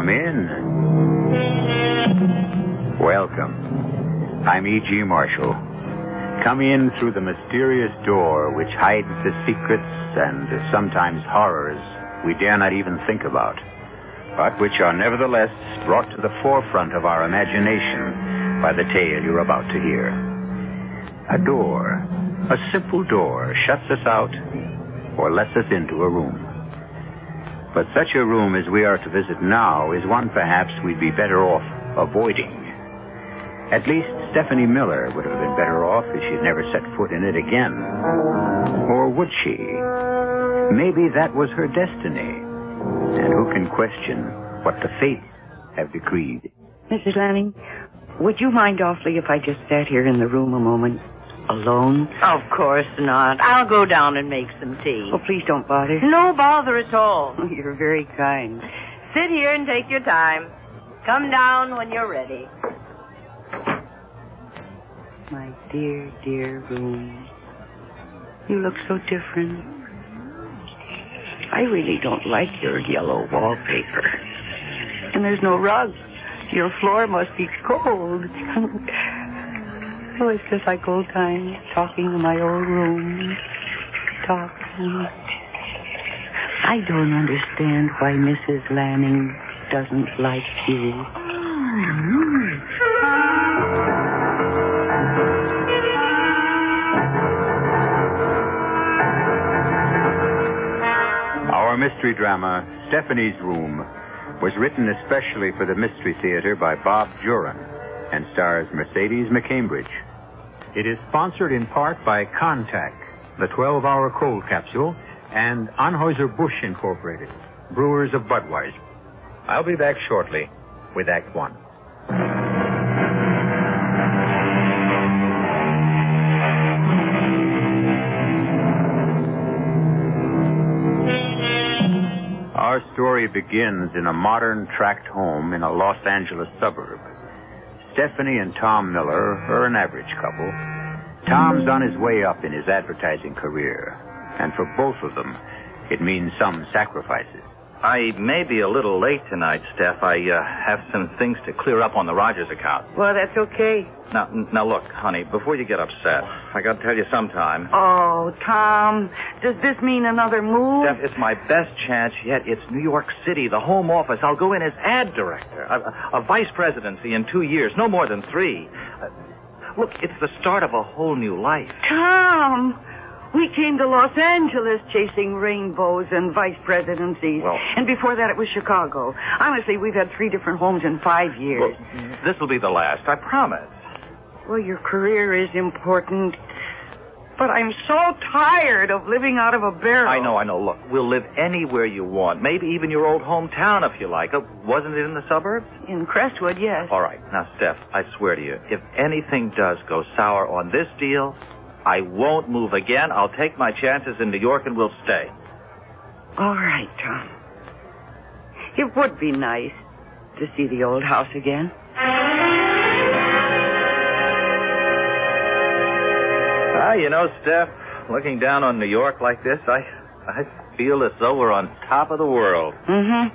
Come in. Welcome. I'm E.G. Marshall. Come in through the mysterious door which hides the secrets and sometimes horrors we dare not even think about, but which are nevertheless brought to the forefront of our imagination by the tale you're about to hear. A door, a simple door, shuts us out or lets us into a room. But such a room as we are to visit now is one perhaps we'd be better off avoiding. At least Stephanie Miller would have been better off if she'd never set foot in it again. Or would she? Maybe that was her destiny. And who can question what the fates have decreed? Mrs. Lanning, would you mind awfully if I just sat here in the room a moment, alone? Of course not. I'll go down and make some tea. Oh, please don't bother. No bother at all. Oh, you're very kind. Sit here and take your time. Come down when you're ready. My dear, dear room. You look so different. I really don't like your yellow wallpaper. And there's no rug. Your floor must be cold. Oh, it's just like old times, talking in my old room. Talking. I don't understand why Mrs. Lanning doesn't like you. Our mystery drama, Stephanie's Room, was written especially for the Mystery Theater by Bob Juran and stars Mercedes McCambridge. It is sponsored in part by Contact, the 12-hour cold capsule, and Anheuser-Busch Incorporated, brewers of Budweiser. I'll be back shortly with Act One. Our story begins in a modern tract home in a Los Angeles suburb. Stephanie and Tom Miller are an average couple. Tom's on his way up in his advertising career, and for both of them, it means some sacrifices. I may be a little late tonight, Steph. I have some things to clear up on the Rogers account. Well, that's okay. Now look, honey, before you get upset, I got to tell you sometime. Oh, Tom, does this mean another move? Steph, it's my best chance yet. It's New York City, the home office. I'll go in as ad director. A vice presidency in 2 years, no more than 3. Look, it's the start of a whole new life. Tom, we came to Los Angeles chasing rainbows and vice presidencies. Well, and before that, it was Chicago. Honestly, we've had 3 different homes in 5 years. Well, this will be the last, I promise. Well, your career is important, but I'm so tired of living out of a barrel. I know. Look, we'll live anywhere you want. Maybe even your old hometown if you like. Wasn't it in the suburbs? In Crestwood, yes. All right. Now, Steph, I swear to you, if anything does go sour on this deal, I won't move again. I'll take my chances in New York and we'll stay. All right, Tom. It would be nice to see the old house again. You know, Steph, looking down on New York like this, I feel as though we're on top of the world. Mm-hmm.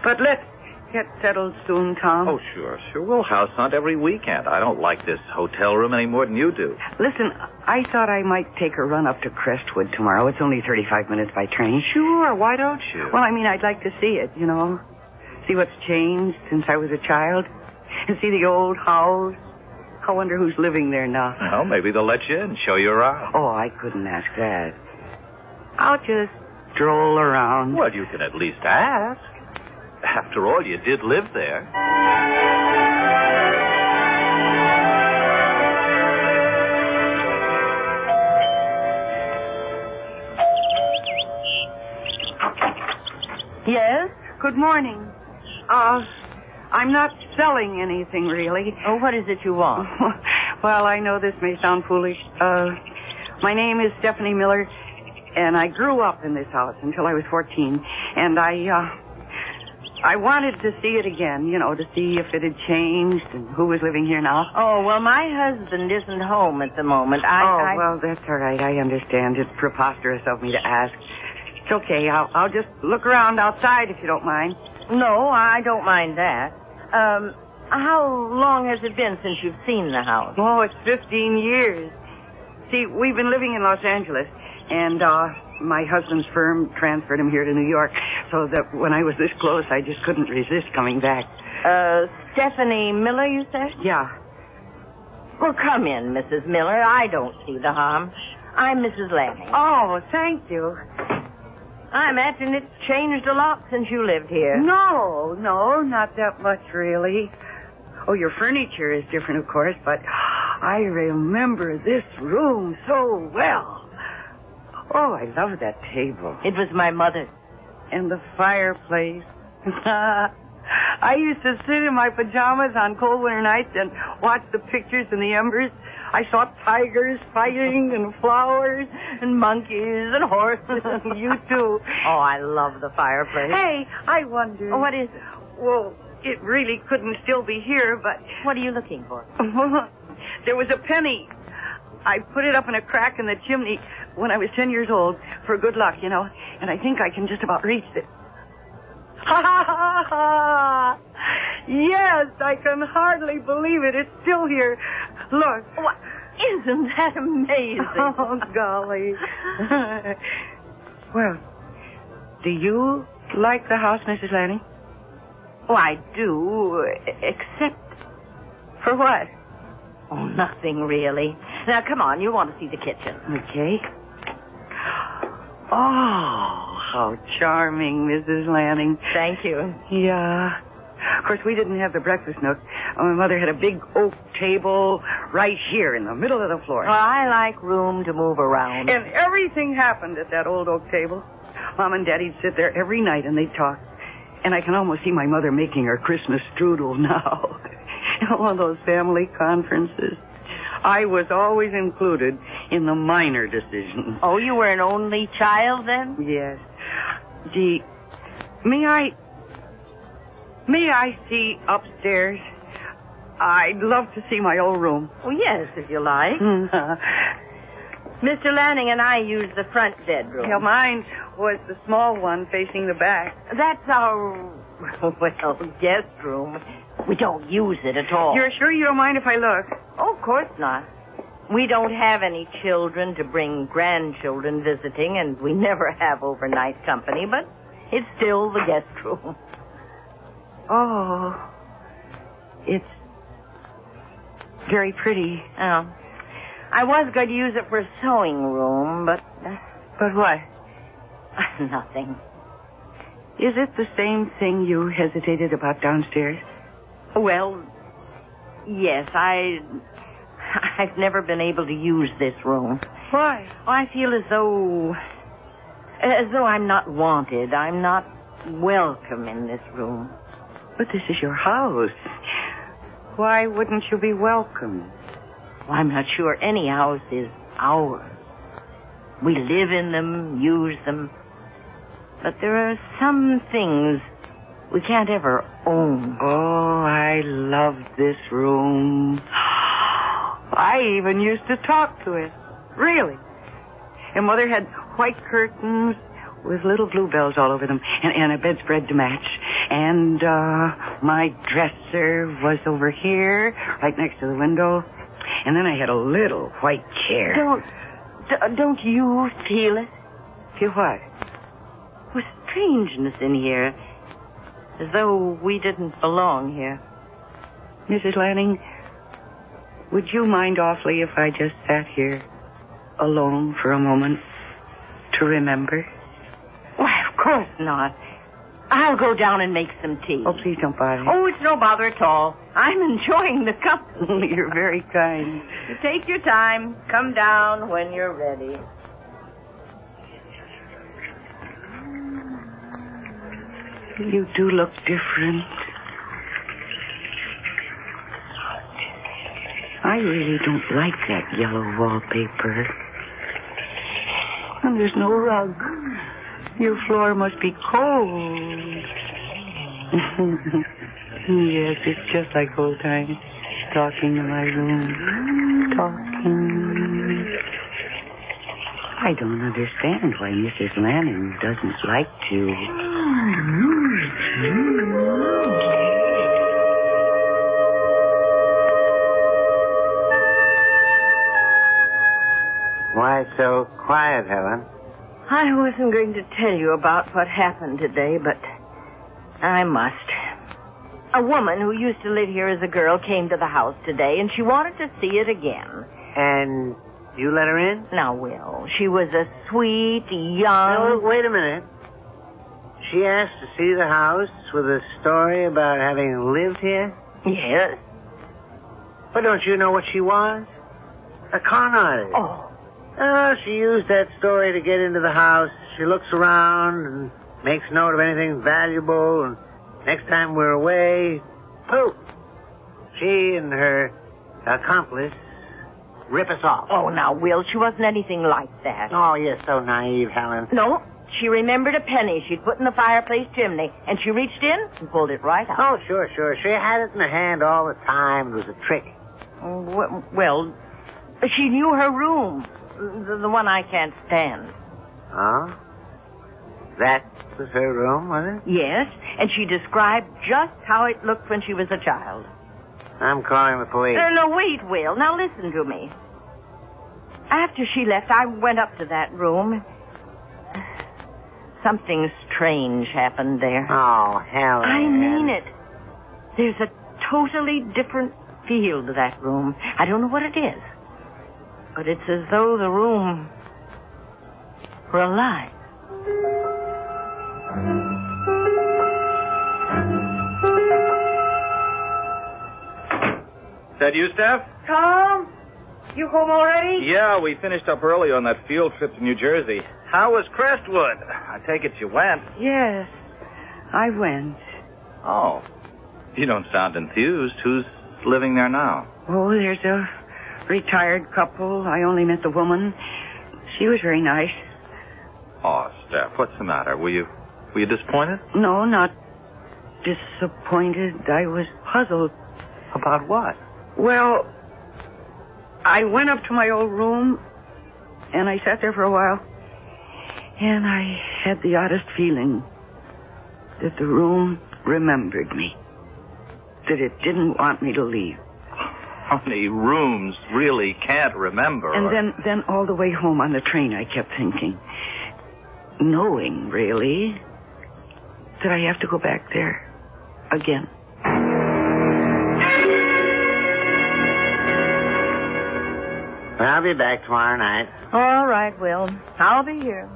But let's get settled soon, Tom. Oh, sure. We'll house hunt every weekend. I don't like this hotel room any more than you do. Listen, I thought I might take a run up to Crestwood tomorrow. It's only 35 minutes by train. Sure, why don't you? Well, I mean, I'd like to see it, you know. See what's changed since I was a child. And see the old house. I wonder who's living there now. Well, maybe they'll let you in, show you around. Oh, I couldn't ask that. I'll just stroll around. Well, you can at least ask. After all, you did live there. Yes? Good morning. I'm not selling anything, really. Oh, what is it you want? Well, I know this may sound foolish. My name is Stephanie Miller, and I grew up in this house until I was 14. And I wanted to see it again, you know, to see if it had changed and who was living here now. Oh, well, my husband isn't home at the moment. Well, that's all right. I understand. It's preposterous of me to ask. It's okay. I'll just look around outside if you don't mind. No, I don't mind that. How long has it been since you've seen the house? Oh, it's 15 years. See, we've been living in Los Angeles, and my husband's firm transferred him here to New York, so that when I was this close, I just couldn't resist coming back. Stephanie Miller, you said? Yeah. Well, come in, Mrs. Miller. I don't see the harm. I'm Mrs. Lanning. Oh, thank you. I imagine it's changed a lot since you lived here. No, not that much, really. Oh, your furniture is different, of course, but I remember this room so well. Oh, I love that table. It was my mother's. And the fireplace. I used to sit in my pajamas on cold winter nights and watch the pictures in the embers. I saw tigers fighting and flowers and monkeys and horses. You too. Oh, I love the fireplace. Hey, I wonder. Oh, what is it? Well, it really couldn't still be here, but... What are you looking for? There was a penny. I put it up in a crack in the chimney when I was 10 years old for good luck, you know, and I think I can just about reach it. Ha, ha, ha, ha! Yes, I can hardly believe it. It's still here. Look. What? Isn't that amazing? Oh, golly. Well, do you like the house, Mrs. Lanning? Oh, I do, except... For what? Oh, nothing really. Now, come on, you want to see the kitchen. Okay. Oh, how charming, Mrs. Lanning. Thank you. Yeah. Of course, we didn't have the breakfast nook. My mother had a big oak table right here in the middle of the floor. Well, I like room to move around. And everything happened at that old oak table. Mom and Daddy'd sit there every night and they'd talk. And I can almost see my mother making her Christmas strudel now. All those family conferences. I was always included in the minor decisions. Oh, you were an only child then? Yes. Gee, may I see upstairs? I'd love to see my old room. Oh, yes, if you like. Mr. Lanning and I use the front bedroom. Yeah, mine was the small one facing the back. That's our, well, guest room. We don't use it at all. You're sure you don't mind if I look? Oh, of course not. We don't have any children to bring grandchildren visiting, and we never have overnight company, but it's still the guest room. Oh, it's very pretty. Oh. I was going to use it for a sewing room, but... But what? Nothing. Is it the same thing you hesitated about downstairs? Well, yes, I've never been able to use this room. Why? I feel as though I'm not wanted. I'm not welcome in this room. But this is your house. Why wouldn't you be welcome? Well, I'm not sure any house is ours. We live in them, use them. But there are some things we can't ever own. Oh, I love this room. I even used to talk to it. Really. And Mother had white curtains with little bluebells all over them and a bedspread to match. And my dresser was over here, right next to the window. And then I had a little white chair. Don't you feel it? Feel what? With strangeness in here. As though we didn't belong here. Mrs. Lanning, would you mind awfully if I just sat here alone for a moment to remember? Why, of course not. I'll go down and make some tea. Oh, please don't bother. Oh, it's no bother at all. I'm enjoying the company. You're very kind. You take your time. Come down when you're ready. You do look different. I really don't like that yellow wallpaper. And there's no rug. Your floor must be cold. Yes, it's just like old times. Talking in my room. Talking. I don't understand why Mrs. Lanning doesn't like to Why so quiet, Helen? I wasn't going to tell you about what happened today, but I must. A woman who used to live here as a girl came to the house today, and she wanted to see it again. And you let her in? Now, Will, she was a sweet, young... No, wait a minute. She asked to see the house with a story about having lived here? Yes. But don't you know what she was? A con artist. Oh, she used that story to get into the house. She looks around and makes note of anything valuable, and next time we're away, poof, she and her accomplice rip us off. Oh, now, Will, she wasn't anything like that. Oh, you're so naive, Helen. No, she remembered a penny she'd put in the fireplace chimney, and she reached in and pulled it right out. Oh, sure. She had it in her hand all the time. It was a trick. Well, she knew her room, the one I can't stand. Oh? That was her room, was it? Yes, and she described just how it looked when she was a child. I'm calling the police. No, wait, Will. Now listen to me. After she left, I went up to that room. Something strange happened there. Oh, Helen. I mean it. There's a totally different feel to that room. I don't know what it is, but it's as though the room were alive. Is that you, Steph? Tom, you home already? Yeah, we finished up early on that field trip to New Jersey. How was Crestwood? I take it you went. Yes, I went. Oh, you don't sound enthused. Who's living there now? Oh, there's a retired couple. I only met the woman. She was very nice. Oh, Steph, what's the matter? Were you disappointed? No, not disappointed. I was puzzled. About what? Well, I went up to my old room, and I sat there for a while, and I had the oddest feeling that the room remembered me, that it didn't want me to leave. How many rooms really can't remember? And then all the way home on the train, I kept thinking, knowing, really, that I have to go back there again. I'll be back tomorrow night. All right, Will. I'll be here.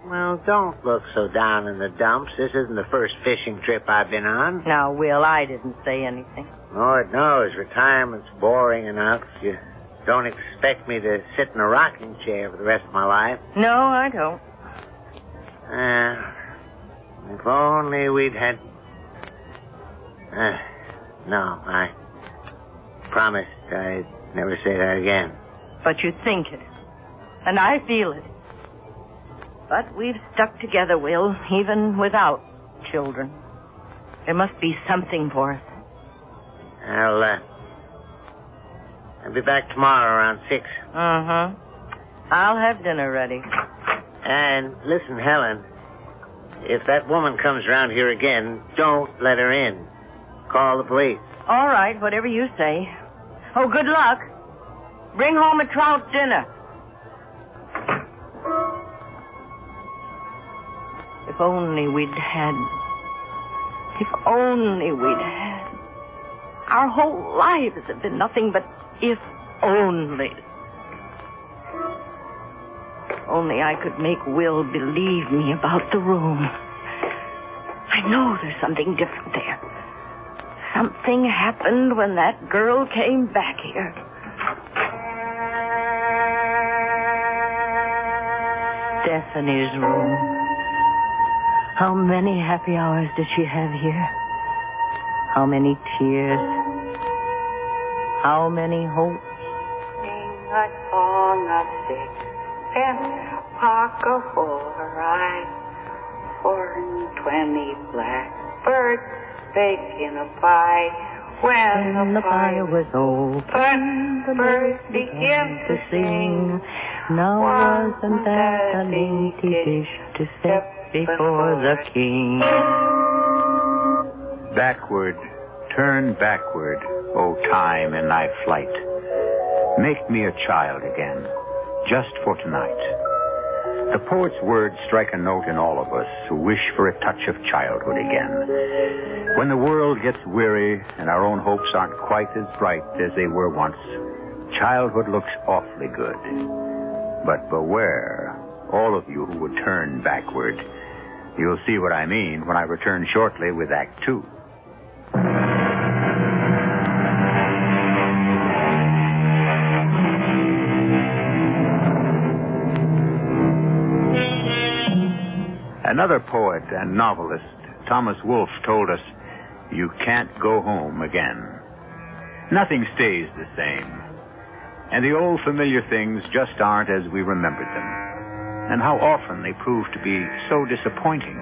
Well, don't look so down in the dumps. This isn't the first fishing trip I've been on. Now, Will, I didn't say anything. Lord knows, retirement's boring enough. You don't expect me to sit in a rocking chair for the rest of my life. No, I don't. If only we'd had... no, I promised I'd never say that again. But you think it. And I feel it. But we've stuck together, Will, even without children. There must be something for us. I'll be back tomorrow around 6. Uh-huh. I'll have dinner ready. And listen, Helen, if that woman comes around here again, don't let her in. Call the police. All right, whatever you say. Oh, good luck. Bring home a trout dinner. If only we'd had... If only we'd had... Our whole lives have been nothing but if only. Only I could make Will believe me about the room. I know there's something different there. Something happened when that girl came back here. Stephanie's room. How many happy hours did she have here? How many tears? How many hopes? Sing a song of sixpence, pocket for eyes, 420 blackbirds baked in a pie. When the pie was open, the birds began to sing. Now wasn't that a dainty dish to set before the king? Backward, turn backward, O time in thy flight. Make me a child again, just for tonight. The poet's words strike a note in all of us who wish for a touch of childhood again. When the world gets weary and our own hopes aren't quite as bright as they were once, childhood looks awfully good. But beware, all of you who would turn backward. You'll see what I mean when I return shortly with Act Two. Another poet and novelist, Thomas Wolfe, told us, you can't go home again. Nothing stays the same. And the old familiar things just aren't as we remembered them. And how often they prove to be so disappointing.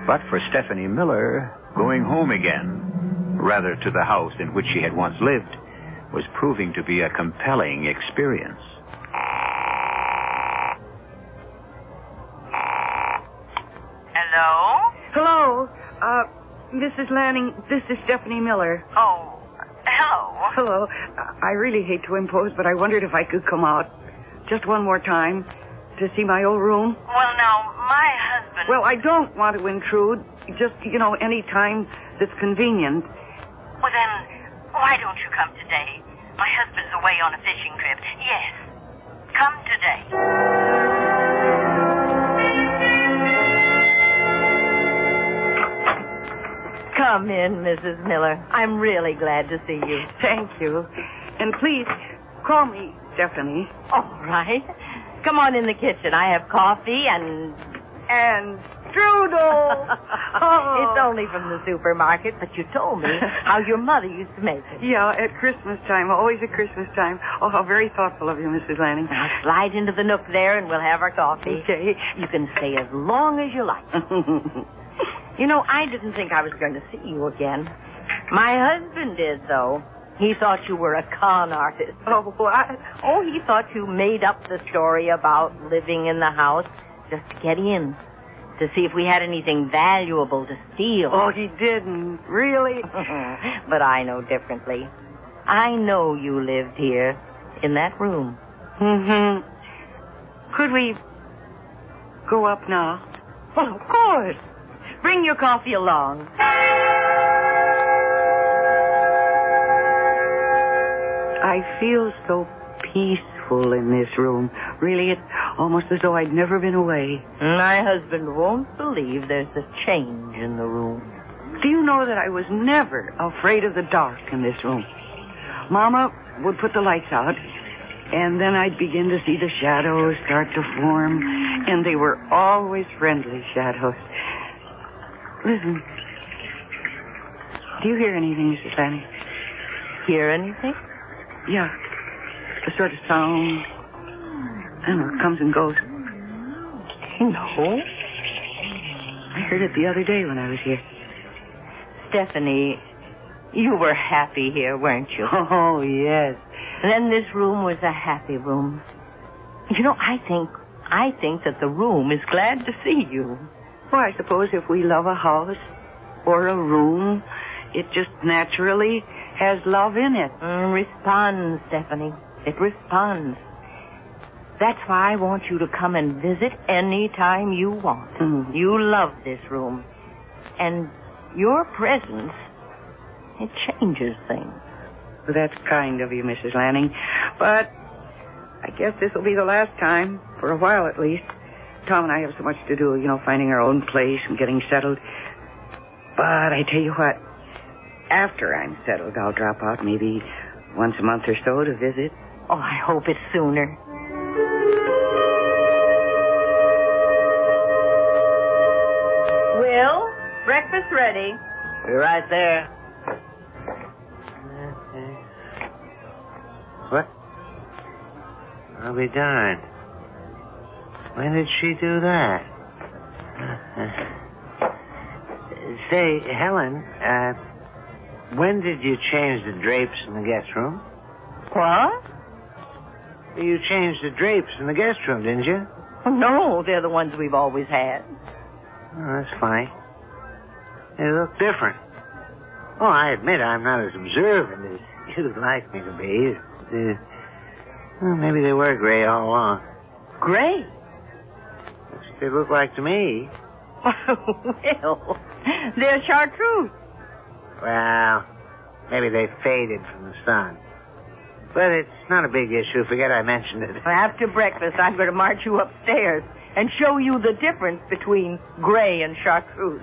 But for Stephanie Miller, going home again, rather to the house in which she had once lived, was proving to be a compelling experience. Hello? Hello. Mrs. Lanning, this is Stephanie Miller. Oh, hello. Hello. I really hate to impose, but I wondered if I could come out just one more time to see my old room. Well, now, my husband... Well, I don't want to intrude. Just, any time that's convenient. Well, then, why don't you come today? My husband's away on a fishing trip. Yes. Come today. Come in, Mrs. Miller. I'm really glad to see you. Thank you. And please, call me Stephanie. All right. Come on in the kitchen. I have coffee and strudel. Oh. It's only from the supermarket, but you told me how your mother used to make it. Yeah, at Christmas time. Always at Christmas time. Oh, how very thoughtful of you, Mrs. Lanning. Now, slide into the nook there and we'll have our coffee. Okay. You can stay as long as you like. I didn't think I was going to see you again. My husband did, though. He thought you were a con artist. Oh, what? Oh, he thought you made up the story about living in the house just to get in, to see if we had anything valuable to steal. Oh, he didn't. Really? But I know differently. I know you lived here, in that room. Mm-hmm. Could we go up now? Well, of course. Bring your coffee along. I feel so peaceful in this room. Really, it's almost as though I'd never been away. My husband won't believe there's a change in the room. Do you know that I was never afraid of the dark in this room? Mama would put the lights out, and then I'd begin to see the shadows start to form, and they were always friendly shadows. Listen. Do you hear anything, Mrs. Lanning? Hear anything? Yeah. A sort of sound. I don't know, it comes and goes. No. I heard it the other day when I was here. Stephanie, you were happy here, weren't you? Oh, yes. And then this room was a happy room. I think that the room is glad to see you. Well, I suppose if we love a house or a room, it just naturally has love in it. Responds, Stephanie. It responds. That's why I want you to come and visit any time you want. Mm-hmm. You love this room. And your presence, it changes things. Well, that's kind of you, Mrs. Lanning. But I guess this will be the last time, for a while at least. Tom and I have so much to do, finding our own place and getting settled. But I tell you what, after I'm settled, I'll drop out maybe once a month or so to visit. Oh, I hope it's sooner. Will, breakfast ready. We're right there. What? I'll be darned. When did she do that? Say, Helen, when did you change the drapes in the guest room? What? You changed the drapes in the guest room, didn't you? Oh, no, they're the ones we've always had. Oh, that's funny. They look different. Oh, I admit I'm not as observant as you'd like me to be. Well, maybe they were gray all along. Gray? That's what they look like to me. Well, they're chartreuse. Well, maybe they faded from the sun. But it's not a big issue. Forget I mentioned it. After breakfast, I'm going to march you upstairs and show you the difference between gray and chartreuse.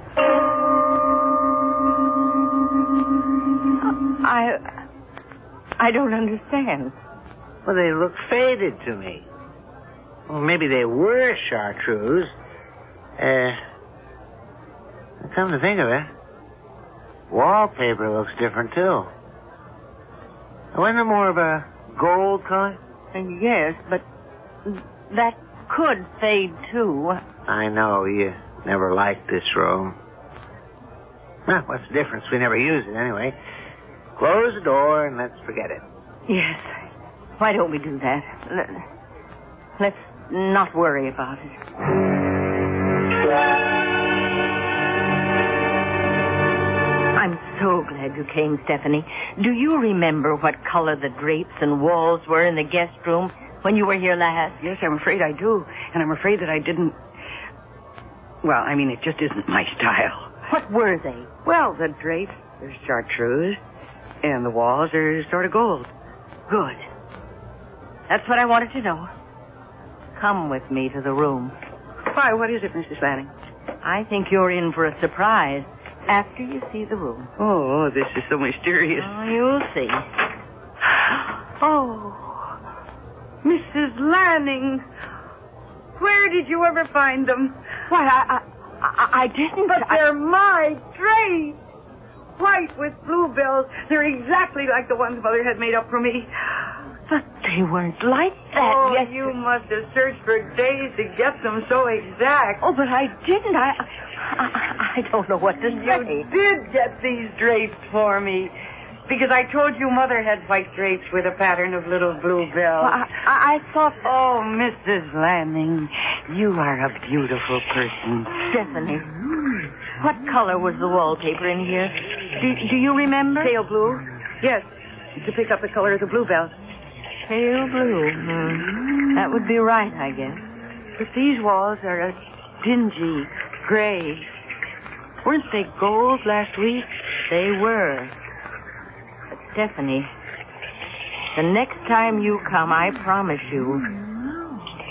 I don't understand. Well, they look faded to me. Well, maybe they were chartreuse. Come to think of it, wallpaper looks different, too. Wasn't it more of a gold color? Yes, but that could fade, too. I know. You never liked this room. Well, what's the difference? We never use it anyway. Close the door and let's forget it. Yes. Why don't we do that? Let's not worry about it. I'm so glad you came, Stephanie. Do you remember what color the drapes and walls were in the guest room when you were here last? Yes, I'm afraid I do. And I'm afraid that I didn't... Well, I mean, it just isn't my style. What were they? Well, the drapes, they're chartreuse, and the walls are sort of gold. Good. That's what I wanted to know. Come with me to the room. Why, what is it, Mrs. Lanning? I think you're in for a surprise after you see the room. Oh, this is so mysterious. Oh, you'll see. Oh, Mrs. Lanning, where did you ever find them? Why, I didn't. But they're my drapes. White with bluebells. They're exactly like the ones Mother had made up for me. But they weren't like that. Oh, yes, you must have searched for days to get them so exact. Oh, but I didn't. I don't know what to say. You did get these drapes for me. Because I told you Mother had white drapes with a pattern of little bluebells. Well, I thought... Oh, Mrs. Lanning, you are a beautiful person. Stephanie, what color was the wallpaper in here? Do you remember? Pale blue. Yes, to pick up the color of the bluebells. Pale blue. That would be right, I guess. But these walls are a dingy gray. Weren't they gold last week? They were. But Stephanie, the next time you come, I promise you,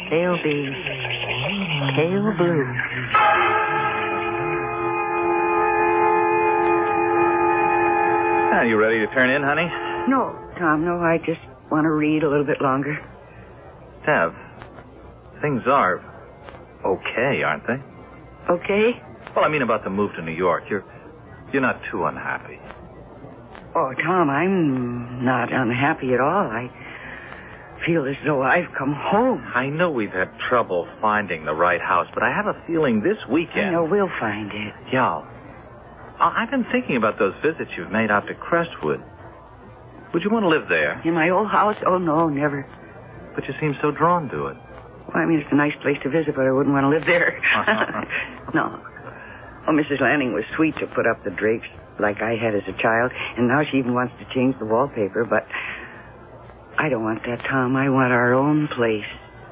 they'll be pale blue. Are you ready to turn in, honey? No, Tom, no. I just want to read a little bit longer. Tev, things are okay, aren't they? Okay? Well, I mean about the move to New York. You're not too unhappy. Oh, Tom, I'm not unhappy at all. I feel as though I've come home. I know we've had trouble finding the right house, but I have a feeling this weekend... I know, we'll find it. Yeah. I've been thinking about those visits you've made out to Crestwood. Would you want to live there? In my old house? Oh, no, never. But you seem so drawn to it. Well, I mean, it's a nice place to visit, but I wouldn't want to live there. No. Oh, Mrs. Lanning was sweet to put up the drapes like I had as a child, and now she even wants to change the wallpaper, but I don't want that, Tom. I want our own place,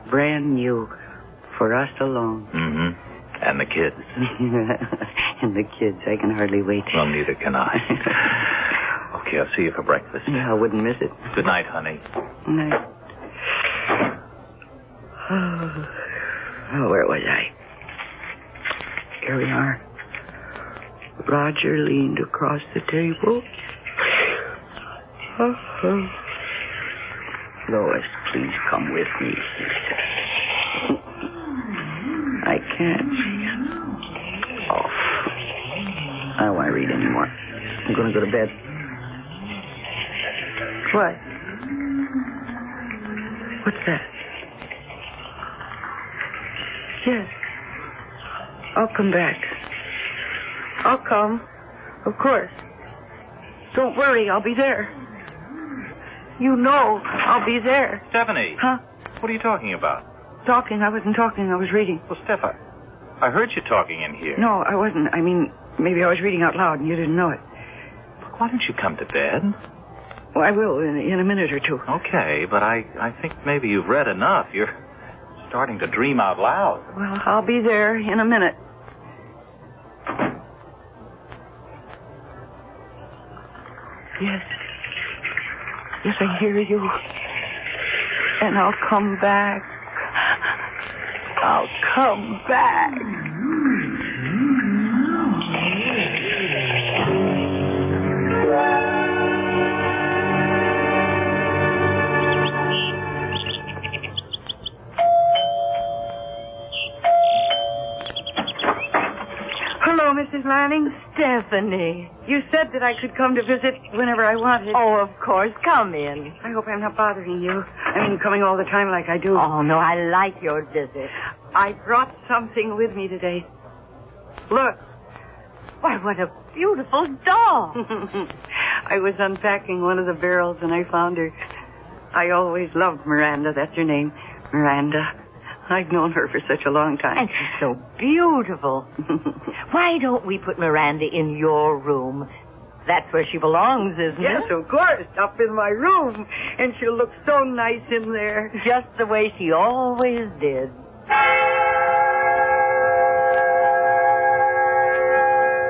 brand new, for us alone. Mm-hmm. And the kids. And the kids, I can hardly wait. Well, neither can I. Okay, I'll see you for breakfast. Yeah, I wouldn't miss it. Good night, honey. Good night. Oh, where was I? Here we are. Roger leaned across the table. Lois, please come with me, she said. I can't. Oh, I don't want to read anymore. I'm going to go to bed. What? What's that? Yes. I'll come back. I'll come. Of course. Don't worry, I'll be there. You know I'll be there. Stephanie. Huh? What are you talking about? Talking? I wasn't talking. I was reading. Well, Steph, I heard you talking in here. No, I wasn't. I mean, maybe I was reading out loud and you didn't know it. why don't you come to bed? Well, I will in a minute or two. Okay, but I think maybe you've read enough. You're starting to dream out loud. Well, I'll be there in a minute. Yes. Yes, I hear you. And I'll come back. I'll come back. Hello, Mrs. Lanning. Stephanie. You said that I could come to visit whenever I wanted. Oh, of course. Come in. I hope I'm not bothering you. I mean, coming all the time like I do. Oh, no, I like your visit. I brought something with me today. Look. Why, what a beautiful doll. I was unpacking one of the barrels and I found her. I always loved Miranda. That's her name. Miranda. I've known her for such a long time. And she's so beautiful. Why don't we put Miranda in your room? That's where she belongs, isn't Yes, it? of course. Up in my room. And she'll look so nice in there. Just the way she always did.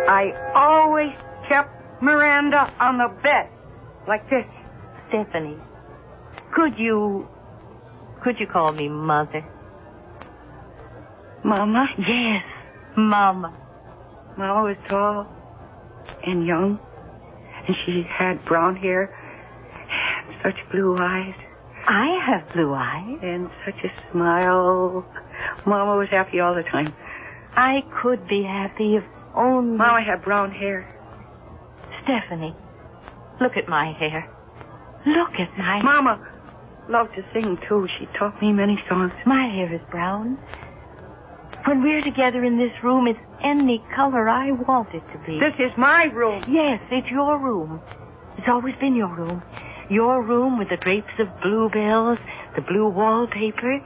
I always kept Miranda on the bed. Like this. Stephanie, could you call me Mother? Mama? Yes, Mama. Mama was tall and young. And she had brown hair. And such blue eyes. I have blue eyes. And such a smile. Mama was happy all the time. I could be happy if only... Mama had brown hair. Stephanie, look at my hair. Look at my hair. Mama loved to sing, too. She taught me many songs. My hair is brown. When we're together in this room, it's any color I want it to be. This is my room. Yes, it's your room. It's always been your room. Your room with the drapes of bluebells, the blue wallpaper,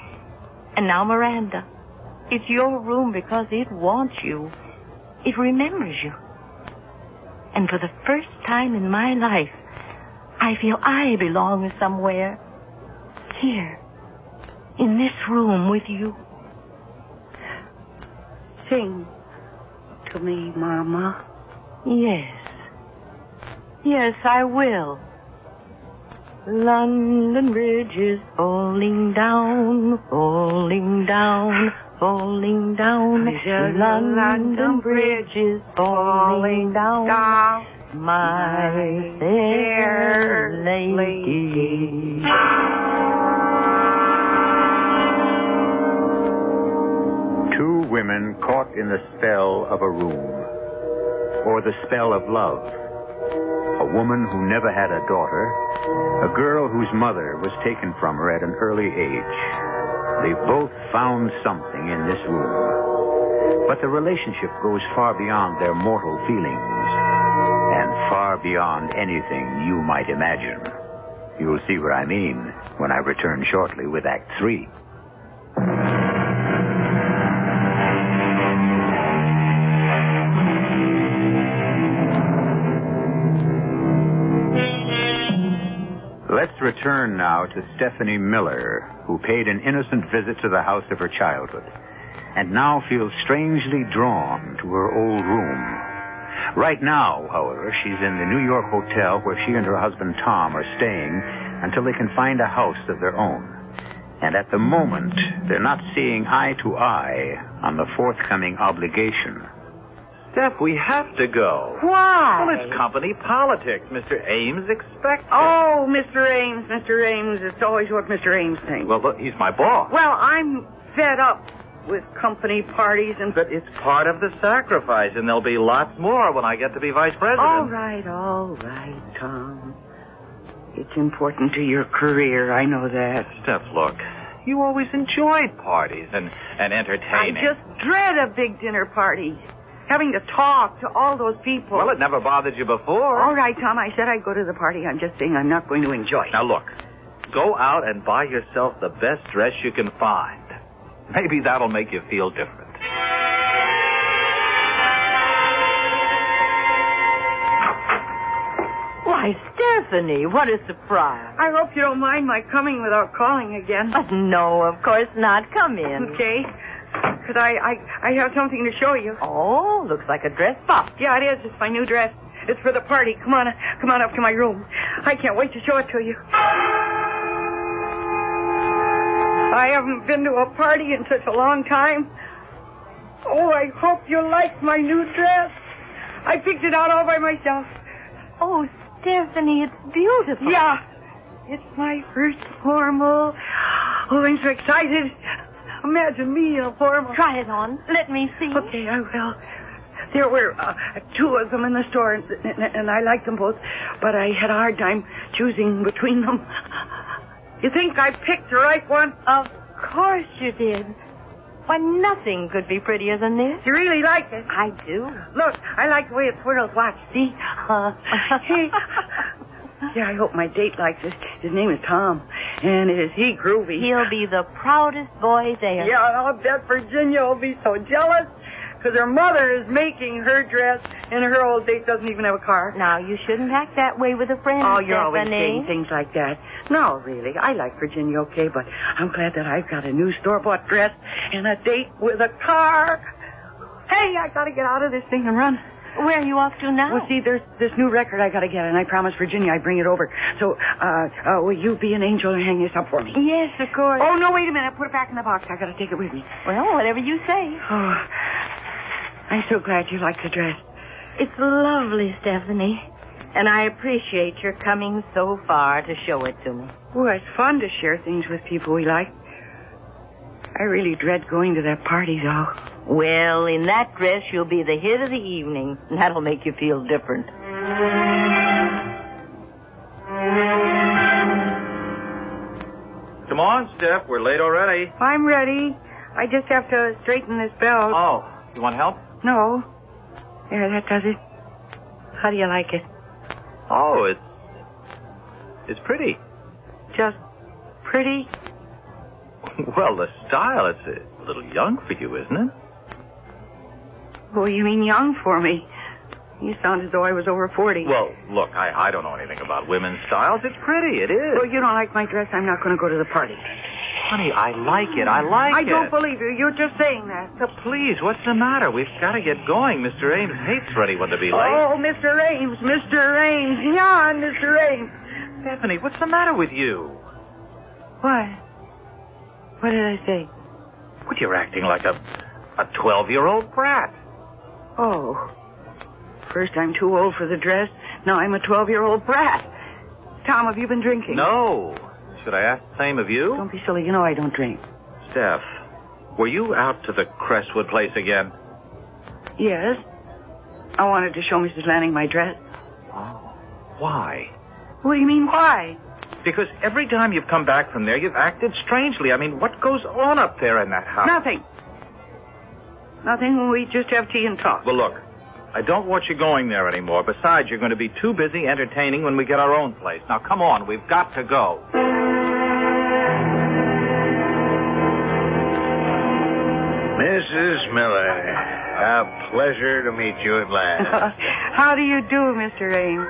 and now Miranda. It's your room because it wants you. It remembers you. And for the first time in my life, I feel I belong somewhere. Here. In this room with you. Sing to me, Mama. Yes. Yes, I will. London Bridge is falling down, falling down, falling down. London Bridge is falling down. My fair lady. Two women caught in the spell of a room, or the spell of love. A woman who never had a daughter, a girl whose mother was taken from her at an early age. They both found something in this room. But the relationship goes far beyond their mortal feelings, and far beyond anything you might imagine. You'll see what I mean when I return shortly with Act 3. Let's return now to Stephanie Miller, who paid an innocent visit to the house of her childhood, and now feels strangely drawn to her old room. Right now, however, she's in the New York hotel where she and her husband Tom are staying until they can find a house of their own. And at the moment, they're not seeing eye to eye on the forthcoming obligation. Steph, we have to go. Why? Well, it's company politics. Mr. Ames expects it. Oh, Mr. Ames, Mr. Ames. It's always what Mr. Ames thinks. Well, look, he's my boss. Well, I'm fed up with company parties and... But it's part of the sacrifice, and there'll be lots more when I get to be vice president. All right, Tom. It's important to your career, I know that. Steph, look, you always enjoyed parties and entertaining. I just dread a big dinner party. Having to talk to all those people. Well, it never bothered you before. All right, Tom, I said I'd go to the party. I'm just saying I'm not going to enjoy it. Now, look, go out and buy yourself the best dress you can find. Maybe that'll make you feel different. Why, Stephanie, what a surprise. I hope you don't mind my coming without calling again. No, of course not. Come in. Okay. Because I have something to show you. Oh, looks like a dress box. Yeah, it is. It's my new dress. It's for the party. Come on up to my room. I can't wait to show it to you. I haven't been to a party in such a long time. Oh, I hope you like my new dress. I picked it out all by myself. Oh, Stephanie, it's beautiful. Yeah. It's my first formal. Oh, I'm so excited. Imagine me in a formal. Try it on. Let me see. Okay, I will. There were 2 of them in the store, and I liked them both, but I had a hard time choosing between them. You think I picked the right one? Of course you did. Why, nothing could be prettier than this. You really like it? I do. Look, I like the way it swirls. Watch, see? Hey. Yeah, I hope my date likes it. His name is Tom, and is he groovy? He'll be the proudest boy there. Yeah, and I'll bet Virginia will be so jealous, because her mother is making her dress, and her old date doesn't even have a car. Now, you shouldn't act that way with a friend, Oh, you're always Stephanie. saying things like that. No, really. I like Virginia, okay, but I'm glad that I've got a new store-bought dress and a date with a car. Hey, I got to get out of this thing and run. Where are you off to now? Well, see, there's this new record I got to get, and I promised Virginia I'd bring it over. So, will you be an angel and hang this up for me? Yes, of course. Oh, no, wait a minute. Put it back in the box. I got to take it with me. Well, whatever you say. Oh, I'm so glad you like the dress. It's lovely, Stephanie. And I appreciate your coming so far to show it to me. Oh, it's fun to share things with people we like. I really dread going to that party, though. Well, in that dress, you'll be the hit of the evening. And that'll make you feel different. Come on, Steph. We're late already. I'm ready. I just have to straighten this belt. Oh, you want help? No. There, that does it. How do you like it? Oh, it's pretty. Just pretty? Well, the style, it's a little young for you, isn't it? Oh, you mean young for me? You sound as though I was over 40. Well, look, I don't know anything about women's styles. It's pretty, it is. Well, you don't like my dress, I'm not going to go to the party. Honey, I like it. I don't believe you. You're just saying that. So please, what's the matter? We've got to get going. Mr. Ames hates for anyone to be late. Oh, Mr. Ames, Mr. Ames. Yawn, Mr. Ames. Stephanie, what's the matter with you? What? What did I say? Well, you're acting like a 12-year-old brat. Oh. First I'm too old for the dress. Now I'm a 12-year-old brat. Tom, have you been drinking? No. Should I ask the same of you? Don't be silly. You know I don't drink. Steph, were you out to the Crestwood place again? Yes. I wanted to show Mrs. Lanning my dress. Oh. Why? What do you mean, why? Because every time you've come back from there, you've acted strangely. I mean, what goes on up there in that house? Nothing. Nothing. We just have tea and talk. Well, look, I don't want you going there anymore. Besides, you're going to be too busy entertaining when we get our own place. Now, come on. We've got to go. Mrs. Miller, a pleasure to meet you at last. How do you do, Mr. Ames?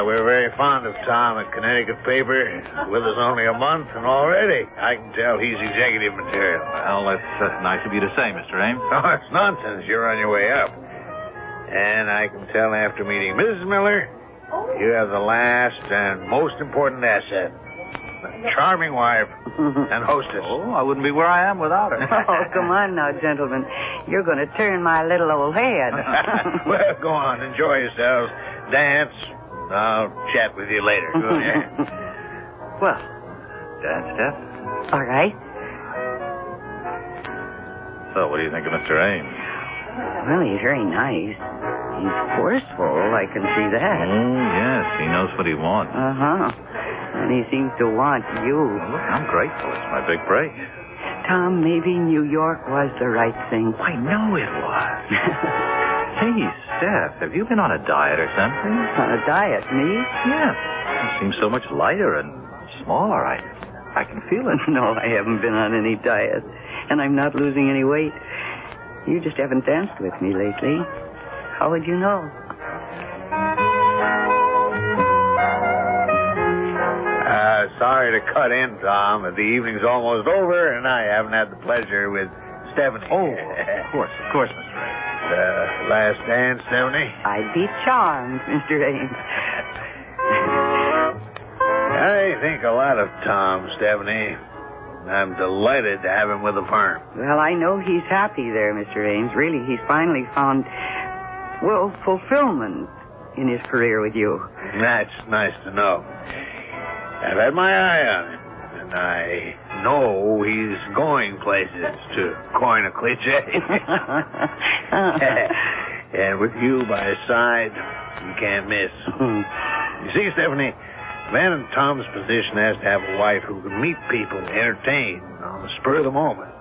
We're very fond of Tom at Connecticut paper. With us only a month, and already I can tell he's executive material. Well, that's nice of you to say, Mr. Ames. Oh, it's nonsense. You're on your way up. And I can tell after meeting Mrs. Miller, you have the last and most important asset. A charming wife and hostess. Oh, I wouldn't be where I am without her. Oh, come on now, gentlemen. You're going to turn my little old head. Well, go on. Enjoy yourselves. Dance. I'll chat with you later. Go ahead. Well. Dance, Steph? All right. So, what do you think of Mr. Ames? Well, he's very nice. He's forceful. I can see that. Oh, yes. He knows what he wants. Uh-huh. And he seems to want you. Well, look, I'm grateful. It's my big break. Tom, maybe New York was the right thing. I know it was. Hey, Steph, have you been on a diet or something? On a diet, me? Yeah. You seem so much lighter and smaller. I can feel it. No, I haven't been on any diet. And I'm not losing any weight. You just haven't danced with me lately. How would you know? sorry to cut in, Tom, but the evening's almost over, and I haven't had the pleasure with Stephanie. Oh, of course, Mr. Ames. Last dance, Stephanie? I'd be charmed, Mr. Ames. I think a lot of Tom, Stephanie. I'm delighted to have him with the firm. Well, I know he's happy there, Mr. Ames. Really, he's finally found, well, fulfillment in his career with you. That's nice to know. I've had my eye on him, and I know he's going places, to coin a cliche. And with you by his side, you can't miss. You see, Stephanie, a man in Tom's position has to have a wife who can meet people, entertain on the spur of the moment.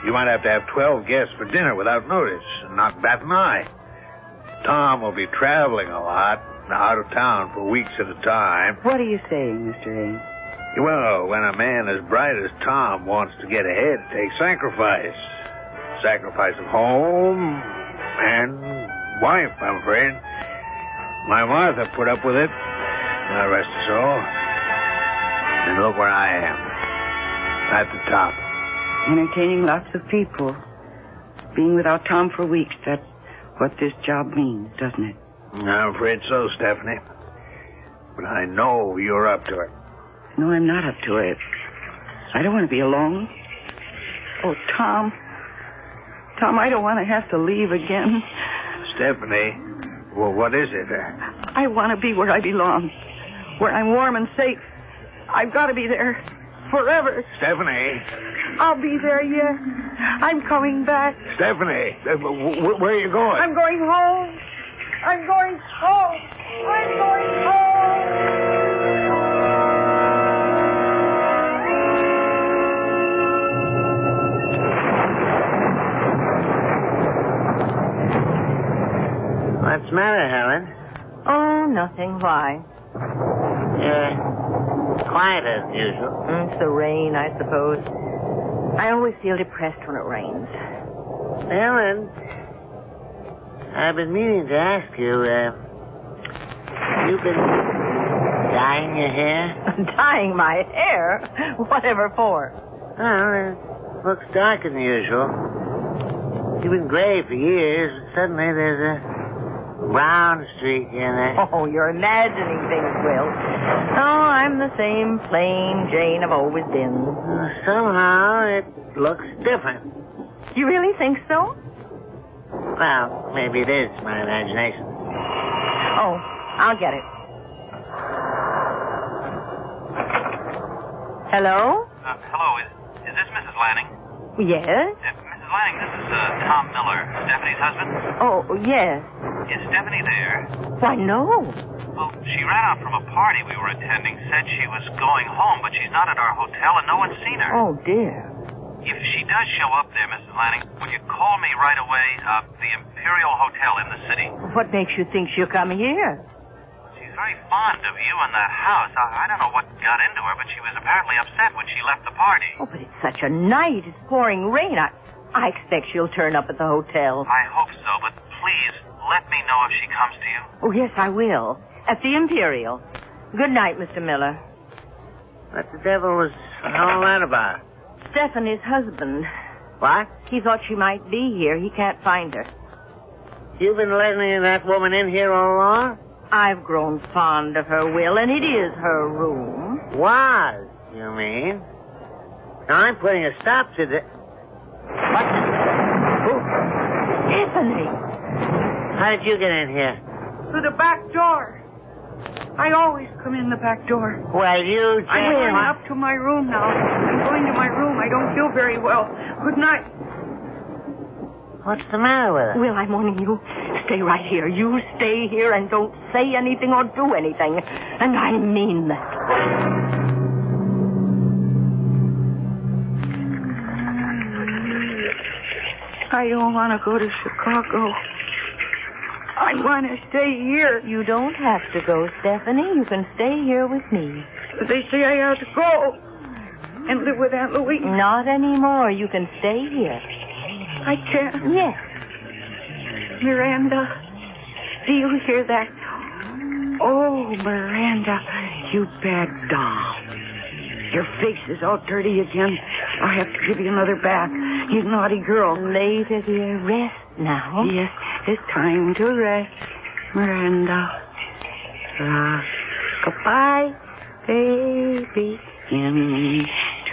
You might have to have 12 guests for dinner without notice and not bat an eye. Tom will be traveling a lot, out of town for weeks at a time. What are you saying, Mr. Ames? Well, when a man as bright as Tom wants to get ahead, it takes sacrifice. Sacrifice of home and wife, I'm afraid. My Martha put up with it. God rest her soul. And look where I am. At the top. Entertaining lots of people. Being without Tom for weeks, that's what this job means, doesn't it? I'm afraid so, Stephanie. But I know you're up to it. No, I'm not up to it. I don't want to be alone. Oh, Tom. Tom, I don't want to have to leave again. Stephanie, well, what is it? I want to be where I belong. Where I'm warm and safe. I've got to be there. Forever. Stephanie. I'll be there, yes. I'm coming back. Stephanie, where are you going? I'm going home. I'm going home. I'm going home. What's the matter, Helen? Oh, nothing. Why? Quiet as usual. It's the rain, I suppose. I always feel depressed when it rains. Helen, I've been meaning to ask you, you've been dyeing your hair? Dyeing my hair? Whatever for? Well, it looks darker than usual. You've been gray for years, and suddenly there's a brown streak in it. Oh, you're imagining things, Will. Oh, I'm the same plain Jane I've always been. Somehow it looks different. You really think so? Well, maybe it is my imagination. Oh, I'll get it. Hello? Hello, is this Mrs. Lanning? Yes? Mrs. Lanning, this is Tom Miller, Stephanie's husband. Oh, yes. Is Stephanie there? Why, no. Well, she ran out from a party we were attending, said she was going home, but she's not at our hotel and no one's seen her. Oh, dear. If she does show up there, Mrs. Lanning, will you call me right away? The Imperial Hotel in the city. What makes you think she'll come here? She's very fond of you and that house. I don't know what got into her, but she was apparently upset when she left the party. Oh, but it's such a night. It's pouring rain. I expect she'll turn up at the hotel. I hope so, but please let me know if she comes to you. Oh, yes, I will. At the Imperial. Good night, Mr. Miller. What the devil was all that about? Stephanie's husband. What? He thought she might be here. He can't find her. You've been letting that woman in here all along? I've grown fond of her, Will, and it is her room. Was, you mean? Now, I'm putting a stop to the... What? Who? Stephanie! How did you get in here? Through the back door. I always come in the back door. Well, you just... I'm going up to my room now. I'm going to my room. I don't feel very well. Good night. What's the matter with her? Will, I'm warning you. Stay right here. You stay here and don't say anything or do anything. And I mean that. I don't want to go to Chicago. I want to stay here. You don't have to go, Stephanie. You can stay here with me. But they say I have to go and live with Aunt Louise. Not anymore. You can stay here. I can't. Yes. Miranda, do you hear that? Oh, Miranda, you bad doll. Your face is all dirty again. I have to give you another bath. You naughty girl. Later, dear. Rest now. Yes, it's time to rest, Miranda. Goodbye, baby, in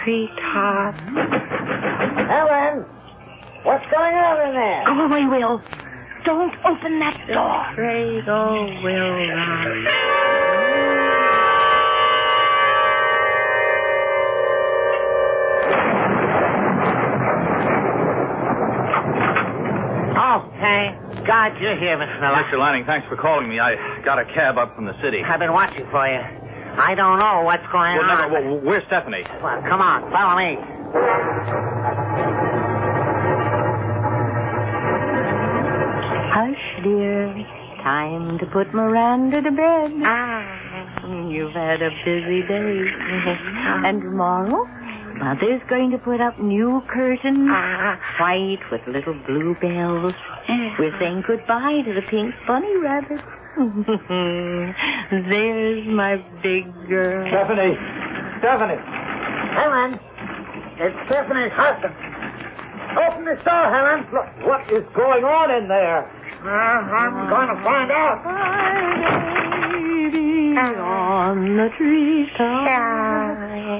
treetop. Helen! What's going on in there? Go away, Will. Don't open that door. Cradle will rise. Oh, thank God you're here, Mr. Miller. Mr. Lanning, thanks for calling me. I got a cab up from the city. I've been watching for you. I don't know what's going on. Where's Stephanie? Well, come on, follow me. Hush, dear. Time to put Miranda to bed. You've had a busy day. And tomorrow, Mother's going to put up new curtains, white with little blue bells. We're saying goodbye to the pink bunny rabbit. There's my big girl. Stephanie! Helen! It's Stephanie's husband. Open the door, Helen. Look, What is going on in there? I'm going to find out. Baby on the treetop.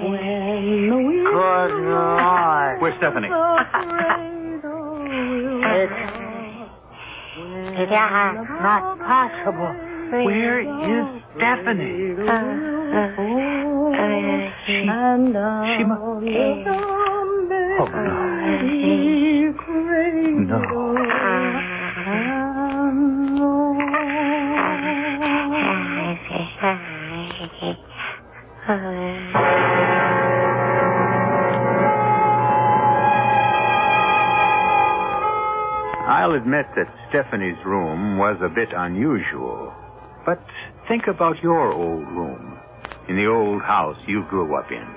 When the wind Good Lord. Where's Stephanie? It's not possible. Where is Stephanie? She Oh, no. I'll admit that Stephanie's room was a bit unusual. But think about your old room, in the old house you grew up in.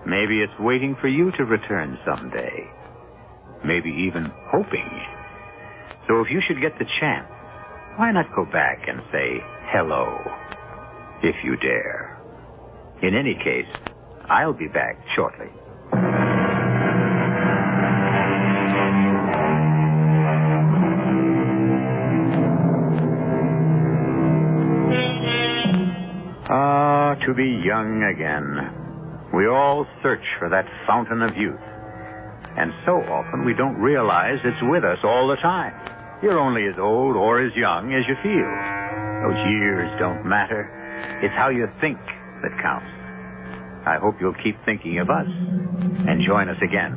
Maybe it's waiting for you to return someday. Maybe even hoping. So if you should get the chance, why not go back and say hello, if you dare. In any case, I'll be back shortly. To be young again. We all search for that fountain of youth. And so often we don't realize it's with us all the time. You're only as old or as young as you feel. Those years don't matter. It's how you think that counts. I hope you'll keep thinking of us and join us again.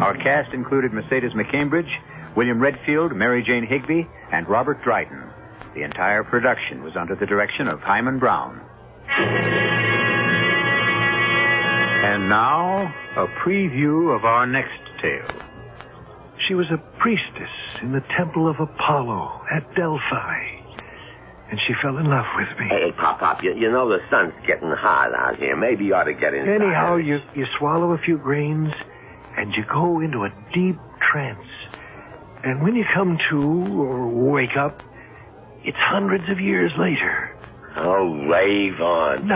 Our cast included Mercedes McCambridge, William Redfield, Mary Jane Higbee, and Robert Dryden. The entire production was under the direction of Hyman Brown. And now, a preview of our next tale. She was a priestess in the temple of Apollo at Delphi. And she fell in love with me. Hey, Pop, you know the sun's getting hot out here. Maybe you ought to get inside. Anyhow, you swallow a few grains, and you go into a deep trance. And when you come to, or wake up, it's hundreds of years later. Oh, rave on.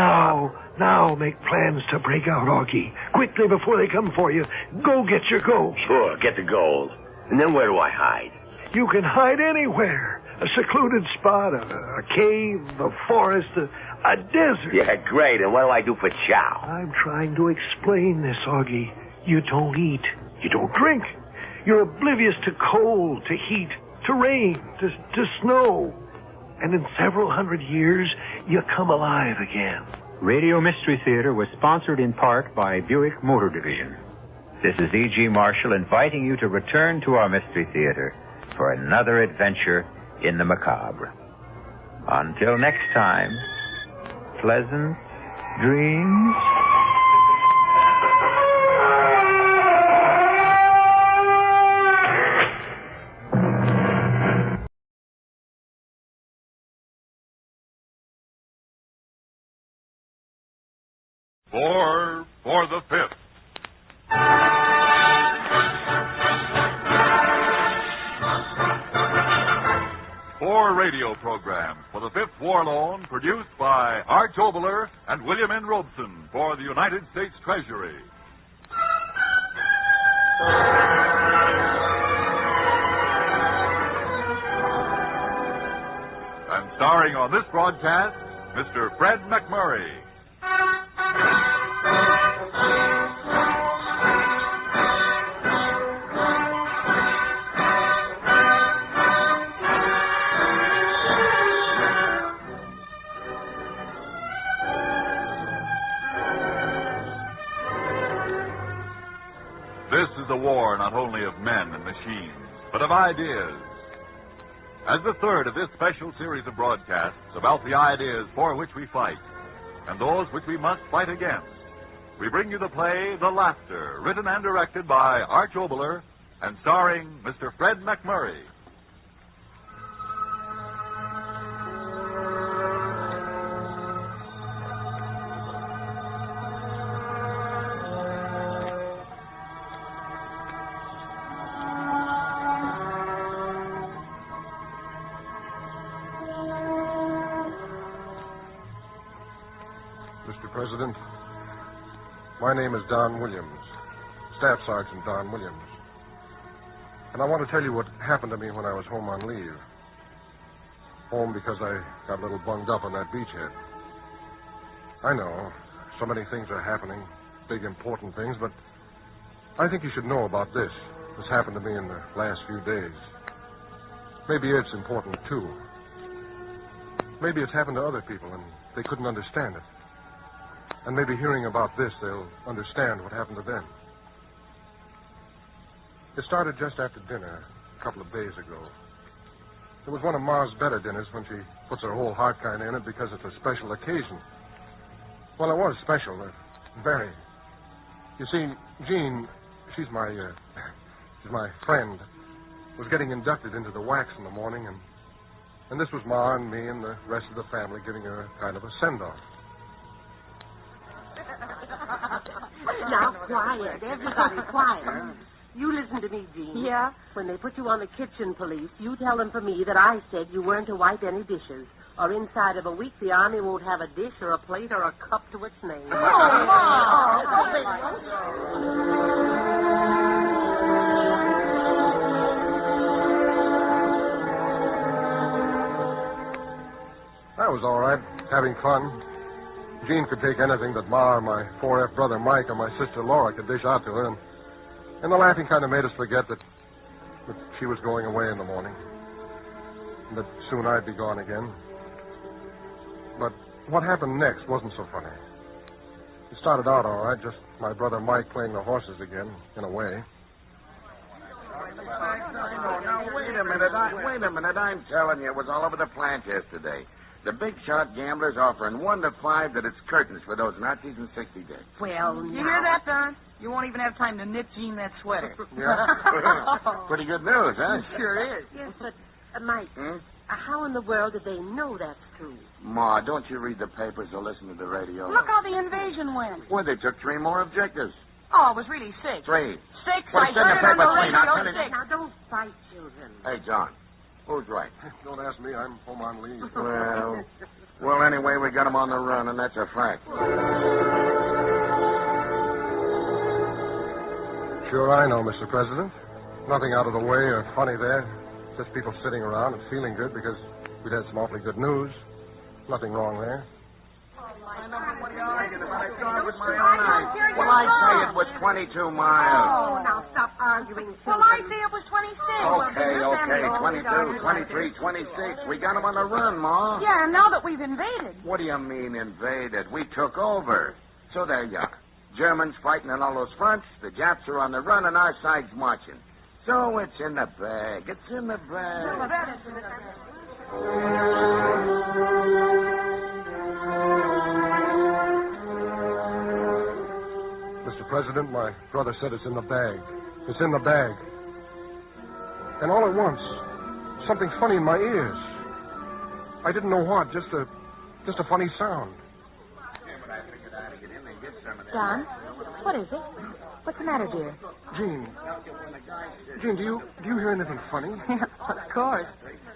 Now make plans to break out, Augie. Quickly before they come for you. Go get your gold. Sure, get the gold. And then where do I hide? You can hide anywhere. A secluded spot, a cave, a forest, a desert. Yeah, great. And what do I do for chow? I'm trying to explain this, Augie. You don't eat. You don't drink. You're oblivious to cold, to heat, to rain, to snow. And in several hundred years, you come alive again. Radio Mystery Theater was sponsored in part by Buick Motor Division. This is E.G. Marshall inviting you to return to our Mystery Theater for another adventure in the macabre. Until next time, pleasant dreams. For the fifth. For War radio program for the 5th War Loan, produced by Arch Oboler and William N. Robeson for the United States Treasury. And starring on this broadcast, Mr. Fred McMurray. This is a war not only of men and machines, but of ideas. As the third of this special series of broadcasts about the ideas for which we fight and those which we must fight against, we bring you the play The Laughter, written and directed by Arch Oboler and starring Mr. Fred McMurray. Mr. President, my name is Don Williams, Staff Sergeant Don Williams. And I want to tell you what happened to me when I was home on leave. Home because I got a little bunged up on that beachhead. I know, so many things are happening, big important things, but I think you should know about this. This happened to me in the last few days. Maybe it's important, too. Maybe it's happened to other people and they couldn't understand it. And maybe hearing about this, they'll understand what happened to them. It started just after dinner a couple of days ago. It was one of Ma's better dinners when she puts her whole heart kind of in it because it's a special occasion. Well, it was special, very. You see, Jean, she's my friend, was getting inducted into the wax in the morning, and this was Ma and me and the rest of the family giving her kind of a send-off. Now, quiet. Everybody quiet. You listen to me, Jean. Yeah? When they put you on the kitchen police, you tell them for me that I said you weren't to wipe any dishes. Or inside of a week, the Army won't have a dish or a plate or a cup to its name. Oh, Ma! That was all right, having fun. Jean could take anything that Ma or my 4F brother Mike or my sister Laura could dish out to her, and the laughing kind of made us forget that she was going away in the morning, and that soon I'd be gone again. But what happened next wasn't so funny. It started out all right, just my brother Mike playing the horses again, in a way. Now, wait a minute. I'm telling you, it was all over the plant yesterday. The big shot gamblers offering 1 to 5 that it's curtains for those Nazis in 60 days. Well, You hear that, Don? You won't even have time to knit Jean that sweater. Yeah. Pretty good news, huh? It sure is. Yes, but, Mike, how in the world did they know that's true? Ma, don't you read the papers or listen to the radio? Look how the invasion went. Well, they took 3 more objectives. Oh, it was really 6. 3. 6? Well, I send the heard it on paper the three, now, radio, send it. 6. Now, don't fight, children. Hey, John, who's right? Don't ask me. I'm home on leave. Well, anyway, we got them on the run, and that's a fact. Sure, I know, Mr. President. Nothing out of the way or funny there. Just people sitting around and feeling good because we'd had some awfully good news. Nothing wrong there. Well, I say it was 22 miles. Oh, now stop arguing, children. Well, I say it was 26. Okay. 22, 23, 26. We got them on the run, Ma. Yeah, and now that we've invaded. What do you mean invaded? We took over. So there you are. Germans fighting on all those fronts. The Japs are on the run, and our side's marching. So it's in the bag. It's in the bag. Mr. President, my brother said it's in the bag. It's in the bag. And all at once, something funny in my ears. I didn't know what, just a funny sound. Don, what is it? What's the matter, dear? Jean, do you hear anything funny? Of course.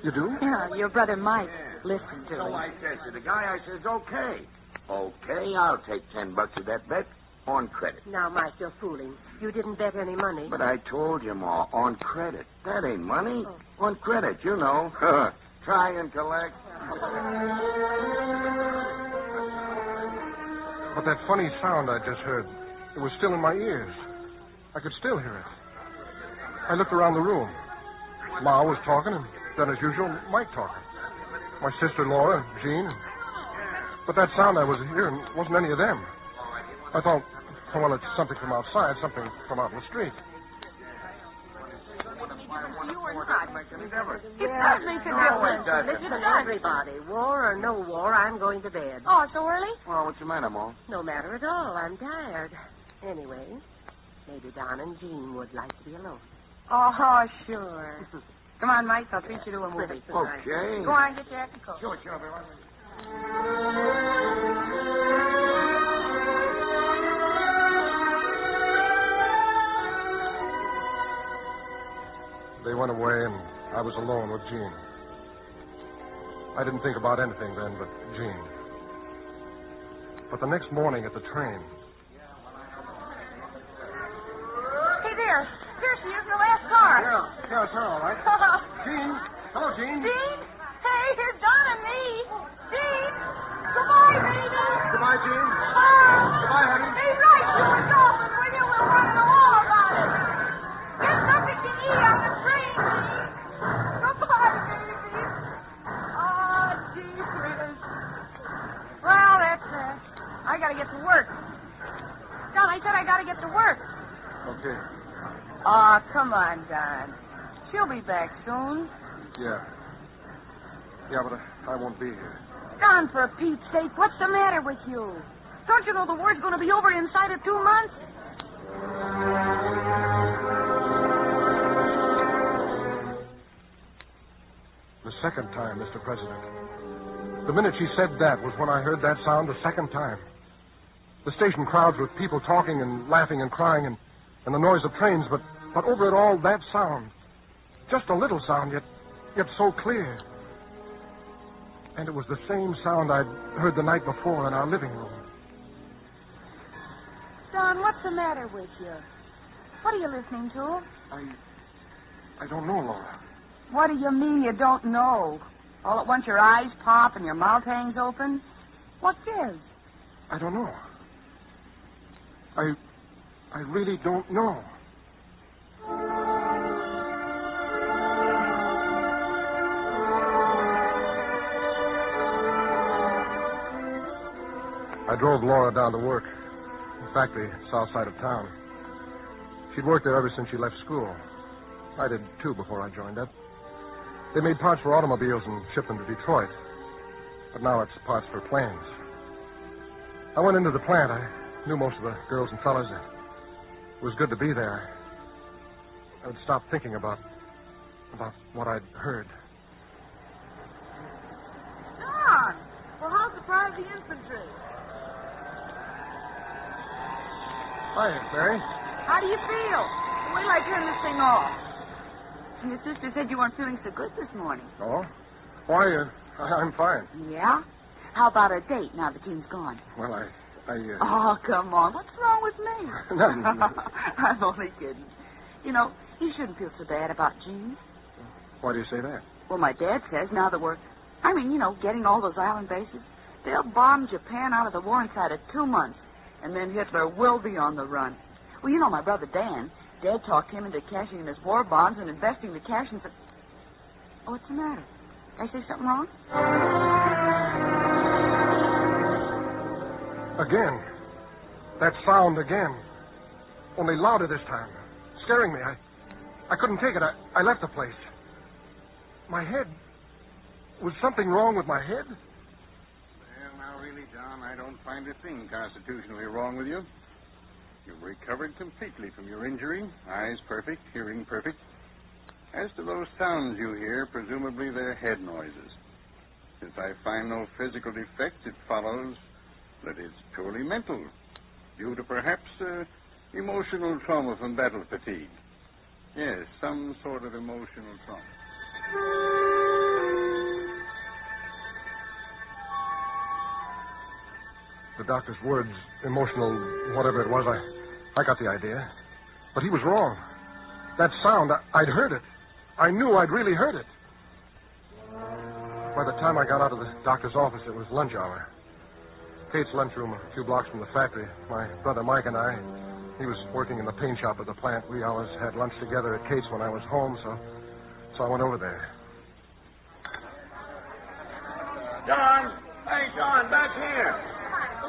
You do? Yeah, your brother Mike. Listen to So him. I says to the guy, I says, okay. Okay, I'll take $10 of that bet on credit. Now, Mike, you're fooling. You didn't bet any money. But I told you, Ma, on credit. That ain't money. On credit, you know. Try and collect. But that funny sound I just heard, it was still in my ears. I could still hear it. I looked around the room. Ma was talking, and then, as usual, Mike talking. My sister Laura, Jean. But that sound I was hearing wasn't any of them. I thought, well, it's something from outside, something from out in the street. It does make a difference. Listen, everybody. War or no war, I'm going to bed. Oh, it's so early? Well, what's the matter, Ma? No matter at all. I'm tired. Anyway, maybe Don and Jean would like to be alone. Oh, sure. Come on, Mike. I'll treat you to a movie. Okay. Go on, get your hat and coat. Sure. They went away, and I was alone with Jean. I didn't think about anything then but Jean. But the next morning at the train, Hey, there. There she is in the last car. Yeah, it's all right. Jean. Hello, Jean. Jean? Hey, here's Don and me. Jean. Goodbye, baby. Goodbye, Jean. Goodbye, honey. Hey, right. You were golfing with you. We'll run in the wall about it. Get something to eat on the train, Jean. Goodbye, baby. Oh, gee, sweetest. Well, that's I gotta get to work. Don, I said I gotta get to work. Okay. Oh, come on, Don. She'll be back soon. Yeah. Yeah, but I won't be here. Don, for Pete's sake, what's the matter with you? Don't you know the war's going to be over inside of 2 months? The second time, Mr. President. The minute she said that was when I heard that sound the second time. The station crowds with people talking and laughing and crying and the noise of trains, but over it all, that sound. Just a little sound, yet so clear. And it was the same sound I'd heard the night before in our living room. Don, what's the matter with you? What are you listening to? I don't know, Laura. What do you mean you don't know? All at once your eyes pop and your mouth hangs open? What gives? I don't know. I really don't know. I drove Laura down to work. In fact, the south side of town. She'd worked there ever since she left school. I did, too, before I joined up. They made parts for automobiles and shipped them to Detroit. But now it's parts for planes. I went into the plant. I knew most of the girls and fellas. It was good to be there. I would stop thinking about what I'd heard. Don! Well, how surprised the infantry? Hiya, Mary. How do you feel? Wait till I turn this thing off. Your sister said you weren't feeling so good this morning. Oh? Why, I'm fine. Yeah? How about a date now the team's gone? Well, I Oh, come on. What's wrong with me? Nothing. I'm only kidding. You know, you shouldn't feel so bad about Jean. Why do you say that? Well, my dad says now that we're, getting all those island bases, they'll bomb Japan out of the war inside of 2 months, and then Hitler will be on the run. Well, you know my brother Dan. Dad talked him into cashing in his war bonds and investing the cash in... Oh, what's the matter? Did I say something wrong? Again. That sound again. Only louder this time. Scaring me. I couldn't take it. I left the place. My head. Was something wrong with my head? Well, now, really, Don, I don't find a thing constitutionally wrong with you. You've recovered completely from your injury. Eyes perfect, hearing perfect. As to those sounds you hear, presumably they're head noises. Since I find no physical defect, it follows that it's purely mental, due to perhaps emotional trauma from battle fatigue. Yes, some sort of emotional trauma. The doctor's words, emotional, whatever it was, I got the idea. But he was wrong. That sound, I'd heard it. I knew I'd really heard it. By the time I got out of the doctor's office, it was lunch hour. Kate's lunchroom a few blocks from the factory. My brother Mike and I, he was working in the paint shop at the plant. We always had lunch together at Kate's when I was home, so I went over there. Don! Hey, Don, back here.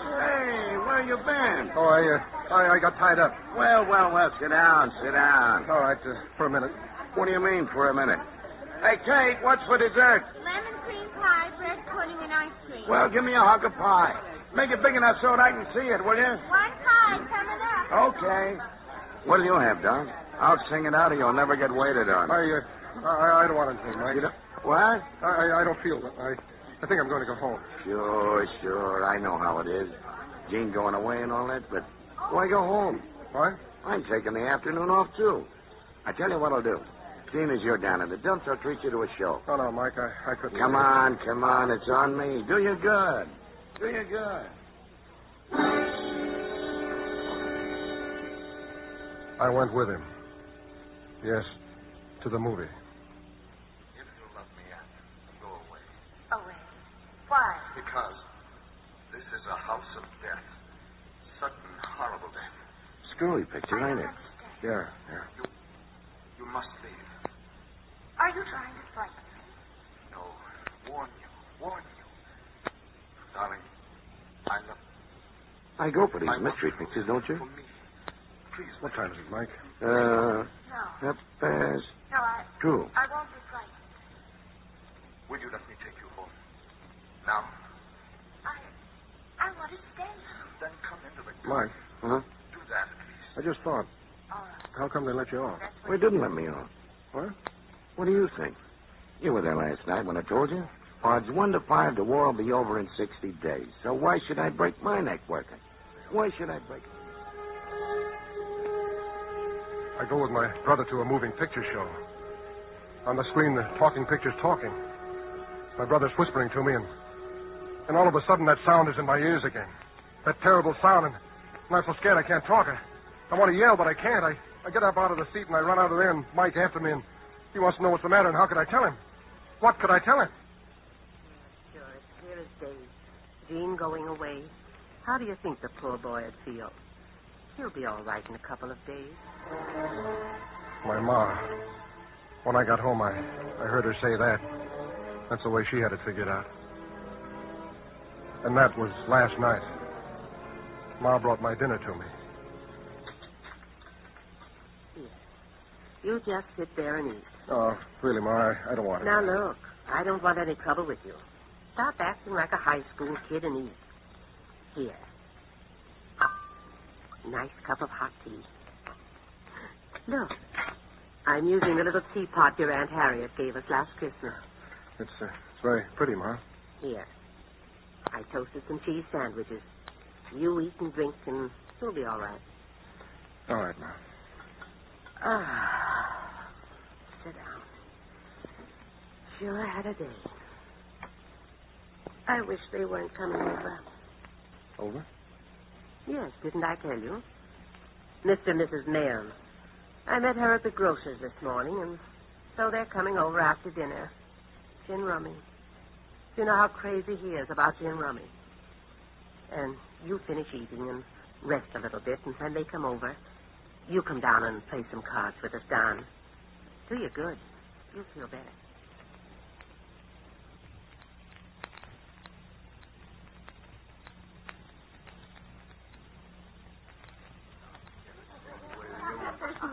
Hey, where you been? Oh, I got tied up. Well, sit down, sit down. All right, for a minute. What do you mean, for a minute? Hey, Kate, what's for dessert? Lemon cream pie, bread pudding, and ice cream. Well, give me a hunk of pie. Make it big enough so that I can see it, will you? One pie coming up. Okay. What do you have, Don? I'll sing it out or you'll never get waited on. I don't want anything, Mike. What? I don't feel it. I think I'm going to go home. Sure. I know how it is. Jean going away and all that, but why go home? What? I'm taking the afternoon off, too. I tell you what I'll do. Seeing as you're down in the dumps, I'll treat you to a show. Oh, no, Mike, I couldn't. Come on. It's on me. Do you good. I went with him. Yes, to the movie. If you love me, go away. Away. Why? Because this is a house of death. Sudden, horrible death. Screwy picture, ain't it? Yeah. You must leave. Are you trying to frighten me? No. Warn you. Darling, I love you. I go for these mystery pictures, don't you? For me. Please. What time is it, Mike? No. Half past. No, Two. I won't be frightened. Will you let me take you home? Now? I want to stay. Then come into the Mike. Huh? Do that, at least. I just thought. All right. How come they let you off? They didn't let me off. What? What do you think? You were there last night when I told you. Odds 1 to 5, the war will be over in 60 days. So why should I break my neck working? Why should I break it? I go with my brother to a moving picture show. On the screen, the talking picture's talking. My brother's whispering to me, and all of a sudden that sound is in my ears again. That terrible sound, and I'm so scared I can't talk. I want to yell, but I can't. I get up out of the seat, and I run out of there, and Mike after me, and he wants to know what's the matter, and how could I tell him? What could I tell him? Sure, it's clear as day. Jean going away. How do you think the poor boy would feel? He'll be all right in a couple of days. My ma. When I got home, I heard her say that. That's the way she had it figured out. And that was last night. Ma brought my dinner to me. Here. You just sit there and eat. Oh, really, Ma, I don't want it. Now, look, I don't want any trouble with you. Stop acting like a high school kid and eat. Here. Nice cup of hot tea. Look, I'm using the little teapot your Aunt Harriet gave us last Christmas. It's very pretty, Ma. Here. I toasted some cheese sandwiches. You eat and drink, and you'll be all right. All right, Ma. Sit down. Sure had a day. I wish they weren't coming over. Over? Yes, didn't I tell you? Mr. and Mrs. Mayhem. I met her at the grocer's this morning, and so they're coming over after dinner. Gin rummy. You know how crazy he is about gin rummy. And you finish eating and rest a little bit, and when they come over, you come down and play some cards with us, Don. Do you good. You'll feel better.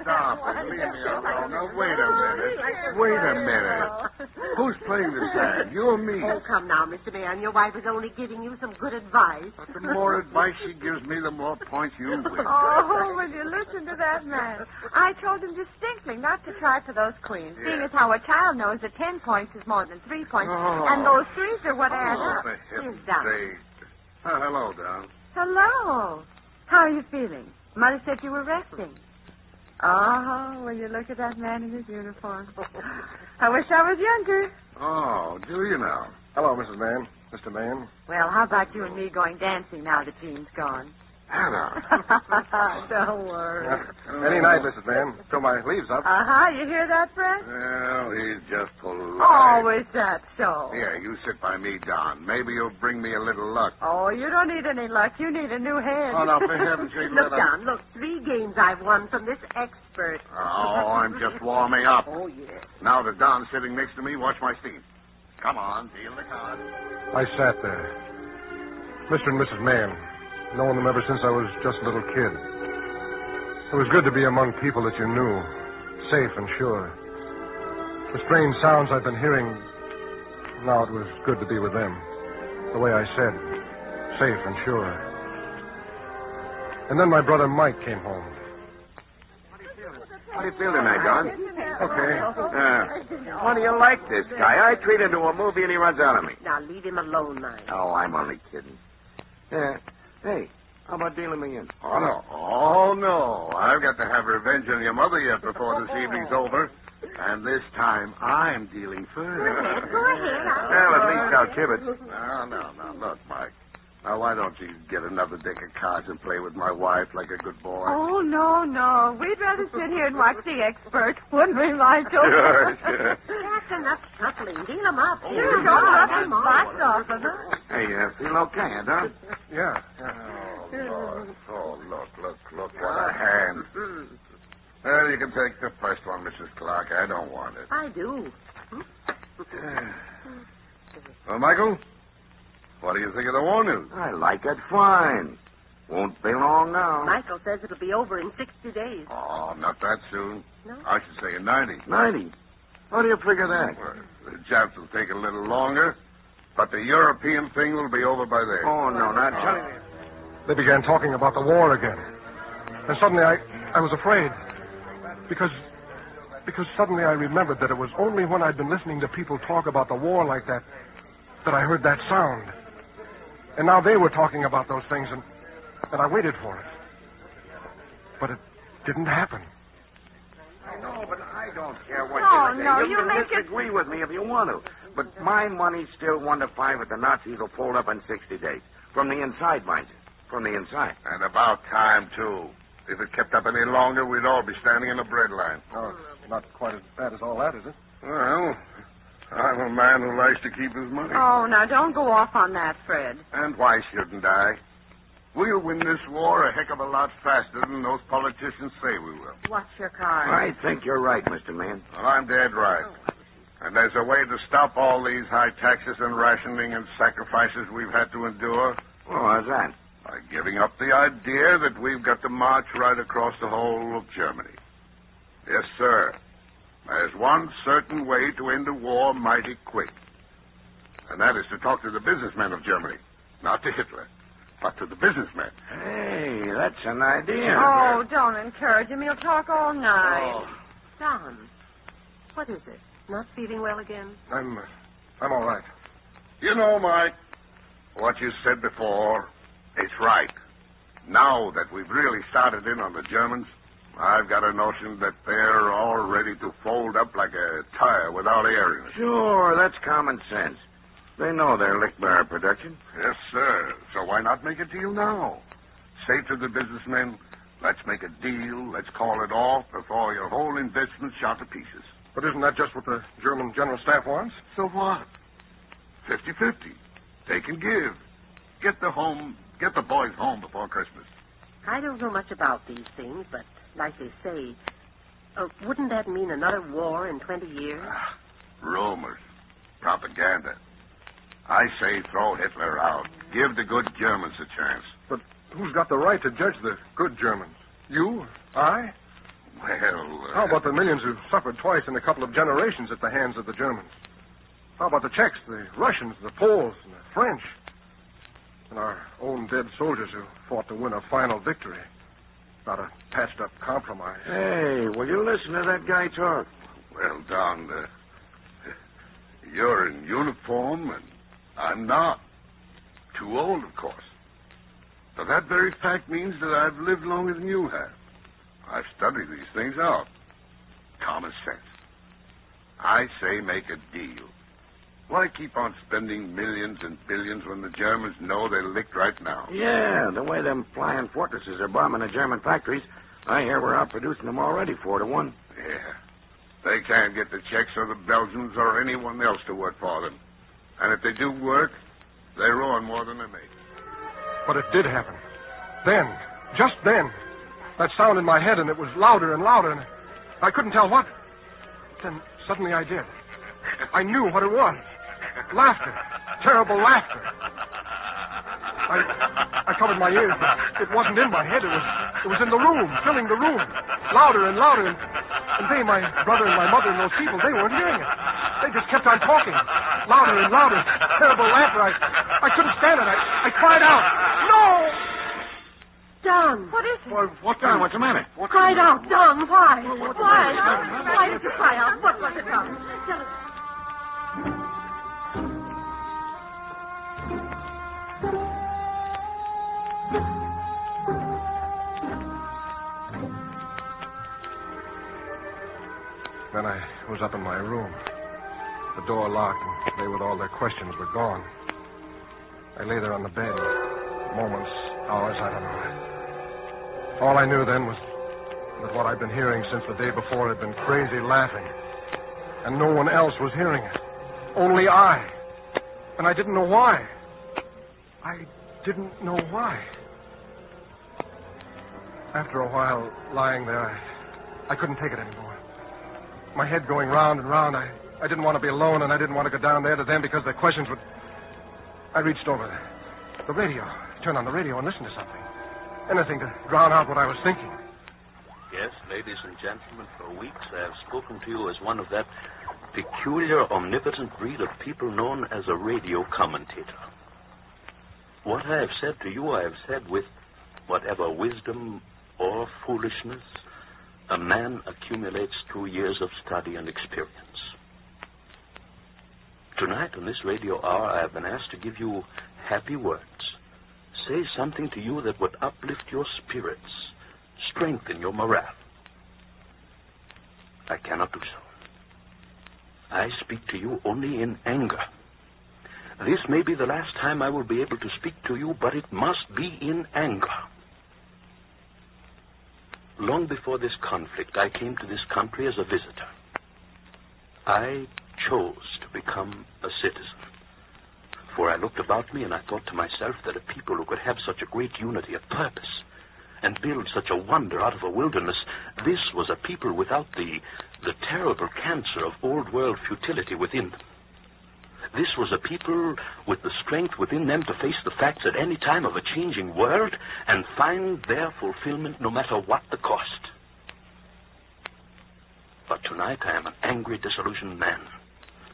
Stop. Leave me alone. Now, wait a minute. Who's playing the sad? You or me? Oh, come now, Mr. Mayor. Your wife is only giving you some good advice. But the more advice she gives me, the more points you win. Oh, will you listen to that man? I told him distinctly not to try for those queens, seeing as how a child knows that 10 points is more than 3 points, and those threes are what add up. For heaven's Here's Don. sake. Hello, Don. Hello. How are you feeling? Mother said you were resting. Oh, will you look at that man in his uniform? I wish I was younger. Oh, do you now? Hello, Mrs. Mann. Mr. Mahan. Well, how about you and me going dancing now that Jean's gone? Hannah. Don't worry. Any night, Mrs. Mahan. Till my leave's up. You hear that, Fred? Well, he's just polite. Oh, is that so? Here, you sit by me, Don. Maybe you'll bring me a little luck. Oh, you don't need any luck. You need a new head. Oh, no, for heaven's sake, Look, let us... Don, look. 3 games I've won from this expert. Oh, I'm just warming up. Oh, yes. Now that Don's sitting next to me, watch my steam. Come on, deal the card. I sat there. Mr. and Mrs. Mahan. Known them ever since I was just a little kid. It was good to be among people that you knew, safe and sure. The strange sounds I'd been hearing, now it was good to be with them. The way I said, safe and sure. And then my brother Mike came home. How do you feel tonight, Don? Okay. How do you like this guy? I treat him to a movie and he runs out of me. Now, leave him alone, Mike. Oh, I'm only kidding. Hey, how about dealing me in? Oh, no. Oh, no. I've got to have revenge on your mother yet before this evening's over. And this time, I'm dealing first. Go ahead. Well, at least I'll give it. No. Look, Mike. Now, why don't you get another deck of cards and play with my wife like a good boy? Oh, no. We'd rather sit here and watch the expert, wouldn't we, Michael? Sure. That's enough shuffling. Deal him up. Sure, don't rub his spots off of her. Hey, feel okay, huh? Yeah. Oh, look. What a hand. Well, you can take the first one, Mrs. Clark. I don't want it. I do. Well, Michael, what do you think of the war news? I like it fine. Won't be long now. Michael says it'll be over in 60 days. Oh, not that soon. No? I should say in 90. 90? How do you figure that? Well, the Japs will take a little longer, but the European thing will be over by then. Oh, no, not telling you. They began talking about the war again. And suddenly I was afraid. Because suddenly I remembered that it was only when I'd been listening to people talk about the war like that I heard that sound. And now they were talking about those things, and I waited for it. But it didn't happen. I know, but I don't care what Oh, you say. no, You you can make it- disagree with me if you want to. But my money's still 1-5 at the Nazis will fold up in 60 days. From the inside, mind you. From the inside. And about time, too. If it kept up any longer, we'd all be standing in the bread line. Oh, it's not quite as bad as all that, is it? Well, I'm a man who likes to keep his money. Oh, now don't go off on that, Fred. And why shouldn't I? We'll win this war a heck of a lot faster than those politicians say we will. Watch your card. I think you're right, Mr. Man. Well, I'm dead right. And there's a way to stop all these high taxes and rationing and sacrifices we've had to endure. Well, how's that? By giving up the idea that we've got to march right across the whole of Germany. Yes, sir. There's one certain way to end the war mighty quick. And that is to talk to the businessmen of Germany. Not to Hitler, but to the businessmen. Hey, that's an idea. Oh, don't encourage him. He'll talk all night. Don, what is it? Not feeling well again? I'm all right. You know, Mike, what you said before, it's right. Now that we've really started in on the Germans, I've got a notion that they're all ready to fold up like a tire without air in it. Sure, that's common sense. They know their lick-bearer production. Yes, sir. So why not make a deal now? Say to the businessmen, let's make a deal, let's call it off before your whole investment's shot to pieces. But isn't that just what the German General Staff wants? So what? 50-50. Take and give. Get the boys home before Christmas. I don't know much about these things, but like they say, wouldn't that mean another war in 20 years? Rumors. Propaganda. I say throw Hitler out. Give the good Germans a chance. But who's got the right to judge the good Germans? You? I? Well... How about the millions who've suffered twice in a couple of generations at the hands of the Germans? How about the Czechs, the Russians, the Poles, and the French? And our own dead soldiers who fought to win a final victory. Not a patched-up compromise. Hey, will you listen to that guy talk? Well, Don, you're in uniform, and I'm not. Too old, of course. But that very fact means that I've lived longer than you have. I've studied these things out. Common sense. I say make a deal. Why keep on spending millions and billions when the Germans know they're licked right now? Yeah, the way them flying fortresses are bombing the German factories, I hear we're outproducing them already 4-1. Yeah. They can't get the Czechs or the Belgians or anyone else to work for them. And if they do work, they ruin more than they make. But it did happen. Then, just then, that sound in my head, and it was louder and louder, and I couldn't tell what. Then suddenly I did. I knew what it was. Laughter. Terrible laughter. I covered my ears, but it wasn't in my head. It was in the room, filling the room. Louder and louder. And they, my brother and my mother and those people, they weren't hearing it. They just kept on talking. Louder and louder. Terrible laughter. I couldn't stand it. I cried out. No! Don. What is it? Well, what's wrong? What's the matter? Cried out, Don. Why? Why did you cry out? What was it, Don? Tell us. Then I was up in my room. The door locked, and they with all their questions were gone. I lay there on the bed. Moments, hours, I don't know. All I knew then was that what I'd been hearing since the day before had been crazy laughing. And no one else was hearing it. Only I. And I didn't know why. I didn't know why. After a while, lying there, I couldn't take it anymore. My head going round and round. I didn't want to be alone, and I didn't want to go down there to them because their questions would... I reached over the radio, turned on the radio and listened to something. Anything to drown out what I was thinking. Yes, ladies and gentlemen, for weeks I have spoken to you as one of that peculiar, omnipotent breed of people known as a radio commentator. What I have said to you, I have said with whatever wisdom or foolishness a man accumulates through years of study and experience. Tonight, on this radio hour, I have been asked to give you happy words. Say something to you that would uplift your spirits, strengthen your morale. I cannot do so. I speak to you only in anger. This may be the last time I will be able to speak to you, but it must be in anger. Long before this conflict, I came to this country as a visitor. I chose to become a citizen. For I looked about me and I thought to myself that a people who could have such a great unity of purpose and build such a wonder out of a wilderness, this was a people without the terrible cancer of old world futility within them. This was a people with the strength within them to face the facts at any time of a changing world and find their fulfillment no matter what the cost. But tonight I am an angry, disillusioned man.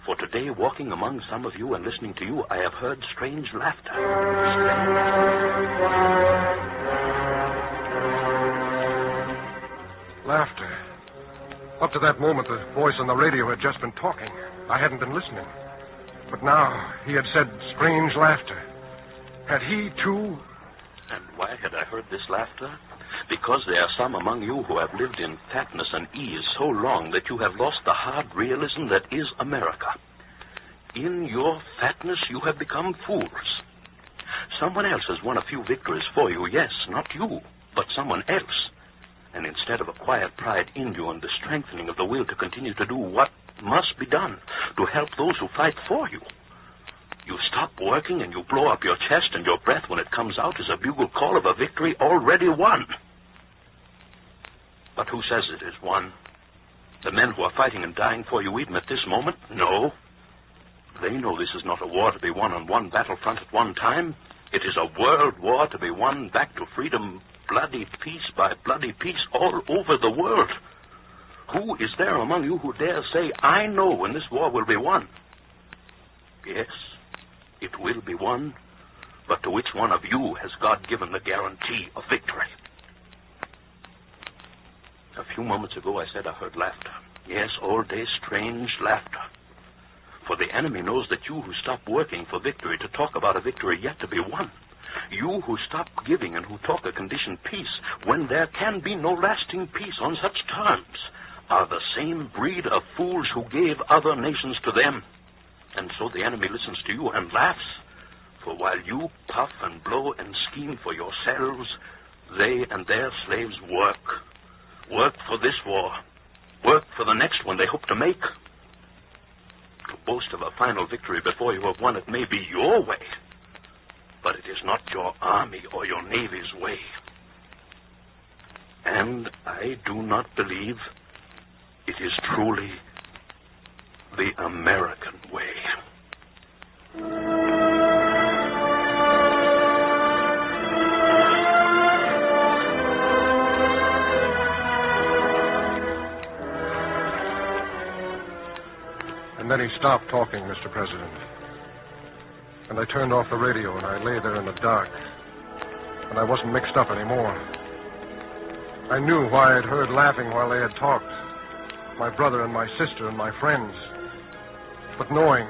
For today, walking among some of you and listening to you, I have heard strange laughter. Laughter. Up to that moment, the voice on the radio had just been talking. I hadn't been listening. But now he had said strange laughter. Had he, too? And why had I heard this laughter? Because there are some among you who have lived in fatness and ease so long that you have lost the hard realism that is America. In your fatness, you have become fools. Someone else has won a few victories for you. Yes, not you, but someone else. And instead of a quiet pride in you and the strengthening of the will to continue to do what must be done to help those who fight for you, you stop working and you blow up your chest, and your breath, when it comes out, is a bugle call of a victory already won. But who says it is won? The men who are fighting and dying for you even at this moment? No. They know this is not a war to be won on one battlefront at one time. It is a world war to be won back to freedom, bloody peace by bloody peace, all over the world. Who is there among you who dare say, I know when this war will be won? Yes, it will be won, but to which one of you has God given the guarantee of victory? A few moments ago I said I heard laughter. Yes, all day strange laughter. For the enemy knows that you who stop working for victory to talk about a victory yet to be won, you who stop giving and who talk a conditioned peace when there can be no lasting peace on such terms, are the same breed of fools who gave other nations to them And so the enemy listens to you and laughs. For while you puff and blow and scheme for yourselves, they and their slaves work. Work for this war. Work for the next one they hope to make. To boast of a final victory before you have won it may be your way, but it is not your army or your navy's way. And I do not believe it is truly the American way. And then he stopped talking, Mr. President. And I turned off the radio, and I lay there in the dark. And I wasn't mixed up anymore. I knew why I'd heard laughing while they had talked. My brother and my sister and my friends. But knowing,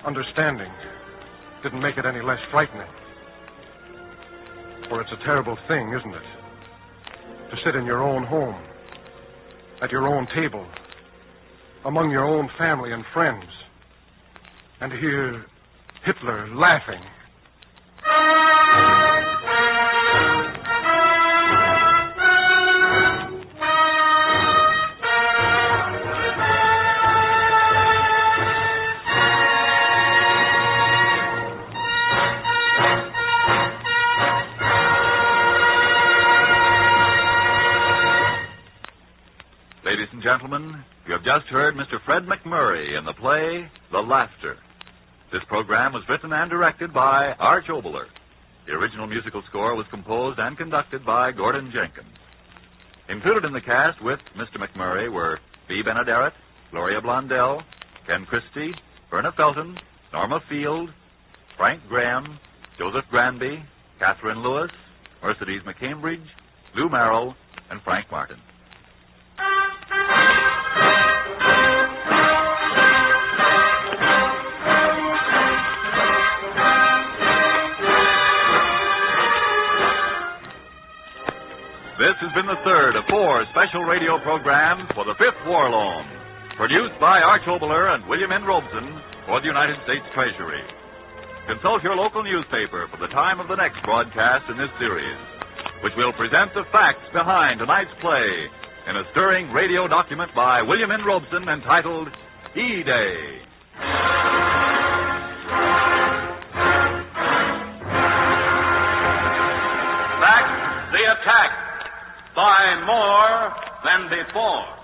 understanding, didn't make it any less frightening. For it's a terrible thing, isn't it? To sit in your own home, at your own table, among your own family and friends, and hear Hitler laughing. Ladies and gentlemen, you have just heard Mr. Fred McMurray in the play, The Laughter. This program was written and directed by Arch Oboler. The original musical score was composed and conducted by Gordon Jenkins. Included in the cast with Mr. McMurray were Bea Benaderet, Gloria Blondell, Ken Christie, Verna Felton, Norma Field, Frank Graham, Joseph Granby, Catherine Lewis, Mercedes McCambridge, Lou Merrill, and Frank Martin. This has been the third of 4 special radio programs for the 5th War Loan, produced by Arch Oboler and William N. Robeson for the United States Treasury. Consult your local newspaper for the time of the next broadcast in this series, which will present the facts behind tonight's play in a stirring radio document by William N. Robeson entitled E-Day. Back the attack. By more than before.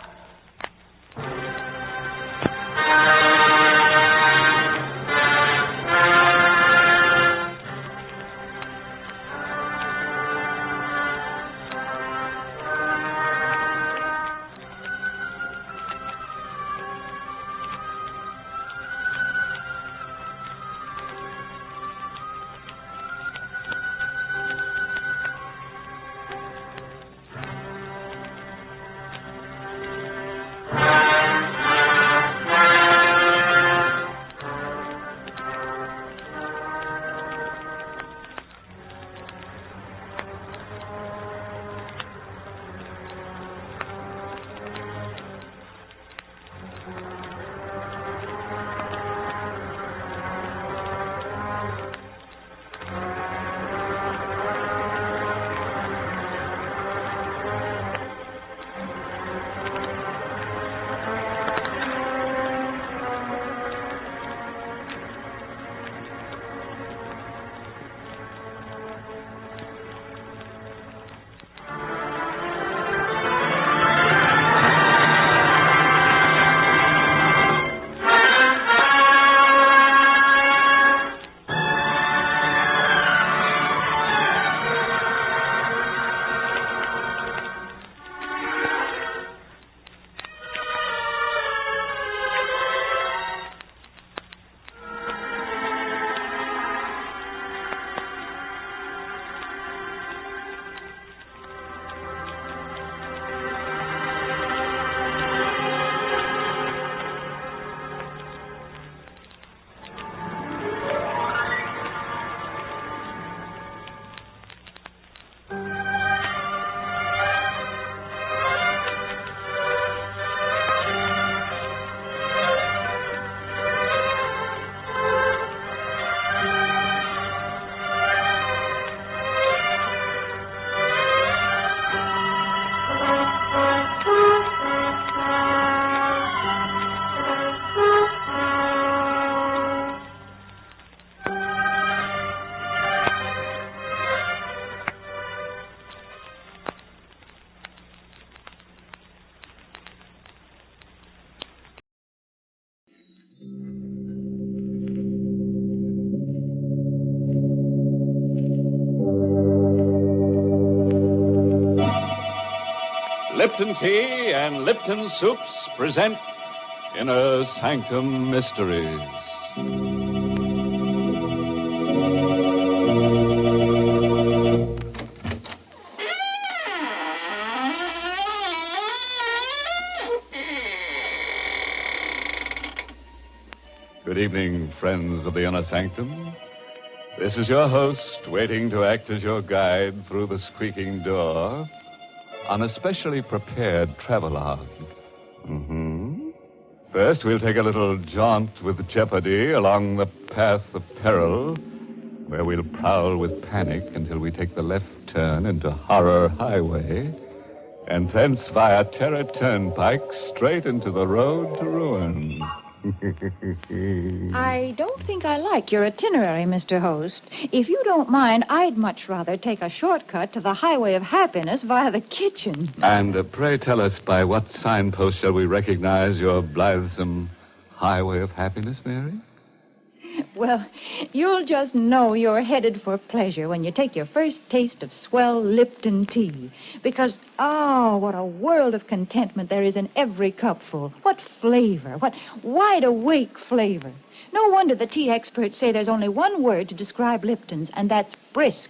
Lipton Tea and Lipton Soups present Inner Sanctum Mysteries. Good evening, friends of the Inner Sanctum. This is your host, waiting to act as your guide through the squeaking door on a specially prepared travelogue. First, we'll take a little jaunt with jeopardy along the path of peril, where we'll prowl with panic until we take the left turn into Horror Highway, and thence via Terror Turnpike straight into the road to ruin. I don't think I like your itinerary, Mr. Host. If you don't mind, I'd much rather take a shortcut to the Highway of Happiness via the kitchen. And pray tell us, by what signpost shall we recognize your blithesome Highway of Happiness, Mary? Well, you'll just know you're headed for pleasure when you take your first taste of swell Lipton tea. Because, what a world of contentment there is in every cupful. What flavor, what wide-awake flavor. No wonder the tea experts say there's only one word to describe Lipton's, and that's brisk.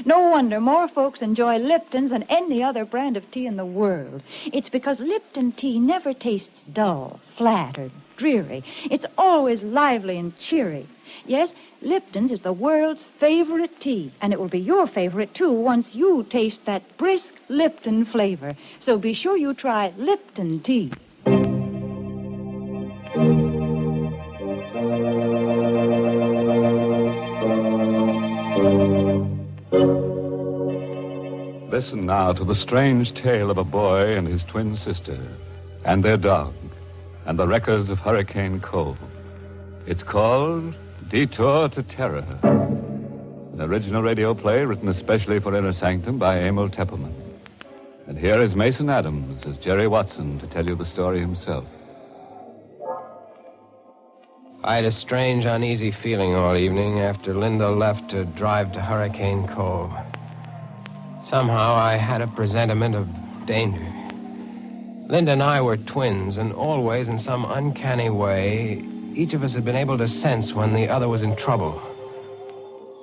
No wonder more folks enjoy Lipton's than any other brand of tea in the world. It's because Lipton tea never tastes dull, flat, or dreary. It's always lively and cheery. Yes, Lipton's is the world's favorite tea, and it will be your favorite, too, once you taste that brisk Lipton flavor. So be sure you try Lipton tea. Listen now to the strange tale of a boy and his twin sister, and their dog, and the wreckers of Hurricane Cove. It's called Detour to Terror, an original radio play written especially for Inner Sanctum by Emil Teppelman. And here is Mason Adams as Jerry Watson to tell you the story himself. I had a strange, uneasy feeling all evening after Linda left to drive to Hurricane Cove. Somehow I had a presentiment of danger. Linda and I were twins, and always, in some uncanny way, each of us had been able to sense when the other was in trouble.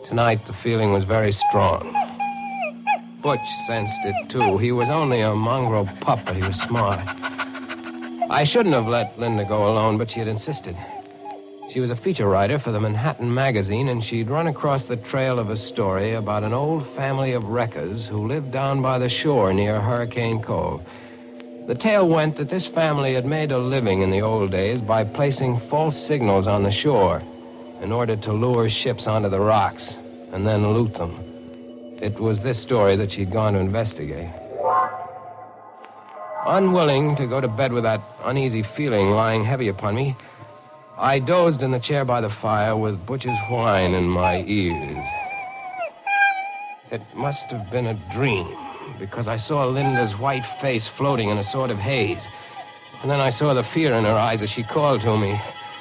Tonight, the feeling was very strong. Butch sensed it, too. He was only a mongrel pup, but he was smart. I shouldn't have let Linda go alone, but she had insisted. She was a feature writer for the Manhattan magazine, and she'd run across the trail of a story about an old family of wreckers who lived down by the shore near Hurricane Cove. The tale went that this family had made a living in the old days by placing false signals on the shore in order to lure ships onto the rocks and then loot them. It was this story that she'd gone to investigate. Unwilling to go to bed with that uneasy feeling lying heavy upon me, I dozed in the chair by the fire with Butch's whine in my ears. It must have been a dream, because I saw Linda's white face floating in a sort of haze. And then I saw the fear in her eyes as she called to me.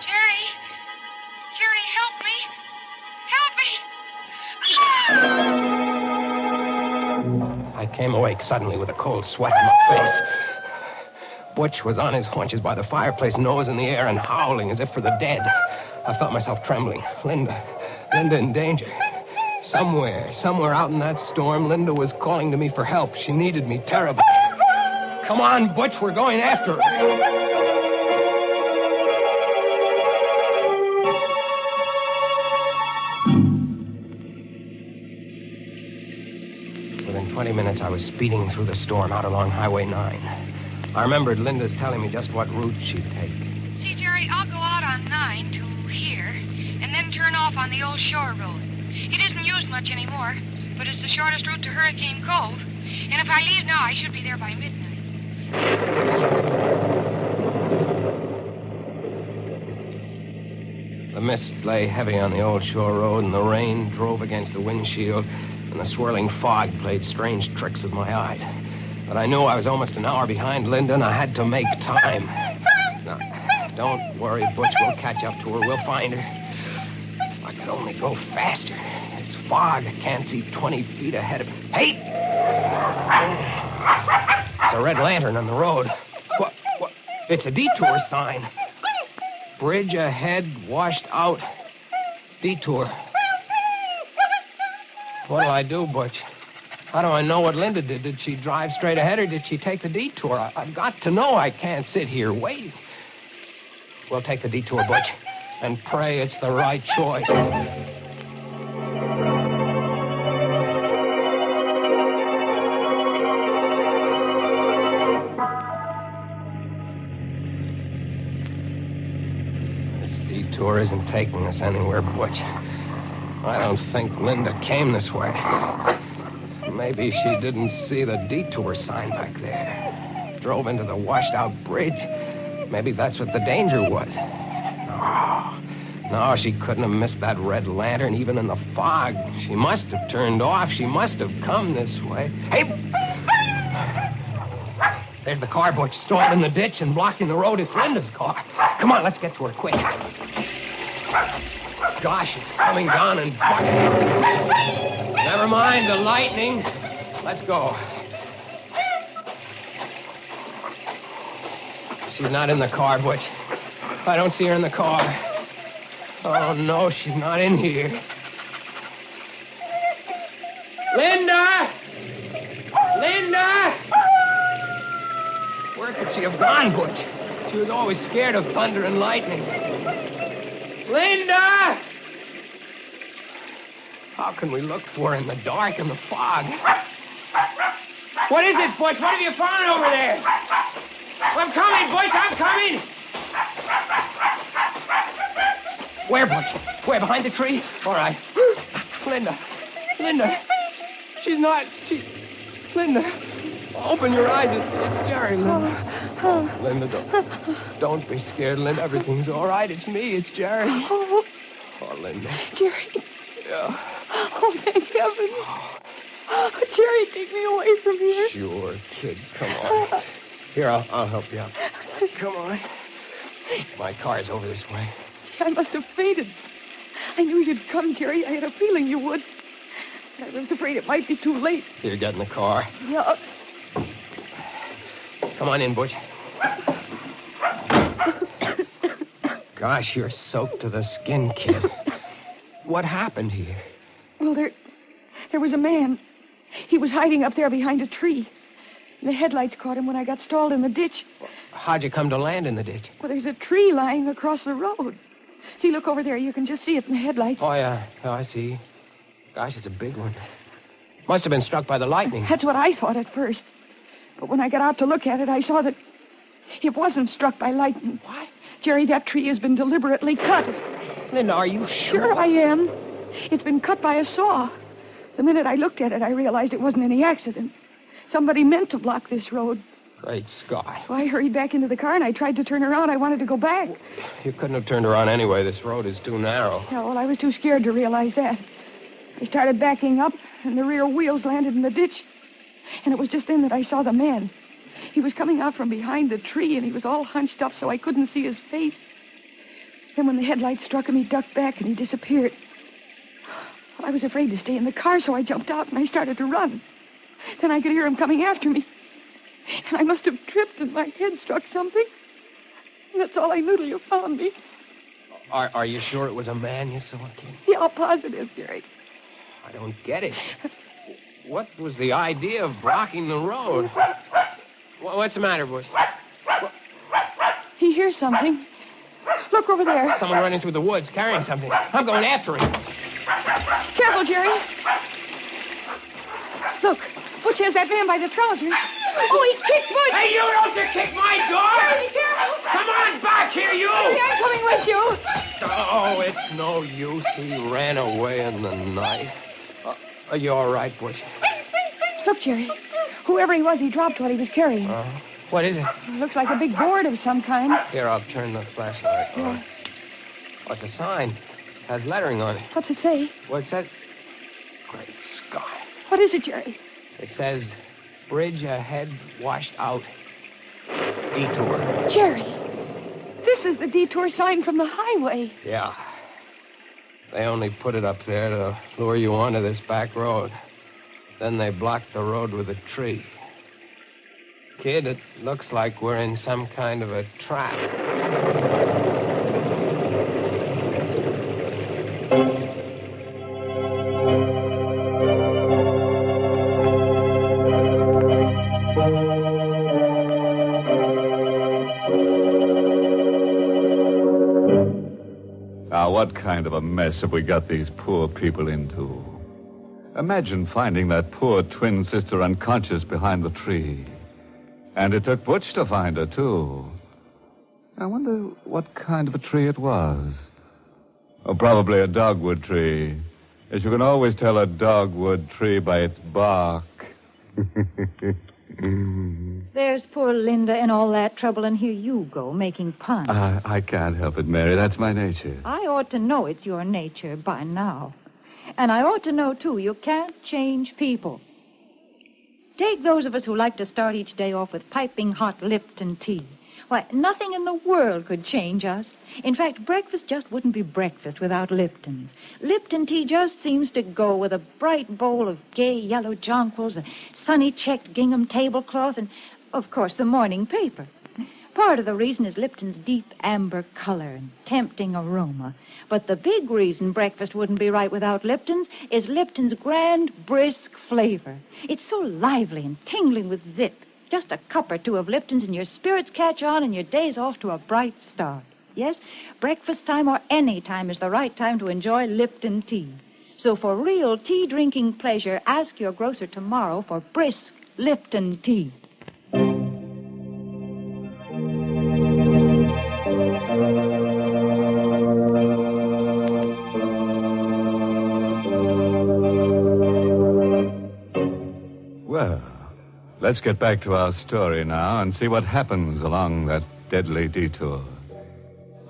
Jerry! Jerry, help me! Help me! I came awake suddenly with a cold sweat in my face. Butch was on his haunches by the fireplace, nose in the air and howling as if for the dead. I felt myself trembling. Linda in danger. Somewhere out in that storm, Linda was calling to me for help. She needed me terribly. Come on, Butch, we're going after her. Within 20 minutes, I was speeding through the storm out along Highway 9. I remembered Linda's telling me just what route she'd take. See, Jerry, I'll go out on 9 to here, and then turn off on the old shore road. It isn't used much anymore, but it's the shortest route to Hurricane Cove. And if I leave now, I should be there by midnight. The mist lay heavy on the old shore road, and the rain drove against the windshield, and the swirling fog played strange tricks with my eyes. But I knew I was almost an hour behind Linda, and I had to make time. Now, don't worry, Butch. We'll catch up to her. We'll find her. If I could only go faster. It's fog. I can't see 20 feet ahead of me. Hey! It's a red lantern on the road. What? It's a detour sign. Bridge ahead, washed out. Detour. What'll I do, Butch? How do I know what Linda did? Did she drive straight ahead or did she take the detour? I've got to know. I can't sit here waiting. We'll take the detour, Butch, and pray it's the right choice. Detour isn't taking us anywhere, Butch. I don't think Linda came this way. Maybe she didn't see the detour sign back there. Drove into the washed-out bridge. Maybe that's what the danger was. No, she couldn't have missed that red lantern even in the fog. She must have turned off. She must have come this way. Hey! There's the car, Butch, stalled in the ditch and blocking the road. It's Linda's car. Come on, let's get to her quick. Gosh, it's coming down and bucking. Never mind the lightning. Let's go. She's not in the car, Butch. I don't see her in the car. Oh, no, she's not in here. Linda! Linda! Where could she have gone, Butch? She was always scared of thunder and lightning. Linda! How can we look for her in the dark and the fog? What is it, Butch? What have you found over there? I'm coming, Butch, I'm coming! Where, Butch? Where, behind the tree? All right. Linda. She's not... Linda. Open your eyes. It's Jerry, Linda. Linda, don't be scared, Linda. Everything's all right. It's me. It's Jerry. Oh, Linda. Jerry. Yeah. Oh, thank heaven. Oh, Jerry, take me away from here. Sure, kid. Come on. Here, I'll help you out. Come on. My car's over this way. I must have fainted. I knew you'd come, Jerry. I had a feeling you would. I was afraid it might be too late. Here, get in the car. Yeah. Come on in, Butch. Gosh, you're soaked to the skin, kid. What happened here? Well, there was a man. He was hiding up there behind a tree. The headlights caught him when I got stalled in the ditch. How'd you come to land in the ditch? Well, there's a tree lying across the road. See, look over there. You can just see it in the headlights. Oh, yeah. Oh, I see. Gosh, it's a big one. Must have been struck by the lightning. That's what I thought at first. But when I got out to look at it, I saw that it wasn't struck by lightning. What? Jerry, that tree has been deliberately cut. Linda, are you sure? Sure I am. It's been cut by a saw. The minute I looked at it, I realized it wasn't any accident. Somebody meant to block this road. Great Scott. So I hurried back into the car, and I tried to turn around. I wanted to go back. You couldn't have turned around anyway. This road is too narrow. Yeah, well, I was too scared to realize that. I started backing up, and the rear wheels landed in the ditch. And it was just then that I saw the man. He was coming out from behind the tree, and he was all hunched up so I couldn't see his face. Then when the headlights struck him, he ducked back, and he disappeared. Well, I was afraid to stay in the car, so I jumped out, and I started to run. Then I could hear him coming after me. And I must have tripped, and my head struck something. And that's all I knew till you found me. Are you sure it was a man you saw, kid? Yeah, positive, Jerry. I don't get it. What was the idea of blocking the road? What's the matter, Bush? He hears something. Look over there. Someone running through the woods carrying something. I'm going after him. Careful, Jerry. Look, Butch has that man by the trousers. Oh, he kicked Butch. Hey, you don't you kick my door! Jerry, be careful. Come on back here, you! Jerry, I'm coming with you. Oh, it's no use. He ran away in the night. Are you all right, Butch? Look, Jerry. Whoever he was, he dropped what he was carrying. What is it? Looks like a big board of some kind. Here, I'll turn the flashlight on. What's the sign? It has lettering on it. What's it say? What it says? Great Scott. What is it, Jerry? It says, bridge ahead, washed out, detour. Jerry, this is the detour sign from the highway. Yeah. They only put it up there to lure you onto this back road. Then they blocked the road with a tree. Kid, it looks like we're in some kind of a trap. Now, what kind of a mess have we got these poor people into? Imagine finding that poor twin sister unconscious behind the tree. And it took Butch to find her, too. I wonder what kind of a tree it was. Oh, probably a dogwood tree. As you can always tell a dogwood tree by its bark. There's poor Linda in all that trouble, and here you go, making puns. I can't help it, Mary. That's my nature. I ought to know it's your nature by now. And I ought to know, too, you can't change people. Take those of us who like to start each day off with piping hot Lipton tea. Why, nothing in the world could change us. In fact, breakfast just wouldn't be breakfast without Lipton. Lipton tea just seems to go with a bright bowl of gay yellow jonquils, a sunny checked gingham tablecloth, and, of course, the morning paper. Part of the reason is Lipton's deep amber color and tempting aroma. But the big reason breakfast wouldn't be right without Lipton's is Lipton's grand, brisk flavor. It's so lively and tingling with zip. Just a cup or two of Lipton's and your spirits catch on and your day's off to a bright start. Yes, breakfast time or any time is the right time to enjoy Lipton tea. So for real tea-drinking pleasure, ask your grocer tomorrow for brisk Lipton tea. Well, let's get back to our story now and see what happens along that deadly detour.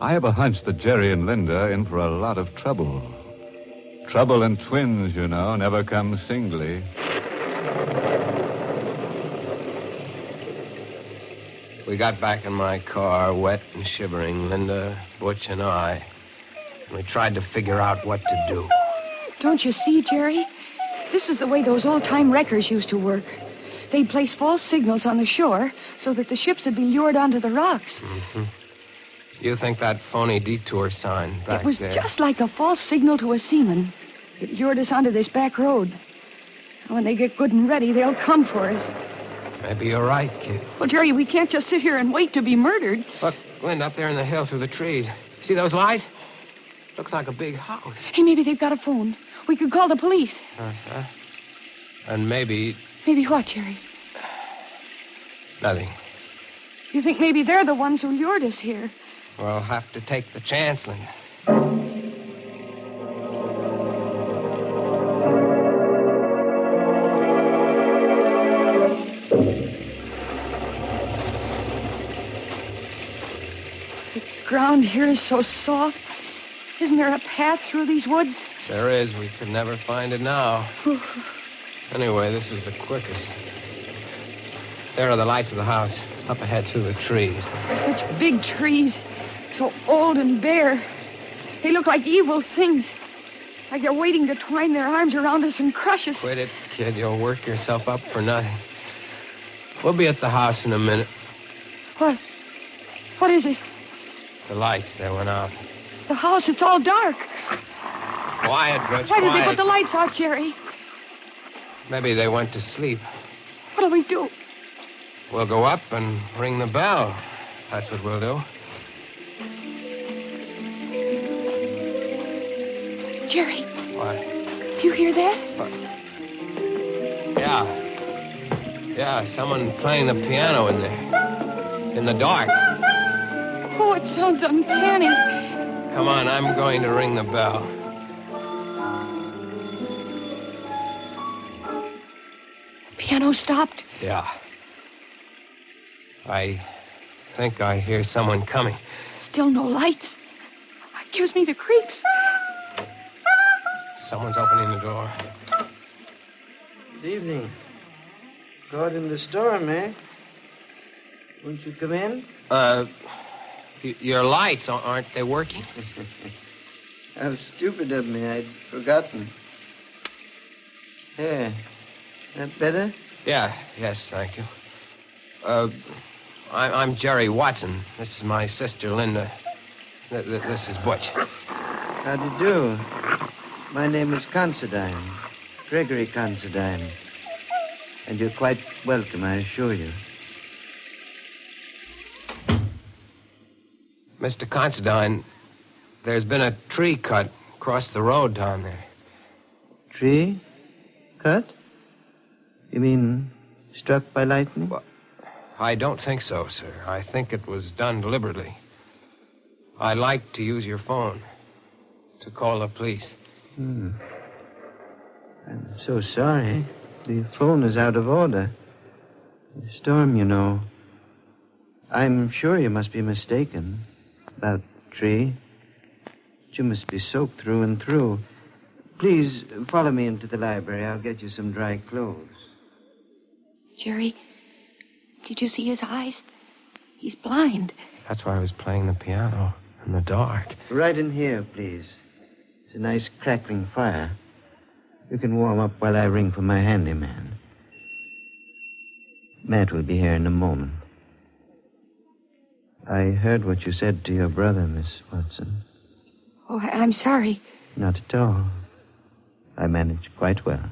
I have a hunch that Jerry and Linda are in for a lot of trouble. Trouble and twins, you know, never come singly. We got back in my car, wet and shivering, Linda, Butch, and I. And we tried to figure out what to do. Don't you see, Jerry? This is the way those old-time wreckers used to work. They'd place false signals on the shore so that the ships would be lured onto the rocks. Mm-hmm. You think that phony detour sign back there... It was just like a false signal to a seaman. It lured us onto this back road. When they get good and ready, they'll come for us. Maybe you're right, kid. Well, Jerry, we can't just sit here and wait to be murdered. Look, Linda, up there in the hill through the trees. See those lights? Looks like a big house. Hey, maybe they've got a phone. We could call the police. Uh-huh. And maybe... Maybe what, Jerry? Nothing. You think maybe they're the ones who lured us here? We'll have to take the chance, Linda. The ground here is so soft. Isn't there a path through these woods? There is. We could never find it now. Anyway, this is the quickest. There are the lights of the house, up ahead through the trees. They're such big trees, so old and bare. They look like evil things, like they're waiting to twine their arms around us and crush us. Quit it, kid. You'll work yourself up for nothing. We'll be at the house in a minute. What? What is it? The lights, they went out. The house, it's all dark. Quiet, Butch, Why did quiet. they put the lights out, Jerry? Maybe they went to sleep. What'll we do? We'll go up and ring the bell. That's what we'll do. Jerry. What? Do you hear that? What? Yeah, someone playing the piano in there. In the dark. Oh, it sounds uncanny. Come on, I'm going to ring the bell. Piano stopped. Yeah. I think I hear someone coming. Still no lights. It gives me the creeps. Someone's opening the door. Good evening. Caught in the storm, eh? Won't you come in? Your lights, aren't they working? How stupid of me. I'd forgotten. There. That better? Yeah, yes, thank you. I'm Jerry Watson. This is my sister, Linda. This is Butch. How do you do? My name is Considine. Gregory Considine. And you're quite welcome, I assure you. Mr. Considine, there's been a tree cut across the road down there. Tree? Cut? You mean struck by lightning? Well, I don't think so, sir. I think it was done deliberately. I'd like to use your phone to call the police. I'm so sorry. The phone is out of order. The storm, you know. I'm sure you must be mistaken about tree. You must be soaked through and through. Please, follow me into the library. I'll get you some dry clothes. Jerry, did you see his eyes? He's blind. That's why I was playing the piano in the dark. Right in here, please. It's a nice crackling fire. You can warm up while I ring for my handyman. Matt will be here in a moment. I heard what you said to your brother, Miss Watson. Oh, I'm sorry. Not at all. I managed quite well.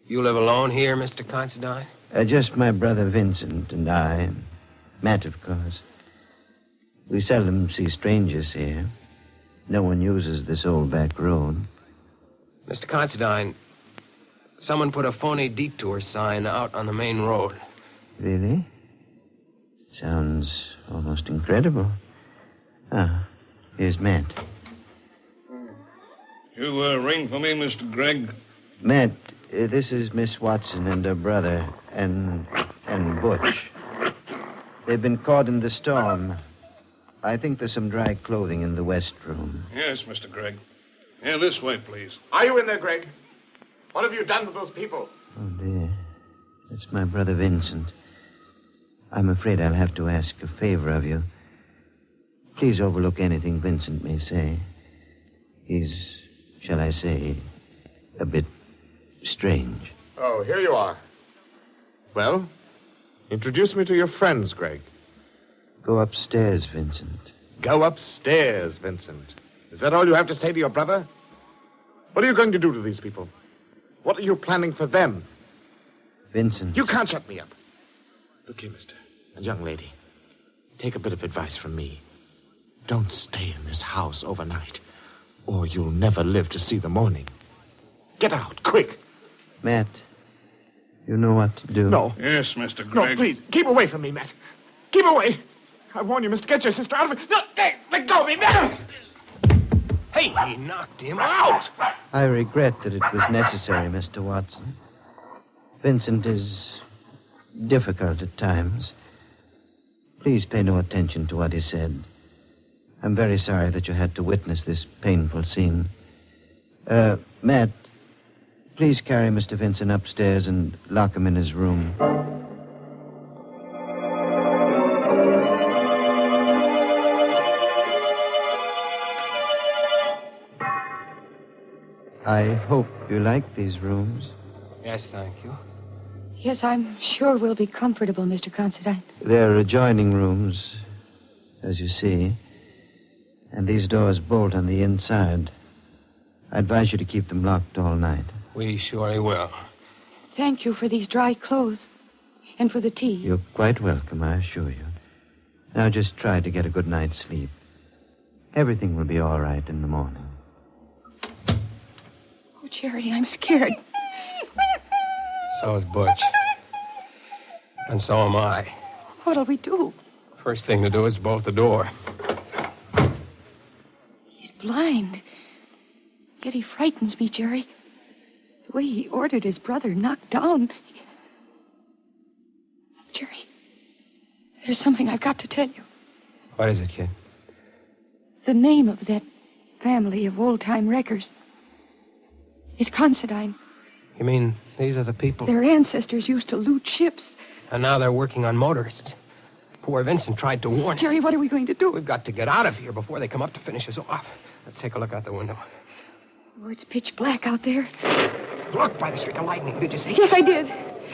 You live alone here, Mr. Considine? Just my brother Vincent and I, and Matt, of course. We seldom see strangers here. No one uses this old back road. Mr. Considine, someone put a phony detour sign out on the main road. Really? Sounds almost incredible. Ah, here's Matt. You ring for me, Mr. Gregg? Matt, this is Miss Watson and her brother, and Butch. They've been caught in the storm. I think there's some dry clothing in the west room. Yes, Mr. Gregg. Yeah, this way, please. Are you in there, Gregg? What have you done to those people? Oh, dear. It's my brother Vincent. I'm afraid I'll have to ask a favor of you. Please overlook anything Vincent may say. He's, shall I say, a bit strange. Oh, here you are. Well, introduce me to your friends, Gregg. Go upstairs, Vincent. Go upstairs, Vincent. Is that all you have to say to your brother? What are you going to do to these people? What are you planning for them? Vincent. You can't shut me up. Look here, mister. And young lady. Take a bit of advice from me. Don't stay in this house overnight, or you'll never live to see the morning. Get out, quick. Matt, you know what to do. No. Yes, Mr. Gregg. No, please, keep away from me, Matt. Keep away. I warn you, mister, get your sister out of it. No, hey, let go of me, Matt. Hey, he knocked him out. I regret that it was necessary, Mr. Watson. Vincent is difficult at times. Please pay no attention to what he said. I'm very sorry that you had to witness this painful scene. Matt, please carry Mr. Vincent upstairs and lock him in his room. I hope you like these rooms. Yes, thank you. Yes, I'm sure we'll be comfortable, Mr. Considine. They're adjoining rooms, as you see. And these doors bolt on the inside. I advise you to keep them locked all night. We surely will. Thank you for these dry clothes. And for the tea. You're quite welcome, I assure you. Now just try to get a good night's sleep. Everything will be all right in the morning. Oh, Jerry, I'm scared. So is Butch. And so am I. What'll we do? First thing to do is bolt the door. He's blind. Yet he frightens me, Jerry. The way he ordered his brother knocked down. Jerry, there's something I've got to tell you. What is it, kid? The name of that family of old-time wreckers is Considine. You mean these are the people? Their ancestors used to loot ships. And now they're working on motorists. Poor Vincent tried to warn us. Jerry, what are we going to do? We've got to get out of here before they come up to finish us off. Let's take a look out the window. Oh, it's pitch black out there. Look, by the streak of lightning. Did you see? Yes, I did.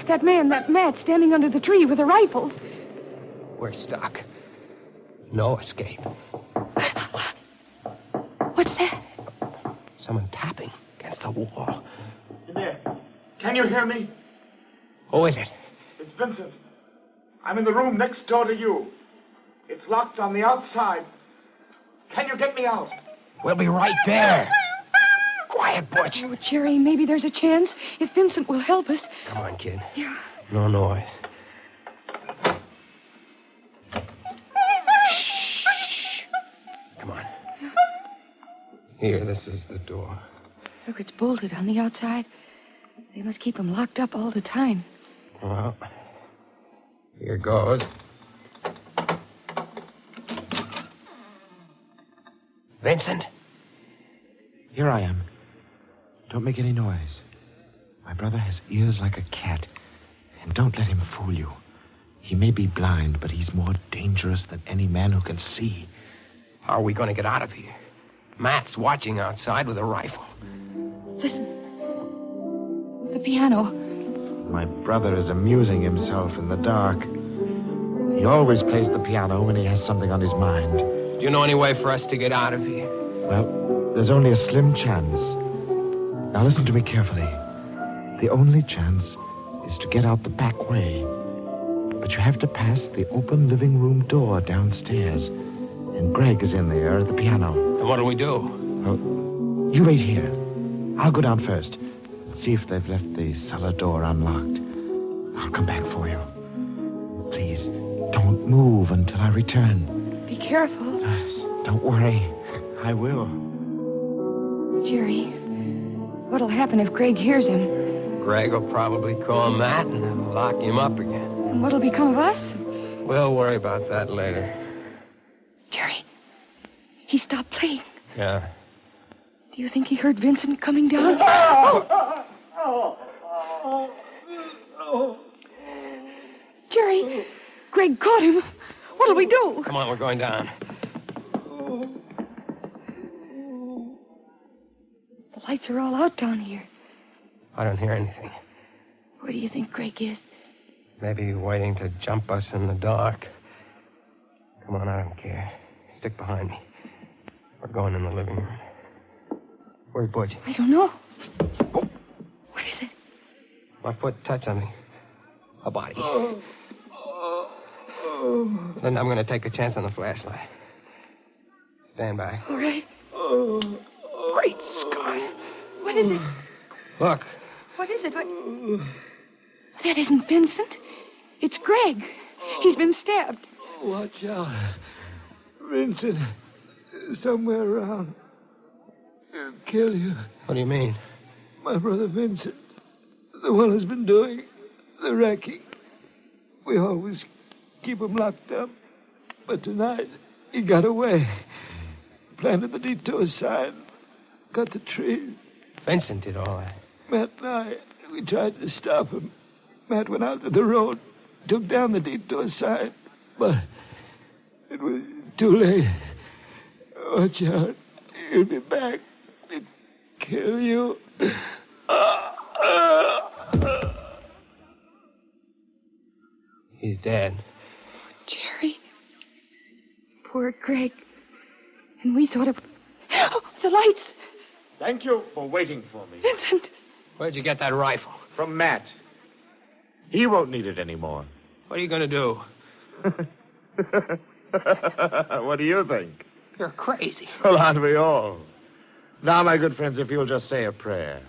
That man, that Matt, standing under the tree with a rifle. We're stuck. No escape. What's that? Someone tapping against the wall. In there. Can you hear me? Who is it? It's Vincent. I'm in the room next door to you. It's locked on the outside. Can you get me out? We'll be right there. Quiet, Butch. Oh, Jerry, maybe there's a chance if Vincent will help us. Come on, kid. Yeah. No noise. Come on. Here, this is the door. Look, it's bolted on the outside. They must keep him locked up all the time. Well, here goes. Vincent? Here I am. Don't make any noise. My brother has ears like a cat. And don't let him fool you. He may be blind, but he's more dangerous than any man who can see. How are we going to get out of here? Matt's watching outside with a rifle. Listen. The piano. My brother is amusing himself in the dark. He always plays the piano when he has something on his mind. Do you know any way for us to get out of here? Well, there's only a slim chance. Now listen to me carefully. The only chance is to get out the back way. But you have to pass the open living room door downstairs. And Greg is in there at the piano. And what'll we do? Well, you wait here. I'll go down first. See if they've left the cellar door unlocked. I'll come back for you. Please, don't move until I return. Be careful. Don't worry. I will. Jerry, what'll happen if Greg hears him? Greg will probably call Matt and then lock him up again. And what'll become of us? We'll worry about that later. Jerry, he stopped playing. Yeah. Do you think he heard Vincent coming down? Jerry, Greg caught him. What'll we do? Come on, we're going down. The lights are all out down here. I don't hear anything. Where do you think Greg is? Maybe waiting to jump us in the dark. Come on, I don't care. Stick behind me. We're going in the living room. Where's Butch? I don't know. What is it? My foot touched something. A body. Then I'm going to take a chance on the flashlight. Stand by. All right. Great Scott. What is it? Look. What is it? That isn't Vincent. It's Greg. He's been stabbed. Watch out. Vincent is somewhere around. He'll kill you. What do you mean? My brother Vincent, the one who's been doing the wrecking. We always keep him locked up. But tonight, he got away. Planted the detour sign. Cut the tree. Vincent did all that. Matt and I, we tried to stop him. Matt went out to the road, took down the detour sign. But it was too late. Watch out. He'll be back to kill you. He's dead. Jerry. Poor Greg. And we thought of... Oh, the lights. Thank you for waiting for me. Vincent. Where'd you get that rifle? From Matt. He won't need it anymore. What are you going to do? What do you think? You're crazy. Well, aren't we all? Now, my good friends, if you'll just say a prayer.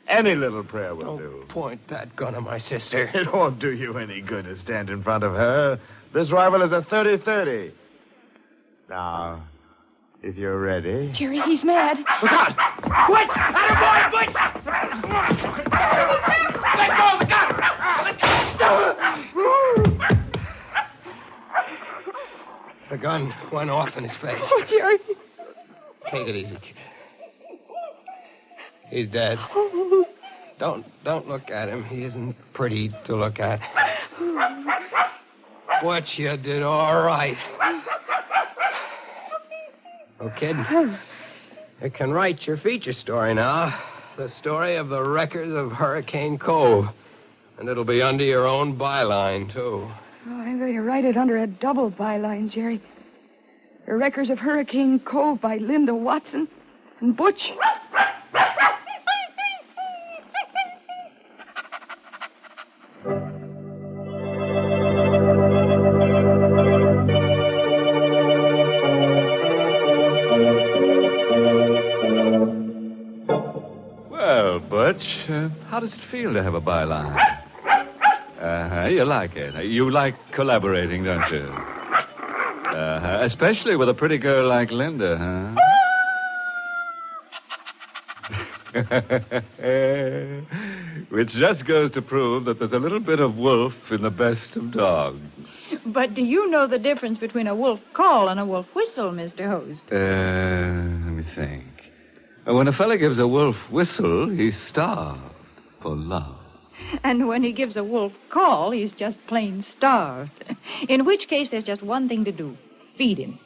Any little prayer will do. Point that gun at my sister. It won't do you any good to stand in front of her. This rifle is a 30-30. Now, if you're ready... Jerry, he's mad. Look out! Quit! Attaboy, Butch! Let go of the gun! The gun went off in his face. Oh, Jerry. Take it easy, kid. He's dead. Don't look at him. He isn't pretty to look at. What you did all right. Oh, kid, you can write your feature story now. The story of the wreckers of Hurricane Cove. And it'll be under your own byline, too. Oh, I'm going to write it under a double byline, Jerry. The Wreckers of Hurricane Cove by Linda Watson and Butch. Well, Butch, how does it feel to have a byline? You like it. You like collaborating, don't you? Especially with a pretty girl like Linda, huh? Which just goes to prove that there's a little bit of wolf in the best of dogs. But do you know the difference between a wolf call and a wolf whistle, Mr. Host? Let me think. When a fella gives a wolf whistle, he's starved for love. And when he gives a wolf call, he's just plain starved. In which case, there's just one thing to do. Feed him.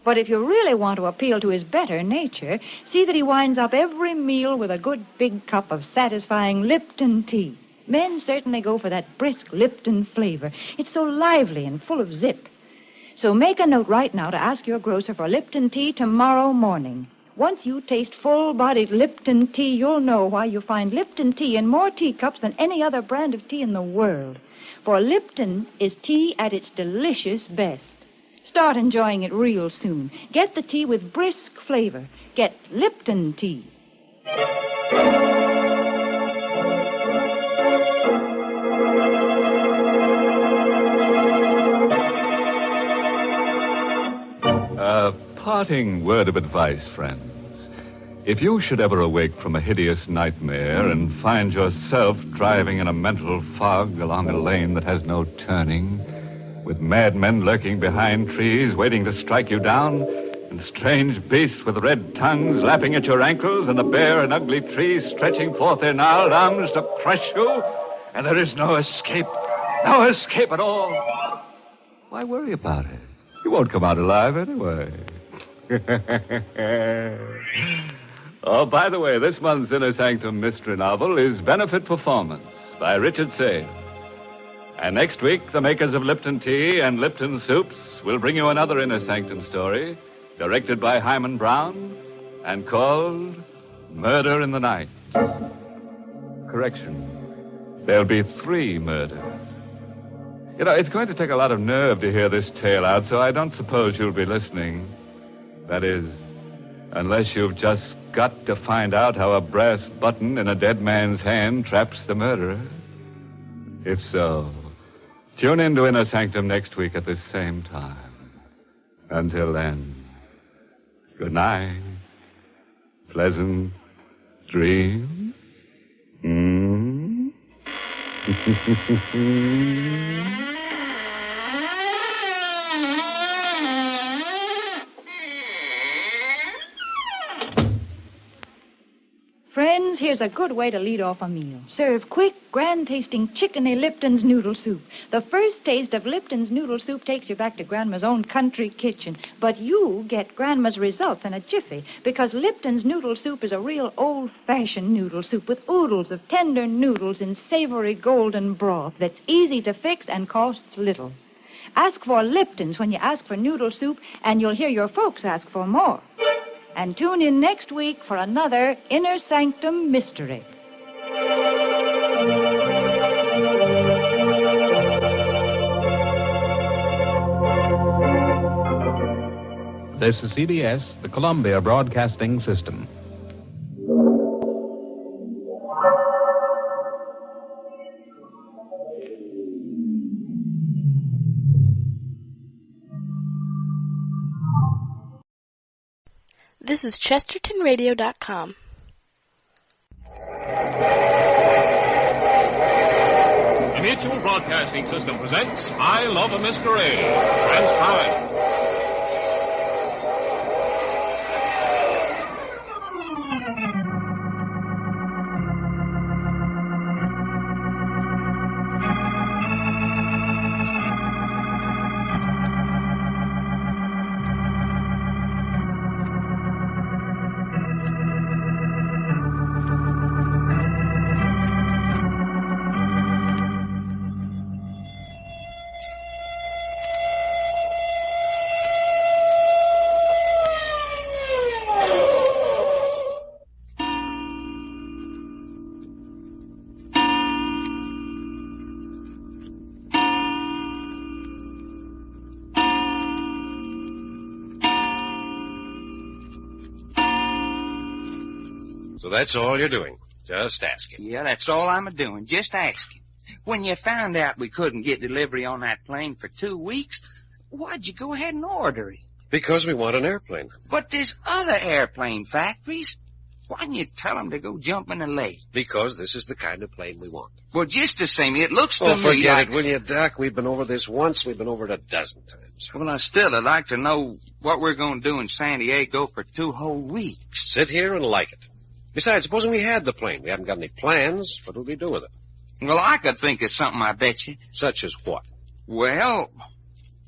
But if you really want to appeal to his better nature, see that he winds up every meal with a good big cup of satisfying Lipton tea. Men certainly go for that brisk Lipton flavor. It's so lively and full of zip. So make a note right now to ask your grocer for Lipton tea tomorrow morning. Once you taste full-bodied Lipton tea, you'll know why you find Lipton tea in more teacups than any other brand of tea in the world. For Lipton is tea at its delicious best. Start enjoying it real soon. Get the tea with brisk flavor. Get Lipton tea. A parting word of advice, friends. If you should ever awake from a hideous nightmare and find yourself driving in a mental fog along a lane that has no turning, with madmen lurking behind trees waiting to strike you down, and strange beasts with red tongues lapping at your ankles, and the bare and ugly trees stretching forth their gnarled arms to crush you, and there is no escape at all, why worry about it? You won't come out alive anyway. Oh, by the way, this month's Inner Sanctum mystery novel is Benefit Performance by Richard Sage. And next week, the makers of Lipton Tea and Lipton Soups will bring you another Inner Sanctum story, directed by Hyman Brown, and called Murder in the Night. Correction. There'll be 3 murders. You know, it's going to take a lot of nerve to hear this tale out, so I don't suppose you'll be listening. That is, unless you've just got to find out how a brass button in a dead man's hand traps the murderer. If so, tune in to Inner Sanctum next week at this same time. Until then, good night. Pleasant dreams. Friends, here's a good way to lead off a meal. Serve quick, grand-tasting chickeny Lipton's noodle soup. The first taste of Lipton's noodle soup takes you back to Grandma's own country kitchen. But you get Grandma's results in a jiffy, because Lipton's noodle soup is a real old-fashioned noodle soup with oodles of tender noodles in savory golden broth that's easy to fix and costs little. Ask for Lipton's when you ask for noodle soup, and you'll hear your folks ask for more. And tune in next week for another Inner Sanctum mystery. This is CBS, the Columbia Broadcasting System. This is ChestertonRadio.com. The Mutual Broadcasting System presents I Love a Mystery. Transcribed. that's all you're doing. Just asking. Yeah, that's all I'm a-doing, just asking. When you found out we couldn't get delivery on that plane for 2 weeks, why'd you go ahead and order it? Because we want an airplane. But there's other airplane factories. Why didn't you tell them to go jump in the lake? Because this is the kind of plane we want. Well, just the same, it looks to me forget like... it, will you, Doc? We've been over this once. We've been over it a dozen times. Well, I'd like to know what we're going to do in San Diego for 2 whole weeks. Sit here and like it. Besides, supposing we had the plane. We haven't got any plans. What would we do with it? Well, I could think of something, I bet you. Such as what? Well,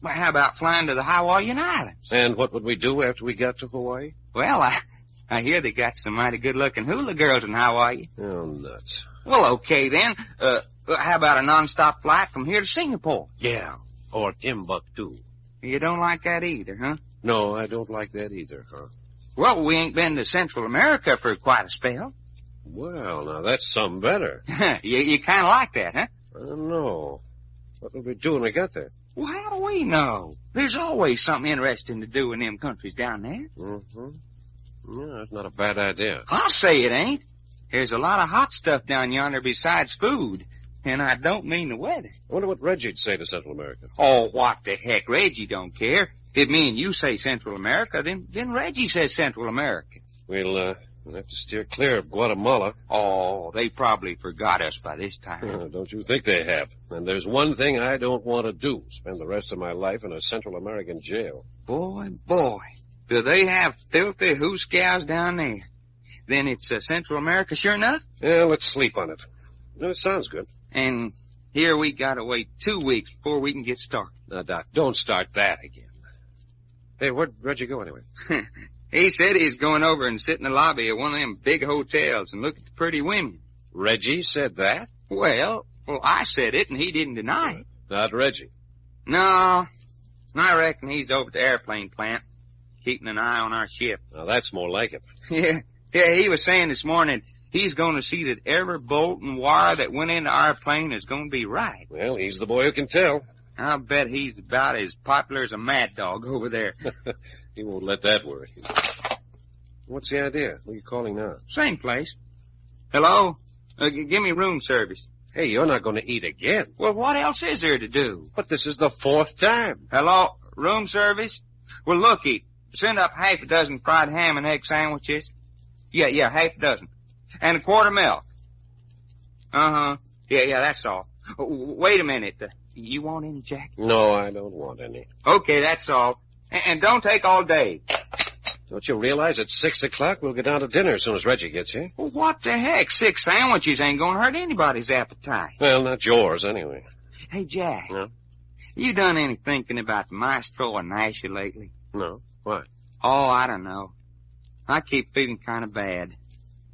how about flying to the Hawaiian Islands? And what would we do after we got to Hawaii? Well, I hear they got some mighty good-looking hula girls in Hawaii. Oh, nuts. Well, okay, then. How about a non-stop flight from here to Singapore? Yeah, or Timbuktu. You don't like that either, huh? No, I don't like that either, huh? Well, we ain't been to Central America for quite a spell. Well, now, that's some better. you kind of like that, huh? I don't know. What would we do when we got there? Well, how do we know? There's always something interesting to do in them countries down there. Mm-hmm. Yeah, that's not a bad idea. I'll say it ain't. There's a lot of hot stuff down yonder besides food. And I don't mean the weather. I wonder what Reggie'd say to Central America. Oh, what the heck? Reggie don't care. If me and you say Central America, then Reggie says Central America. We'll have to steer clear of Guatemala. Oh, they probably forgot us by this time. Don't you think they have? And there's one thing I don't want to do. Spend the rest of my life in a Central American jail. Boy, do they have filthy hooscows down there. Then it's Central America, sure enough? Yeah, let's sleep on it. No, it sounds good. And here we gotta wait 2 weeks before we can get started. Now, Doc, don't start that again. Hey, where'd Reggie go anyway? He said he's going over and sit in the lobby of one of them big hotels and look at the pretty women. Reggie said that? Well, I said it and he didn't deny it. Not Reggie. No, I reckon he's over at the airplane plant, keeping an eye on our ship. Now, that's more like it. Yeah, he was saying this morning he's going to see that every bolt and wire that went into our plane is going to be right. Well, he's the boy who can tell. I'll bet he's about as popular as a mad dog over there. He won't let that worry him. What's the idea? Who are you calling now? Same place. Hello? Give me room service. Hey, you're not going to eat again. Well, what else is there to do? But this is the 4th time. Hello? Room service? Well, looky. Send up half a dozen fried ham and egg sandwiches. Yeah, half a dozen. And a quart of milk. Uh-huh. Yeah, that's all. Wait a minute. You want any, Jack? No, I don't want any. Okay, that's all. And don't take all day. Don't you realize at 6 o'clock we'll get down to dinner as soon as Reggie gets here? Well, what the heck? 6 sandwiches ain't gonna hurt anybody's appetite. Well, not yours, anyway. Hey, Jack. No? You done any thinking about the maestro and Nasha lately? No. Why? Oh, I don't know. I keep feeling kind of bad.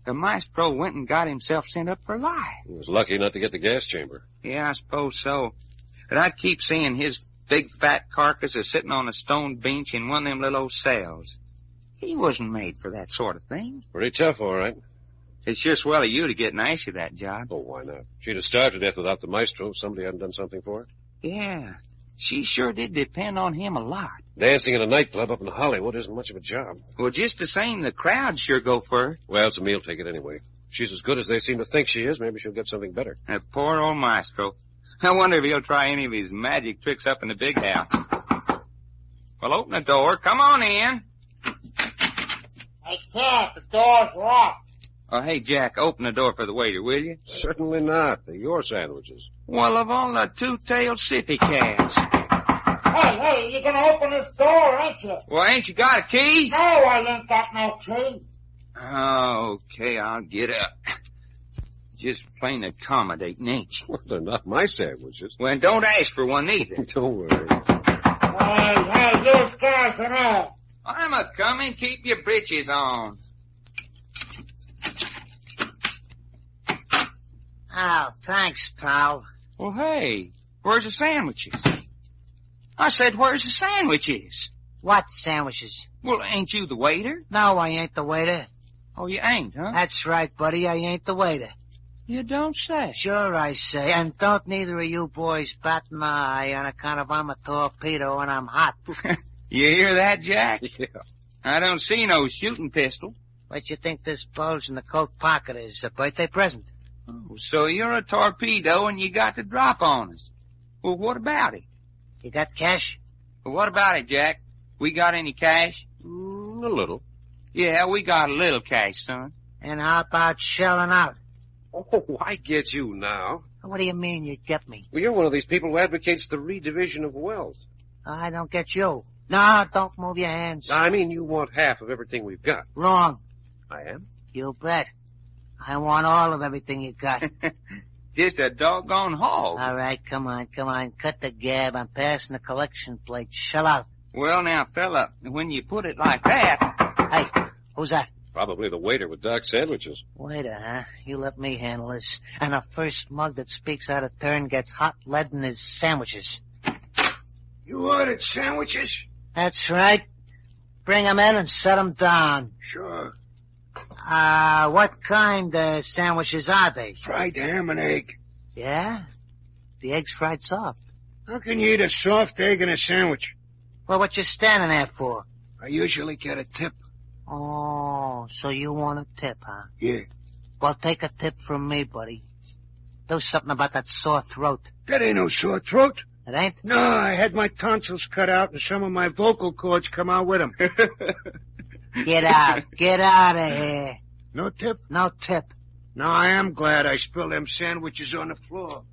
The maestro went and got himself sent up for life. He was lucky not to get the gas chamber. Yeah, I suppose so. But I keep seeing his big fat carcass is sitting on a stone bench in one of them little old cells. He wasn't made for that sort of thing. Pretty tough, all right. It's sure swell of you to get Nasha that job. Oh, why not? She'd have starved to death without the maestro if somebody hadn't done something for her. Yeah, she sure did depend on him a lot. Dancing in a nightclub up in Hollywood isn't much of a job. Well, just the same, the crowd sure go for her. Well, it's a meal ticket anyway. She's as good as they seem to think she is. Maybe she'll get something better. That poor old maestro. I wonder if he'll try any of his magic tricks up in the big house. Well, open the door. Come on in. I can't. The door's locked. Oh, hey, Jack, open the door for the waiter, will you? Certainly not. They're your sandwiches. Well, of all the two-tailed sippy cats. Hey, you're gonna open this door, ain't you? Well, ain't you got a key? No, I ain't got no key. Okay, I'll get up. Just plain accommodating, ain't you? Well, they're not my sandwiches. Well, don't ask for one either. Don't worry. Hey, you guys and all. I'm a-coming. Keep your britches on. Oh, thanks, pal. Well, hey, where's the sandwiches? I said, where's the sandwiches? What sandwiches? Well, ain't you the waiter? No, I ain't the waiter. Oh, you ain't, huh? That's right, buddy. I ain't the waiter. You don't say. Sure I say. And don't neither of you boys bat an eye on account of I'm a torpedo and I'm hot. You hear that, Jack? Yeah. I don't see no shooting pistol. What you think this bulge in the coat pocket is? A birthday present? Oh, so you're a torpedo and you got the drop on us. Well, what about it? You got cash? Well, what about it, Jack? We got any cash? A little. Yeah, we got a little cash, son. And how about shelling out? Oh, I get you now. What do you mean you get me? Well, you're one of these people who advocates the redivision of wealth. I don't get you. No, don't move your hands. I mean, you want half of everything we've got. Wrong. I am? You bet. I want all of everything you got. Just a doggone hog. All right, come on. Cut the gab. I'm passing the collection plate. Shell out. Well, now, fella, when you put it like that... Hey, who's that? Probably the waiter with Doc's sandwiches. Waiter, huh? You let me handle this. And the first mug that speaks out of turn gets hot lead in his sandwiches. You ordered sandwiches? That's right. Bring 'em in and set 'em down. Sure. What kind of sandwiches are they? Fried ham and egg. Yeah? The egg's fried soft. How can you eat a soft egg in a sandwich? Well, what you standing there for? I usually get a tip. Oh, so you want a tip, huh? Yeah. Well, take a tip from me, buddy. Do something about that sore throat. That ain't no sore throat. It ain't? No, I had my tonsils cut out and some of my vocal cords come out with them. Get out. Get out of here. No tip? No tip. Now, I am glad I spilled them sandwiches on the floor.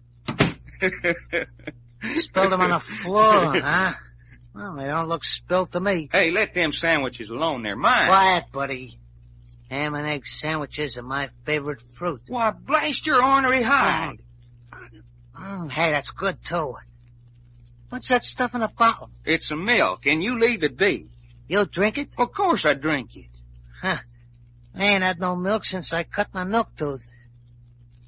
Spilled them on the floor, huh? Well, they don't look spilled to me. Hey, let them sandwiches alone. They're mine. Quiet, buddy. Ham and egg sandwiches are my favorite fruit. Why, blast your ornery hide. Hey, that's good, too. What's that stuff in the bottle? It's some milk, and you leave it be. You'll drink it? Of course I drink it. Huh. I ain't had no milk since I cut my milk tooth.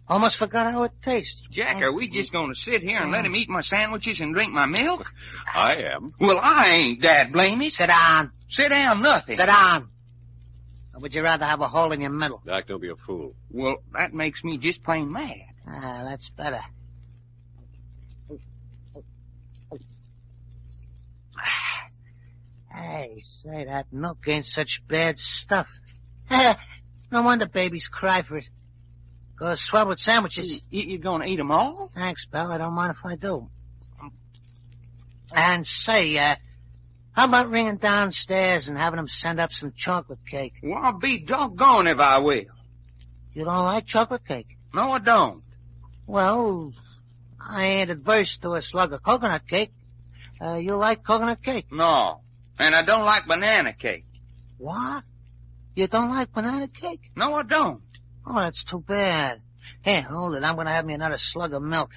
Almost forgot how it tastes. Jack, are we just going to sit here and let him eat my sandwiches and drink my milk? I am. Well, I ain't, Dad, blame me. Sit down. Sit down, nothing. Sit down. Or would you rather have a hole in your middle? Doc, don't be a fool. Well, that makes me just plain mad. That's better. Hey, say, that milk ain't such bad stuff. No wonder babies cry for it. Goes swell with sandwiches. You gonna eat them all? Thanks, Belle. I don't mind if I do. And say, how about ringing downstairs and having them send up some chocolate cake? Well, I'll be doggone if I will. You don't like chocolate cake? No, I don't. Well, I ain't adverse to a slug of coconut cake. You like coconut cake? No. And I don't like banana cake. What? You don't like banana cake? No, I don't. Oh, that's too bad. Here, hold it. I'm going to have me another slug of milk.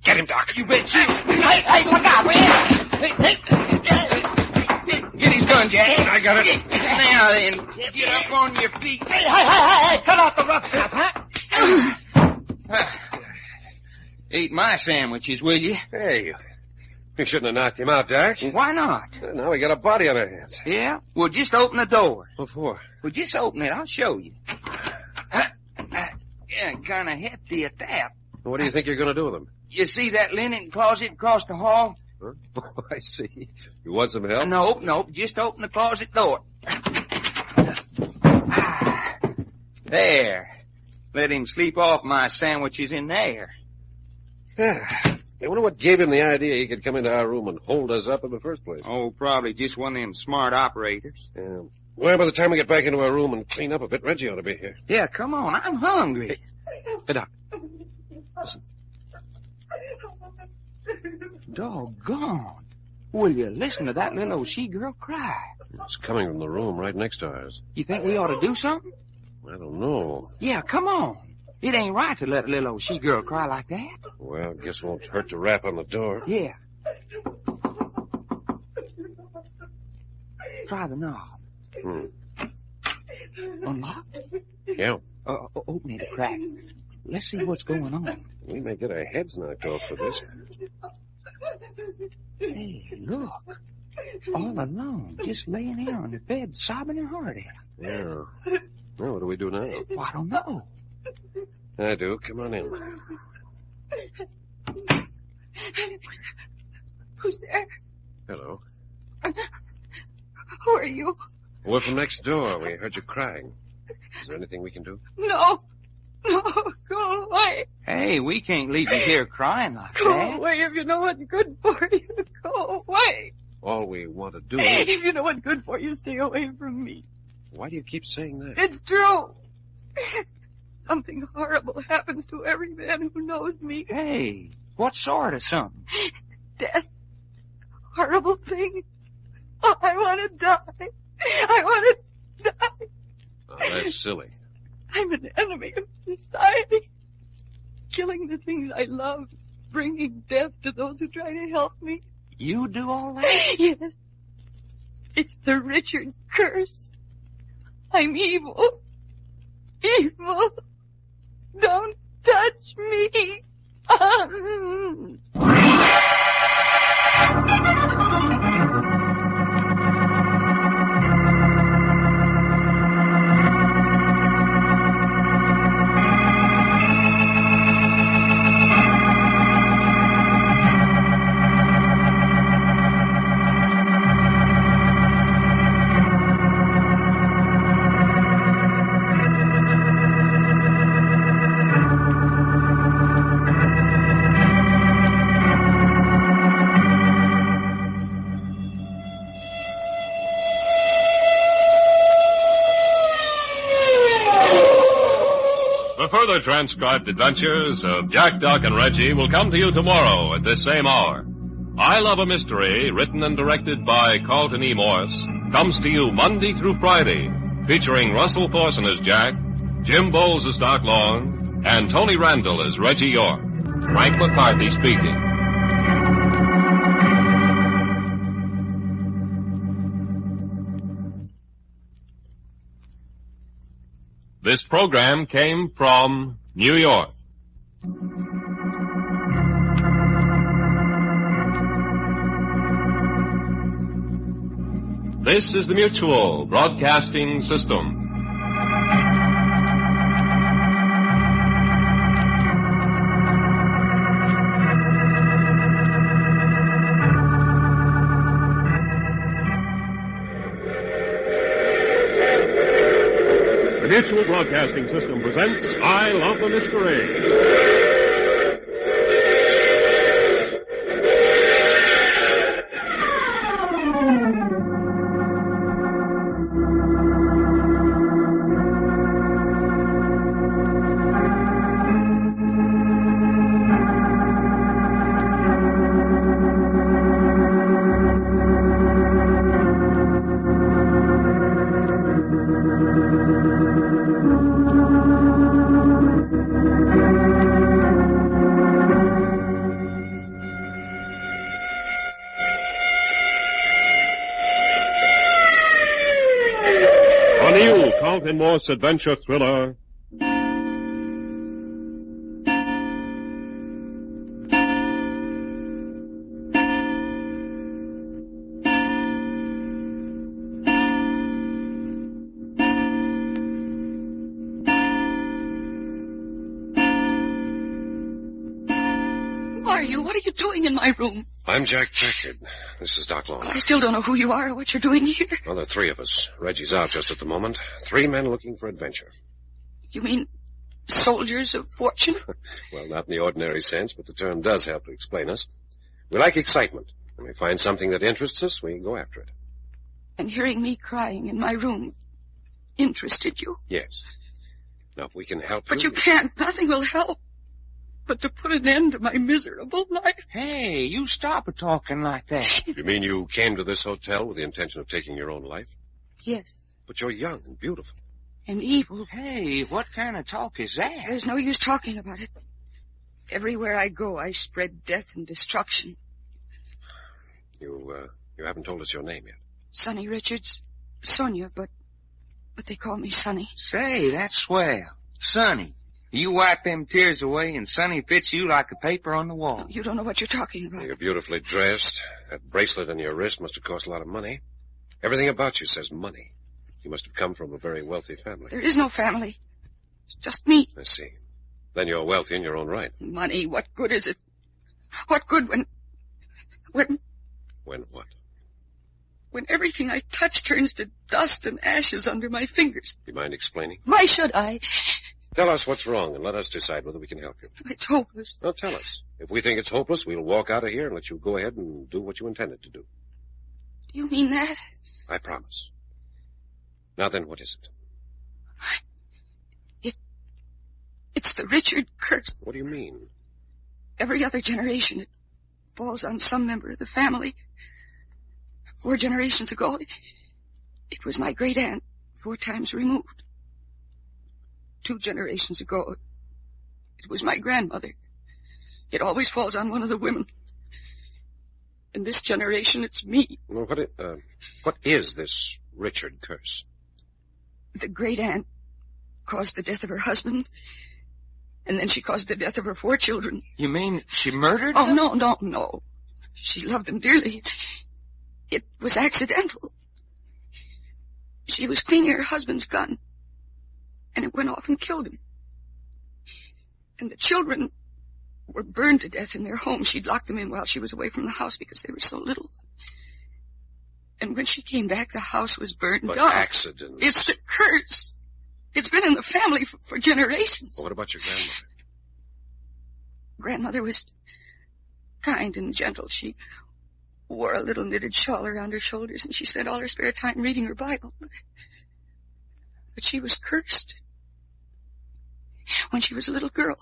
Get him, Doc. You bet you. Hey, look out, man. Hey. Get his gun, Jack. I got it. Now then, get up on your feet. Hey, cut out the rough stuff, huh? Eat my sandwiches, will you? Hey, we shouldn't have knocked him out, Doc. Why not? Now we got a body on our hands. Yeah? Well, just open the door. What for? Well, just open it. I'll show you. Yeah, kind of hefty at that. What do you think you're going to do with him? You see that linen closet across the hall? Huh? Oh, I see. You want some help? Nope. Just open the closet door. There. Let him sleep off my sandwiches in there. I wonder what gave him the idea he could come into our room and hold us up in the first place. Oh, probably just one of them smart operators. Yeah. Well, by the time we get back into our room and clean up a bit, Reggie ought to be here. Yeah, come on. I'm hungry. Hey, Doc. Listen. Doggone. Will you listen to that little old she-girl cry? It's coming from the room right next to ours. You think we ought to do something? I don't know. Yeah, come on. It ain't right to let a little old she-girl cry like that. Well, guess it won't hurt to rap on the door. Yeah. Try the knob. Unlocked? Yeah. Open it a crack. Let's see what's going on. We may get our heads knocked off for this. Hey, look. All alone, just laying here on the bed, sobbing her heart out. Yeah. Well, what do we do now? Well, I don't know. I do. Come on in. Who's there? Hello. Who are you? We're from next door. We heard you crying. Is there anything we can do? No. No, go away. Hey, we can't leave you here crying like Go that. away if you know what's good for you. Go away. All we want to do If is... you know what's good for you, stay away from me. Why do you keep saying that? It's true. Something horrible happens to every man who knows me. Hey, what sort of something? Death. Horrible thing. Oh, I want to die. I want to die. Oh, that's silly. I'm an enemy of society. Killing the things I love. Bringing death to those who try to help me. You do all that? Yes. It's the Richard curse. I'm evil. Evil. Don't touch me. Further transcribed adventures of Jack, Doc, and Reggie will come to you tomorrow at this same hour. I Love a Mystery, written and directed by Carlton E. Morse, comes to you Monday through Friday, featuring Russell Thorson as Jack, Jim Bowles as Doc Long, and Tony Randall as Reggie York. Frank McCarthy speaking. This program came from New York. This is the Mutual Broadcasting System. The Mutual Broadcasting System presents I Love the Mystery. Carlton Morse adventure thriller, Who are you? What are you doing in my room? I'm Jack Packard. This is Doc Long. I still don't know who you are or what you're doing here. Well, there are three of us. Reggie's out just at the moment. 3 men looking for adventure. You mean soldiers of fortune? Well, not in the ordinary sense, but the term does help to explain us. We like excitement. When we find something that interests us, we go after it. And hearing me crying in my room interested you? Yes. Now, if we can help But you can't. Nothing will help. But to put an end to my miserable life. Hey, you stop talking like that. You mean you came to this hotel with the intention of taking your own life? Yes. But you're young and beautiful. And evil. Hey, what kind of talk is that? There's no use talking about it. Everywhere I go, I spread death and destruction. You haven't told us your name yet. Sonny Richards. Sonia, but they call me Sonny. Say, that's swell. Sonny. You wipe them tears away and Sonny fits you like a paper on the wall. You don't know what you're talking about. You're beautifully dressed. That bracelet on your wrist must have cost a lot of money. Everything about you says money. You must have come from a very wealthy family. There is no family. It's just me. I see. Then you're wealthy in your own right. Money, what good is it? What good when... When what? when everything I touch turns to dust and ashes under my fingers. You mind explaining? Why should I? Tell us what's wrong and let us decide whether we can help you. It's hopeless. Now tell us. If we think it's hopeless, we'll walk out of here and let you go ahead and do what you intended to do. Do you mean that? I promise. Now then, what is it? It's the Richard curse. What do you mean? Every other generation, it falls on some member of the family. 4 generations ago, it was my great aunt, 4 times removed. 2 generations ago, it was my grandmother. It always falls on one of the women. In this generation, it's me. Well, what is this Richard curse? The great aunt caused the death of her husband, and then she caused the death of her 4 children. You mean she murdered them? them? No. She loved them dearly. It was accidental. She was cleaning her husband's gun, and it went off and killed him. And the children were burned to death in their home. She'd locked them in while she was away from the house because they were so little. And when she came back, the house was burned down. Accident. It's the curse. It's been in the family for generations. Well, what about your grandmother? Grandmother was kind and gentle. She wore a little knitted shawl around her shoulders, and she spent all her spare time reading her Bible. But she was cursed. When she was a little girl,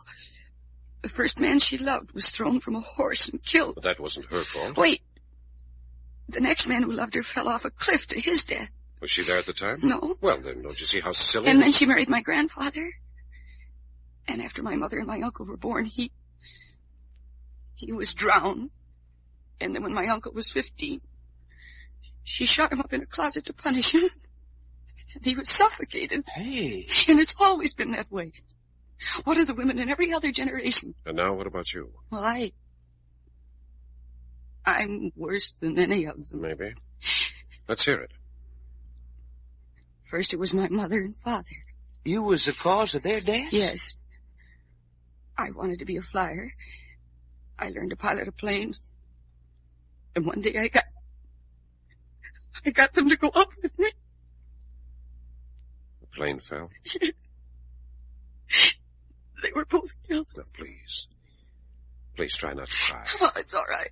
the first man she loved was thrown from a horse and killed. But that wasn't her fault. Wait. The next man who loved her fell off a cliff to his death. Was she there at the time? No. Well, then, don't you see how silly... And then she married my grandfather. And after my mother and my uncle were born, he was drowned. And then when my uncle was 15, she shut him up in a closet to punish him. And he was suffocated. Hey. And it's always been that way. One of the women in every other generation. And now what about you? Well, I'm worse than any of them. Maybe. Let's hear it. First it was my mother and father. You was the cause of their deaths? Yes. I wanted to be a flyer. I learned to pilot a plane. And one day I got them to go up with me. The plane fell? They were both killed. No, please. Please try not to cry. Oh, it's all right.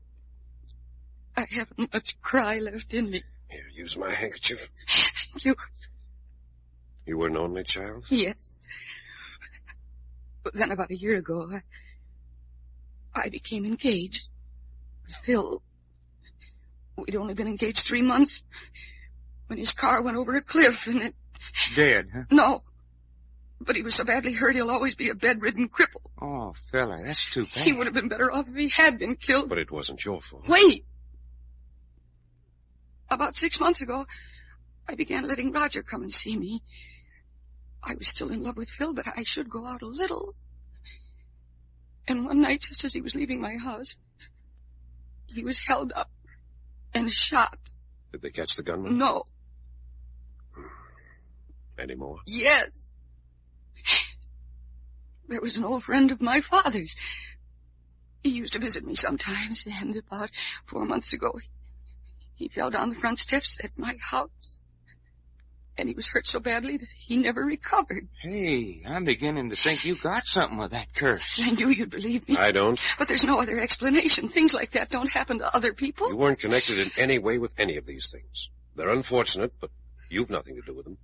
I haven't much cry left in me. Here, use my handkerchief. Thank you. You were an only child? Yes. But then about a year ago, I became engaged. Phil. We'd only been engaged 3 months when his car went over a cliff and it... Dead, huh? No. But he was so badly hurt he'll always be a bedridden cripple. Oh, fella, that's too bad. He would have been better off if he had been killed. But it wasn't your fault. Wait. About 6 months ago, I began letting Roger come and see me. I was still in love with Phil, but I should go out a little. And one night, just as he was leaving my house, he was held up and shot. Did they catch the gunman? No. Any more? Yes. There was an old friend of my father's. He used to visit me sometimes, and about 4 months ago, he fell down the front steps at my house. And he was hurt so badly that he never recovered. Hey, I'm beginning to think you got something with that curse. I knew you'd believe me. I don't. But there's no other explanation. Things like that don't happen to other people. You weren't connected in any way with any of these things. They're unfortunate, but you've nothing to do with them.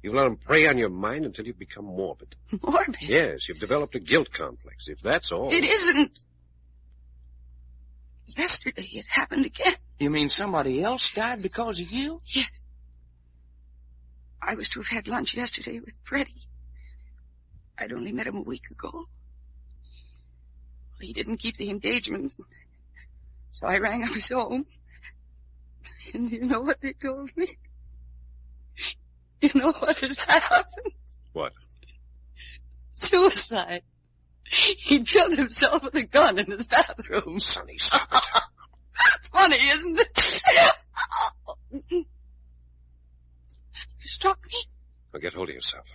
You've let them prey on your mind until you've become morbid. Morbid? Yes, you've developed a guilt complex. If that's all... It isn't. Yesterday it happened again. You mean somebody else died because of you? Yes. I was to have had lunch yesterday with Freddie. I'd only met him a week ago. He didn't keep the engagement, so I rang up his home. And you know what they told me? You know what had happened? What? Suicide. He killed himself with a gun in his bathroom. Sonny, stop it. That's funny, isn't it? You struck me. Well, get hold of yourself.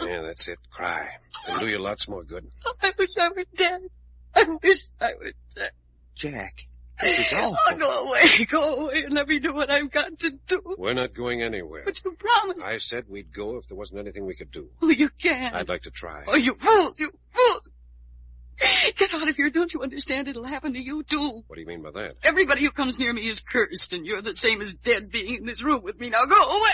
Yeah, that's it. Cry. It'll do you lots more good. I wish I were dead. I wish I were dead. Jack, This is awful. Oh, go away and let me do what I've got to do. We're not going anywhere. But you promised. I said we'd go if there wasn't anything we could do. Oh, you can't. I'd like to try. Oh, you fools, you fools. Get out of here. Don't you understand? It'll happen to you, too. What do you mean by that? Everybody who comes near me is cursed, and you're the same as dead being in this room with me. Now go away.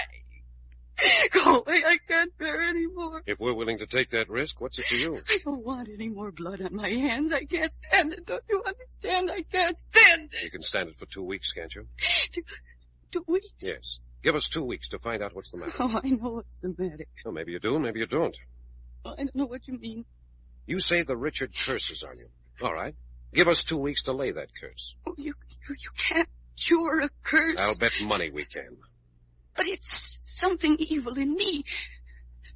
Go away. I can't bear any more. If we're willing to take that risk, what's it to you? I don't want any more blood on my hands. I can't stand it. Don't you understand? I can't stand it. You can stand it for 2 weeks, can't you? 2 weeks? Yes. Give us 2 weeks to find out what's the matter. Oh, I know what's the matter. Well, maybe you do, maybe you don't. Oh, I don't know what you mean. You say the Richard curse is on you. All right. Give us 2 weeks to lay that curse. Oh, you can't cure a curse. I'll bet money we can. But it's something evil in me.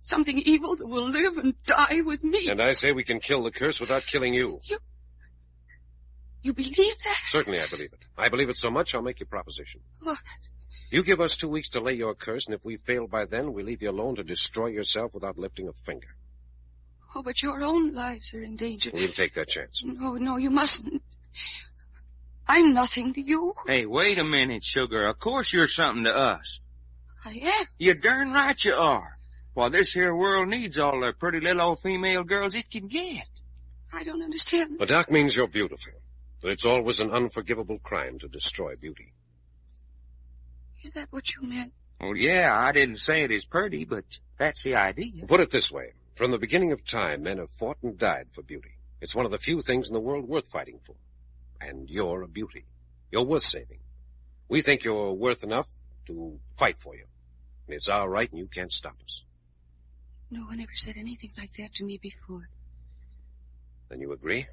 Something evil that will live and die with me. And I say we can kill the curse without killing you. You believe that? Certainly I believe it. I believe it so much, I'll make you a proposition. What? You give us 2 weeks to lay your curse, and if we fail by then, we leave you alone to destroy yourself without lifting a finger. Oh, but your own lives are in danger. We'll take that chance. No, you mustn't. I'm nothing to you. Hey, wait a minute, sugar. Of course you're something to us. I am. You're darn right you are. Well, this here world needs all the pretty little old female girls it can get. I don't understand. The doc means you're beautiful. That it's always an unforgivable crime to destroy beauty. Is that what you meant? Well, yeah, I didn't say it is pretty, but that's the idea. Put it this way. From the beginning of time, men have fought and died for beauty. It's one of the few things in the world worth fighting for. And you're a beauty. You're worth saving. We think you're worth enough to fight for you. And it's our right, and you can't stop us. No one ever said anything like that to me before. Then you agree?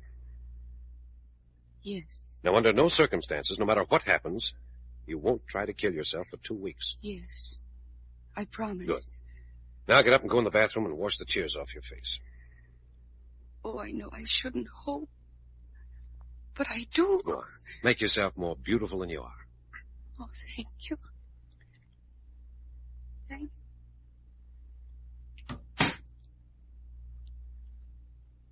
Yes. Now, under no circumstances, no matter what happens, you won't try to kill yourself for 2 weeks. Yes. I promise. Good. Now get up and go in the bathroom and wash the tears off your face. Oh, I know I shouldn't hope. But I do. Go on. Make yourself more beautiful than you are. Oh, thank you. Thank you.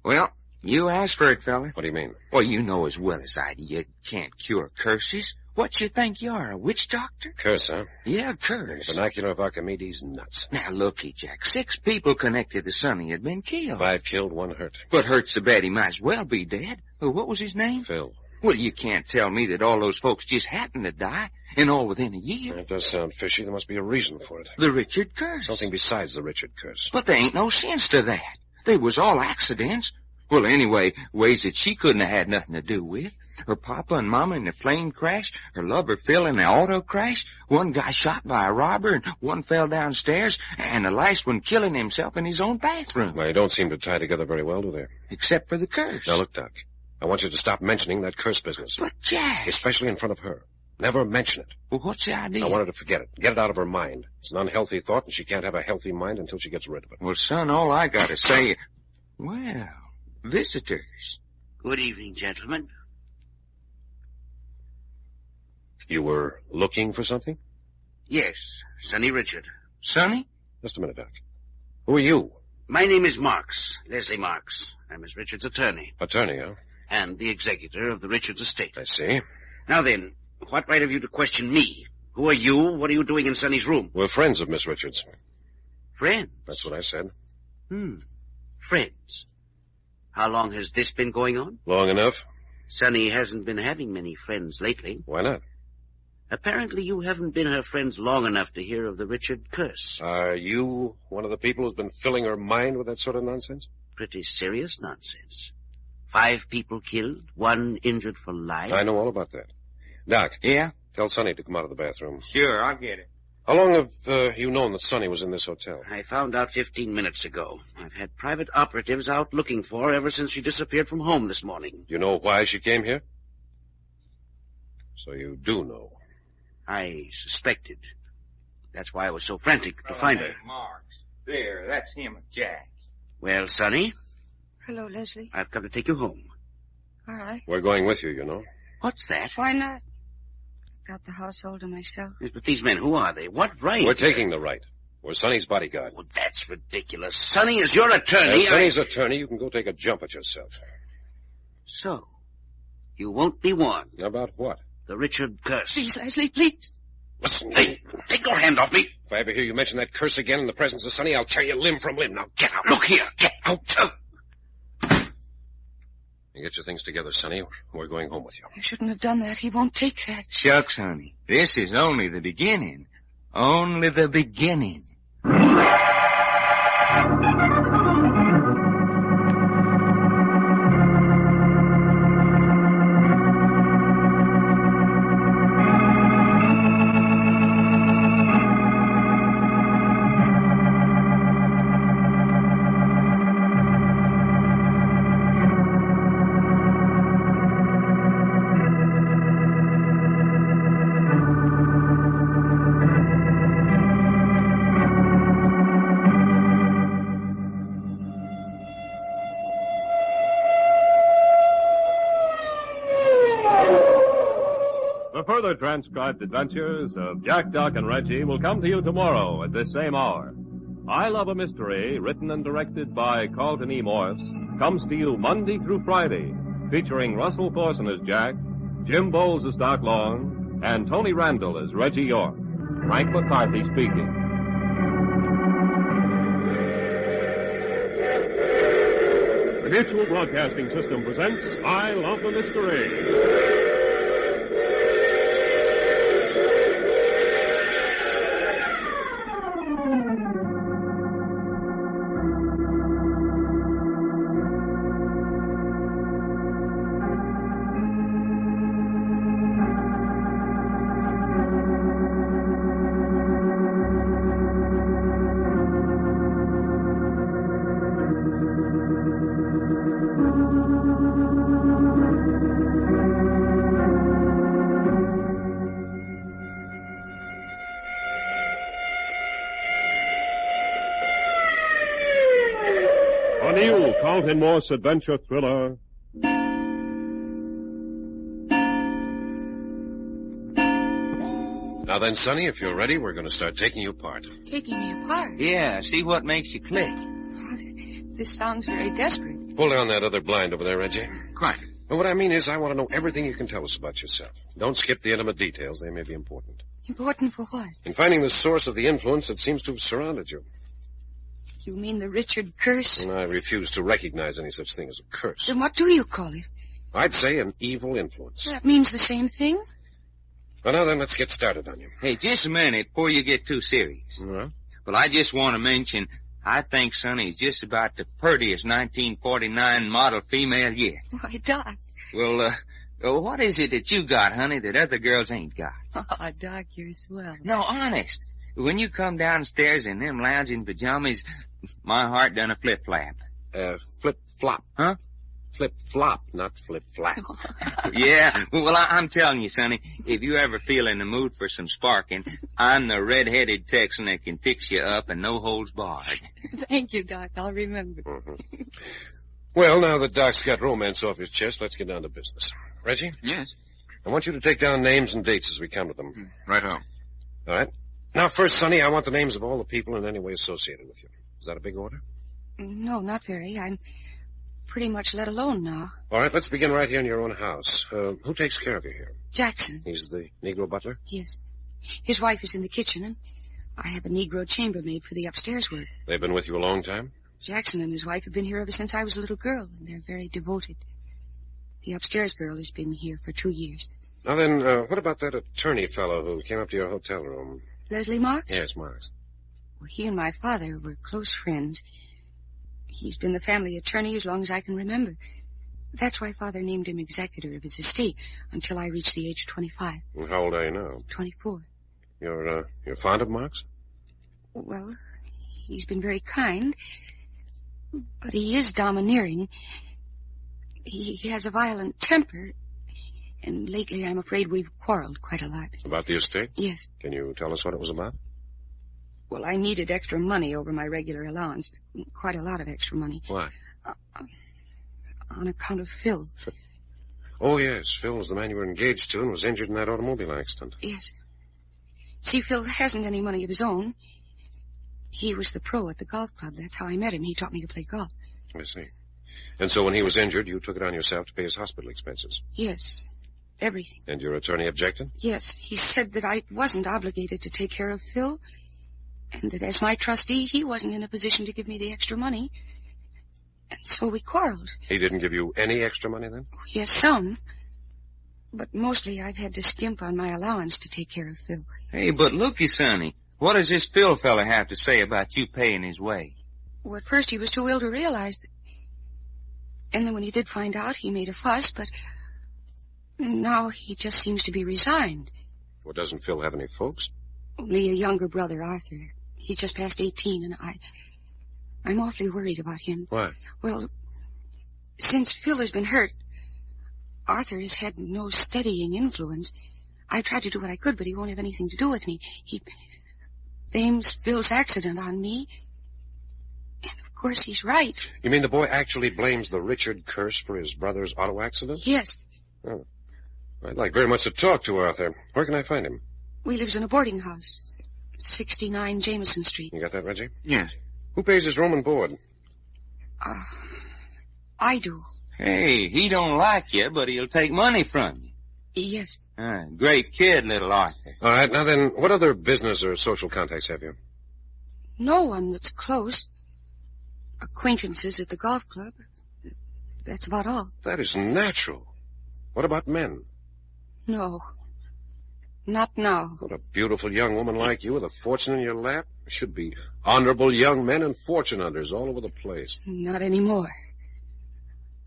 Well, you asked for it, fella. What do you mean? Well, you know as well as I do you can't cure curses. What you think you are, a witch doctor? Curse, huh? Yeah, curse. The vernacular of Archimedes, nuts. Now, looky, Jack. 6 people connected to Sonny had been killed. 5 killed, 1 hurt. But hurt so bad he might as well be dead. What was his name? Phil. Well, you can't tell me that all those folks just happened to die, and all within a year. That does sound fishy. There must be a reason for it. The Richard curse. Something besides the Richard curse. But there ain't no sense to that. They was all accidents. Well, anyway, ways that she couldn't have had nothing to do with. Her papa and mama in the plane crash, her lover Phil in the auto crash, one guy shot by a robber, and one fell downstairs, and the last one killing himself in his own bathroom. Well, they don't seem to tie together very well, do they? Except for the curse. Now, look, Doc, I want you to stop mentioning that curse business. But, Jack... Especially in front of her. Never mention it. Well, what's the idea? I want her to forget it. Get it out of her mind. It's an unhealthy thought, and she can't have a healthy mind until she gets rid of it. Well, son, all I gotta say... Well, visitors. Good evening, gentlemen. You were looking for something? Yes, Sonny Richard. Sonny? Just a minute, Doc. Who are you? My name is Marks, Leslie Marks. I'm Miss Richard's attorney. Attorney, huh? And the executor of the Richards estate. I see. Now then, what right have you to question me? Who are you? What are you doing in Sonny's room? We're friends of Miss Richards. Friends? That's what I said. Friends. How long has this been going on? Long enough. Sonny hasn't been having many friends lately. Why not? Apparently you haven't been her friends long enough to hear of the Richard curse. Are you one of the people who's been filling her mind with that sort of nonsense? Pretty serious nonsense. 5 people killed, 1 injured for life. I know all about that. Doc. Yeah? Tell Sonny to come out of the bathroom. Sure, I'll get it. How long have you known that Sonny was in this hotel? I found out 15 minutes ago. I've had private operatives out looking for her ever since she disappeared from home this morning. You know why she came here? So you do know. I suspected. That's why I was so frantic to find her. Marks. There, that's him, Jack. Well, Sonny? Hello, Leslie. I've come to take you home. All right. We're going with you, you know. What's that? Why not? Got the household to myself. Yes, but these men, who are they? What right? We're taking the right. We're Sonny's bodyguard. Oh, that's ridiculous. Sonny is your attorney. As Sonny's attorney, you can go take a jump at yourself. So, You won't be warned. About what? The Richard curse. Please, Leslie, please. Listen, Hey, take your hand off me. if I ever hear you mention that curse again in the presence of Sonny, I'll tear you limb from limb. Now get out. Look here, get out. You get your things together, Sonny. We're going home with you. You shouldn't have done that. He won't take that. Shucks, honey. This is only the beginning. Only the beginning. Further transcribed adventures of Jack, Doc, and Reggie will come to you tomorrow at this same hour. I Love a Mystery, written and directed by Carlton E. Morse, comes to you Monday through Friday, featuring Russell Thorson as Jack, Jim Bowles as Doc Long, and Tony Randall as Reggie York. Frank McCarthy speaking. The Mutual Broadcasting System presents I Love the Mystery. Carlton Morse adventure thriller, Now then, Sonny, if you're ready, we're going to start taking you apart. Taking me apart? Yeah, see what makes you click. This sounds very desperate. Pull down that other blind over there, Reggie. Quite. Well, what I mean is I want to know everything you can tell us about yourself. Don't skip the intimate details. They may be important. Important for what? In finding the source of the influence that seems to have surrounded you. You mean the Richard curse? And I refuse to recognize any such thing as a curse. Then what do you call it? I'd say an evil influence. That means the same thing? Well, now then, let's get started on you. Hey, just a minute before you get too serious. Well? Well, I just want to mention, I think Sonny's just about the prettiest 1949 model female yet. Why, Doc. Well, what is it that you got, honey, that other girls ain't got? Oh, Doc, you're swell. No, honest. When you come downstairs in them lounging pajamas, my heart done a flip-flap. Flip-flop. Huh? Flip-flop, not flip-flap. Yeah, well, I'm telling you, Sonny, if you ever feel in the mood for some sparking, I'm the red-headed Texan that can fix you up and no holds barred. Thank you, Doc. I'll remember. Mm-hmm. Well, now that Doc's got romance off his chest, let's get down to business. Reggie? Yes? I want you to take down names and dates as we come to them. Right-o. All right. Now, first, Sonny, I want the names of all the people in any way associated with you. Is that a big order? No, not very. I'm pretty much let alone now. All right, let's begin right here in your own house. Who takes care of you here? Jackson. He's the Negro butler? Yes. His wife is in the kitchen, and I have a Negro chambermaid for the upstairs work. They've been with you a long time? Jackson and his wife have been here ever since I was a little girl, and they're very devoted. The upstairs girl has been here for 2 years. Now then, what about that attorney fellow who came up to your hotel room? Leslie Marks? Yes, Marks. Well, he and my father were close friends. He's been the family attorney as long as I can remember. That's why Father named him executor of his estate until I reached the age of 25. And how old are you now? 24. You're fond of Marks? Well, he's been very kind, but he is domineering. He has a violent temper, and lately I'm afraid we've quarreled quite a lot. About the estate? Yes. Can you tell us what it was about? Well, I needed extra money over my regular allowance. Quite a lot of extra money. Why? On account of Phil. Oh, yes. Phil was the man you were engaged to and was injured in that automobile accident. Yes. See, Phil hasn't any money of his own. He was the pro at the golf club. That's how I met him. He taught me to play golf. I see. And so when he was injured, you took it on yourself to pay his hospital expenses. Yes, everything. And your attorney objected? Yes, he said that I wasn't obligated to take care of Phil, and that as my trustee, he wasn't in a position to give me the extra money. And so we quarreled. He didn't give you any extra money then? Yes, some. But mostly I've had to skimp on my allowance to take care of Phil. Hey, but looky, Sonny, what does this Phil fella have to say about you paying his way? Well, at first he was too ill to realize that. And then when he did find out, he made a fuss, but now he just seems to be resigned. Well, doesn't Phil have any folks? Only a younger brother, Arthur. He's just past 18, and I'm awfully worried about him. Why? Well, since Phil has been hurt, Arthur has had no steadying influence. I've tried to do what I could, but he won't have anything to do with me. He blames Phil's accident on me. And, of course, he's right. You mean the boy actually blames the Richard curse for his brother's auto accident? Yes. Oh. I'd like very much to talk to Arthur. Where can I find him? We lives in a boarding house, 69 Jameson Street. You got that, Reggie? Yes. Who pays his room and board? I do. Hey, he don't like you, but he'll take money from you. Yes. Great kid, little Arthur. All right, now then, what other business or social contacts have you? No one that's close. Acquaintances at the golf club. That's about all. That is natural. What about men? No. Not now. What a beautiful young woman like you with a fortune in your lap. There should be honorable young men and fortune hunters all over the place. Not anymore.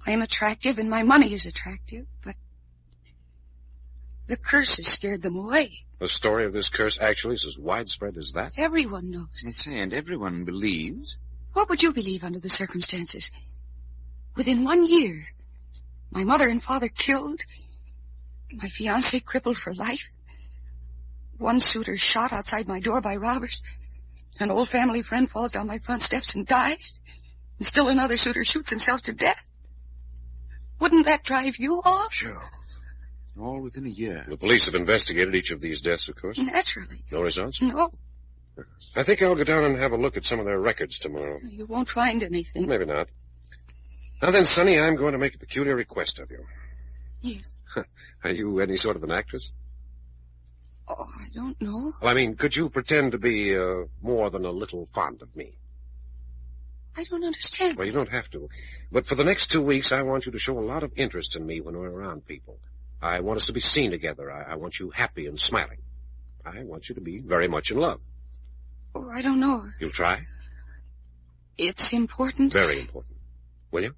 I am attractive and my money is attractive, but the curse has scared them away. The story of this curse actually is as widespread as that? Everyone knows. Yes, and everyone believes. What would you believe under the circumstances? Within 1 year, my mother and father killed, my fiancé crippled for life, one suitor shot outside my door by robbers, an old family friend falls down my front steps and dies, and still another suitor shoots himself to death. Wouldn't that drive you off? Sure. All within a year. The police have investigated each of these deaths, of course. Naturally. No results? No. I think I'll go down and have a look at some of their records tomorrow. You won't find anything. Maybe not. Now then, Sonny, I'm going to make a peculiar request of you. Yes. Are you any sort of an actress? Oh, I don't know. Well, I mean, could you pretend to be more than a little fond of me? I don't understand. Well, you don't have to. But for the next 2 weeks, I want you to show a lot of interest in me when we're around people. I want us to be seen together. I want you happy and smiling. I want you to be very much in love. Oh, I don't know. You'll try? It's important. Very important. Will you?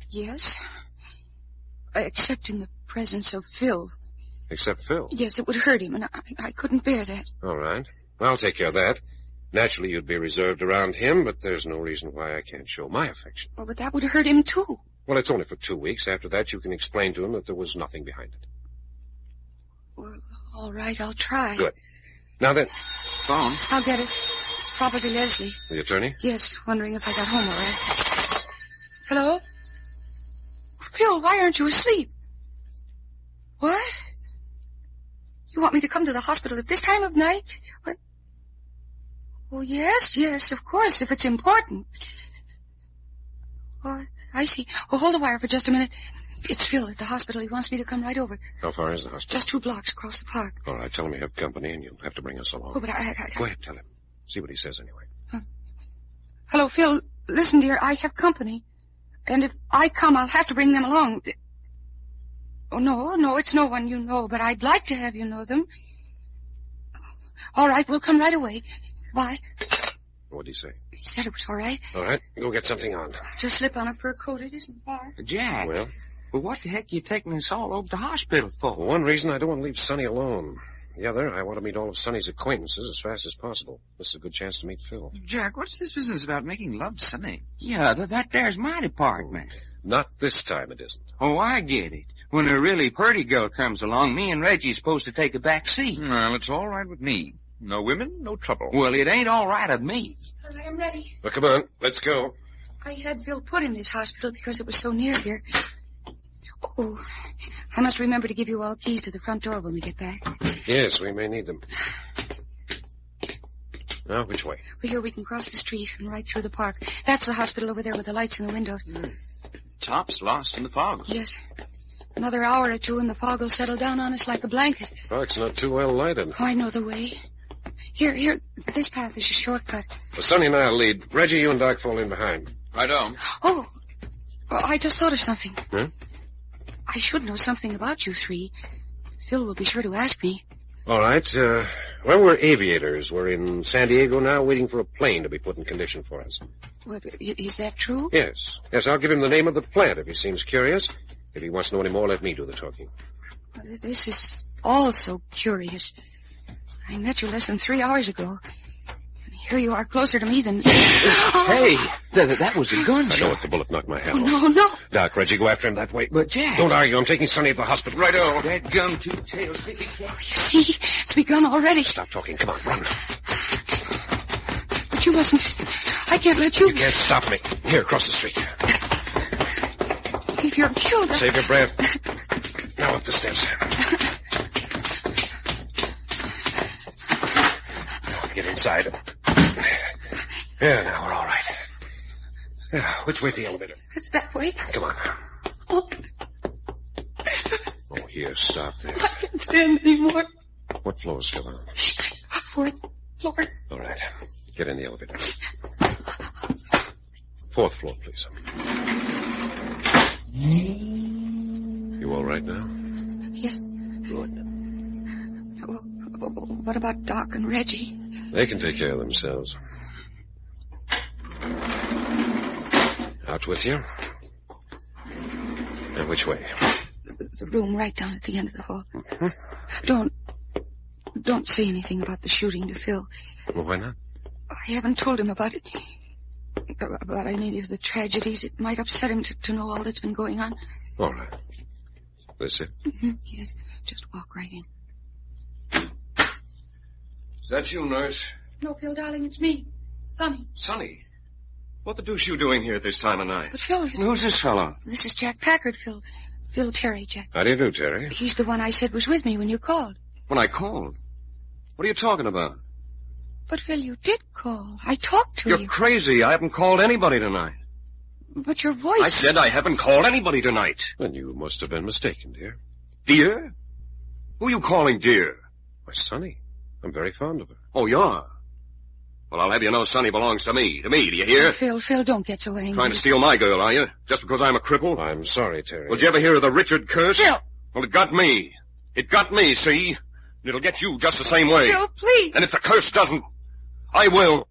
Yes. Except in the presence of Phil. Except Phil? Yes, it would hurt him, and I couldn't bear that. All right. I'll take care of that. Naturally, you'd be reserved around him, but there's no reason why I can't show my affection. Oh, but that would hurt him, too. Well, it's only for 2 weeks. After that, you can explain to him that there was nothing behind it. Well, all right, I'll try. Good. Now then... Phone? I'll get it. Probably Leslie. The attorney? Yes, wondering if I got home all right. Hello? Phil, why aren't you asleep? What? You want me to come to the hospital at this time of night? What? Oh, yes, of course, if it's important. Oh, I see. Oh, hold the wire for just a minute. It's Phil at the hospital. He wants me to come right over. How far is the hospital? Just 2 blocks across the park. All right, tell him you have company and you'll have to bring us along. Oh, but I... Go ahead, tell him. See what he says anyway. Hello, Phil. Listen, dear, I have company. And if I come, I'll have to bring them along. Oh, no, it's no one you know, but I'd like to have you know them. All right, we'll come right away. Bye. What'd he say? He said it was all right. All right, go get something on. Just slip on a fur coat. It isn't far. Jack. Well, what the heck are you taking us all over to the hospital for? For one reason, I don't want to leave Sonny alone. The other, I want to meet all of Sonny's acquaintances as fast as possible. This is a good chance to meet Phil. Jack, what's this business about making love to Sonny? Yeah, that there's my department. Not this time, it isn't. Oh, I get it. When a really pretty girl comes along, me and Reggie's supposed to take a back seat. Well, it's all right with me. No women, no trouble. Well, it ain't all right with me. I'm ready. Well, come on, let's go. I had Phil put in this hospital because it was so near here. Oh, I must remember to give you all keys to the front door when we get back. Yes, we may need them. Now, which way? Well, here we can cross the street and right through the park. That's the hospital over there with the lights in the windows. Top's lost in the fog. Yes. Another hour or two and the fog will settle down on us like a blanket. Park's not too well lighted. Oh, I know the way. Here, this path is a shortcut. Well, Sonny and I'll lead. Reggie, you and Doc fall in behind. Right on. Oh, well, I just thought of something. Huh? I should know something about you three. Phil will be sure to ask me. All right. Well, we're aviators. We're in San Diego now waiting for a plane to be put in condition for us. Well, is that true? Yes. Yes, I'll give him the name of the plant if he seems curious. If he wants to know any more, let me do the talking. This is all so curious. I met you less than 3 hours ago. And here you are closer to me than... Hey, that was a gun I know it. The bullet knocked my hat off. No. Doc, Reggie, go after him that way. But, Jack... Don't argue. I'm taking Sonny to the hospital. Righto. That gum two-tailed sticky cat. You see, it's begun already. Stop talking. Come on, run. But you mustn't... I can't let you... You can't stop me. Here, across the street. If you're killed... Save your breath. Now up the steps. Get inside. Yeah, now we're all right. Yeah, which way to the elevator? It's that way. Come on. Oh, Here, stop there. I can't stand anymore. What floor is Phil on? 4th floor. All right. Get in the elevator. 4th floor, please. You all right now? Yes. Good. What about Doc and Reggie? They can take care of themselves. Out with you. And which way? The room right down at the end of the hall. Don't say anything about the shooting to Phil. Well, why not? I haven't told him about it. About any of the tragedies. It might upset him to know all that's been going on. All right. This it? Yes. Just walk right in. Is that you, nurse? No, Phil, darling, it's me. Sonny. Sonny? What the deuce are you doing here at this time of night? But Phil... Who's this fellow? This is Jack Packard, Phil. Phil Terry, Jack. How do you do, Terry? He's the one I said was with me when you called. When I called? What are you talking about? But, Phil, you did call. I talked to you. You're crazy. I haven't called anybody tonight. But your voice... I said I haven't called anybody tonight. Then you must have been mistaken, dear. Dear? Who are you calling dear? Why, Sonny. I'm very fond of her. Oh, you are? Well, I'll have you know Sonny belongs to me. To me, do you hear? Phil, don't get so angry. Trying to steal my girl, are you? Just because I'm a cripple? I'm sorry, Terry. Well, did you ever hear of the Richard curse? Phil! Well, it got me. It got me, see? And it'll get you just the same way. Phil, please. And if the curse doesn't, I will.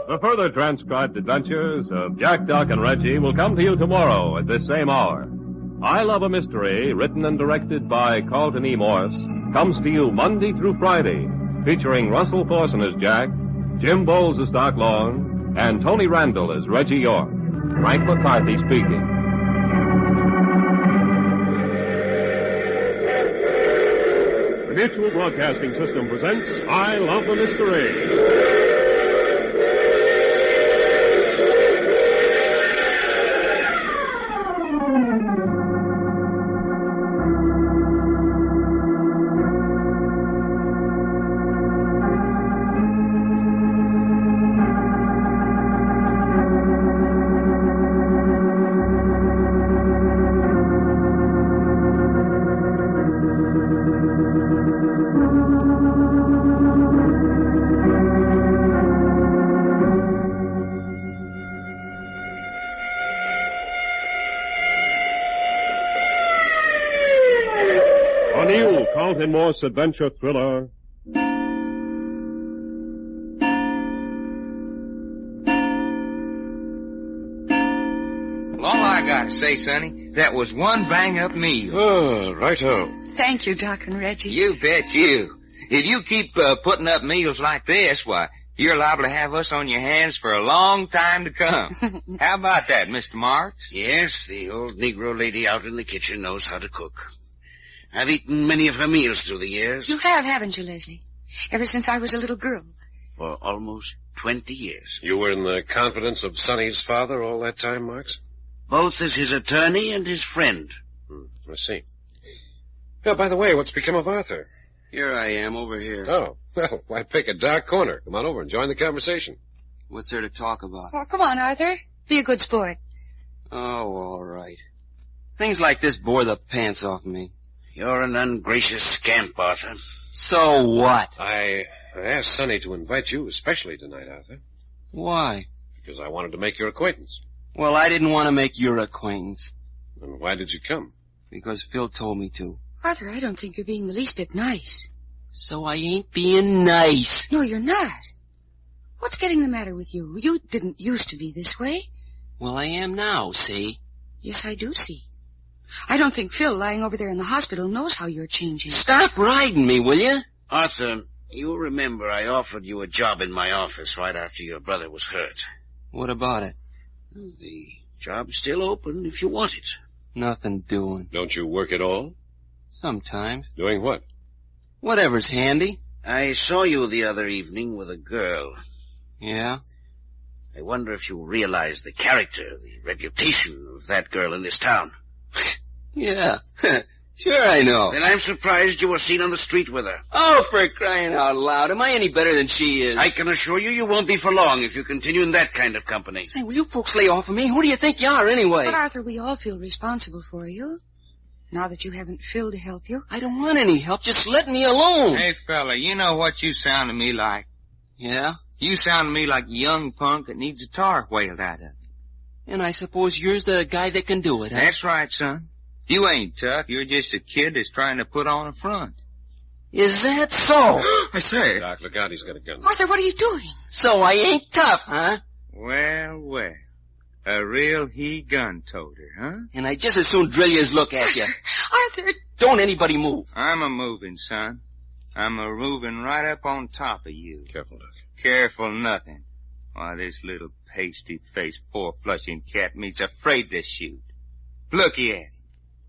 The further transcribed adventures of Jack, Doc, and Reggie will come to you tomorrow at this same hour. I Love a Mystery, written and directed by Carlton E. Morse, comes to you Monday through Friday, featuring Russell Thorson as Jack, Jim Bowles as Doc Long, and Tony Randall as Reggie York. Frank McCarthy speaking. The Mutual Broadcasting System presents I Love a Mystery. Carlton Morse adventure thriller, All I gotta say, Sonny, that was one bang-up meal. Oh, righto. Thank you, Doc and Reggie. You bet you. If you keep putting up meals like this, why, you're liable to have us on your hands for a long time to come. How about that, Mr. Marks? Yes, the old Negro lady out in the kitchen knows how to cook. I've eaten many of her meals through the years. You have, haven't you, Leslie? Ever since I was a little girl. For almost 20 years. You were in the confidence of Sonny's father all that time, Marks? Both as his attorney and his friend. I see. Oh, by the way, what's become of Arthur? Here I am, over here. Oh, well, why pick a dark corner? Come on over and join the conversation. What's there to talk about? Oh, come on, Arthur. Be a good sport. Oh, all right. Things like this bore the pants off me. You're an ungracious scamp, Arthur. So what? I asked Sonny to invite you especially tonight, Arthur. Why? Because I wanted to make your acquaintance. Well, I didn't want to make your acquaintance. And why did you come? Because Phil told me to. Arthur, I don't think you're being the least bit nice. So I ain't being nice. No, you're not. What's getting the matter with you? You didn't used to be this way. Well, I am now, see? Yes, I do see. I don't think Phil, lying over there in the hospital, knows how you're changing. Stop riding me, will you? Arthur, you remember I offered you a job in my office right after your brother was hurt. What about it? The job's still open if you want it. Nothing doing. Don't you work at all? Sometimes. Doing what? Whatever's handy. I saw you the other evening with a girl. Yeah? I wonder if you realize the character, the reputation of that girl in this town. Yeah. Sure I know. Then I'm surprised you were seen on the street with her. Oh, for crying out loud. Am I any better than she is? I can assure you you won't be for long if you continue in that kind of company. Say, will you folks lay off of me? Who do you think you are, anyway? But, Arthur, we all feel responsible for you. Now that you haven't Phil to help you. I don't want any help. Just let me alone. Hey, fella, you know what you sound to me like? Yeah? You sound to me like a young punk that needs a tar whaled out of it. And I suppose you're the guy that can do it, huh? That's right, son. You ain't tough. You're just a kid that's trying to put on a front. Is that so? I say. Doc, look out. He's got a gun. Arthur, what are you doing? So I ain't tough, huh? Well, well. A real he-gun toter, huh? And I just as soon drill you as look at you. Arthur! Don't anybody move. I'm a-moving, son. I'm a-moving right up on top of you. Careful, Doc. Careful nothing. Why, this little pasty-faced, four-flushing cat meat's afraid to shoot. Looky at him.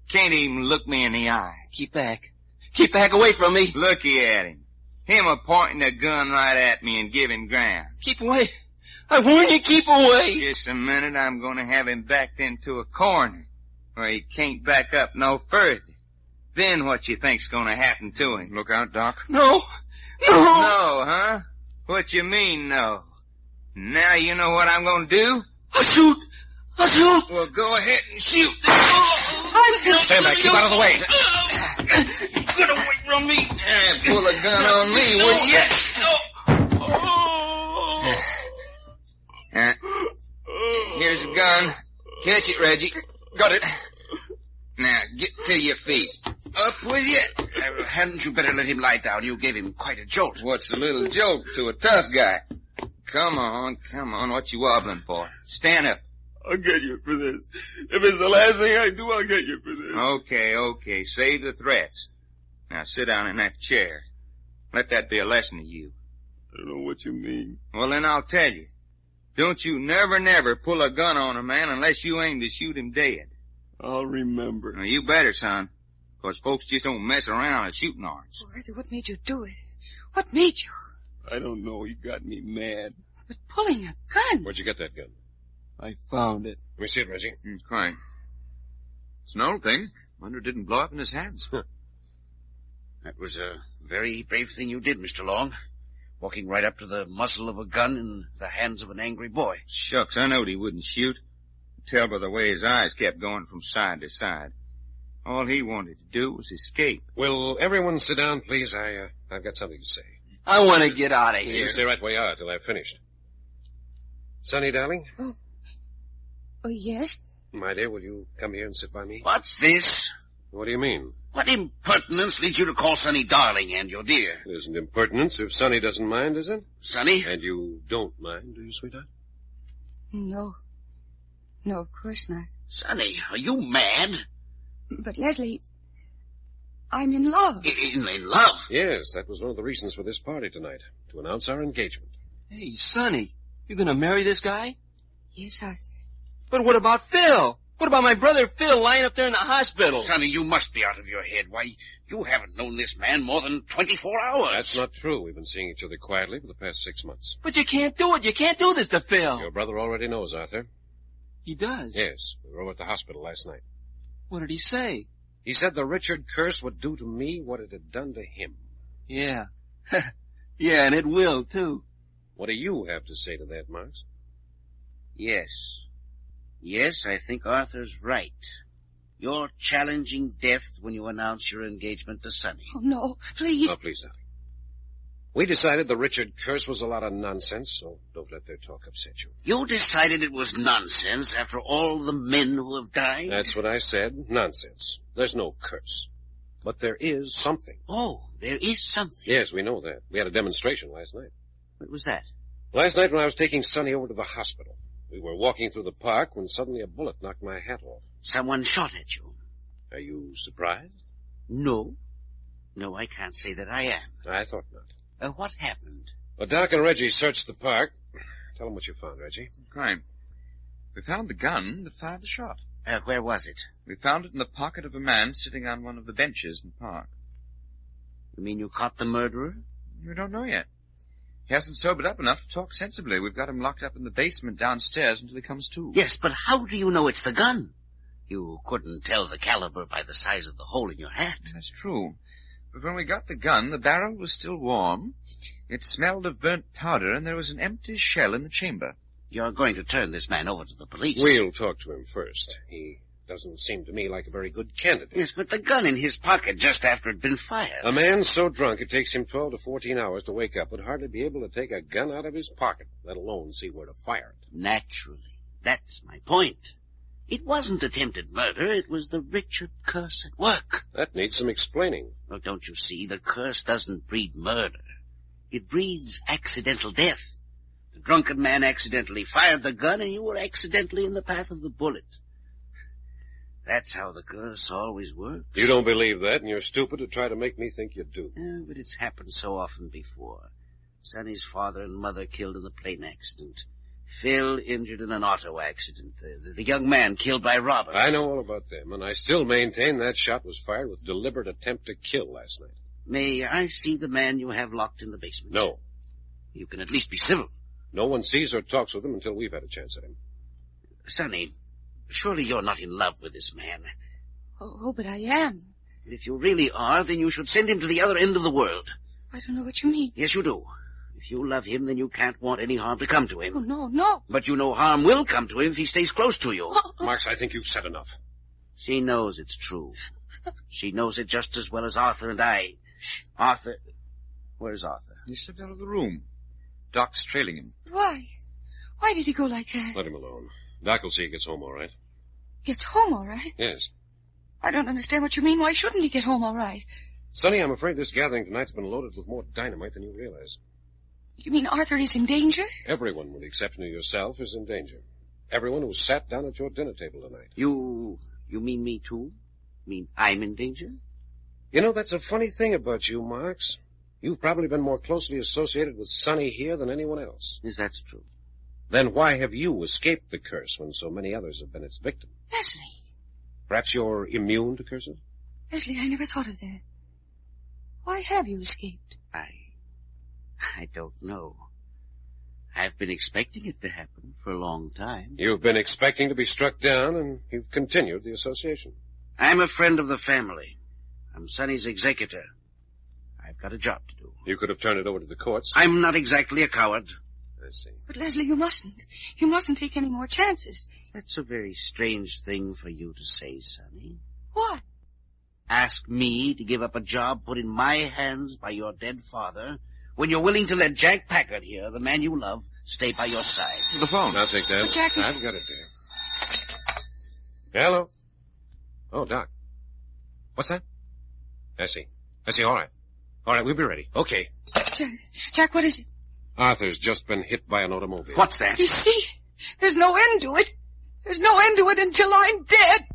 Can't even look me in the eye. Keep back. Keep back away from me. Looky at him. Him a-pointing a gun right at me and giving ground. Keep away. I warn you, keep away. Just a minute, I'm going to have him backed into a corner where he can't back up no further. Then what you think's going to happen to him? Look out, Doc. No. No, huh? What you mean, no? Now you know what I'm going to do? I'll shoot. Well, go ahead and shoot. Stand back. Keep out of the way. Get away from me. Pull a gun on me, will you? Here's a gun. Catch it, Reggie. Got it. Now, get to your feet. Up with you. Hadn't you better let him lie down? You gave him quite a jolt. What's a little jolt to a tough guy? Come on. What you wobbling for? Stand up. I'll get you for this. If it's the last thing I do, I'll get you for this. Okay. Save the threats. Now sit down in that chair. Let that be a lesson to you. I don't know what you mean. Well, then I'll tell you. Don't you never pull a gun on a man unless you aim to shoot him dead. I'll remember. Now, you better, son. 'Cause folks just don't mess around with shooting irons. Oh, Arthur, what made you do it? What made you? I don't know. You got me mad. But pulling a gun. Where'd you get that gun? I found it. Let me see it, Reggie. Quite. It's an old thing. Wonder it didn't blow up in his hands. That was a very brave thing you did, Mr. Long. Walking right up to the muzzle of a gun in the hands of an angry boy. Shucks, I knowed he wouldn't shoot. Tell by the way his eyes kept going from side to side. All he wanted to do was escape. Will everyone sit down, please? I've got something to say. I want to get out of here. You stay right where you are till I've finished. Sonny, darling? Oh, yes? My dear, will you come here and sit by me? What's this? What do you mean? What impertinence leads you to call Sonny darling and your dear? It isn't impertinence if Sonny doesn't mind, is it? Sonny? And you don't mind, do you, sweetheart? No, of course not. Sonny, are you mad? But, Leslie, I'm in love. In love? Yes, that was one of the reasons for this party tonight, to announce our engagement. Hey, Sonny, you're gonna marry this guy? Yes, Arthur. But what about Phil? What about my brother Phil lying up there in the hospital? Sonny, you must be out of your head. Why, you haven't known this man more than 24 hours. That's not true. We've been seeing each other quietly for the past 6 months. But you can't do it. You can't do this to Phil. Your brother already knows, Arthur. He does? Yes. We were over at the hospital last night. What did he say? He said the Richard curse would do to me what it had done to him. Yeah. Yeah, and it will, too. What do you have to say to that, Marks? Yes. Yes, I think Arthur's right. You're challenging death when you announce your engagement to Sonny. Oh, no, please. Oh, please, darling. We decided the Richard curse was a lot of nonsense, so don't let their talk upset you. You decided it was nonsense after all the men who have died? That's what I said. Nonsense. There's no curse. But there is something. Oh, there is something? Yes, we know that. We had a demonstration last night. What was that? Last night when I was taking Sonny over to the hospital, we were walking through the park when suddenly a bullet knocked my hat off. Someone shot at you? Are you surprised? No. No, I can't say that I am. I thought not. What happened? Well, Doc and Reggie searched the park. Tell them what you found, Reggie. Crime. We found the gun that fired the shot. Where was it? We found it in the pocket of a man sitting on one of the benches in the park. You mean you caught the murderer? We don't know yet. He hasn't sobered up enough to talk sensibly. We've got him locked up in the basement downstairs until he comes to. Yes, but how do you know it's the gun? You couldn't tell the caliber by the size of the hole in your hat. That's true. But when we got the gun, the barrel was still warm. It smelled of burnt powder, and there was an empty shell in the chamber. You're going to turn this man over to the police. We'll talk to him first. He doesn't seem to me like a very good candidate. Yes, but the gun in his pocket just after it'd been fired. A man so drunk it takes him 12 to 14 hours to wake up would hardly be able to take a gun out of his pocket, let alone see where to fire it. Naturally. That's my point. It wasn't attempted murder. It was the Richard curse at work. That needs some explaining. Well, don't you see? The curse doesn't breed murder. It breeds accidental death. The drunken man accidentally fired the gun, and you were accidentally in the path of the bullet. That's how the curse always works. You don't believe that, and you're stupid to try to make me think you do. Yeah, but it's happened so often before. Sonny's father and mother killed in a plane accident. Phil injured in an auto accident. The young man killed by robbers. I know all about them, and I still maintain that shot was fired with deliberate attempt to kill last night. May I see the man you have locked in the basement? No. You can at least be civil. No one sees or talks with him until we've had a chance at him. Sonny, surely you're not in love with this man. Oh, but I am. If you really are, then you should send him to the other end of the world. I don't know what you mean. Yes, you do. If you love him, then you can't want any harm to come to him. Oh, no. But you know harm will come to him if he stays close to you. Marks, I think you've said enough. She knows it's true. She knows it just as well as Arthur and I. Arthur... Where's Arthur? He slipped out of the room. Doc's trailing him. Why? Why did he go like that? Let him alone. Doc will see he gets home all right. Gets home all right? Yes. I don't understand what you mean. Why shouldn't he get home all right? Sonny, I'm afraid this gathering tonight's been loaded with more dynamite than you realize. You mean Arthur is in danger? Everyone, with the exception of yourself, is in danger. Everyone who sat down at your dinner table tonight. You mean me, too? Mean I'm in danger? You know, that's a funny thing about you, Marks. You've probably been more closely associated with Sonny here than anyone else. Yes, that's true. Then why have you escaped the curse when so many others have been its victim? Leslie. Perhaps you're immune to curses? Leslie, I never thought of that. Why have you escaped? I don't know. I've been expecting it to happen for a long time. You've been expecting to be struck down, and you've continued the association. I'm a friend of the family. I'm Sonny's executor. I've got a job to do. You could have turned it over to the courts. I'm not exactly a coward. I see. But, Leslie, you mustn't. You mustn't take any more chances. That's a very strange thing for you to say, Sonny. What? Ask me to give up a job put in my hands by your dead father when you're willing to let Jack Packard here, the man you love, stay by your side. The phone. I'll take that. But Jack... I've got it there. Hello? Oh, Doc. What's that? I see. All right. All right, we'll be ready. Okay. Jack, what is it? Arthur's just been hit by an automobile. What's that? You see, there's no end to it. There's no end to it until I'm dead.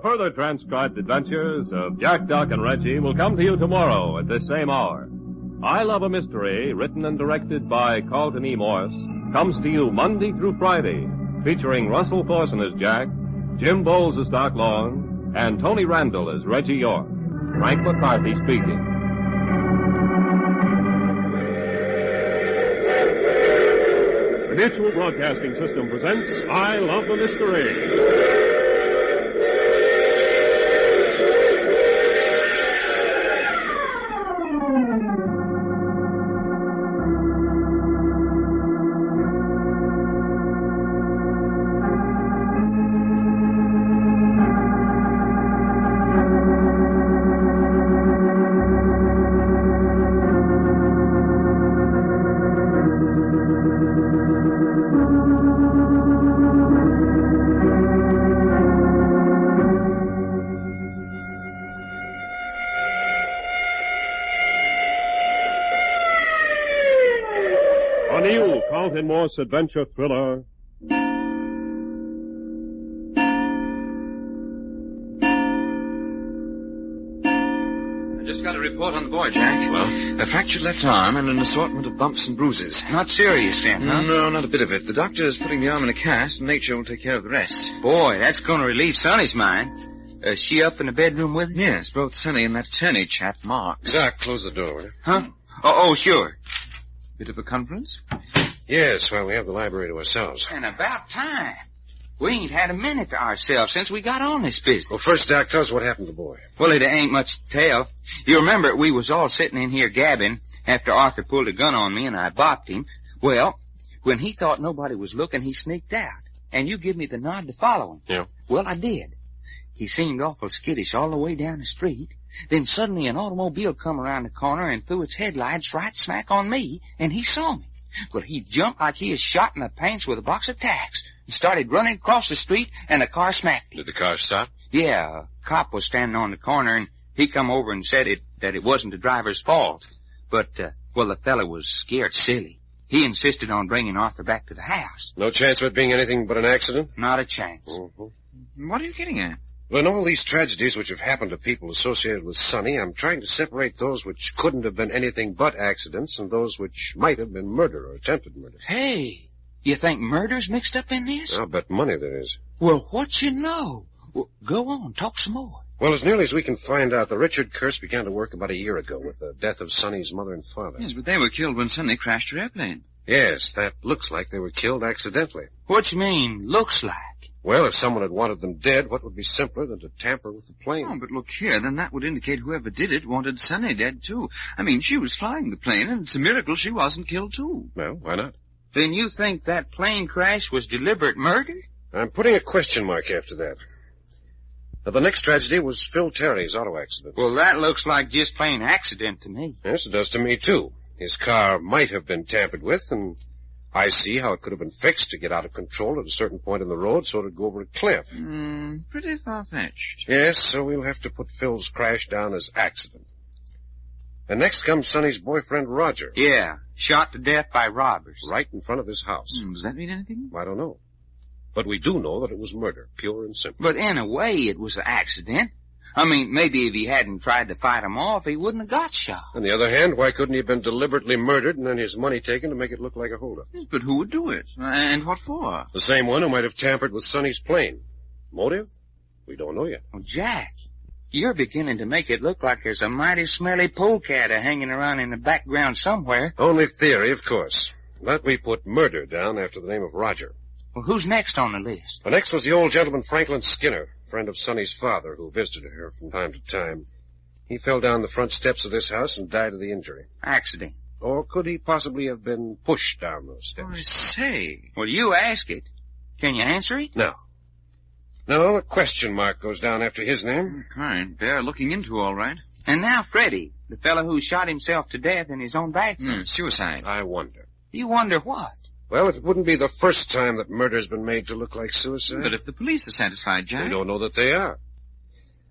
Further transcribed adventures of Jack, Doc, and Reggie will come to you tomorrow at this same hour. I Love a Mystery, written and directed by Carlton E. Morse, comes to you Monday through Friday, featuring Russell Thorson as Jack, Jim Bowles as Doc Long, and Tony Randall as Reggie York. Frank McCarthy speaking. The Mutual Broadcasting System presents I Love a Mystery. Carlton Morse adventure thriller, I just got a report on the boy, Jack. Well? A fractured left arm and an assortment of bumps and bruises. Not serious, then, huh? No, not a bit of it. The doctor is putting the arm in a cast, and nature will take care of the rest. Boy, that's going to relieve Sonny's mind. Is she up in the bedroom with him? Yes, both Sonny and that attorney chap, Marks. Doc, close the door, will you? Huh? Oh, sure. Bit of a conference? Yes, well, we have the library to ourselves. And about time. We ain't had a minute to ourselves since we got on this business. Well, first, Doc, tell us what happened to the boy. Well, it ain't much to tell. You remember we was all sitting in here gabbing after Arthur pulled a gun on me and I bopped him. Well, when he thought nobody was looking, he sneaked out. And you give me the nod to follow him. Yeah. Well, I did. He seemed awful skittish all the way down the street. Then suddenly an automobile come around the corner and threw its headlights right smack on me, and he saw me. Well, he jumped like he was shot in the pants with a box of tacks and started running across the street, and the car smacked him. Did the car stop? Yeah, a cop was standing on the corner, and he come over and said that it wasn't the driver's fault. But, well, the fella was scared silly. He insisted on bringing Arthur back to the house. No chance of it being anything but an accident? Not a chance. Mm-hmm. What are you getting at? Well, in all these tragedies which have happened to people associated with Sonny, I'm trying to separate those which couldn't have been anything but accidents and those which might have been murder or attempted murder. Hey, you think murder's mixed up in this? I'll bet money there is. Well, what you know? Well, go on, talk some more. Well, as nearly as we can find out, the Richard curse began to work about a year ago with the death of Sonny's mother and father. Yes, but they were killed when Sonny crashed her airplane. Yes, that looks like they were killed accidentally. What you mean, looks like? Well, if someone had wanted them dead, what would be simpler than to tamper with the plane? Oh, but look here, then that would indicate whoever did it wanted Sonny dead, too. I mean, she was flying the plane, and it's a miracle she wasn't killed, too. Well, why not? Then you think that plane crash was deliberate murder? I'm putting a question mark after that. Now, the next tragedy was Phil Terry's auto accident. Well, that looks like just plain accident to me. Yes, it does to me, too. His car might have been tampered with, and I see how it could have been fixed to get out of control at a certain point in the road so it'd go over a cliff. Pretty far-fetched. Yes, so we'll have to put Phil's crash down as accident. And next comes Sonny's boyfriend, Roger. Yeah, shot to death by robbers. Right in front of his house. Does that mean anything? I don't know. But we do know that it was murder, pure and simple. But in a way, it was an accident. I mean, maybe if he hadn't tried to fight him off, he wouldn't have got shot. On the other hand, why couldn't he have been deliberately murdered and then his money taken to make it look like a holdup? Yes, but who would do it? And what for? The same one who might have tampered with Sonny's plane. Motive? We don't know yet. Oh, Jack, you're beginning to make it look like there's a mighty smelly polecat hanging around in the background somewhere. Only theory, of course. But we put murder down after the name of Roger. Well, who's next on the list? The next was the old gentleman Franklin Skinner, friend of Sonny's father, who visited her from time to time. He fell down the front steps of this house and died of the injury. Accident. Or could he possibly have been pushed down those steps? I say. Well, you ask it. Can you answer it? No. No, a question mark goes down after his name. Fine. Bear looking into, all right. And now Freddie, the fellow who shot himself to death in his own bathroom. Suicide. I wonder. You wonder what? Well, it wouldn't be the first time that murder's been made to look like suicide. But if the police are satisfied, Jack... We don't know that they are.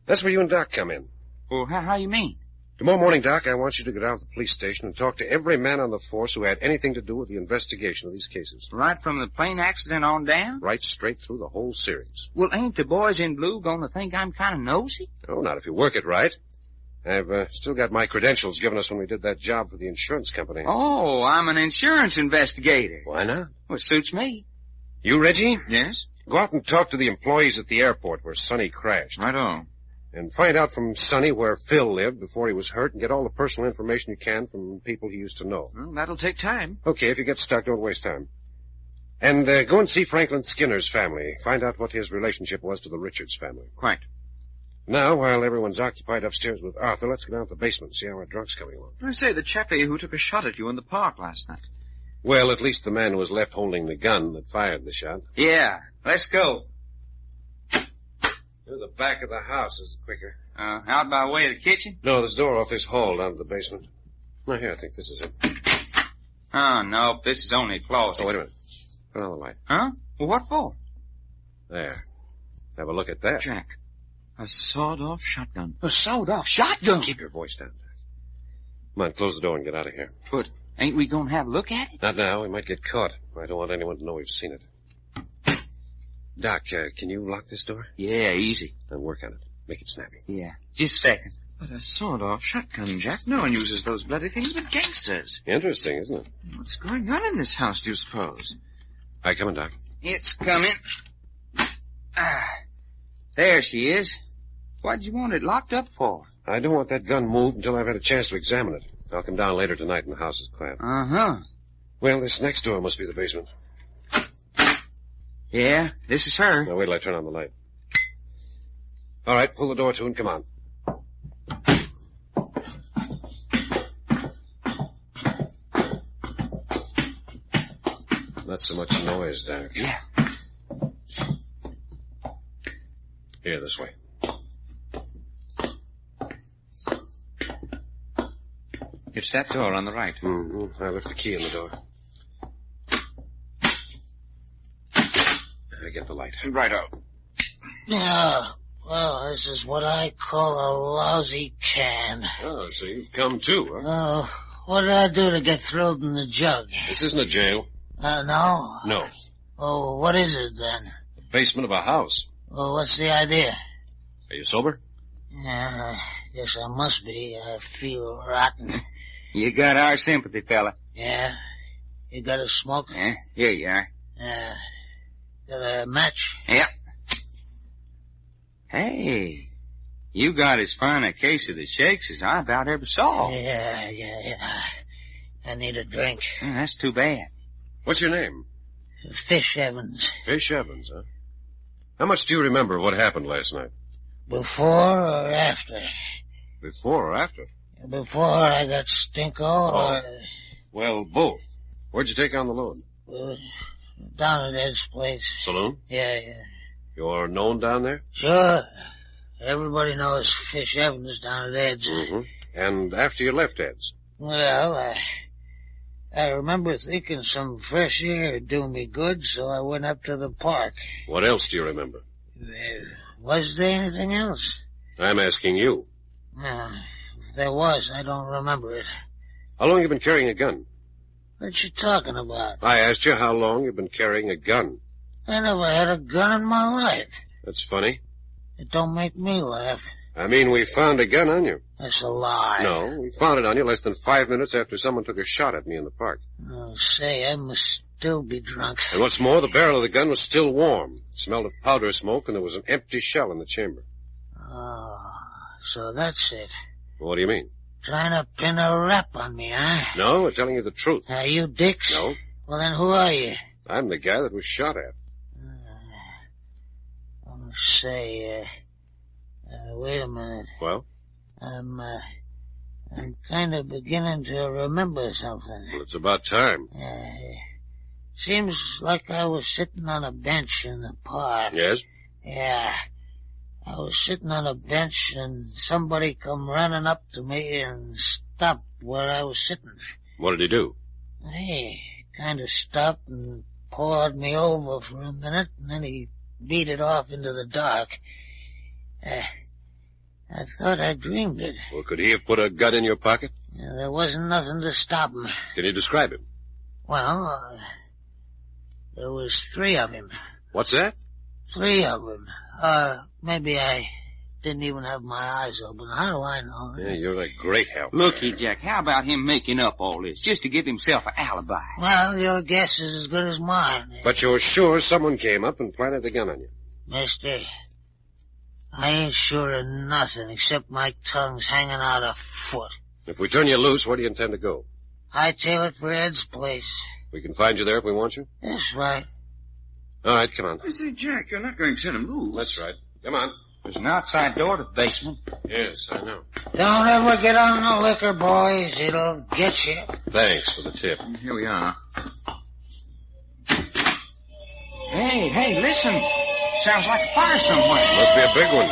That's where you and Doc come in. Well, how you mean? Tomorrow morning, Doc, I want you to go down to the police station and talk to every man on the force who had anything to do with the investigation of these cases. Right from the plane accident on down? Right straight through the whole series. Well, ain't the boys in blue gonna think I'm kind of nosy? Oh, not if you work it right. I've still got my credentials given us when we did that job for the insurance company. Oh, I'm an insurance investigator. Why not? Well, it suits me. You, Reggie? Yes? Go out and talk to the employees at the airport where Sonny crashed. Right-o. And find out from Sonny where Phil lived before he was hurt and get all the personal information you can from people he used to know. Well, that'll take time. Okay, if you get stuck, don't waste time. And go and see Franklin Skinner's family. Find out what his relationship was to the Richards family. Quite. Now, while everyone's occupied upstairs with Arthur, let's go down to the basement and see how our drunk's coming along. I say, the chappie who took a shot at you in the park last night. Well, at least the man who was left holding the gun that fired the shot. Yeah, let's go. Through the back of the house is quicker. Out by way of the kitchen? No, there's a door off this hall down to the basement. Now, here, I think this is it. Oh, no, this is only a closet. Oh, wait a minute. Put on the light. Huh? Well, what for? There. Have a look at that. Jack, a sawed-off shotgun. A sawed-off shotgun? Keep your voice down. Come on, close the door and get out of here. But ain't we gonna have a look at it? Not now. We might get caught. I don't want anyone to know we've seen it. Doc, can you lock this door? Yeah, easy. Then work on it. Make it snappy. Yeah, just a second. But a sawed-off shotgun, Jack. No one uses those bloody things but gangsters. Interesting, isn't it? What's going on in this house, do you suppose? Hi, come in, Doc. It's coming. There she is. What'd you want it locked up for? I don't want that gun moved until I've had a chance to examine it. I'll come down later tonight and the house is quiet. Uh-huh. Well, this next door must be the basement. Yeah, this is her. Now, wait till I turn on the light. All right, pull the door to and come on. Not so much noise, Doc. Yeah. Here, this way. It's that door on the right. Mm-hmm. I left the key in the door. I get the light. Right-o. Yeah, well, this is what I call a lousy can. Oh, so you've come too, huh? Oh, what did I do to get thrown in the jug? This isn't a jail. No? No. Oh, what is it then? The basement of a house. Well, what's the idea? Are you sober? Yeah, I guess I must be. I feel rotten. You got our sympathy, fella. Yeah? You got a smoke? Yeah, here you are. Got a match? Yep. Hey, you got as fine a case of the shakes as I about ever saw. Yeah. I need a drink. That's too bad. What's your name? Fish Evans. Fish Evans, huh? How much do you remember what happened last night? Before or after? Before or after? Before I got stinko or... Well, both. Where'd you take on the load? Down at Ed's place. Saloon? Yeah. You're known down there? Sure. Everybody knows Fish Evans down at Ed's. Mm-hmm. And after you left Ed's? Well, I remember thinking some fresh air would do me good, so I went up to the park. What else do you remember? Was there anything else? I'm asking you. If there was, I don't remember it. How long have you been carrying a gun? What you talking about? I asked you how long you've been carrying a gun. I never had a gun in my life. That's funny. It don't make me laugh. I mean, we found a gun on you. That's a lie. No, we found it on you less than 5 minutes after someone took a shot at me in the park. Oh, say, I must still be drunk. And what's more, the barrel of the gun was still warm. It smelled of powder smoke, and there was an empty shell in the chamber. Oh, so that's it. What do you mean? Trying to pin a rap on me, huh? No, we're telling you the truth. Are you dicks? No. Well, then who are you? I'm the guy that was shot at. Say, wait a minute. Well? I'm kind of beginning to remember something. Well, it's about time. Seems like I was sitting on a bench in the park. Yes? Yeah. I was sitting on a bench and somebody come running up to me and stopped where I was sitting. What did he do? He kind of stopped and pawed me over for a minute, and then he beat it off into the dark. I thought I dreamed it. Well, could he have put a gun in your pocket? There wasn't nothing to stop him. Can you describe him? Well, there was 3 of him. What's that? 3 of them. Maybe I didn't even have my eyes open. How do I know? Yeah, you're a great help. Looky, Jack, how about him making up all this just to give himself an alibi? Well, your guess is as good as mine. But you're sure someone came up and planted the gun on you? Mister, I ain't sure of nothing except my tongue's hanging out a foot. If we turn you loose, where do you intend to go? Hightail it for Ed's place. We can find you there if we want you? That's right. All right, come on. I say, Jack, you're not going to turn him loose. That's right. Come on. There's an outside door to the basement. Yes, I know. Don't ever get on the liquor, boys. It'll get you. Thanks for the tip. Here we are. Hey, listen. Sounds like a fire somewhere. Must be a big one.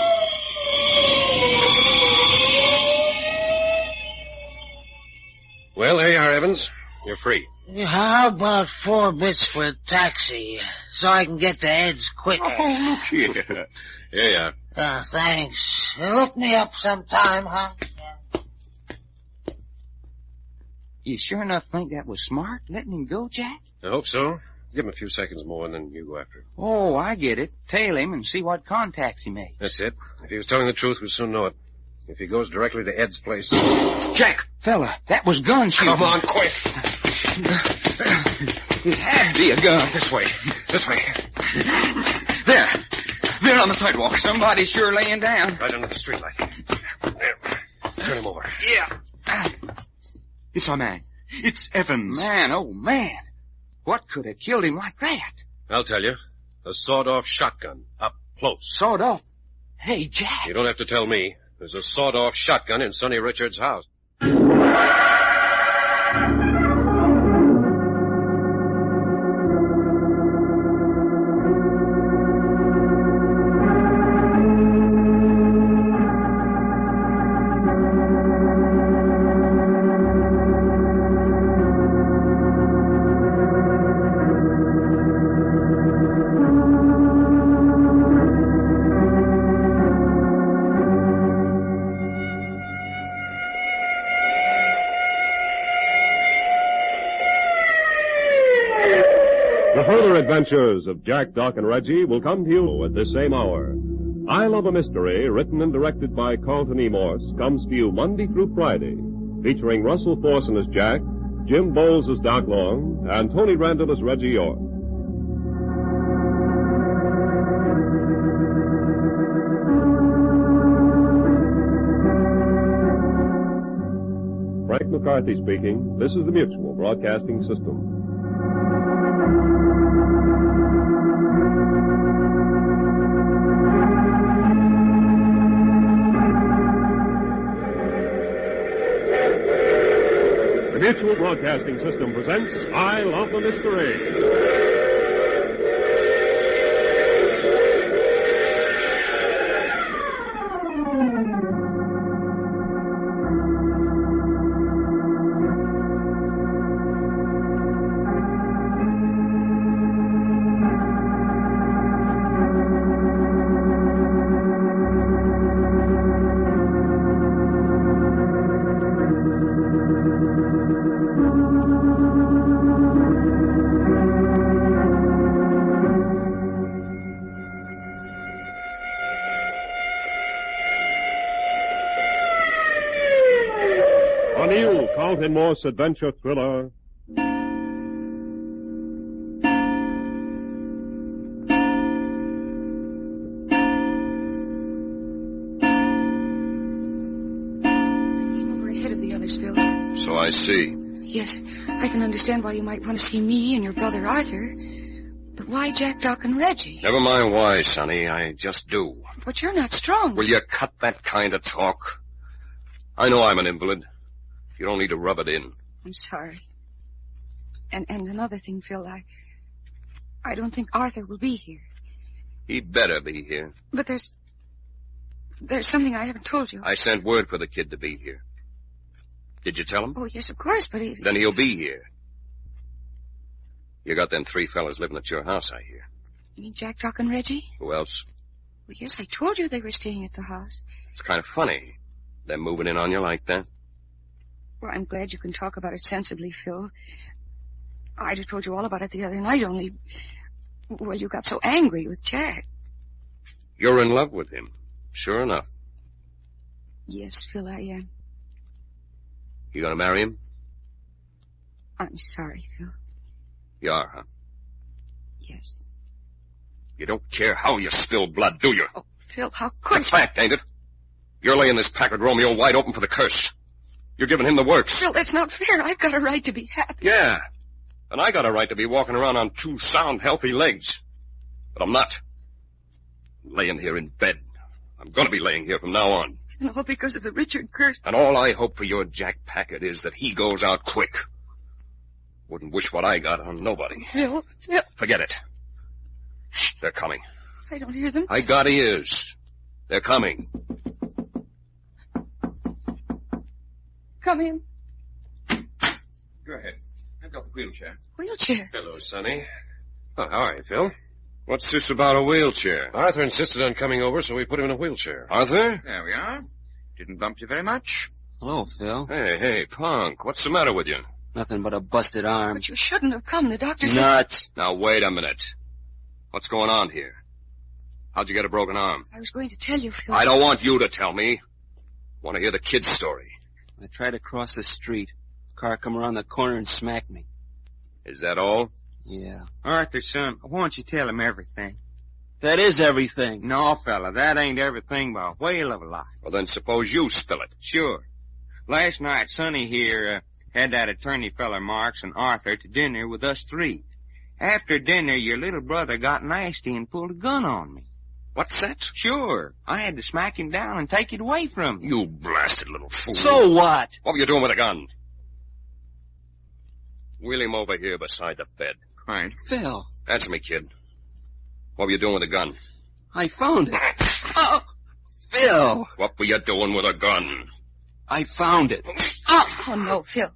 Well, here you are, Evans. You're free. How about 4 bits for a taxi, so I can get to Ed's quicker? Oh, look here. Here you are. Thanks. Look me up sometime, huh? You sure enough think that was smart, letting him go, Jack? I hope so. Give him a few seconds more, and then you go after him. Oh, I get it. Tail him and see what contacts he makes. That's it. If he was telling the truth, we'll soon know it. If he goes directly to Ed's place... Jack, fella, that was gun shooting. Come on, quick. It had to be a gun. This way. There on the sidewalk. Somebody's sure laying down. Right under the streetlight. There. Turn him over. Yeah. It's our man. It's Evans. Man, oh man. What could have killed him like that? I'll tell you. A sawed-off shotgun. Up close. Sawed off? Hey, Jack. You don't have to tell me. There's a sawed-off shotgun in Sonny Richards' house. Adventures of Jack, Doc, and Reggie will come to you at this same hour. I Love a Mystery, written and directed by Carlton E. Morse, comes to you Monday through Friday, featuring Russell Forson as Jack, Jim Bowles as Doc Long, and Tony Randall as Reggie York. Frank McCarthy speaking. This is the Mutual Broadcasting System. The Mutual Broadcasting System presents I Love the Mystery. Carlton Morse adventure thriller, We're ahead of the others, Phil. So I see. Yes, I can understand why you might want to see me and your brother Arthur. But why Jack, Doc, and Reggie? Never mind why, Sonny. I just do. But you're not strong. Will you cut that kind of talk? I know I'm an invalid. You don't need to rub it in. I'm sorry. And another thing, Phil, I don't think Arthur will be here. He'd better be here. But there's something I haven't told you. I sent word for the kid to be here. Did you tell him? Oh, yes, of course, but he... Then he'll be here. You got them 3 fellas living at your house, I hear. You mean Jack, Doc, and Reggie? Who else? Well, yes, I told you they were staying at the house. It's kind of funny, them moving in on you like that. Well, I'm glad you can talk about it sensibly, Phil. I'd have told you all about it the other night, only... Well, you got so angry with Jack. You're in love with him, sure enough. Yes, Phil, I am. You gonna marry him? I'm sorry, Phil. You are, huh? Yes. You don't care how you spill blood, do you? Oh, Phil, how could It's a fact, ain't it? You're laying this Packard Romeo wide open for the curse. You're giving him the works. Phil, that's not fair. I've got a right to be happy. Yeah. And I got a right to be walking around on 2 sound, healthy legs. But I'm not. I'm laying here in bed. I'm gonna be laying here from now on. And all because of the Richard curse. And all I hope for your Jack Packard is that he goes out quick. Wouldn't wish what I got on nobody. Phil. Forget it. They're coming. I don't hear them. I got ears. They're coming. Come in. Go ahead. I've got the wheelchair. Wheelchair? Hello, Sonny. Oh, how are you, Phil? What's this about a wheelchair? Arthur insisted on coming over, so we put him in a wheelchair. Arthur? There we are. Didn't bump you very much. Hello, Phil. Hey, punk. What's the matter with you? Nothing but a busted arm. But you shouldn't have come. The doctor said... Nuts. Now, wait a minute. What's going on here? How'd you get a broken arm? I was going to tell you, Phil. I don't want you to tell me. I want to hear the kid's story. I tried to cross the street. Car come around the corner and smacked me. Is that all? Yeah. Arthur, son, why don't you tell him everything? That is everything. No, fella, that ain't everything by a whale of a lot. Well, then suppose you spill it. Sure. Last night, Sonny here had that attorney feller Marks and Arthur to dinner with us 3. After dinner, your little brother got nasty and pulled a gun on me. What's that? Sure. I had to smack him down and take it away from him. You blasted little fool. So what? What were you doing with a gun? Wheel him over here beside the bed. Right. Phil. Answer me, kid. What were you doing with a gun? I found it. Oh, Phil. What were you doing with a gun? I found it. Oh, no, Phil.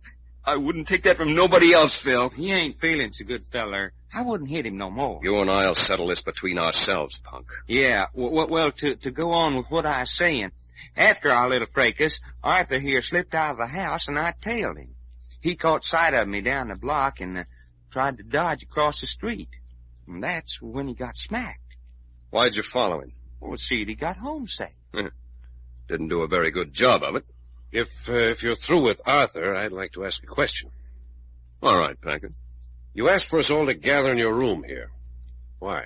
I wouldn't take that from nobody else, Phil. He ain't feeling so good, feller. I wouldn't hit him no more. You and I'll settle this between ourselves, punk. Yeah, well, to go on with what I was saying, after our little fracas, Arthur here slipped out of the house and I tailed him. He caught sight of me down the block and tried to dodge across the street. And that's when he got smacked. Why'd you follow him? Well, see, he got home safe. Didn't do a very good job of it. If you're through with Arthur, I'd like to ask a question. All right, Packard. You asked for us all to gather in your room here. Why?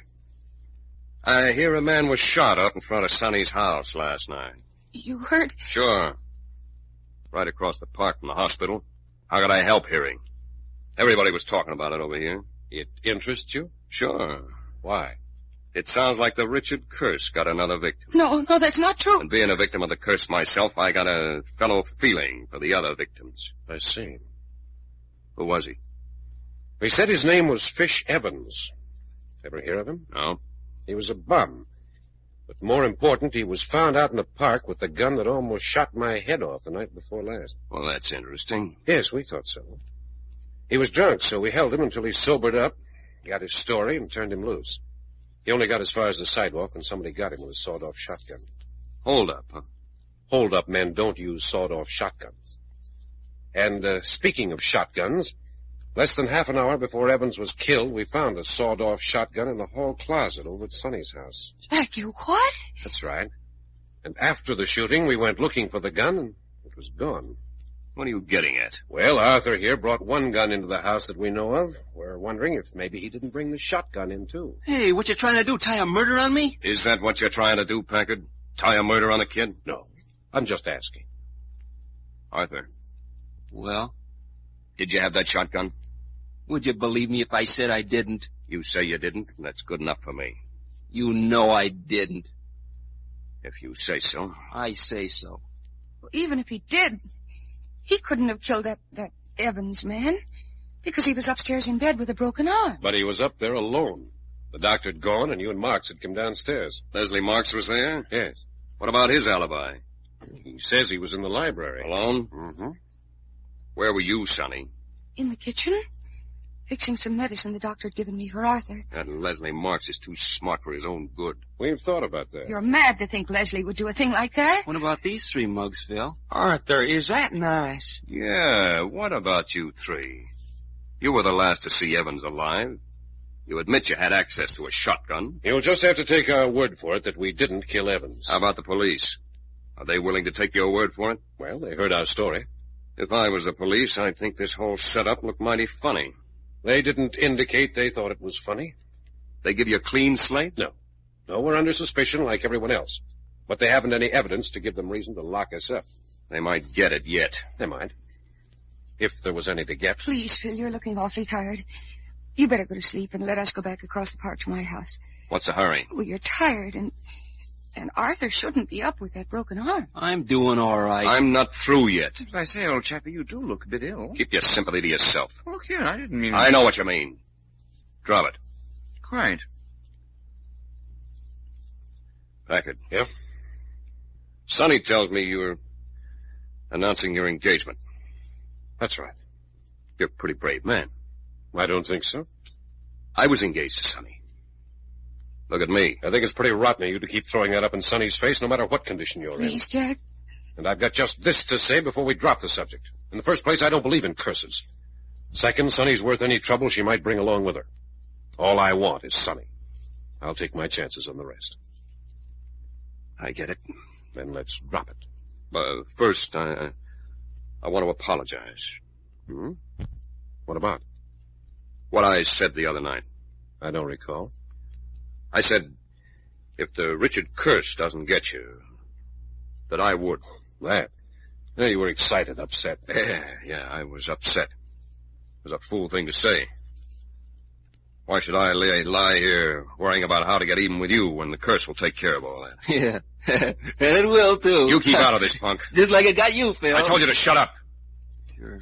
I hear a man was shot out in front of Sonny's house last night. You heard? Sure. Right across the park from the hospital. How could I help hearing? Everybody was talking about it over here. It interests you? Sure. Why? It sounds like the Richard curse got another victim. No, that's not true. And being a victim of the curse myself, I got a fellow feeling for the other victims. I see. Who was he? They said his name was Fish Evans. Ever hear of him? No. He was a bum. But more important, he was found out in the park with the gun that almost shot my head off the night before last. Well, that's interesting. Yes, we thought so. He was drunk, so we held him until he sobered up, got his story, and turned him loose. He only got as far as the sidewalk when somebody got him with a sawed-off shotgun. Hold up, huh? Hold-up men don't use sawed-off shotguns. And speaking of shotguns, less than half an hour before Evans was killed, we found a sawed-off shotgun in the hall closet over at Sonny's house. Jack, you what? That's right. And after the shooting, we went looking for the gun, and it was gone. What are you getting at? Well, Arthur here brought one gun into the house that we know of. We're wondering if maybe he didn't bring the shotgun in, too. Hey, what you trying to do, tie a murder on me? Is that what you're trying to do, Packard? Tie a murder on a kid? No. I'm just asking. Arthur. Well? Did you have that shotgun? Would you believe me if I said I didn't? You say you didn't, and that's good enough for me. You know I didn't. If you say so. I say so. even if he did, he couldn't have killed that Evans man, because he was upstairs in bed with a broken arm. But he was up there alone. The doctor had gone, and you and Marks had come downstairs. Leslie Marks was there? Yes. What about his alibi? He says he was in the library. Alone? Mm-hmm. Where were you, Sonny? In the kitchen, fixing some medicine the doctor had given me for Arthur. That Leslie Marks is too smart for his own good. We've thought about that. You're mad to think Leslie would do a thing like that. What about these 3 mugs, Phil? Arthur, is that nice? Yeah, what about you 3? You were the last to see Evans alive. You admit you had access to a shotgun. You'll just have to take our word for it that we didn't kill Evans. How about the police? Are they willing to take your word for it? Well, they heard our story. If I was the police, I'd think this whole setup looked mighty funny. They didn't indicate they thought it was funny. They give you a clean slate? No. No, we're under suspicion like everyone else. But they haven't any evidence to give them reason to lock us up. They might get it yet. They might. If there was any to get. Please, Phil, you're looking awfully tired. You better go to sleep and let us go back across the park to my house. What's the hurry? Well, you're tired, and Arthur shouldn't be up with that broken arm. I'm doing all right. I'm not through yet. As I say, old chappie, you do look a bit ill. Keep your sympathy to yourself. Look here, I didn't mean... I know what you mean. Drop it. Quite. Packard. Yeah? Sonny tells me you're announcing your engagement. That's right. You're a pretty brave man. I don't think so. I was engaged to Sonny. Look at me. I think it's pretty rotten of you to keep throwing that up in Sonny's face, no matter what condition you're in. Please, Jack. And I've got just this to say before we drop the subject. In the first place, I don't believe in curses. Second, Sonny's worth any trouble she might bring along with her. All I want is Sonny. I'll take my chances on the rest. I get it. Then let's drop it. First, I want to apologize. Hmm? What about? What I said the other night. I don't recall. I said, if the Richard curse doesn't get you, that I would. That? Yeah, you were excited, upset. Yeah, I was upset. It was a fool thing to say. Why should I lie here worrying about how to get even with you when the curse will take care of all that? Yeah, and it will, too. You keep out of this, punk. Just like it got you, Phil. I told you to shut up. Sure.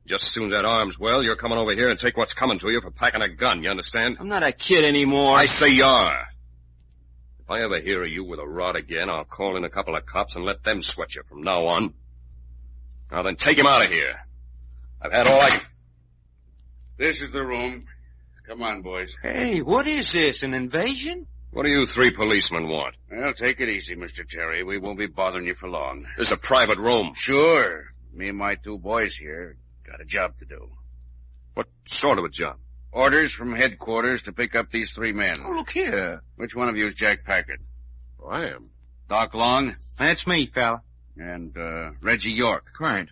Just as soon as that arm's well, you're coming over here and take what's coming to you for packing a gun, you understand? I'm not a kid anymore. I say you are. If I ever hear of you with a rod again, I'll call in a couple of cops and let them sweat you from now on. Now then, take him out of here. I've had all I can... This is the room. Come on, boys. Hey, what is this, an invasion? What do you 3 policemen want? Well, take it easy, Mr. Terry. We won't be bothering you for long. This is a private room. Sure. Me and my 2 boys here got a job to do. What sort of a job? Orders from headquarters to pick up these 3 men. Oh, look here. Which one of you is Jack Packard? Oh, I am. Doc Long? That's me, fella. And, Reggie York. Right.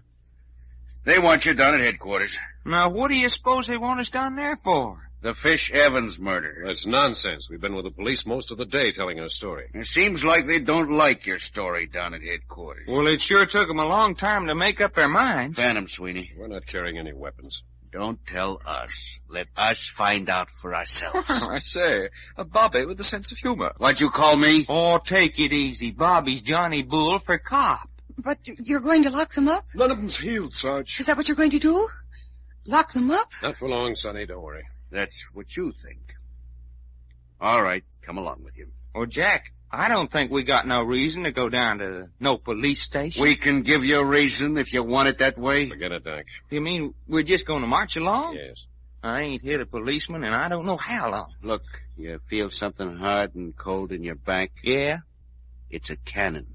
They want you down at headquarters. Now, what do you suppose they want us down there for? The Fish Evans murder. That's nonsense. We've been with the police most of the day telling our story. It seems like they don't like your story down at headquarters. Well, it sure took them a long time to make up their minds. Ban 'em, Sweeney. We're not carrying any weapons. Don't tell us. Let us find out for ourselves. I say, a Bobby with a sense of humor. What'd you call me? Oh, take it easy. Bobby's Johnny Bull for cop. But you're going to lock them up? None of them's healed, Sarge. Is that what you're going to do? Lock them up? Not for long, Sonny. Don't worry. That's what you think. All right, come along with you. Oh, Jack, I don't think we got no reason to go down to no police station. We can give you a reason if you want it that way. Forget it, Doc. You mean we're just going to march along? Yes. I ain't hit a policeman, and I don't know how long. Look, you feel something hard and cold in your back? Yeah? It's a cannon,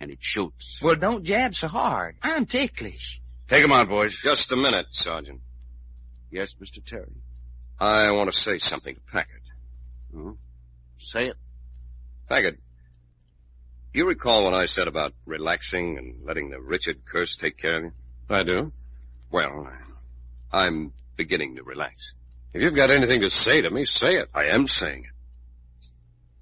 and it shoots. Well, don't jab so hard. I'm ticklish. Take 'em out, boys. Just a minute, Sergeant. Yes, Mr. Terry? I want to say something to Packard. Oh? Say it. Packard, you recall what I said about relaxing and letting the Richard curse take care of you? I do. Well, I'm beginning to relax. If you've got anything to say to me, say it. I am saying it.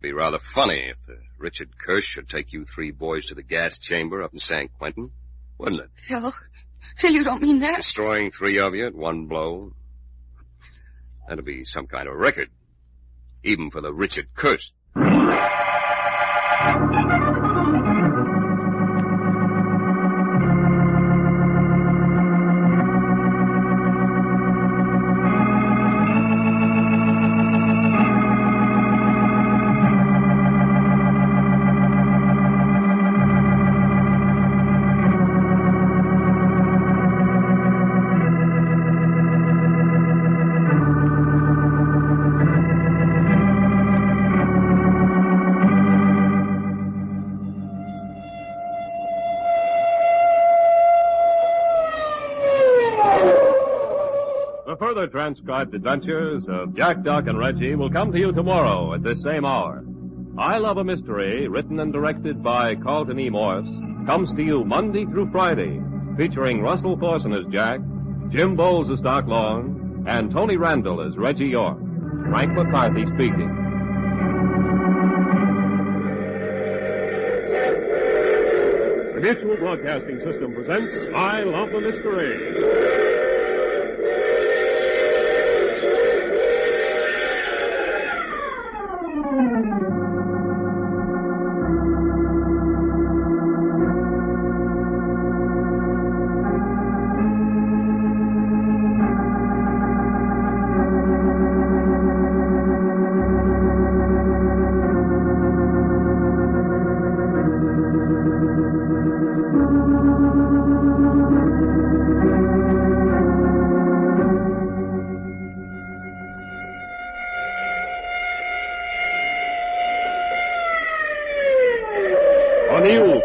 Be rather funny if the Richard curse should take you 3 boys to the gas chamber up in San Quentin, wouldn't it? Phil, you don't mean that? Destroying 3 of you at one blow. That'd be some kind of record. Even for the Richard curse. The further transcribed adventures of Jack, Doc, and Reggie will come to you tomorrow at this same hour. I Love a Mystery, written and directed by Carlton E. Morse, comes to you Monday through Friday, featuring Russell Thorson as Jack, Jim Bowles as Doc Long, and Tony Randall as Reggie York. Frank McCarthy speaking. The Mutual Broadcasting System presents I Love the Mystery.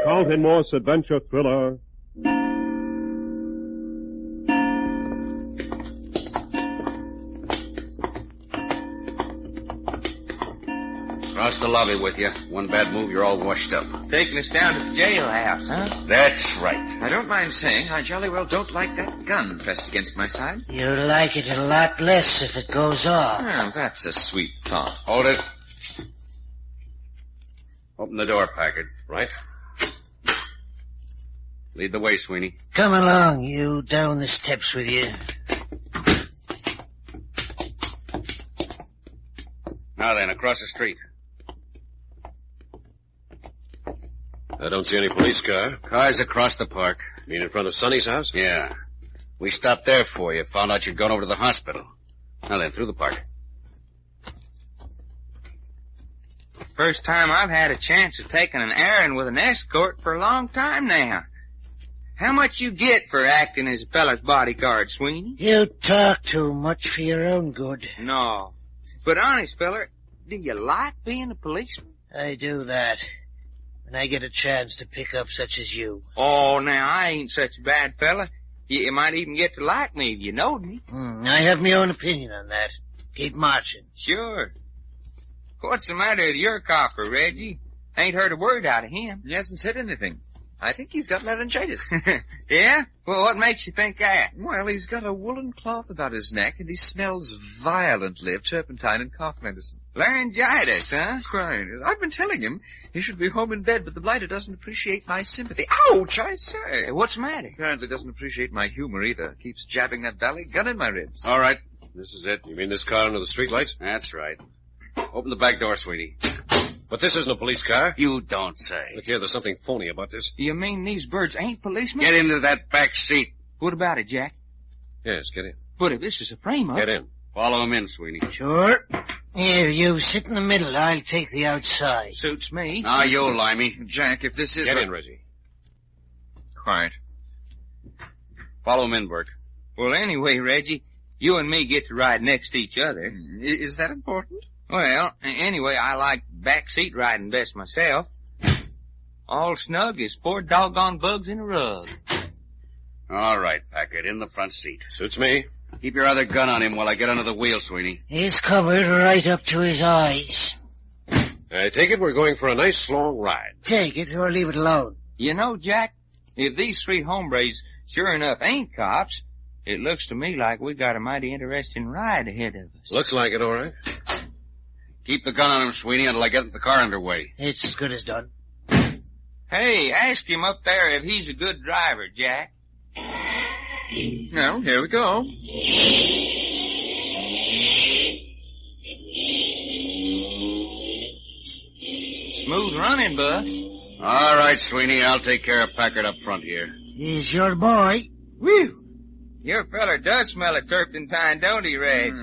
Carlton Morse adventure thriller, Across the lobby with you. One bad move, you're all washed up. Taking us down to the jailhouse, huh? That's right. I don't mind saying I jolly well don't like that gun pressed against my side. You'll like it a lot less if it goes off. Well, that's a sweet thought. Hold it. Open the door, Packard. Right. Lead the way, Sweeney. Come along, you. Down the steps with you. Now then, across the street. I don't see any police car. Car's across the park. You mean in front of Sonny's house? Yeah. We stopped there for you. Found out you'd gone over to the hospital. Now then, through the park. First time I've had a chance of taking an errand with an escort for a long time now. How much you get for acting as a fella's bodyguard, Sweeney? You talk too much for your own good. No. But honest, feller, do you like being a policeman? I do that. When I get a chance to pick up such as you. Oh, now, I ain't such a bad fella. You might even get to like me if you knowed me. I have my own opinion on that. Keep marching. Sure. What's the matter with your copper, Reggie? Ain't heard a word out of him. He hasn't said anything. I think he's got laryngitis. Yeah? Well, what makes you think that? Well, he's got a woolen cloth about his neck, and he smells violently of turpentine and cough medicine. Laryngitis, huh? Right. I've been telling him he should be home in bed, but the blighter doesn't appreciate my sympathy. Ouch, I say. Hey, what's the matter? Apparently doesn't appreciate my humor either. Keeps jabbing that bally gun in my ribs. All right. This is it. You mean this car under the streetlights? That's right. Open the back door, Sweetie. But this isn't a police car. You don't say. Look here, there's something phony about this. You mean these birds ain't policemen? Get into that back seat. What about it, Jack? Yes, get in. But if this is a frame-up... Get in. Follow him in, Sweeney. Sure. Here, you sit in the middle. I'll take the outside. Suits me. Now, you, Limey. Jack, if this is... Get in, Reggie. Quiet. Follow him in, Bert. Well, anyway, Reggie, you and me get to ride next to each other. Is that important? Well, anyway, I like back seat riding best myself. All snug as 4 doggone bugs in a rug. All right, Packard, in the front seat. Suits me. Keep your other gun on him while I get under the wheel, Sweeney. He's covered right up to his eyes. I take it we're going for a nice long ride. Take it or leave it alone. You know, Jack, if these 3 hombres sure enough ain't cops, it looks to me like we got a mighty interesting ride ahead of us. Looks like it, all right. Keep the gun on him, Sweeney, until I get the car underway. It's as good as done. Hey, ask him up there if he's a good driver, Jack. Well, here we go. Smooth running, Bus. All right, Sweeney, I'll take care of Packard up front here. He's your boy. Whew! Your feller does smell of turpentine, don't he, Reg?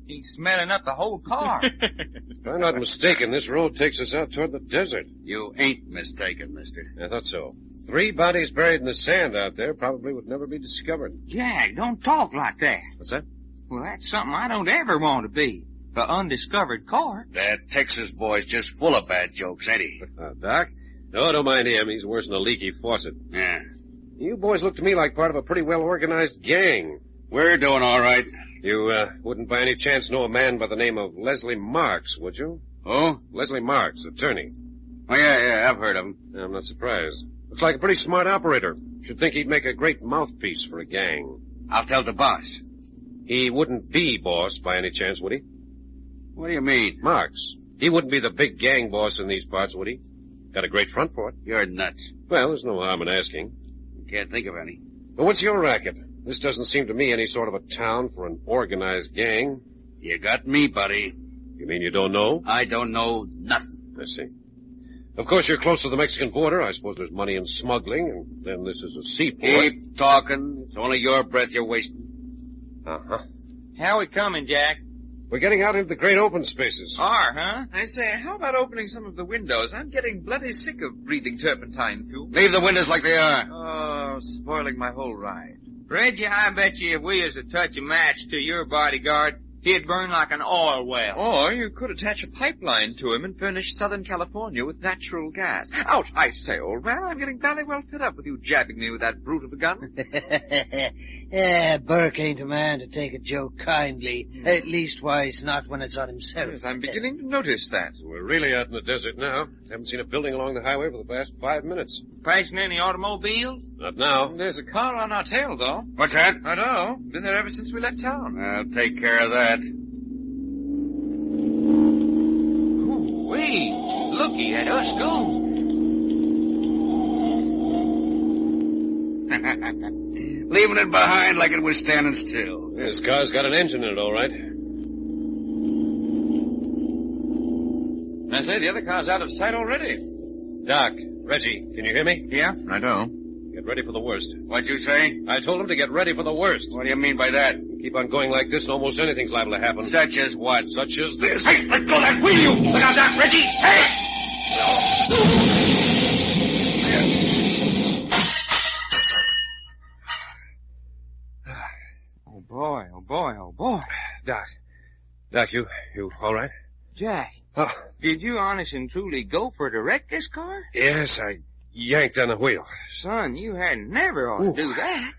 He's smelling up the whole car. If I'm not mistaken, this road takes us out toward the desert. You ain't mistaken, mister. I thought so. 3 bodies buried in the sand out there probably would never be discovered. Jack, don't talk like that. What's that? Well, that's something I don't ever want to be. The undiscovered car. That Texas boy's just full of bad jokes, ain't he? Doc? No, don't mind him. He's worse than a leaky faucet. Yeah. You boys look to me like part of a pretty well-organized gang. We're doing all right. You wouldn't by any chance know a man by the name of Leslie Marks, would you? Oh? Leslie Marks, attorney. Oh, yeah, I've heard of him. I'm not surprised. Looks like a pretty smart operator. Should think he'd make a great mouthpiece for a gang. I'll tell the boss. He wouldn't be boss by any chance, would he? What do you mean? Marks. He wouldn't be the big gang boss in these parts, would he? Got a great front for it. You're nuts. Well, there's no harm in asking. Can't think of any. But what's your racket? This doesn't seem to me any sort of a town for an organized gang. You got me, buddy. You mean you don't know? I don't know nothing. I see. Of course, you're close to the Mexican border. I suppose there's money in smuggling, and then this is a seaport. Keep talking. It's only your breath you're wasting. Uh-huh. How we coming, Jack? We're getting out into the great open spaces. Are, huh? I say, how about opening some of the windows? I'm getting bloody sick of breathing turpentine fuel. Leave the windows like they are. Oh, spoiling my whole ride. Reggie, I bet you if we was to touch a match to your bodyguard, he'd burn like an oil well. Or you could attach a pipeline to him and furnish Southern California with natural gas. Ouch, I say, old man, I'm getting very well fed up with you jabbing me with that brute of a gun. Burke ain't a man to take a joke kindly. At leastwise, not when it's on himself. Yes, I'm beginning to notice that. We're really out in the desert now. Haven't seen a building along the highway for the past 5 minutes. Passing any automobiles? Not now. There's a car on our tail, though. What's that? I don't know. Been there ever since we left town. I'll take care of that. Ooh-wee. Looky at us go. Leaving it behind like it was standing still. This car's got an engine in it, all right. I say, the other car's out of sight already. Doc, Reggie, can you hear me? Yeah? I don't. Get ready for the worst. What'd you say? I told him to get ready for the worst. What do you mean by that? Keep on going like this and almost anything's liable to happen. Such as what? Such as this. Hey, let go of that wheel, you! Look out, Doc, Reggie! Hey! Oh, boy, oh, boy, oh, boy. Doc, you all right? Jack, Oh. Did you honest and truly go for to wreck this car? Yes, I yanked on the wheel. Son, you had never ought to do that.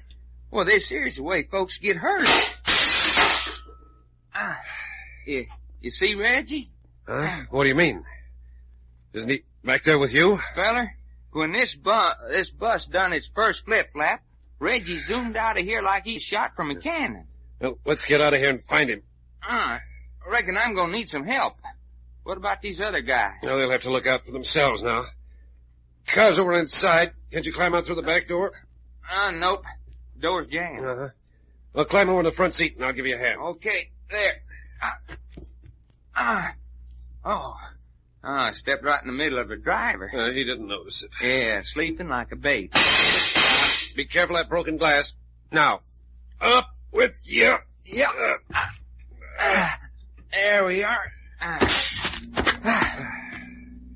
Well, this here's the way folks get hurt. You see Reggie? Huh? What do you mean? Isn't he back there with you? Feller, when this bus done its first flip-flap, Reggie zoomed out of here like he's shot from a cannon. Well, let's get out of here and find him. I reckon I'm gonna need some help. What about these other guys? Well, they'll have to look out for themselves now. Car's over inside. Can't you climb out through the back door? Nope. Door's jammed. Uh-huh. Well, climb over in the front seat and I'll give you a hand. Okay, there. I stepped right in the middle of the driver. He didn't notice it. Yeah, sleeping like a baby. Be careful of that broken glass. Now, up with you. Yep. There we are.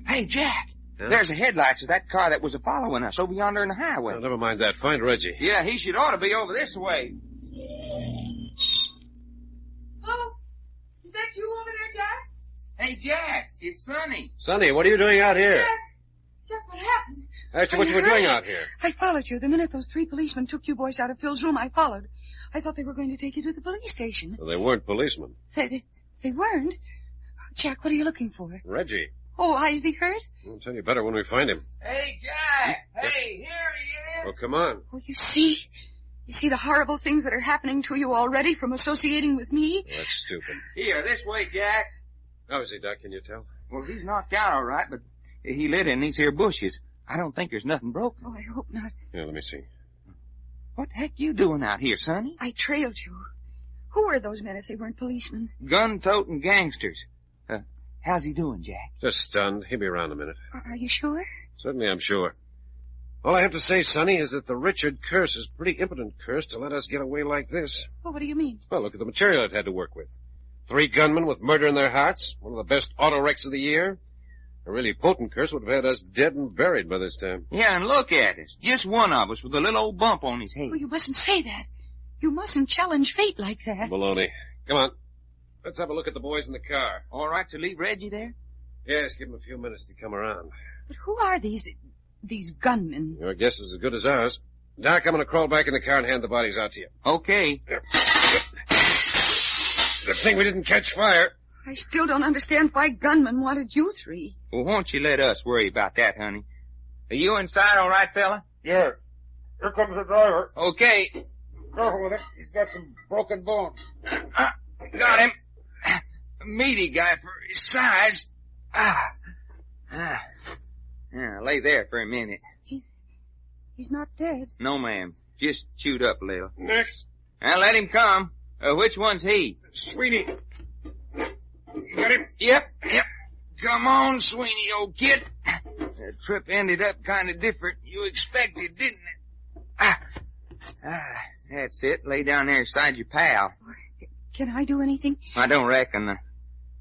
Hey, Jack. Huh? There's the headlights of that car that was following us over yonder in the highway. Well, never mind that. Find Reggie. Yeah, he should ought to be over this way. Oh, is that you over there, Jack? Hey, Jack, it's Sonny. Sonny, what are you doing out here? Jack, what happened? Actually, what you were doing out here? I followed you. The minute those 3 policemen took you boys out of Phil's room, I followed. I thought they were going to take you to the police station. Well, they weren't policemen. They weren't. Jack, what are you looking for? Reggie. Oh, why, is he hurt? I'll tell you better when we find him. Hey, Jack. Hey, here he is. Well, come on. Oh, you see? You see the horrible things that are happening to you already from associating with me? Well, that's stupid. Here, this way, Jack. How is he, Doc? Can you tell? Well, he's knocked out all right, but he lit in these here bushes. I don't think there's nothing broken. Oh, I hope not. Yeah, let me see. What the heck you doing out here, Sonny? I trailed you. Who were those men if they weren't policemen? Gun-toting gangsters. How's he doing, Jack? Just stunned. He'll be around in a minute. Are you sure? Certainly, I'm sure. All I have to say, Sonny, is that the Richard curse is pretty impotent curse to let us get away like this. Well, what do you mean? Well, look at the material it had to work with. 3 gunmen with murder in their hearts, one of the best auto wrecks of the year. A really potent curse would have had us dead and buried by this time. Yeah, and look at us. Just one of us with a little old bump on his head. Oh, you mustn't say that. You mustn't challenge fate like that. Baloney. Come on. Let's have a look at the boys in the car. All right to leave Reggie there? Yes, give him a few minutes to come around. But who are these gunmen? Your guess is as good as ours. Doc, I'm going to crawl back in the car and hand the bodies out to you. Okay. Good thing we didn't catch fire. I still don't understand why gunmen wanted you three. Well, won't you let us worry about that, honey? Are you inside all right, fella? Yeah. Here comes the driver. Okay. Careful with him. He's got some broken bones. Got him. A meaty guy for his size. Yeah, lay there for a minute. He's not dead. No, ma'am. Just chewed up a little. Next. Now, let him come. Which one's he? Sweeney. You got him? Yep. Come on, Sweeney, old kid. The trip ended up kind of different. You expected, didn't it? That's it. Lay down there beside your pal. Can I do anything? I don't reckon.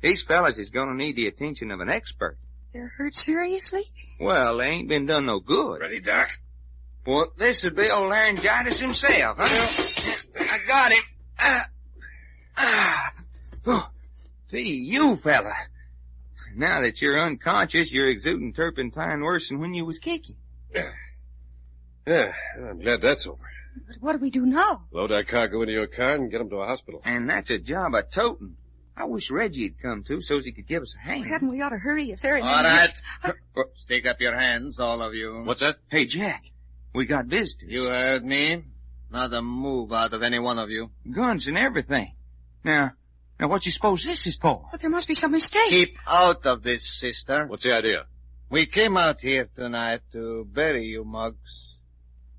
These fellas is going to need the attention of an expert. They're hurt seriously? Well, they ain't been done no good. Ready, Doc? Well, this would be old laryngitis himself, huh? I got him. See, you fella. Now that you're unconscious, you're exuding turpentine worse than when you was kicking. Yeah, I'm glad that's over. But what do we do now? Load that cargo into your car and get him to a hospital. And that's a job of toting. I wish Reggie'd come too, so's he could give us a hand. Hadn't we ought to hurry if they're in All right. Stick up your hands, all of you. What's that? Hey, Jack, we got visitors. You heard me. Not a move out of any one of you. Guns and everything. Now, what you suppose this is for? But there must be some mistake. Keep out of this, sister. What's the idea? We came out here tonight to bury you, Muggs.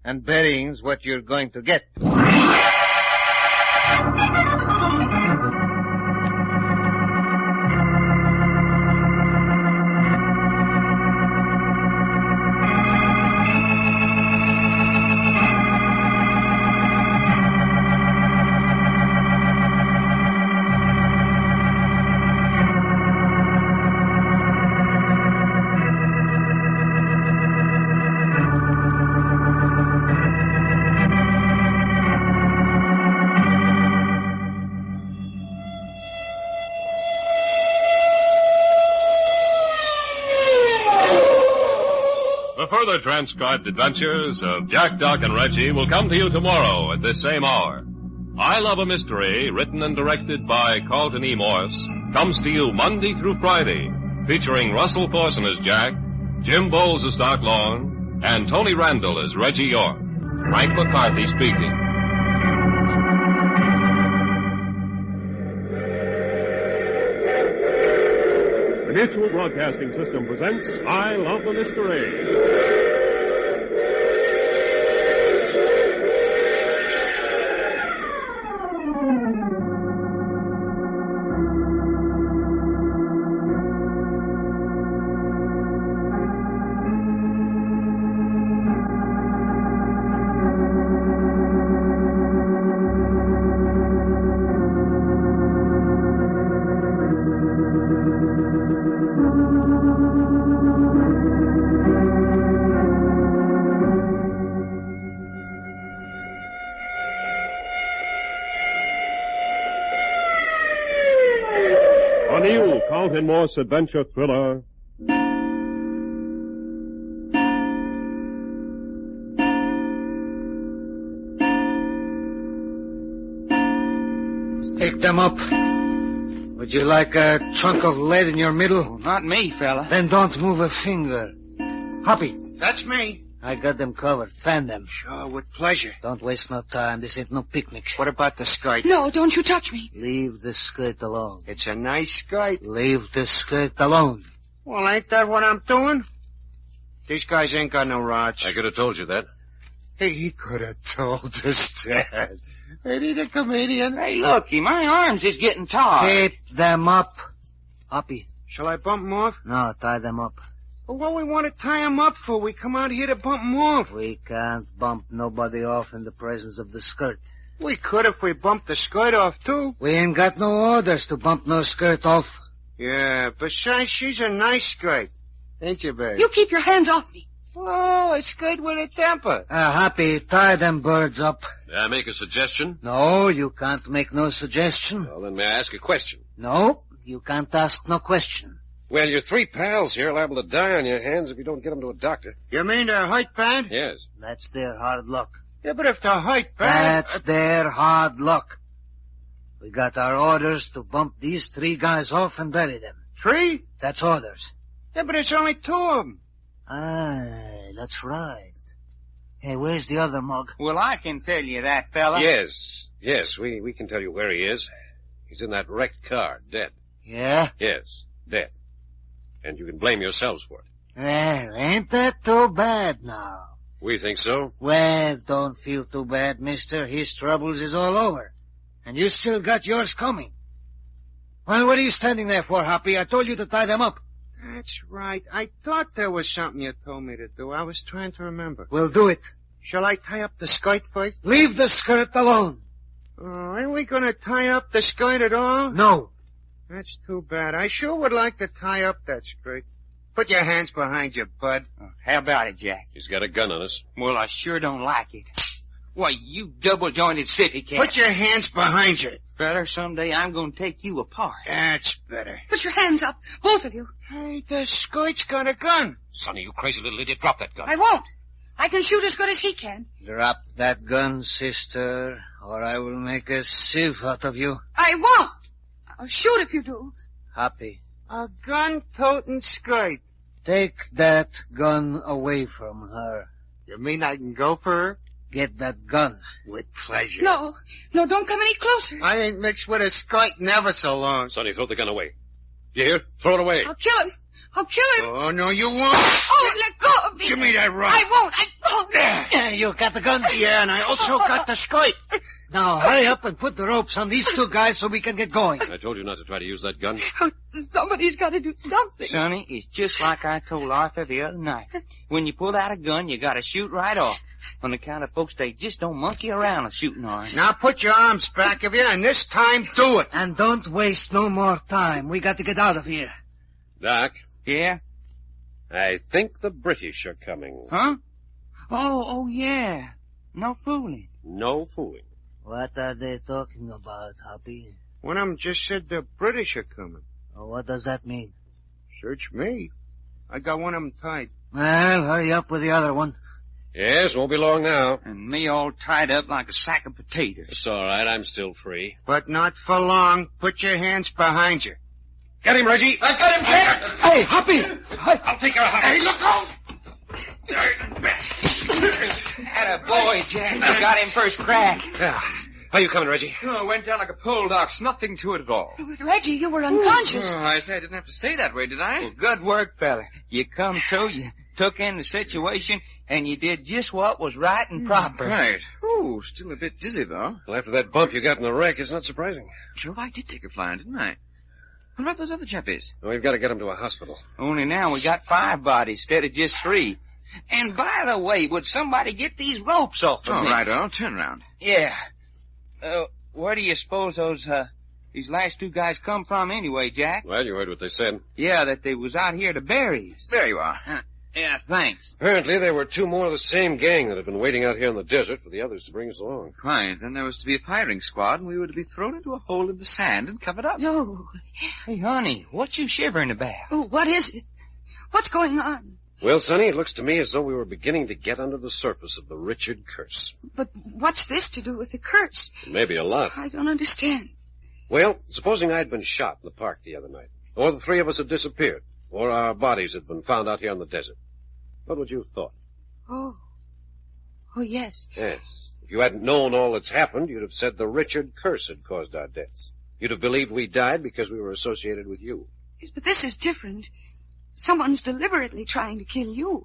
And burying's what you're going to get. Further transcribed adventures of Jack, Doc, and Reggie will come to you tomorrow at this same hour. I Love a Mystery, written and directed by Carlton E. Morse, comes to you Monday through Friday, featuring Russell Thorson as Jack, Jim Bowles as Doc Long, and Tony Randall as Reggie York. Frank McCarthy speaking. The Mutual Broadcasting System presents I Love the Mystery. Carlton Morse adventure thriller, Take them up. Would you like a chunk of lead in your middle? Not me, fella. Then don't move a finger. Hoppy. That's me. I got them covered. Fan them. Sure, with pleasure. Don't waste no time. This ain't no picnic. What about the skirt? No, don't you touch me. Leave the skirt alone. It's a nice skirt. Leave the skirt alone. Well, ain't that what I'm doing? These guys ain't got no rods. I could have told you that. Hey, he could have told us that. Ain't he the comedian? Hey, looky, my arms is getting tired. Keep them up. Hoppy. Shall I bump 'em off? No, tie them up. Well, what we want to tie 'em up for? We come out here to bump 'em off. We can't bump nobody off in the presence of the skirt. We could if we bumped the skirt off, too. We ain't got no orders to bump no skirt off. Yeah, besides, she's a nice skirt. Ain't you, babe? You keep your hands off me. Oh, a skirt with a temper. Hoppy, tie them birds up. May I make a suggestion? No, you can't make no suggestion. Well, then may I ask a question? No, you can't ask no question. Well, your three pals here are liable to die on your hands if you don't get them to a doctor. You mean they're hurt bad? Yes. That's their hard luck. Yeah, but if they're hurt bad... That's their hard luck. We got our orders to bump these 3 guys off and bury them. 3? That's orders. Yeah, but it's only 2 of them. Aye, that's right. Hey, where's the other mug? Well, I can tell you that, fella. Yes, we can tell you where he is. He's in that wrecked car, dead. Yeah? Yes, dead. And you can blame yourselves for it. Well, ain't that too bad now? We think so. Well, don't feel too bad, mister. His troubles is all over. And you still got yours coming. Well, what are you standing there for, Hoppy? I told you to tie them up. That's right. I thought there was something you told me to do. I was trying to remember. We'll do it. Shall I tie up the skirt first? Leave the skirt alone. Oh, ain't we gonna tie up the skirt at all? No. That's too bad. I sure would like to tie up that skirt. Put your hands behind you, bud. Oh, how about it, Jack? He's got a gun on us. Well, I sure don't like it. Why, you double-jointed city cat. Put your hands behind you. Better someday I'm going to take you apart. That's better. Put your hands up, both of you. Hey, the skirt's got a gun. Sonny, you crazy little idiot, drop that gun. I won't. I can shoot as good as he can. Drop that gun, sister, or I will make a sieve out of you. I won't. I'll shoot if you do. Hoppy. A gun-toting skirt. Take that gun away from her. You mean I can go for her? Get that gun. With pleasure. No, don't come any closer. I ain't mixed with a skirt never so long. Sonny, throw the gun away. You hear? Throw it away. I'll kill him. Oh, no, you won't. Oh, let go of me. Give me that rope. I won't. Yeah, you got the gun? Yeah, and I also got the skirt. Now, hurry up and put the ropes on these 2 guys so we can get going. I told you not to try to use that gun. Oh, somebody's got to do something. Sonny, it's just like I told Arthur the other night. When you pull out a gun, you got to shoot right off. On account of folks, they just don't monkey around with shooting arms. Now put your arms back of you, and this time do it. And don't waste no more time. We got to get out of here. Doc. Yeah? I think the British are coming. Huh? Oh, yeah. No fooling. No fooling. What are they talking about, Hoppy? One of them just said the British are coming. Oh, what does that mean? Search me. I got one of them tied. Well, hurry up with the other one. Yes, won't be long now. And me all tied up like a sack of potatoes. It's all right. I'm still free. But not for long. Put your hands behind you. Get him, Reggie. I got him, Jack. Hey, Hoppy. I'll take care of Hoppy. Hey, look out. Atta boy, Jack. You got him first crack. How you coming, Reggie? Oh, I went down like a pole, Doc. Nothing to it at all. But Reggie, you were unconscious. Oh, I say I didn't have to stay that way, did I? Well, good work, fella. You come to, you took in the situation, and you did just what was right and proper. Right. Ooh, still a bit dizzy, though. Well, after that bump you got in the wreck, it's not surprising. Sure, I did take a flying, didn't I? What about those other chappies? Well, we've got to get them to a hospital. Only now we got 5 bodies instead of just 3. And by the way, would somebody get these ropes off of me? All right, I'll turn around. Yeah. Where do you suppose these last 2 guys come from anyway, Jack? Well, you heard what they said. Yeah, that they was out here to bury us. There you are. Yeah, thanks. Apparently, there were 2 more of the same gang that had been waiting out here in the desert for the others to bring us along. Right, then there was to be a firing squad, and we were to be thrown into a hole in the sand and covered up. No. Hey, honey, what you shivering about? Oh, what is it? What's going on? Well, Sonny, it looks to me as though we were beginning to get under the surface of the Richard curse. But what's this to do with the curse? Maybe a lot. I don't understand. Well, supposing I'd been shot in the park the other night, or the 3 of us had disappeared, or our bodies had been found out here in the desert. What would you have thought? Oh, yes. Yes. If you hadn't known all that's happened, you'd have said the Richard curse had caused our deaths. You'd have believed we died because we were associated with you. Yes, but this is different. Someone's deliberately trying to kill you.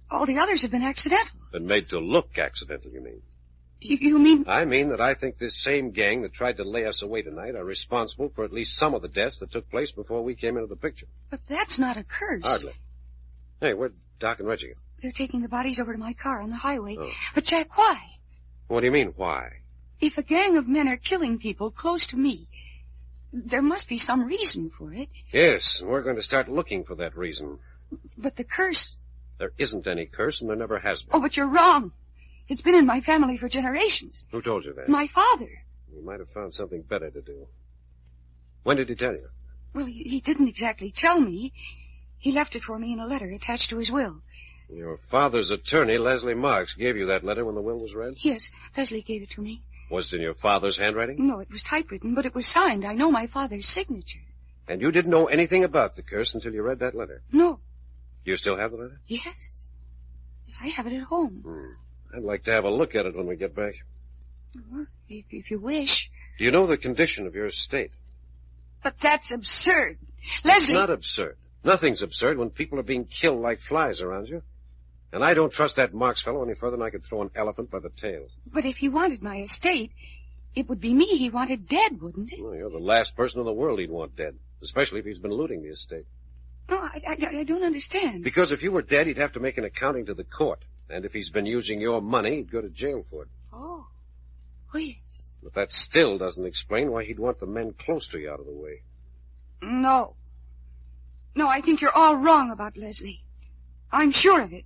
All the others have been accidental. Been made to look accidental, you mean? You mean? I mean that I think this same gang that tried to lay us away tonight are responsible for at least some of the deaths that took place before we came into the picture. But that's not a curse. Hardly. Hey, where'd Doc and Reggie go? They're taking the bodies over to my car on the highway. Oh. But, Jack, why? What do you mean, why? If a gang of men are killing people close to me, there must be some reason for it. Yes, and we're going to start looking for that reason. But the curse... There isn't any curse, and there never has been. Oh, but you're wrong. It's been in my family for generations. Who told you that? My father. You might have found something better to do. When did he tell you? Well, he didn't exactly tell me. He left it for me in a letter attached to his will. Your father's attorney, Leslie Marks, gave you that letter when the will was read? Yes, Leslie gave it to me. Was it in your father's handwriting? No, it was typewritten, but it was signed. I know my father's signature. And you didn't know anything about the curse until you read that letter? No. You still have the letter? Yes. Yes, I have it at home. I'd like to have a look at it when we get back. Well, if you wish. Do you know the condition of your estate? But that's absurd. Leslie... It's not absurd. Nothing's absurd when people are being killed like flies around you. And I don't trust that Marks fellow any further than I could throw an elephant by the tail. But if he wanted my estate, it would be me he wanted dead, wouldn't it? Well, you're the last person in the world he'd want dead, especially if he's been looting the estate. No, I don't understand. Because if you were dead, he'd have to make an accounting to the court. And if he's been using your money, he'd go to jail for it. Oh. Oh, yes. But that still doesn't explain why he'd want the men close to you out of the way. No. No, I think you're all wrong about Leslie. I'm sure of it.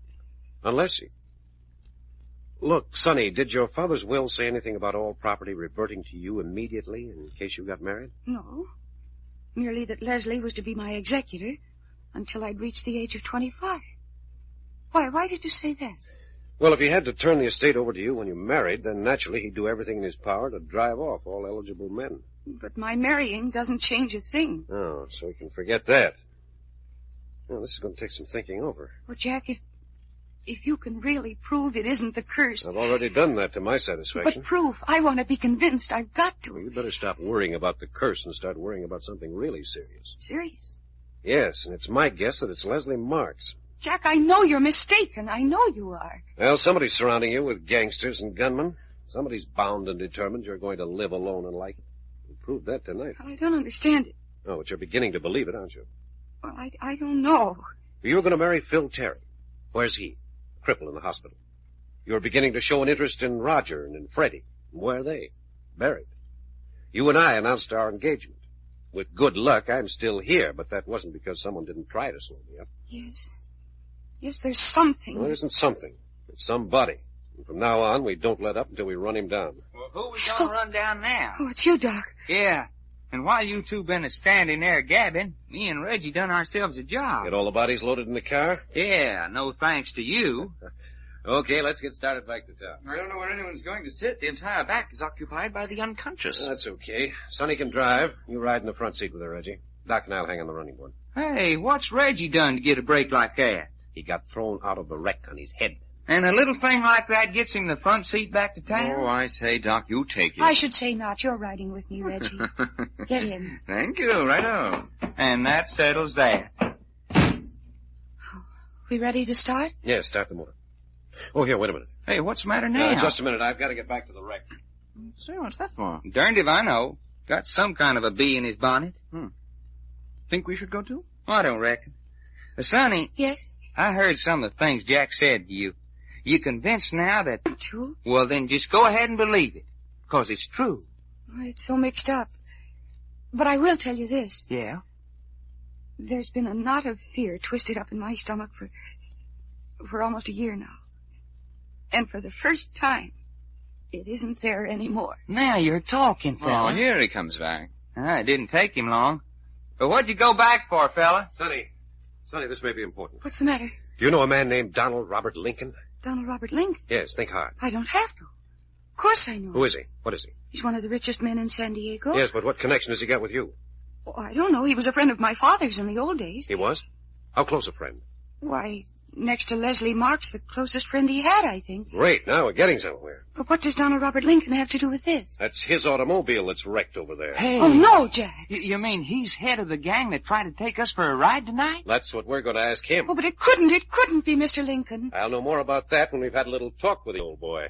Unless he... Look, Sonny, did your father's will say anything about all property reverting to you immediately in case you got married? No. Merely that Leslie was to be my executor until I'd reached the age of 25. Why did you say that? Well, if he had to turn the estate over to you when you married, then naturally he'd do everything in his power to drive off all eligible men. But my marrying doesn't change a thing. Oh, so we can forget that. Well, this is going to take some thinking over. Well, Jack, if you can really prove it isn't the curse... I've already done that to my satisfaction. But proof. I want to be convinced. I've got to. Well, you better stop worrying about the curse and start worrying about something really serious. Serious? Yes, and it's my guess that it's Leslie Marks. Jack, I know you're mistaken. I know you are. Well, somebody's surrounding you with gangsters and gunmen. Somebody's bound and determined you're going to live alone and like it. You proved that tonight. I don't understand it. Oh, but you're beginning to believe it, aren't you? Well, I don't know. You were going to marry Phil Terry. Where's he? Crippled in the hospital. You were beginning to show an interest in Roger and in Freddie. Where are they? Buried. You and I announced our engagement. With good luck, I'm still here, but that wasn't because someone didn't try to slow me up. Yes. Yes, there's something. Well, there isn't something. It's somebody. And from now on, we don't let up until we run him down. Well, who we gonna run down now? Oh, it's you, Doc. Yeah. And while you two been standing there gabbing, me and Reggie done ourselves a job. Get all the bodies loaded in the car? Yeah, no thanks to you. Okay, let's get started back to town. I don't know where anyone's going to sit. The entire back is occupied by the unconscious. That's okay. Sonny can drive. You ride in the front seat with her, Reggie. Doc and I'll hang on the running board. Hey, what's Reggie done to get a break like that? He got thrown out of the wreck on his head. And a little thing like that gets him the front seat back to town? Oh, I say, Doc, you take it. I should say not. You're riding with me, Reggie. Get in. Thank you. Right on. And that settles that. We ready to start? Yeah, start the motor. Oh, here, wait a minute. Hey, what's the matter now? Just a minute. I've got to get back to the wreck. Say, what's that for? Darned if I know. Got some kind of a bee in his bonnet. Think we should go too? I don't reckon. Sonny. Yes? I heard some of the things Jack said to you. You convinced now that... True? Well, then just go ahead and believe it. 'Cause it's true. Oh, it's so mixed up. But I will tell you this. Yeah? There's been a knot of fear twisted up in my stomach for almost a year now. And for the first time, it isn't there anymore. Now you're talking, fella. Oh, here he comes back. It didn't take him long. But what'd you go back for, fella? Sonny, this may be important. What's the matter? Do you know a man named Donald Robert Lincoln? Donald Robert Lincoln? Yes, think hard. I don't have to. Of course I know. Who is he? What is he? He's one of the richest men in San Diego. Yes, but what connection has he got with you? Oh, I don't know. He was a friend of my father's in the old days. He was? How close a friend? Why, next to Leslie Marks, the closest friend he had, I think. Great, now we're getting somewhere. But what does Donald Robert Lincoln have to do with this? That's his automobile that's wrecked over there. Hey. Oh, no, Jack. You mean he's head of the gang that tried to take us for a ride tonight? That's what we're going to ask him. Oh, but it couldn't be Mr. Lincoln. I'll know more about that when we've had a little talk with the old boy.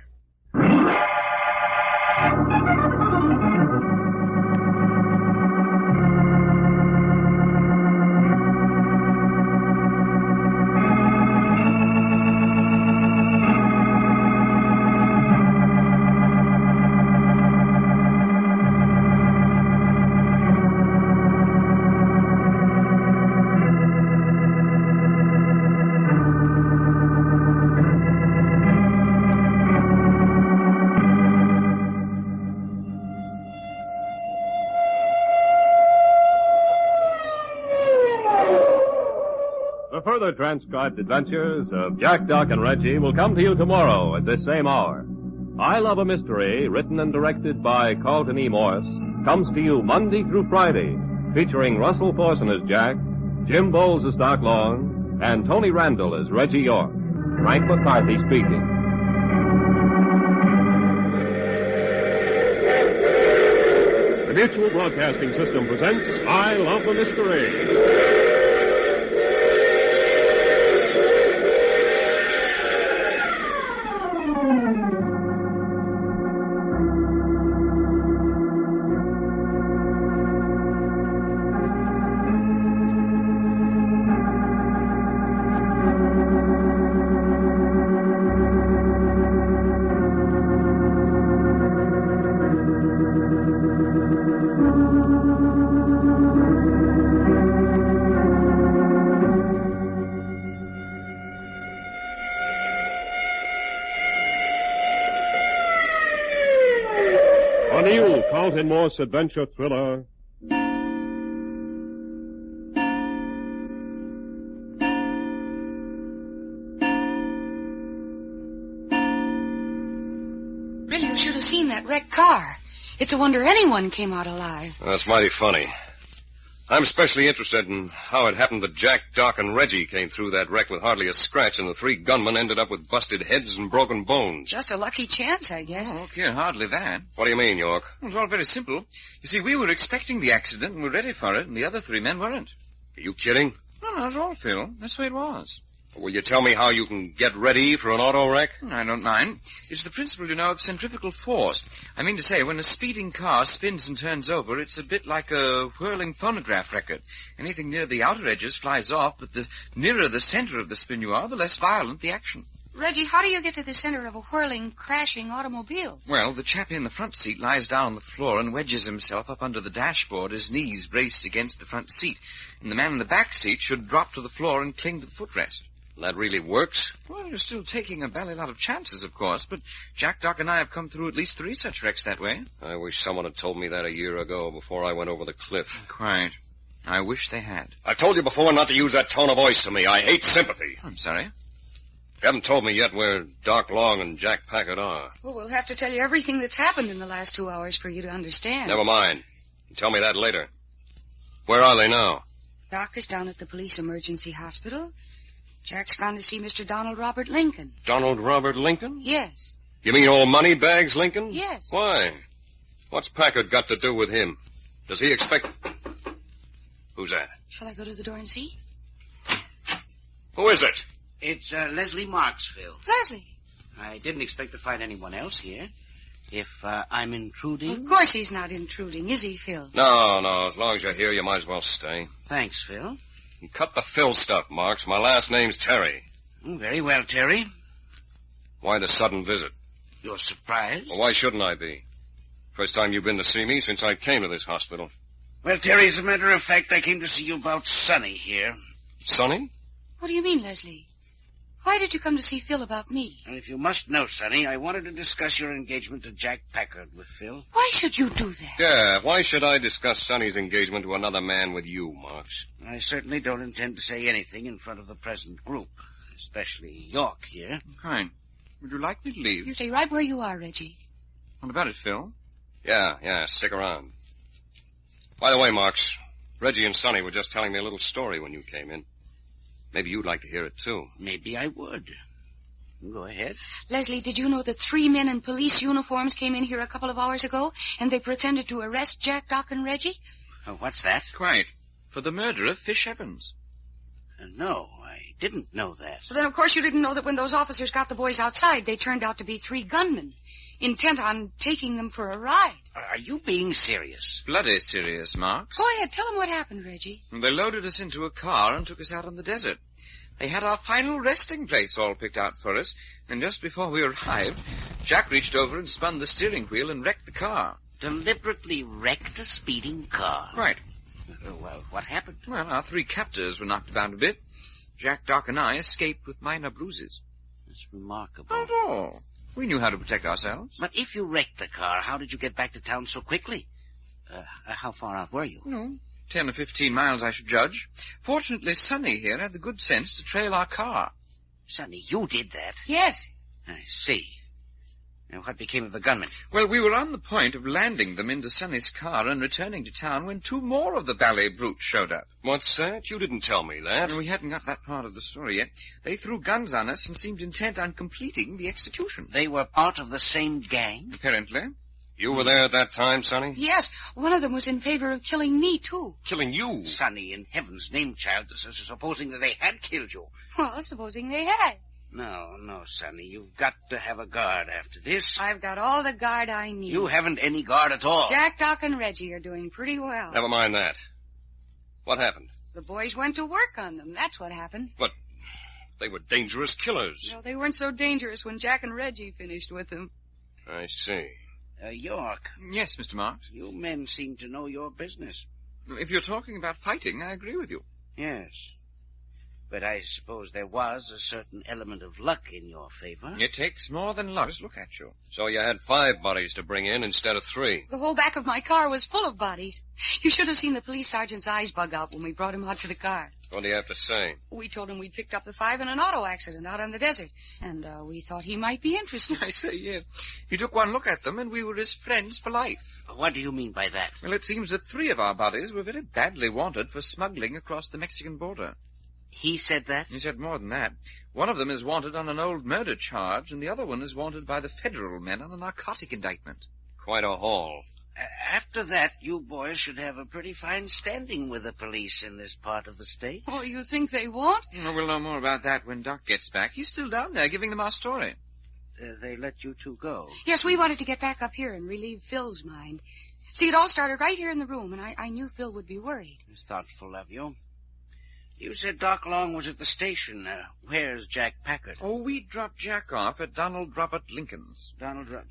The further transcribed adventures of Jack, Doc, and Reggie will come to you tomorrow at this same hour. I Love a Mystery, written and directed by Carlton E. Morse, comes to you Monday through Friday, featuring Russell Thorson as Jack, Jim Bowles as Doc Long, and Tony Randall as Reggie York. Frank McCarthy speaking. The Mutual Broadcasting System presents I Love a Mystery. Carlton Morse adventure thriller, Bill, you should have seen that wrecked car. It's a wonder anyone came out alive. That's mighty funny. I'm especially interested in how it happened that Jack, Doc, and Reggie came through that wreck with hardly a scratch, and the three gunmen ended up with busted heads and broken bones. Just a lucky chance, I guess. Oh, okay, hardly that. What do you mean, York? It was all very simple. You see, we were expecting the accident and were ready for it, and the other three men weren't. Are you kidding? No, not at all, Phil. That's the way it was. Will you tell me how you can get ready for an auto wreck? I don't mind. It's the principle, you know, of centrifugal force. I mean to say, when a speeding car spins and turns over, it's a bit like a whirling phonograph record. Anything near the outer edges flies off, but the nearer the center of the spin you are, the less violent the action. Reggie, how do you get to the center of a whirling, crashing automobile? Well, the chap in the front seat lies down on the floor and wedges himself up under the dashboard, his knees braced against the front seat. And the man in the back seat should drop to the floor and cling to the footrest. That really works? Well, you're still taking a bally lot of chances, of course, but Jack, Doc, and I have come through at least 3 such wrecks that way. I wish someone had told me that a year ago before I went over the cliff. Quite. I wish they had. I've told you before not to use that tone of voice to me. I hate sympathy. I'm sorry. You haven't told me yet where Doc Long and Jack Packard are. Well, we'll have to tell you everything that's happened in the last 2 hours for you to understand. Never mind. Tell me that later. Where are they now? Doc is down at the police emergency hospital. Jack's gone to see Mr. Donald Robert Lincoln. Donald Robert Lincoln? Yes. You mean old Moneybags Lincoln? Yes. Why? What's Packard got to do with him? Does he expect... Who's that? Shall I go to the door and see? Who is it? It's Leslie Marks, Phil. Leslie. I didn't expect to find anyone else here. If I'm intruding... Of course he's not intruding, is he, Phil? No. As long as you're here, you might as well stay. Thanks, Phil. And cut the Phil stuff, Marks. My last name's Terry. Very well, Terry. Why the sudden visit? You're surprised? Well, why shouldn't I be? First time you've been to see me since I came to this hospital. Well, Terry, as a matter of fact, I came to see you about Sonny here. Sonny? What do you mean, Leslie? Why did you come to see Phil about me? And if you must know, Sonny, I wanted to discuss your engagement to Jack Packard with Phil. Why should you do that? Yeah, why should I discuss Sonny's engagement to another man with you, Marks? I certainly don't intend to say anything in front of the present group, especially York here. Fine. Would you like me to leave? You stay right where you are, Reggie. What about it, Phil? Yeah, stick around. By the way, Marks, Reggie and Sonny were just telling me a little story when you came in. Maybe you'd like to hear it, too. Maybe I would. Go ahead. Leslie, did you know that 3 men in police uniforms came in here a couple of hours ago, and they pretended to arrest Jack, Doc, and Reggie? What's that? Quite. For the murder of Fish Evans. No, I didn't know that. Well, then, of course, you didn't know that when those officers got the boys outside, they turned out to be 3 gunmen, intent on taking them for a ride. Are you being serious? Bloody serious, Marks. Go ahead, tell them what happened, Reggie. They loaded us into a car and took us out on the desert. They had our final resting place all picked out for us, and just before we arrived, Jack reached over and spun the steering wheel and wrecked the car. Deliberately wrecked a speeding car? Right. Well, what happened? Well, our 3 captors were knocked about a bit. Jack, Doc, and I escaped with minor bruises. That's remarkable. Not at all. We knew how to protect ourselves. But if you wrecked the car, how did you get back to town so quickly? How far out were you? 10 or 15 miles, I should judge. Fortunately, Sonny here had the good sense to trail our car. Sonny, you did that? Yes. I see. And what became of the gunmen? Well, we were on the point of landing them into Sonny's car and returning to town when two more of the ballet brutes showed up. What's that? You didn't tell me that. We hadn't got that part of the story yet. They threw guns on us and seemed intent on completing the execution. They were part of the same gang? Apparently. You were there at that time, Sonny? Yes, one of them was in favor of killing me, too. Killing you? Sonny, in heaven's name, child, supposing that they had killed you. Well, supposing they had. No, Sonny, you've got to have a guard after this. I've got all the guard I need. You haven't any guard at all. Jack, Doc, and Reggie are doing pretty well. Never mind that. What happened? The boys went to work on them. That's what happened. But they were dangerous killers. No, they weren't so dangerous when Jack and Reggie finished with them. I see. York. Yes, Mr. Marks? You men seem to know your business. If you're talking about fighting, I agree with you. Yes. But I suppose there was a certain element of luck in your favor. It takes more than luck. Just look at you. So you had 5 bodies to bring in instead of 3. The whole back of my car was full of bodies. You should have seen the police sergeant's eyes bug out when we brought him out to the car. What do you have to say? We told him we'd picked up the 5 in an auto accident out on the desert, and we thought he might be interested. I say, yeah. He took one look at them, and we were his friends for life. What do you mean by that? Well, it seems that 3 of our bodies were very badly wanted for smuggling across the Mexican border. He said that? He said more than that. One of them is wanted on an old murder charge, and the other one is wanted by the federal men on a narcotic indictment. Quite a haul. After that, you boys should have a pretty fine standing with the police in this part of the state. Oh, you think they won't? Well, we'll know more about that when Doc gets back. He's still down there giving them our story. They let you two go? Yes, we wanted to get back up here and relieve Phil's mind. See, it all started right here in the room, and I knew Phil would be worried. It's thoughtful of you. You said Doc Long was at the station. Where's Jack Packard? Oh, we dropped Jack off at Donald Robert Lincoln's. Donald Robert?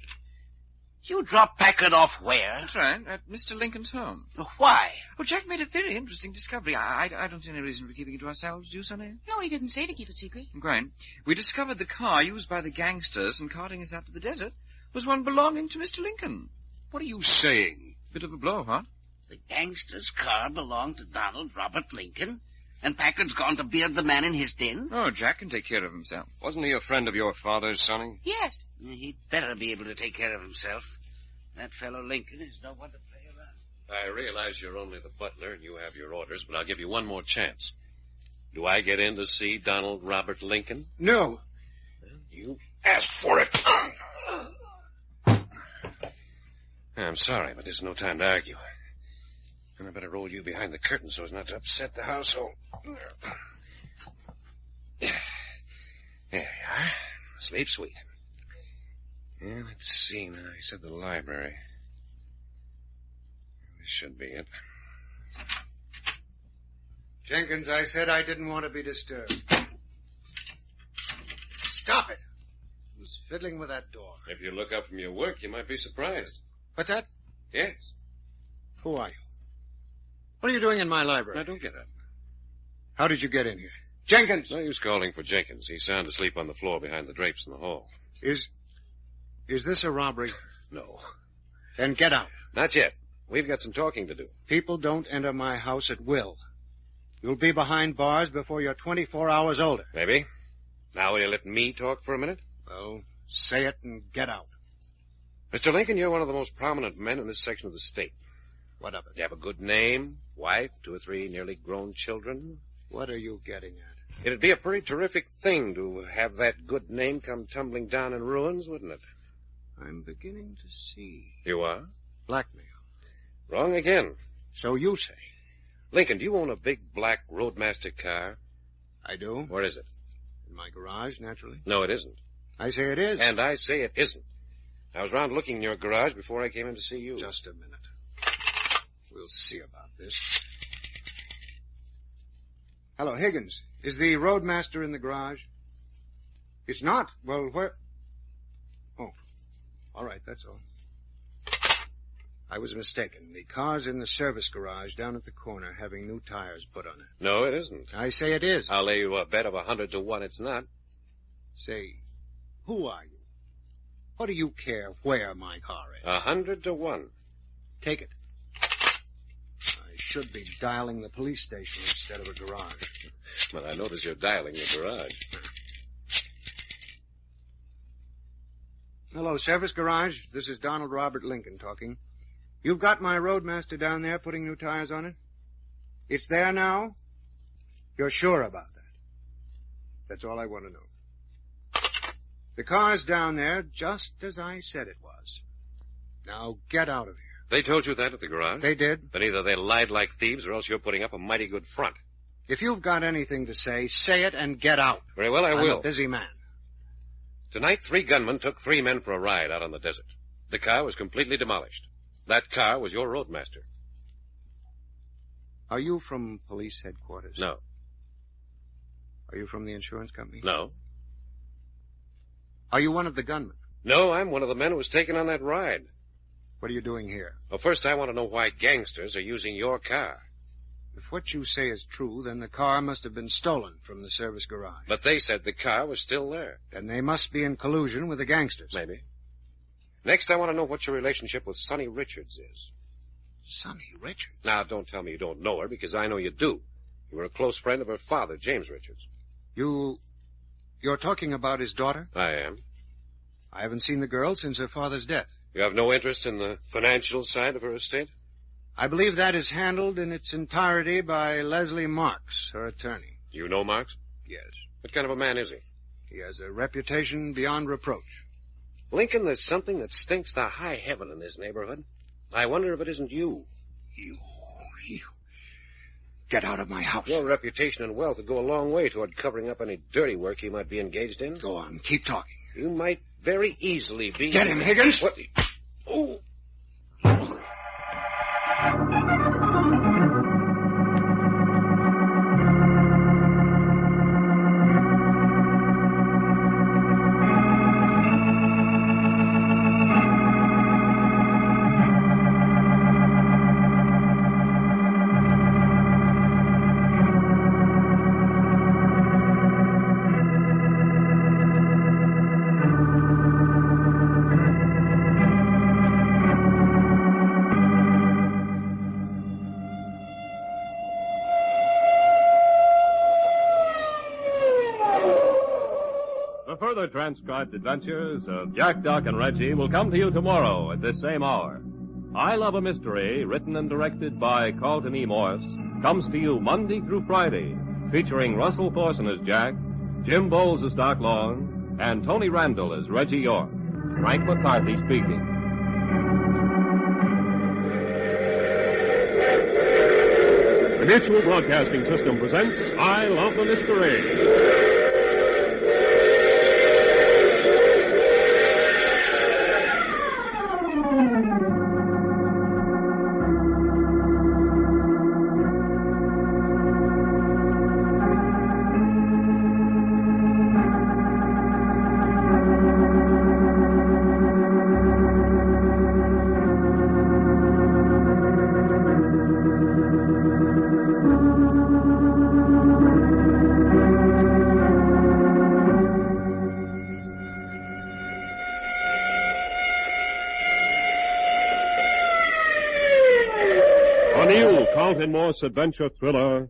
You dropped Packard off where? That's right, at Mr. Lincoln's home. Why? Well, Jack made a very interesting discovery. I don't see any reason for keeping it to ourselves, do you, Sonny? No, he didn't say to keep it secret. Great. We discovered the car used by the gangsters in carting us out to the desert was one belonging to Mr. Lincoln. What are you saying? Bit of a blow, huh? The gangster's car belonged to Donald Robert Lincoln? And Packard's gone to beard the man in his den? Oh, Jack can take care of himself. Wasn't he a friend of your father's, Sonny? Yes. He'd better be able to take care of himself. That fellow Lincoln is no one to play around. I realize you're only the butler and you have your orders, but I'll give you one more chance. Do I get in to see Donald Robert Lincoln? No. Well, you asked for it. I'm sorry, but there's no time to argue. And I better roll you behind the curtain so as not to upset the household. There you are. Sleep sweet. Yeah, let's see now. He said the library. This should be it. Jenkins, I said I didn't want to be disturbed. Stop it. Who's fiddling with that door? If you look up from your work, you might be surprised. What's that? Yes. Who are you? What are you doing in my library? Now, don't get up. How did you get in here? Jenkins! No use calling for Jenkins. He's sound asleep on the floor behind the drapes in the hall. Is this a robbery? No. Then get out. Not yet. We've got some talking to do. People don't enter my house at will. You'll be behind bars before you're 24 hours older. Maybe. Now will you let me talk for a minute? Well, say it and get out. Mr. Lincoln, you're one of the most prominent men in this section of the state. What of it? You have a good name, wife, 2 or 3 nearly grown children. What are you getting at? It'd be a pretty terrific thing to have that good name come tumbling down in ruins, wouldn't it? I'm beginning to see. You are? Blackmail. Wrong again. So you say. Lincoln, do you own a big black Roadmaster car? I do. Where is it? In my garage, naturally. No, it isn't. I say it is. And I say it isn't. I was round looking in your garage before I came in to see you. Just a minute. We'll see about this. Hello, Higgins. Is the Roadmaster in the garage? It's not? Well, where? Oh. All right, that's all. I was mistaken. The car's in the service garage down at the corner having new tires put on it. No, it isn't. I say it is. I'll lay you a bet of 100 to 1 it's not. Say, who are you? What do you care where my car is? 100 to 1. Take it. I should be dialing the police station instead of a garage. But I notice you're dialing the garage. Hello, Service Garage. This is Donald Robert Lincoln talking. You've got my Roadmaster down there putting new tires on it? It's there now? You're sure about that? That's all I want to know. The car's down there just as I said it was. Now get out of here. They told you that at the garage? They did. Then either they lied like thieves or else you're putting up a mighty good front. If you've got anything to say it and get out. Very well, I will. I'm a busy man. Tonight, 3 gunmen took 3 men for a ride out on the desert. The car was completely demolished. That car was your Roadmaster. Are you from police headquarters? No. Are you from the insurance company? No. Are you one of the gunmen? No, I'm one of the men who was taken on that ride. What are you doing here? Well, first I want to know why gangsters are using your car. If what you say is true, then the car must have been stolen from the service garage. But they said the car was still there. Then they must be in collusion with the gangsters. Maybe. Next, I want to know what your relationship with Sonny Richards is. Sonny Richards? Now, don't tell me you don't know her, because I know you do. You were a close friend of her father, James Richards. You're talking about his daughter? I am. I haven't seen the girl since her father's death. You have no interest in the financial side of her estate? I believe that is handled in its entirety by Leslie Marks, her attorney. You know Marks? Yes. What kind of a man is he? He has a reputation beyond reproach. Lincoln, there's something that stinks to high heaven in this neighborhood. I wonder if it isn't you. You. Get out of my house. Your reputation and wealth would go a long way toward covering up any dirty work you might be engaged in. Go on, keep talking. You might very easily be... Get him, Higgins! What? Oh! Further transcribed adventures of Jack, Doc, and Reggie will come to you tomorrow at this same hour. I Love a Mystery, written and directed by Carlton E. Morse, comes to you Monday through Friday, featuring Russell Thorson as Jack, Jim Bowles as Doc Long, and Tony Randall as Reggie York. Frank McCarthy speaking. The Mutual Broadcasting System presents I Love a Mystery. Carlton Morse adventure thriller,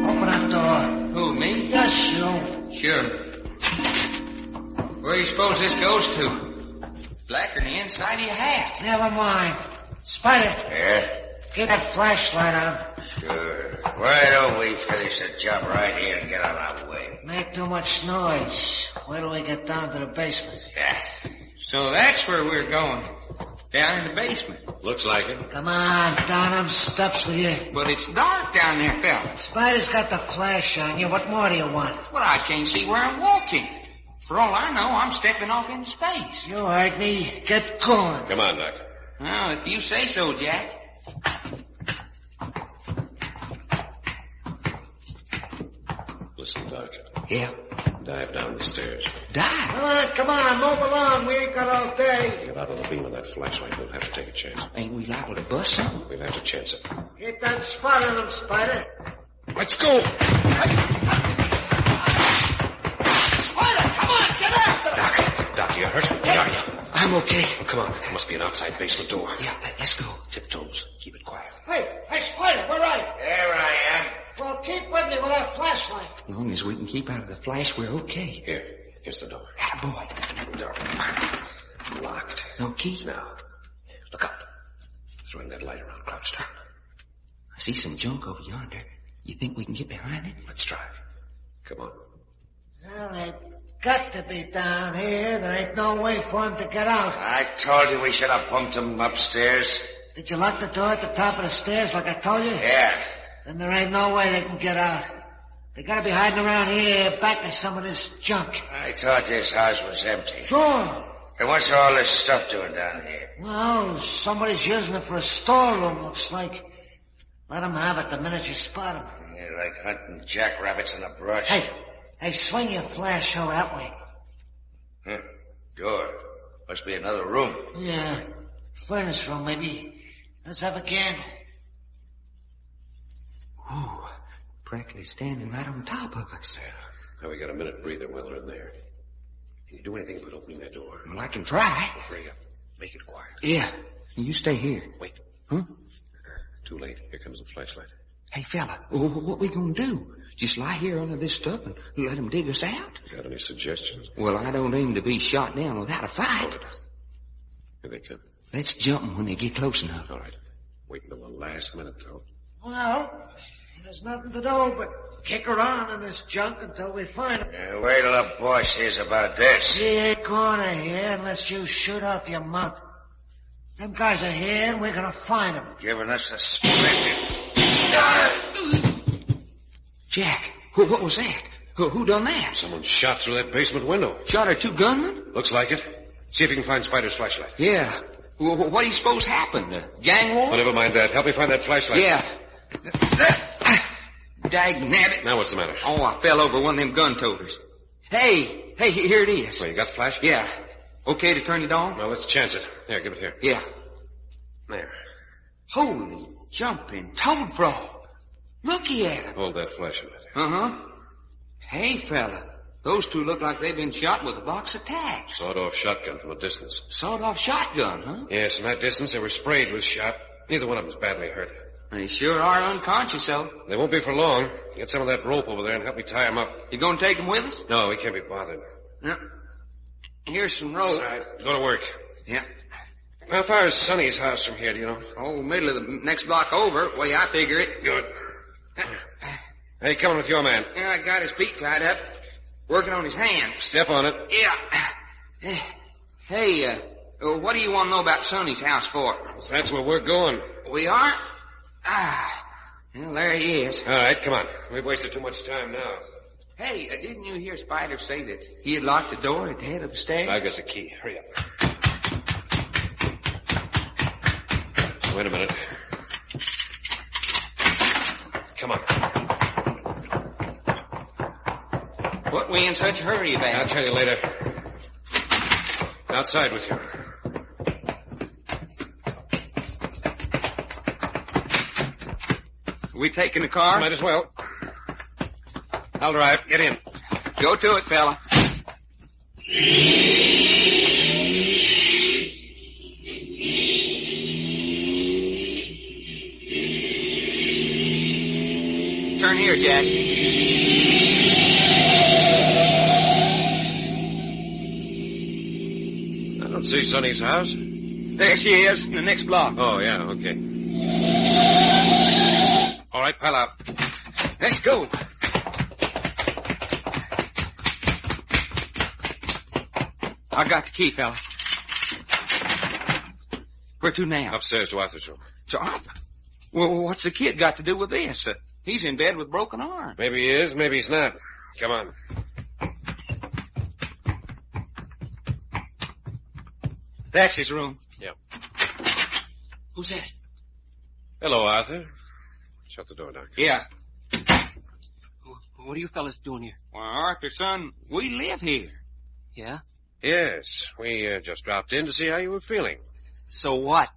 Open that door. Who, me? Yes, you. Sure. Where do you suppose this goes to? Blacker than the inside of your hat. Never mind. Spider. Yeah? Get that flashlight on him. Sure. Why don't we finish the job right here and get on our way? Make too much noise. Wait till we get down to the basement. Yeah. So that's where we're going. Down in the basement. Looks like it. Come on, down them steps with you. But it's dark down there, fellas. Spider's got the flash on you. What more do you want? Well, I can't see where I'm walking. For all I know, I'm stepping off into space. You heard me. Get going. Come on, Doc. Well, if you say so, Jack. Listen, Doc. Yeah? Dive down the stairs. Dive? Come on, move along. We ain't got all day. Get out of the beam of that flashlight. We'll have to take a chance. Ain't we liable to bust something? We'll have to chance it. Hit that spot on him, Spider. Let's go! Spider, come on, get after him. Doc, you hurt? Where are you? I'm okay. Oh, come on. There must be an outside basement door. Yeah, let's go. Tiptoes. Keep it quiet. Hey, Spider, where are you? There I am. Well, keep with me with that flashlight. As long as we can keep out of the flash, we're okay. Here's the door. Attaboy. Door. Locked. No key? No. Look up. Throwing that light around crouched down. I see some junk over yonder. You think we can get behind it? Let's try. Come on. Well, they've got to be down here. There ain't no way for him to get out. I told you we should have bumped him upstairs. Did you lock the door at the top of the stairs like I told you? Yeah. Then there ain't no way they can get out. They gotta be hiding around here back of some of this junk. I thought this house was empty. Sure. And what's all this stuff doing down here? Well, somebody's using it for a storeroom, looks like. Let them have it the minute you spot them. Yeah, like hunting jackrabbits in the brush. Hey, swing your flash over that way. Door. Must be another room. Yeah, furnace room, maybe. Let's have a can. Ooh, practically standing right on top of us. Yeah. Now we got a minute breather while they're in there. Can you do anything but opening that door? Well, I can try. Well, hurry up. Make it quiet. Yeah. You stay here. Wait. Huh? Too late. Here comes the flashlight. Hey, fella, what we gonna do? Just lie here under this stuff and let them dig us out? Got any suggestions? Well, I don't aim to be shot down without a fight. Hold it. Here they come. Let's jump them when they get close enough. All right. Wait until the last minute, though. Well, there's nothing to do but kick around in this junk until we find him. Wait till the boss hears about this. He ain't gonna hear unless you shoot off your mouth. Them guys are here and we're gonna find them. Giving us a splendid... Jack, what was that? Who done that? Someone shot through that basement window. Shot our two gunmen? Looks like it. See if you can find Spider's flashlight. Yeah. Well, what do you suppose happened? A gang war? Oh, never mind that. Help me find that flashlight. Yeah. Dag-nabbit. Now what's the matter? Oh, I fell over one of them gun toters. Hey, here it is. Well, you got the flash? Yeah. Okay to turn it on? Well, let's chance it. Here, give it here. Yeah. There. Holy jumping toad frog. Looky at him. Hold that flashlight. Uh-huh. Hey, fella. Those two look like they've been shot with a box of tacks. Sawed-off shotgun from a distance. Sawed-off shotgun, huh? Yes, from that distance they were sprayed with shot. Neither one of them's badly hurt. They sure are unconscious, though. They won't be for long. Get some of that rope over there and help me tie them up. You gonna take them with us? No, we can't be bothered. Yeah. Here's some rope. All right, go to work. Yeah. How far is Sonny's house from here, do you know? Oh, middle of the next block over, way I figure it. Good. Hey, coming with your man. Yeah, I got his feet tied up. Working on his hands. Step on it. Yeah. Hey, what do you want to know about Sonny's house for? That's where we're going. We are? Well, there he is. All right, come on. We've wasted too much time now. Hey, didn't you hear Spider say that he had locked the door at the head of the stairs? I've got the key. Hurry up. Wait a minute. Come on. What we in such a hurry about? I'll tell you later. Outside with you. We taking the car? Might as well. I'll drive. Get in. Go to it, fella. Turn here, Jack. I don't see Sonny's house. There she is, in the next block. Oh, yeah, okay. All right, pile out. Let's go. I got the key, fella. Where to now? Upstairs to Arthur's room. To Arthur? Well, what's the kid got to do with this? He's in bed with broken arm. Maybe he is, maybe he's not. Come on. That's his room. Yep. Who's that? Hello, Arthur. Shut the door, Doctor. Yeah. What are you fellas doing here? Well, Arthur, son, we live here. Yeah? Yes, we just dropped in to see how you were feeling. So what?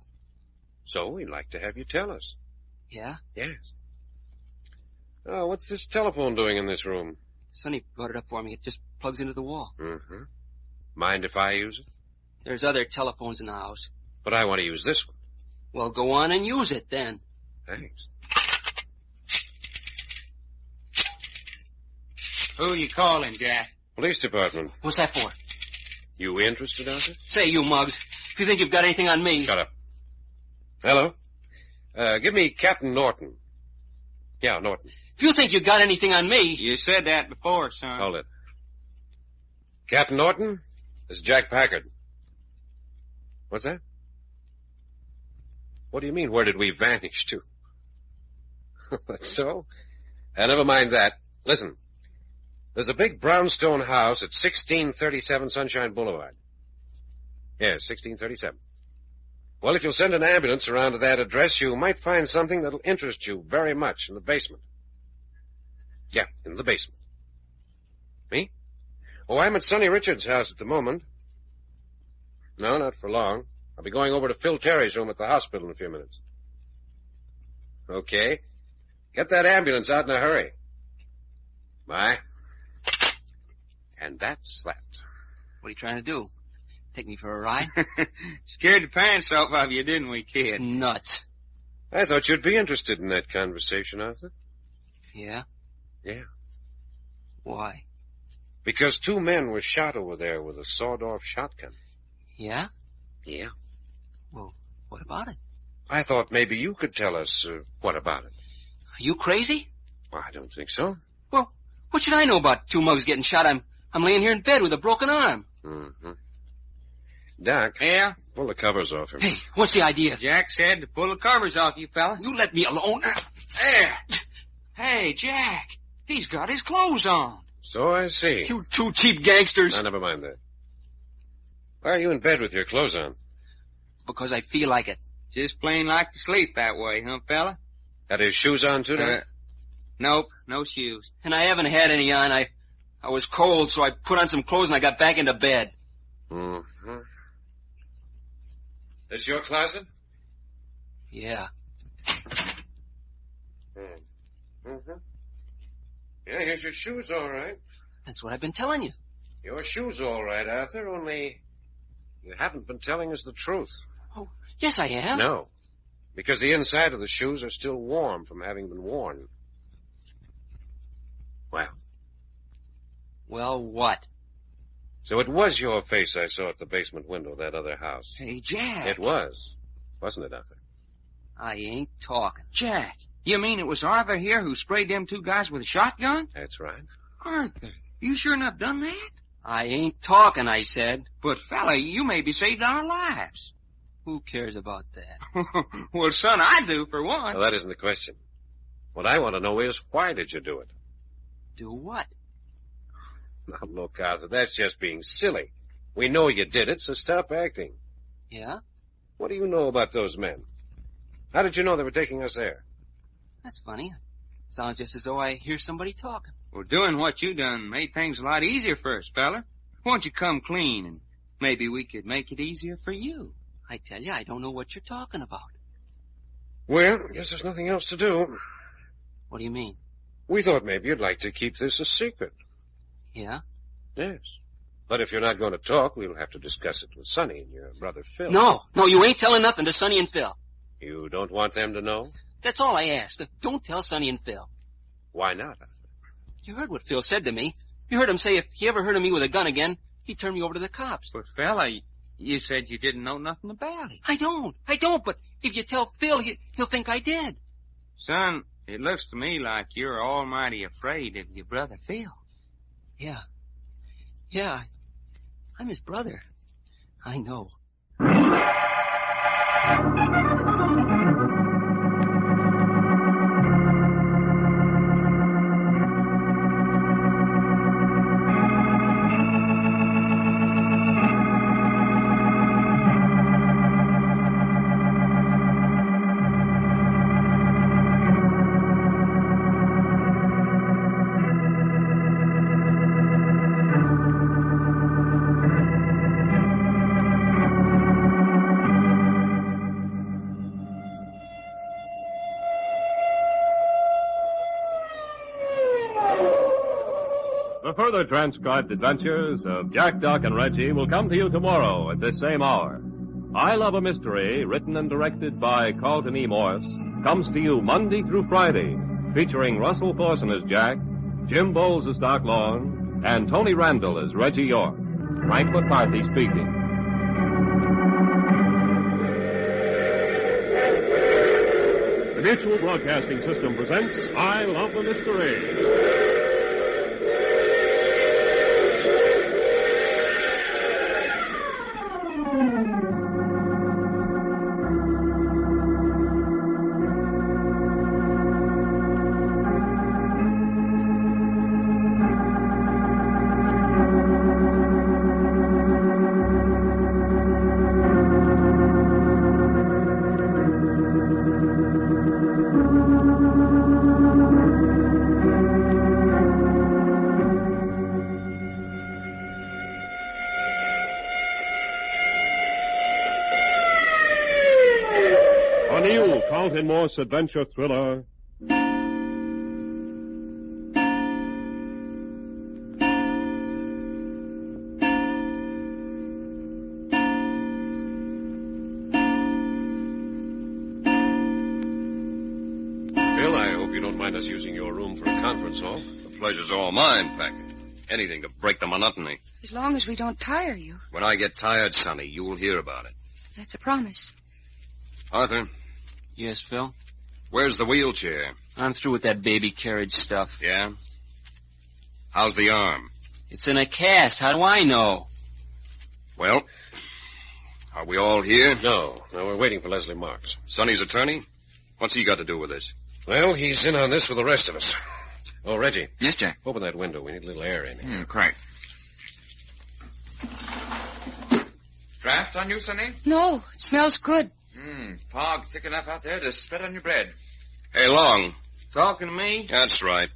So we'd like to have you tell us. Yeah? Yes. Oh, what's this telephone doing in this room? Sonny brought it up for me. It just plugs into the wall. Mm-hmm. Mind if I use it? There's other telephones in the house. But I want to use this one. Well, go on and use it then. Thanks. Who you calling, Jack? Police department. What's that for? You interested, Arthur? Say, you mugs, if you think you've got anything on me... Shut up. Hello? Give me Captain Norton. Yeah, Norton. If you think you got anything on me... You said that before, son. Hold it. Captain Norton, this is Jack Packard. What's that? What do you mean, where did we vanish to? That's so? Never mind that. Listen. There's a big brownstone house at 1637 Sunshine Boulevard. Yes, 1637. Well, if you'll send an ambulance around to that address, you might find something that'll interest you very much in the basement. Yeah, in the basement. Me? Oh, I'm at Sonny Richards' house at the moment. No, not for long. I'll be going over to Phil Terry's room at the hospital in a few minutes. Okay. Get that ambulance out in a hurry. Bye. And that's that. What are you trying to do? Take me for a ride? Scared the pants off of you, didn't we, kid? Nuts. I thought you'd be interested in that conversation, Arthur. Yeah? Yeah. Why? Because 2 men were shot over there with a sawed-off shotgun. Yeah? Yeah. Well, what about it? I thought maybe you could tell us what about it. Are you crazy? Well, I don't think so. Well, what should I know about 2 mugs getting shot? I'm laying here in bed with a broken arm. Mm-hmm. Doc. Yeah? Pull the covers off him. Hey, what's the idea? Jack said to pull the covers off you, fella. You let me alone. There. Hey, Jack. He's got his clothes on. So I see. You 2 cheap gangsters. Now, never mind that. Why are you in bed with your clothes on? Because I feel like it. Just plain like to sleep that way, huh, fella? Got his shoes on, too, Doc? Nope, no shoes. And I haven't had any on. I was cold, so I put on some clothes and I got back into bed. Mm-hmm. This your closet? Yeah. Mm-hmm. Yeah, here's your shoes, all right. That's what I've been telling you. Your shoes, all right, Arthur, only you haven't been telling us the truth. Oh, yes, I am. No, because the inside of the shoes are still warm from having been worn. Well? Well, what? So it was your face I saw at the basement window of that other house. Hey, Jack. It was. Wasn't it, Arthur? I ain't talking. Jack, you mean it was Arthur here who sprayed them 2 guys with a shotgun? That's right. Arthur, you sure enough done that? I ain't talking, I said. But, fella, you maybe saved our lives. Who cares about that? Well, son, I do, for one. Well, that isn't the question. What I want to know is, why did you do it? Do what? Now, look, Arthur, that's just being silly. We know you did it, so stop acting. Yeah? What do you know about those men? How did you know they were taking us there? That's funny. Sounds just as though I hear somebody talking. Well, doing what you done made things a lot easier for us, fella. Why don't you come clean, and maybe we could make it easier for you. I tell you, I don't know what you're talking about. Well, I guess there's nothing else to do. What do you mean? We thought maybe you'd like to keep this a secret. Yeah? Yes. But if you're not going to talk, we'll have to discuss it with Sonny and your brother Phil. No, you ain't telling nothing to Sonny and Phil. You don't want them to know? That's all I asked. Don't tell Sonny and Phil. Why not? You heard what Phil said to me. You heard him say if he ever heard of me with a gun again, he'd turn me over to the cops. But, fella, you said you didn't know nothing about it. I don't, but if you tell Phil, he'll think I did. Son, it looks to me like you're almighty afraid of your brother Phil. Yeah, I'm his brother. I know. The further transcribed adventures of Jack, Doc, and Reggie will come to you tomorrow at this same hour. I Love a Mystery, written and directed by Carlton E. Morse, comes to you Monday through Friday, featuring Russell Thorson as Jack, Jim Bowles as Doc Long, and Tony Randall as Reggie York. Frank McCarthy speaking. The Mutual Broadcasting System presents I Love a Mystery. Carlton Morse adventure thriller, Phil, I hope you don't mind us using your room for a conference hall. The pleasure's all mine, Packard. Anything to break the monotony. As long as we don't tire you. When I get tired, Sonny, you'll hear about it. That's a promise. Arthur? Yes, Phil? Where's the wheelchair? I'm through with that baby carriage stuff. Yeah? How's the arm? It's in a cast. How do I know? Well, are we all here? No, we're waiting for Leslie Marks. Sonny's attorney? What's he got to do with this? Well, he's in on this with the rest of us. Oh, Reggie. Yes, Jack? Open that window. We need a little air in here. Quite. Draft on you, Sonny? No, it smells good. Fog thick enough out there to spread on your bread. Hey, Long. Talking to me? That's right.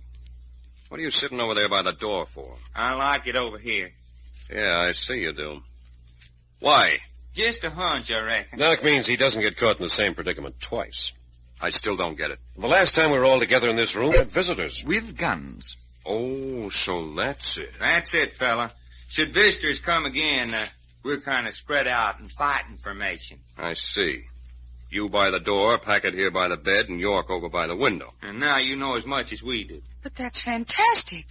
What are you sitting over there by the door for? I like it over here. Yeah, I see you do. Why? Just a hunch, I reckon. Doc means he doesn't get caught in the same predicament twice. I still don't get it. The last time we were all together in this room, we had visitors. With guns. Oh, so that's it. That's it, fella. Should visitors come again, we're kind of spread out in fighting formation. I see. You by the door, Packard here by the bed, and York over by the window. And now you know as much as we do. But that's fantastic.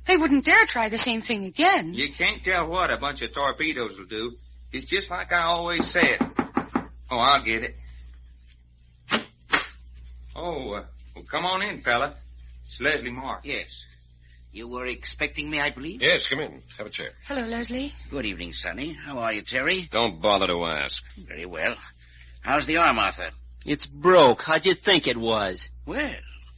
They wouldn't dare try the same thing again. You can't tell what a bunch of torpedoes will do. It's just like I always said. Oh, I'll get it. Oh, well, come on in, fella. It's Leslie Marks. Yes. You were expecting me, I believe? Yes, come in. Have a chair. Hello, Leslie. Good evening, Sonny. How are you, Terry? Don't bother to ask. Very well. How's the arm, Arthur? It's broke. How'd you think it was? Well,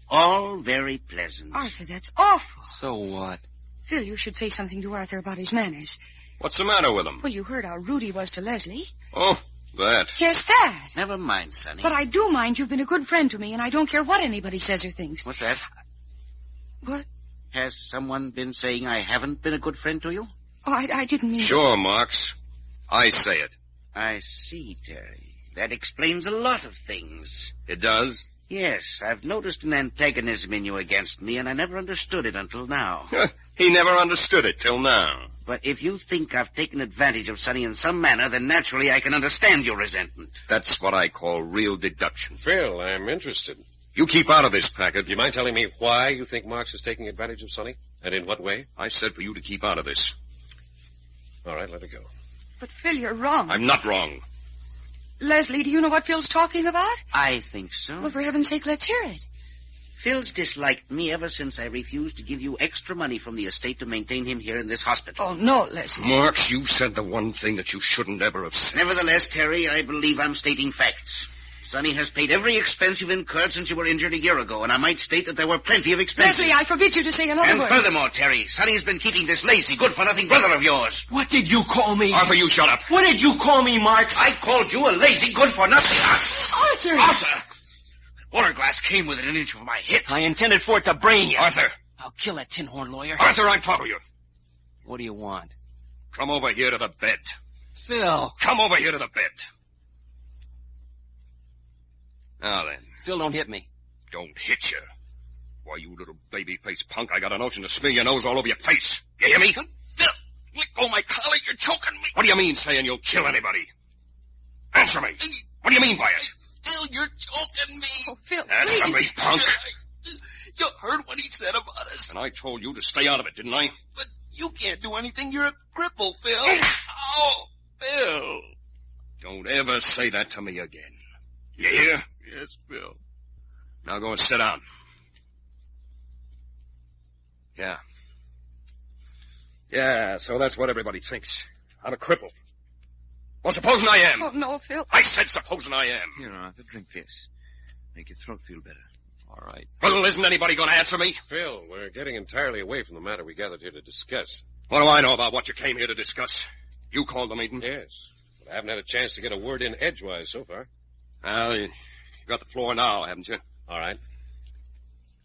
all very pleasant. Arthur, that's awful. So what? Phil, you should say something to Arthur about his manners. What's the matter with him? Well, you heard how rude he was to Leslie. Oh, that. Yes, that. Never mind, Sonny. But I do mind. You've been a good friend to me, and I don't care what anybody says or thinks. What's that? What? Has someone been saying I haven't been a good friend to you? Oh, I didn't mean... Sure, Marks. I say it. I see, Terry. That explains a lot of things. It does? Yes, I've noticed an antagonism in you against me, and I never understood it until now. He never understood it till now. But if you think I've taken advantage of Sonny in some manner, then naturally I can understand your resentment. That's what I call real deduction. Phil, I'm interested. You keep out of this, Packard. Do you mind telling me why you think Marks is taking advantage of Sonny? And in what way? I said for you to keep out of this. All right, let it go. But, Phil, you're wrong. I'm not wrong. Leslie, do you know what Phil's talking about? I think so. Well, for heaven's sake, let's hear it. Phil's disliked me ever since I refused to give you extra money from the estate to maintain him here in this hospital. Oh, no, Leslie. Marks, you said the one thing that you shouldn't ever have said. Nevertheless, Terry, I believe I'm stating facts. Sonny has paid every expense you've incurred since you were injured a year ago, and I might state that there were plenty of expenses. Leslie, I forbid you to say another and word. Furthermore, Terry, Sonny's been keeping this lazy, good-for-nothing brother of yours. What did you call me? Arthur, you shut up. What did you call me, Marks? I called you a lazy, good-for-nothing... Arthur! Arthur! Water glass came within an inch of my hip. I intended for it to brain you. Arthur! I'll kill that tin horn lawyer. Arthur, I'm talking to you. What do you want? Come over here to the bed. Phil. Come over here to the bed. Now then. Phil, don't hit me. Don't hit you. Why, you little baby-faced punk, I got a notion to smear your nose all over your face. You hear me? Phil, let go of my collar. You're choking me. What do you mean saying you'll kill anybody? Answer me. What do you mean by it? Phil, you're choking me. Oh, Phil, Answer please. me, punk. You heard what he said about us. And I told you to stay out of it, didn't I? But you can't do anything. You're a cripple, Phil. Oh, Phil. Don't ever say that to me again. You hear? Yes, Phil. Now go and sit down. Yeah. Yeah, so that's what everybody thinks. I'm a cripple. Well, supposing I am. Oh, no, Phil. I said supposing I am. Here, Arthur, drink this. Make your throat feel better. All right. Well, isn't anybody going to answer me? Phil, we're getting entirely away from the matter we gathered here to discuss. What do I know about what you came here to discuss? You called the meeting? Yes, but I haven't had a chance to get a word in edgewise so far. Well, you got the floor now, haven't you? All right.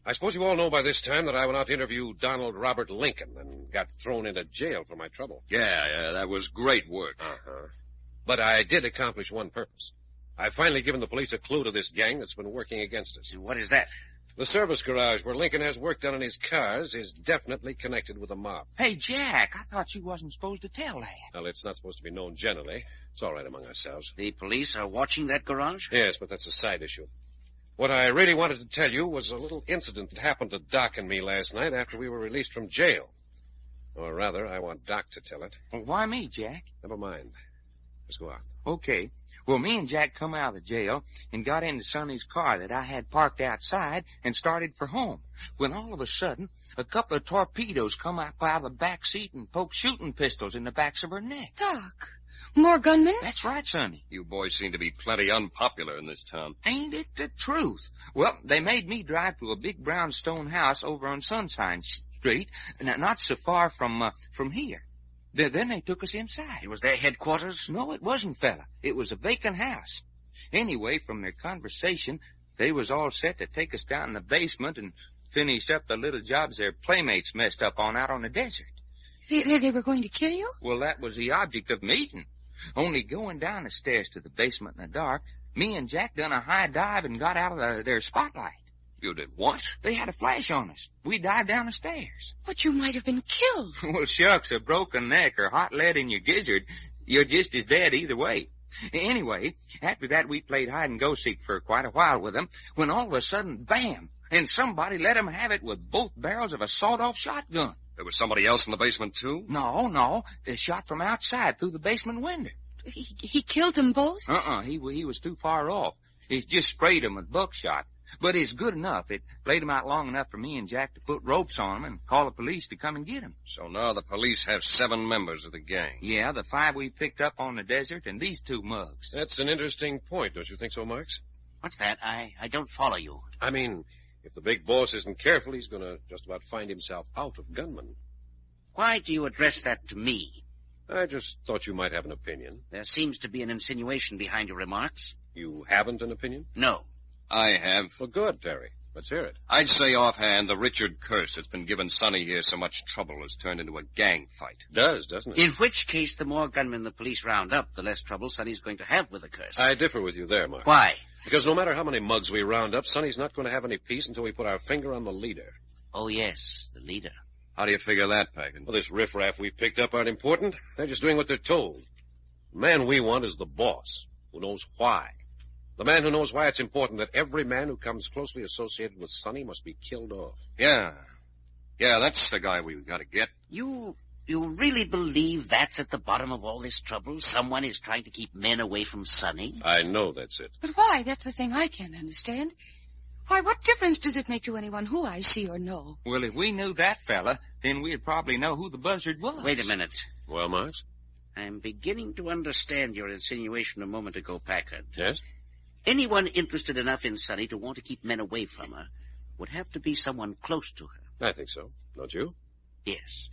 I suppose you all know by this time that I went out to interview Donald Robert Lincoln and got thrown into jail for my trouble. Yeah, that was great work. Uh-huh. But I did accomplish one purpose. I've finally given the police a clue to this gang that's been working against us. And what is that? The service garage where Lincoln has work done on his cars is definitely connected with the mob. Hey, Jack, I thought you wasn't supposed to tell that. Well, it's not supposed to be known generally. It's all right among ourselves. The police are watching that garage? Yes, but that's a side issue. What I really wanted to tell you was a little incident that happened to Doc and me last night after we were released from jail. Or rather, I want Doc to tell it. Well, why me, Jack? Never mind. Let's go on. Okay. Well, me and Jack come out of the jail and got into Sonny's car that I had parked outside and started for home. When all of a sudden, a couple of torpedoes come up out of the back seat and poke shooting pistols in the backs of her neck. Doc, more gunmen? That's right, Sonny. You boys seem to be plenty unpopular in this town. Ain't it the truth? Well, they made me drive to a big brownstone house over on Sunshine Street, not so far from here. Then they took us inside. It was their headquarters? No, it wasn't, fella. It was a vacant house. Anyway, from their conversation, they was all set to take us down in the basement and finish up the little jobs their playmates messed up on out on the desert. They were going to kill you? Well, that was the object of meeting. Only going down the stairs to the basement in the dark, me and Jack done a high dive and got out of their spotlight. You did what? They had a flash on us. We dived down the stairs. But you might have been killed. Well, shucks, a broken neck or hot lead in your gizzard, you're just as dead either way. Anyway, after that we played hide-and-go-seek for quite a while with them, when all of a sudden, bam, and somebody let them have it with both barrels of a sawed-off shotgun. There was somebody else in the basement, too? No, they shot from outside through the basement window. He killed them both? He was too far off. He just sprayed them with buckshot. But it's good enough. It laid him out long enough for me and Jack to put ropes on him and call the police to come and get him. So now the police have 7 members of the gang. Yeah, the 5 we picked up on the desert and these 2 mugs. That's an interesting point, don't you think so, Marks? What's that? I don't follow you. I mean, if the big boss isn't careful, he's going to just about find himself out of gunmen. Why do you address that to me? I just thought you might have an opinion. There seems to be an insinuation behind your remarks. You haven't an opinion? No. I have. Well, good, Terry. Let's hear it. I'd say offhand the Richard curse that's been giving Sonny here so much trouble has turned into a gang fight. Doesn't it? In which case, the more gunmen the police round up, the less trouble Sonny's going to have with the curse. I differ with you there, Mark. Why? Because no matter how many mugs we round up, Sonny's not going to have any peace until we put our finger on the leader. Oh, yes, the leader. How do you figure that, Pagan? Well, this riffraff we picked up aren't important. They're just doing what they're told. The man we want is the boss, who knows why. The man who knows why it's important that every man who comes closely associated with Sonny must be killed off. Yeah, that's the guy we've got to get. You really believe that's at the bottom of all this trouble? Someone is trying to keep men away from Sonny? I know that's it. But why? That's the thing I can't understand. Why, what difference does it make to anyone who I see or know? Well, if we knew that fella, then we'd probably know who the buzzard was. Wait a minute. Well, Marks? I'm beginning to understand your insinuation a moment ago, Packard. Yes? Anyone interested enough in Sonny to want to keep men away from her would have to be someone close to her. I think so. Don't you? Yes.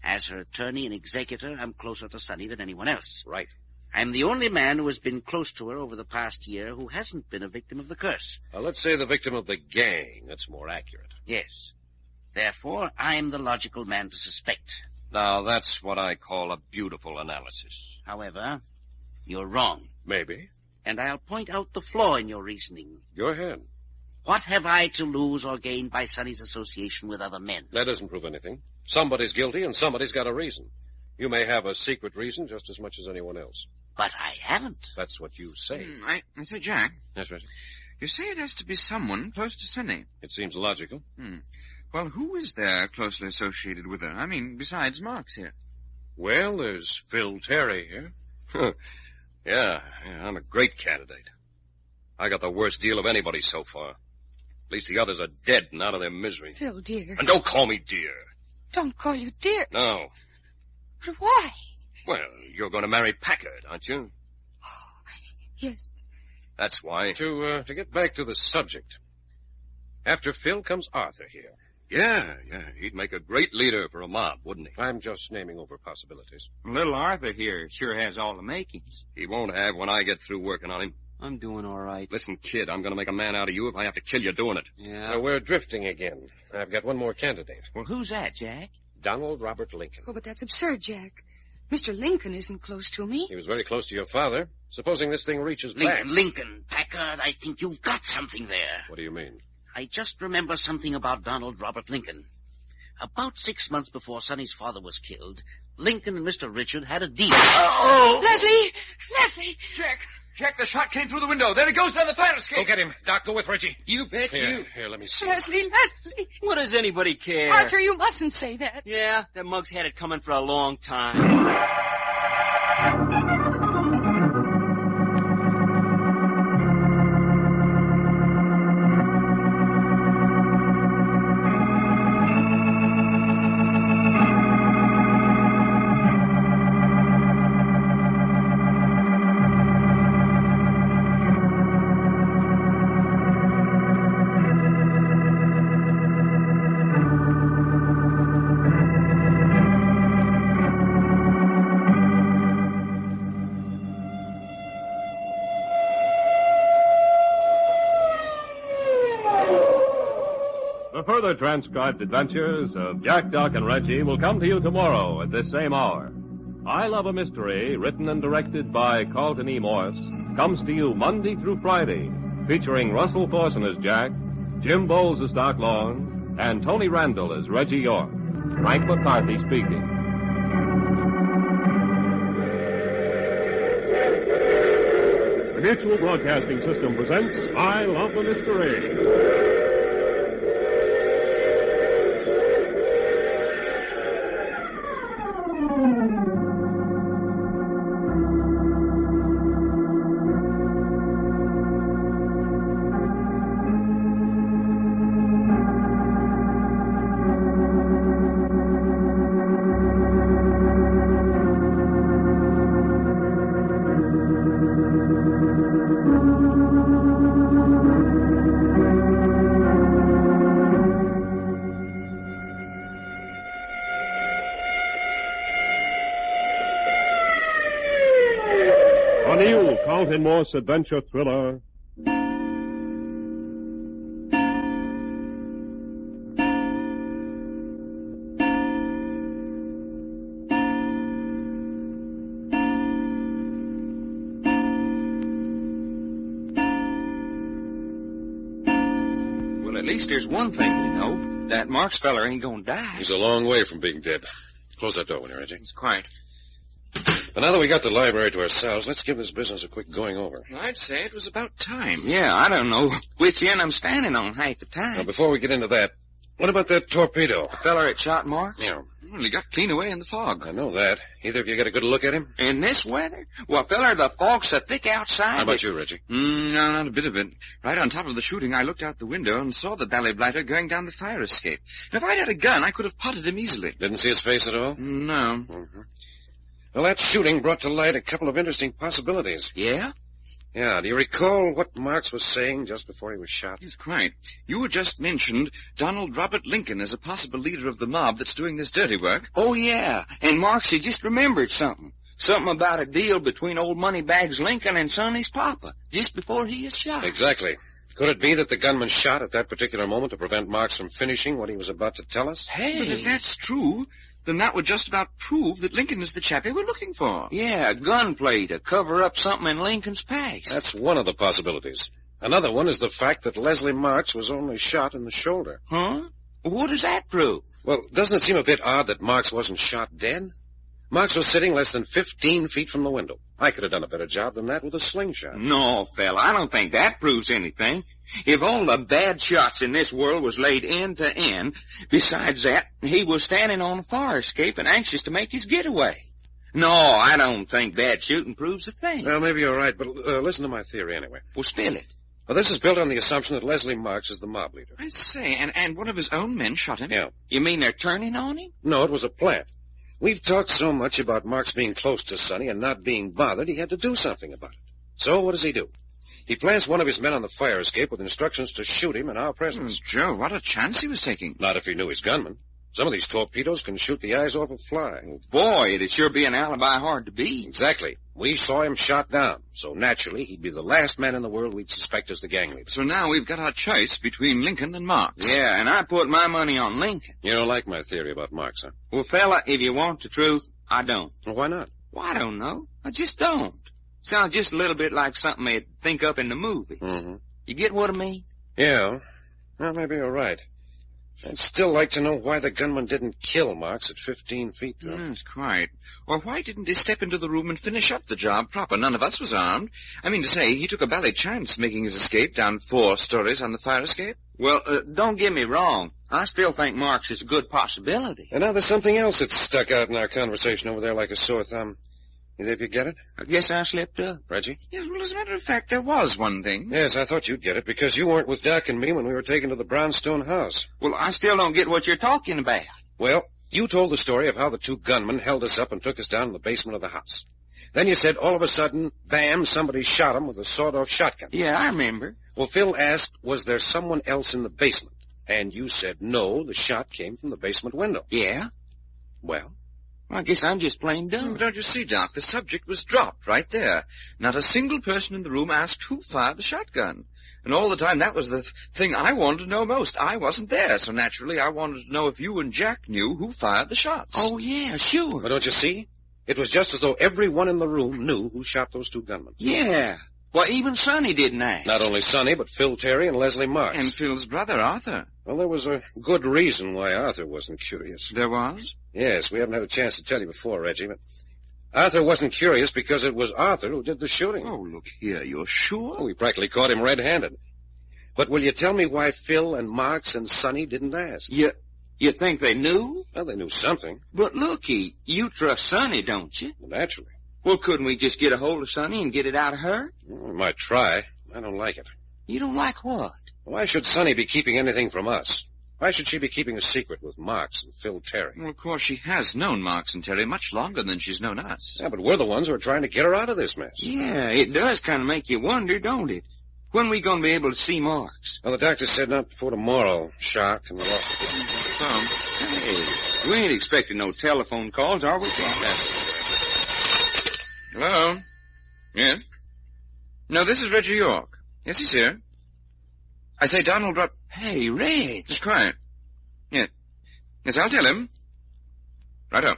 As her attorney and executor, I'm closer to Sonny than anyone else. Right. I'm the only man who has been close to her over the past year who hasn't been a victim of the curse. Let's say the victim of the gang. That's more accurate. Yes. Therefore, I'm the logical man to suspect. Now, that's what I call a beautiful analysis. However, you're wrong. Maybe. And I'll point out the flaw in your reasoning. Go ahead. What have I to lose or gain by Sonny's association with other men? That doesn't prove anything. Somebody's guilty and somebody's got a reason. You may have a secret reason just as much as anyone else. But I haven't. That's what you say. I say, Jack. Yes, Reggie. You say it has to be someone close to Sonny. It seems logical. Well, who is there closely associated with her? I mean, besides Marks here. Well, there's Phil Terry here. Yeah, I'm a great candidate. I got the worst deal of anybody so far. At least the others are dead and out of their misery. Phil, dear. And don't call me dear. Don't call you dear. No. But why? Well, you're going to marry Packard, aren't you? Yes. That's why. To get back to the subject. After Phil comes Arthur here. Yeah. He'd make a great leader for a mob, wouldn't he? I'm just naming over possibilities. Little Arthur here sure has all the makings. He won't have when I get through working on him. I'm doing all right. Listen, kid, I'm going to make a man out of you if I have to kill you doing it. Yeah. We're drifting again. I've got one more candidate. Well, who's that, Jack? Donald Robert Lincoln. Oh, but that's absurd, Jack. Mr. Lincoln isn't close to me. He was very close to your father. Supposing this thing reaches back. Lincoln, Packard, I think you've got something there. What do you mean? I just remember something about Donald Robert Lincoln. About 6 months before Sonny's father was killed, Lincoln and Mr. Richard had a deal. Leslie! Jack, the shot came through the window. There he goes down the fire escape. Go get him. Doc, go with Reggie. You bet you. Here, let me see. Leslie! What does anybody care? Arthur, you mustn't say that. Yeah, that mug's had it coming for a long time. Further transcribed adventures of Jack, Doc, and Reggie will come to you tomorrow at this same hour. I Love a Mystery, written and directed by Carlton E. Morse, comes to you Monday through Friday, featuring Russell Thorson as Jack, Jim Bowles as Doc Long, and Tony Randall as Reggie York. Frank McCarthy speaking. The Mutual Broadcasting System presents I Love a Mystery. Carlton Morse adventure thriller, Well, at least there's one thing we know. That Marks feller ain't gonna die. He's a long way from being dead. Close that door, will you, Reggie? It's quiet. But now that we got the library to ourselves, let's give this business a quick going over. I'd say it was about time. Yeah, I don't know which end I'm standing on half the time. Now, before we get into that, what about that torpedo? The feller that shot Marks? Yeah. Well, he got clean away in the fog. I know that. Either of you got a good look at him? In this weather? Well, feller, the fog's so thick outside. How about you, Reggie? No, not a bit of it. Right on top of the shooting, I looked out the window and saw the bally blighter going down the fire escape. If I'd had a gun, I could have potted him easily. Didn't see his face at all? No. Mm-hmm. Well, that shooting brought to light a couple of interesting possibilities. Yeah? Yeah, do you recall what Marks was saying just before he was shot? Yes, quite. You had just mentioned Donald Robert Lincoln as a possible leader of the mob that's doing this dirty work. Oh, yeah. And Marks had just remembered something. Something about a deal between old Moneybags Lincoln and Sonny's papa, just before he is shot. Exactly. Could it be that the gunman shot at that particular moment to prevent Marks from finishing what he was about to tell us? Hey. But if that's true, then that would just about prove that Lincoln is the chap they were looking for. Yeah, gunplay to cover up something in Lincoln's past. That's one of the possibilities. Another one is the fact that Leslie Marks was only shot in the shoulder. Huh? What does that prove? Well, doesn't it seem a bit odd that Marks wasn't shot dead? Marks was sitting less than 15 feet from the window. I could have done a better job than that with a slingshot. No, fella, I don't think that proves anything. If all the bad shots in this world was laid end to end, besides that, he was standing on a fire escape and anxious to make his getaway. No, I don't think bad shooting proves a thing. Well, maybe you're right, but listen to my theory anyway. Well, spill it. Well, this is built on the assumption that Leslie Marks is the mob leader. I say, and one of his own men shot him? Yeah. You mean they're turning on him? No, it was a plant. We've talked so much about Marks being close to Sonny and not being bothered, he had to do something about it. So what does he do? He plants one of his men on the fire escape with instructions to shoot him in our presence. Joe, what a chance he was taking. Not if he knew his gunman. Some of these torpedoes can shoot the eyes off a fly. Oh, boy, it'd sure be an alibi hard to beat. Exactly. We saw him shot down, so naturally he'd be the last man in the world we'd suspect as the gang leader. So now we've got our choice between Lincoln and Marks. Yeah, and I put my money on Lincoln. You don't like my theory about Marks, huh? Well, fella, if you want the truth, I don't. Well, why not? Well, I don't know. I just don't. Sounds just a little bit like something they'd think up in the movies. Mm-hmm. You get what I mean? Yeah. Well, maybe you're right. I'd still like to know why the gunman didn't kill Marks at 15 feet, though. Yes, quite. Or why didn't he step into the room and finish up the job proper? None of us was armed. I mean to say, he took a bally chance making his escape down 4 stories on the fire escape. Well, don't get me wrong. I still think Marks is a good possibility. And now there's something else that's stuck out in our conversation over there like a sore thumb. Either of you get it? I guess I slipped up. Reggie? Yes, well, as a matter of fact, there was one thing. Yes, I thought you'd get it, because you weren't with Doc and me when we were taken to the brownstone house. Well, I still don't get what you're talking about. Well, you told the story of how the 2 gunmen held us up and took us down in the basement of the house. Then you said all of a sudden, bam, somebody shot him with a sawed-off shotgun. Yeah, I remember. Well, Phil asked, was there someone else in the basement? And you said no, the shot came from the basement window. Yeah? Well? I guess I'm just plain dumb. Don't you see, Doc? The subject was dropped right there. Not a single person in the room asked who fired the shotgun. And all the time, that was the thing I wanted to know most. I wasn't there, so naturally I wanted to know if you and Jack knew who fired the shots. Oh, yeah, sure. But don't you see? It was just as though everyone in the room knew who shot those 2 gunmen. Yeah. Well, even Sonny didn't ask. Not only Sonny, but Phil Terry and Leslie Marks. And Phil's brother, Arthur. Well, there was a good reason why Arthur wasn't curious. There was? Yes, we haven't had a chance to tell you before, Reggie, but Arthur wasn't curious because it was Arthur who did the shooting. Oh, look here, you're sure? Well, we practically caught him red-handed. But will you tell me why Phil and Marks and Sonny didn't ask? You think they knew? Well, they knew something. But looky, you trust Sonny, don't you? Well, naturally. Well, couldn't we just get a hold of Sonny and get it out of her? Well, we might try. I don't like it. You don't like what? Why should Sonny be keeping anything from us? Why should she be keeping a secret with Marks and Phil Terry? Well, of course, she has known Marks and Terry much longer than she's known us. Yeah, but we're the ones who are trying to get her out of this mess. Yeah, it does kind of make you wonder, don't it? When are we going to be able to see Marks? Well, the doctor said not before tomorrow. Shock and loss. Hey, we ain't expecting no telephone calls, are we, Jack? Hello? Yes? No, this is Reggie York. Yes, he's here. I say Donald Rupp. Hey, Reg. It's quiet. Yes. Yes, I'll tell him. Righto.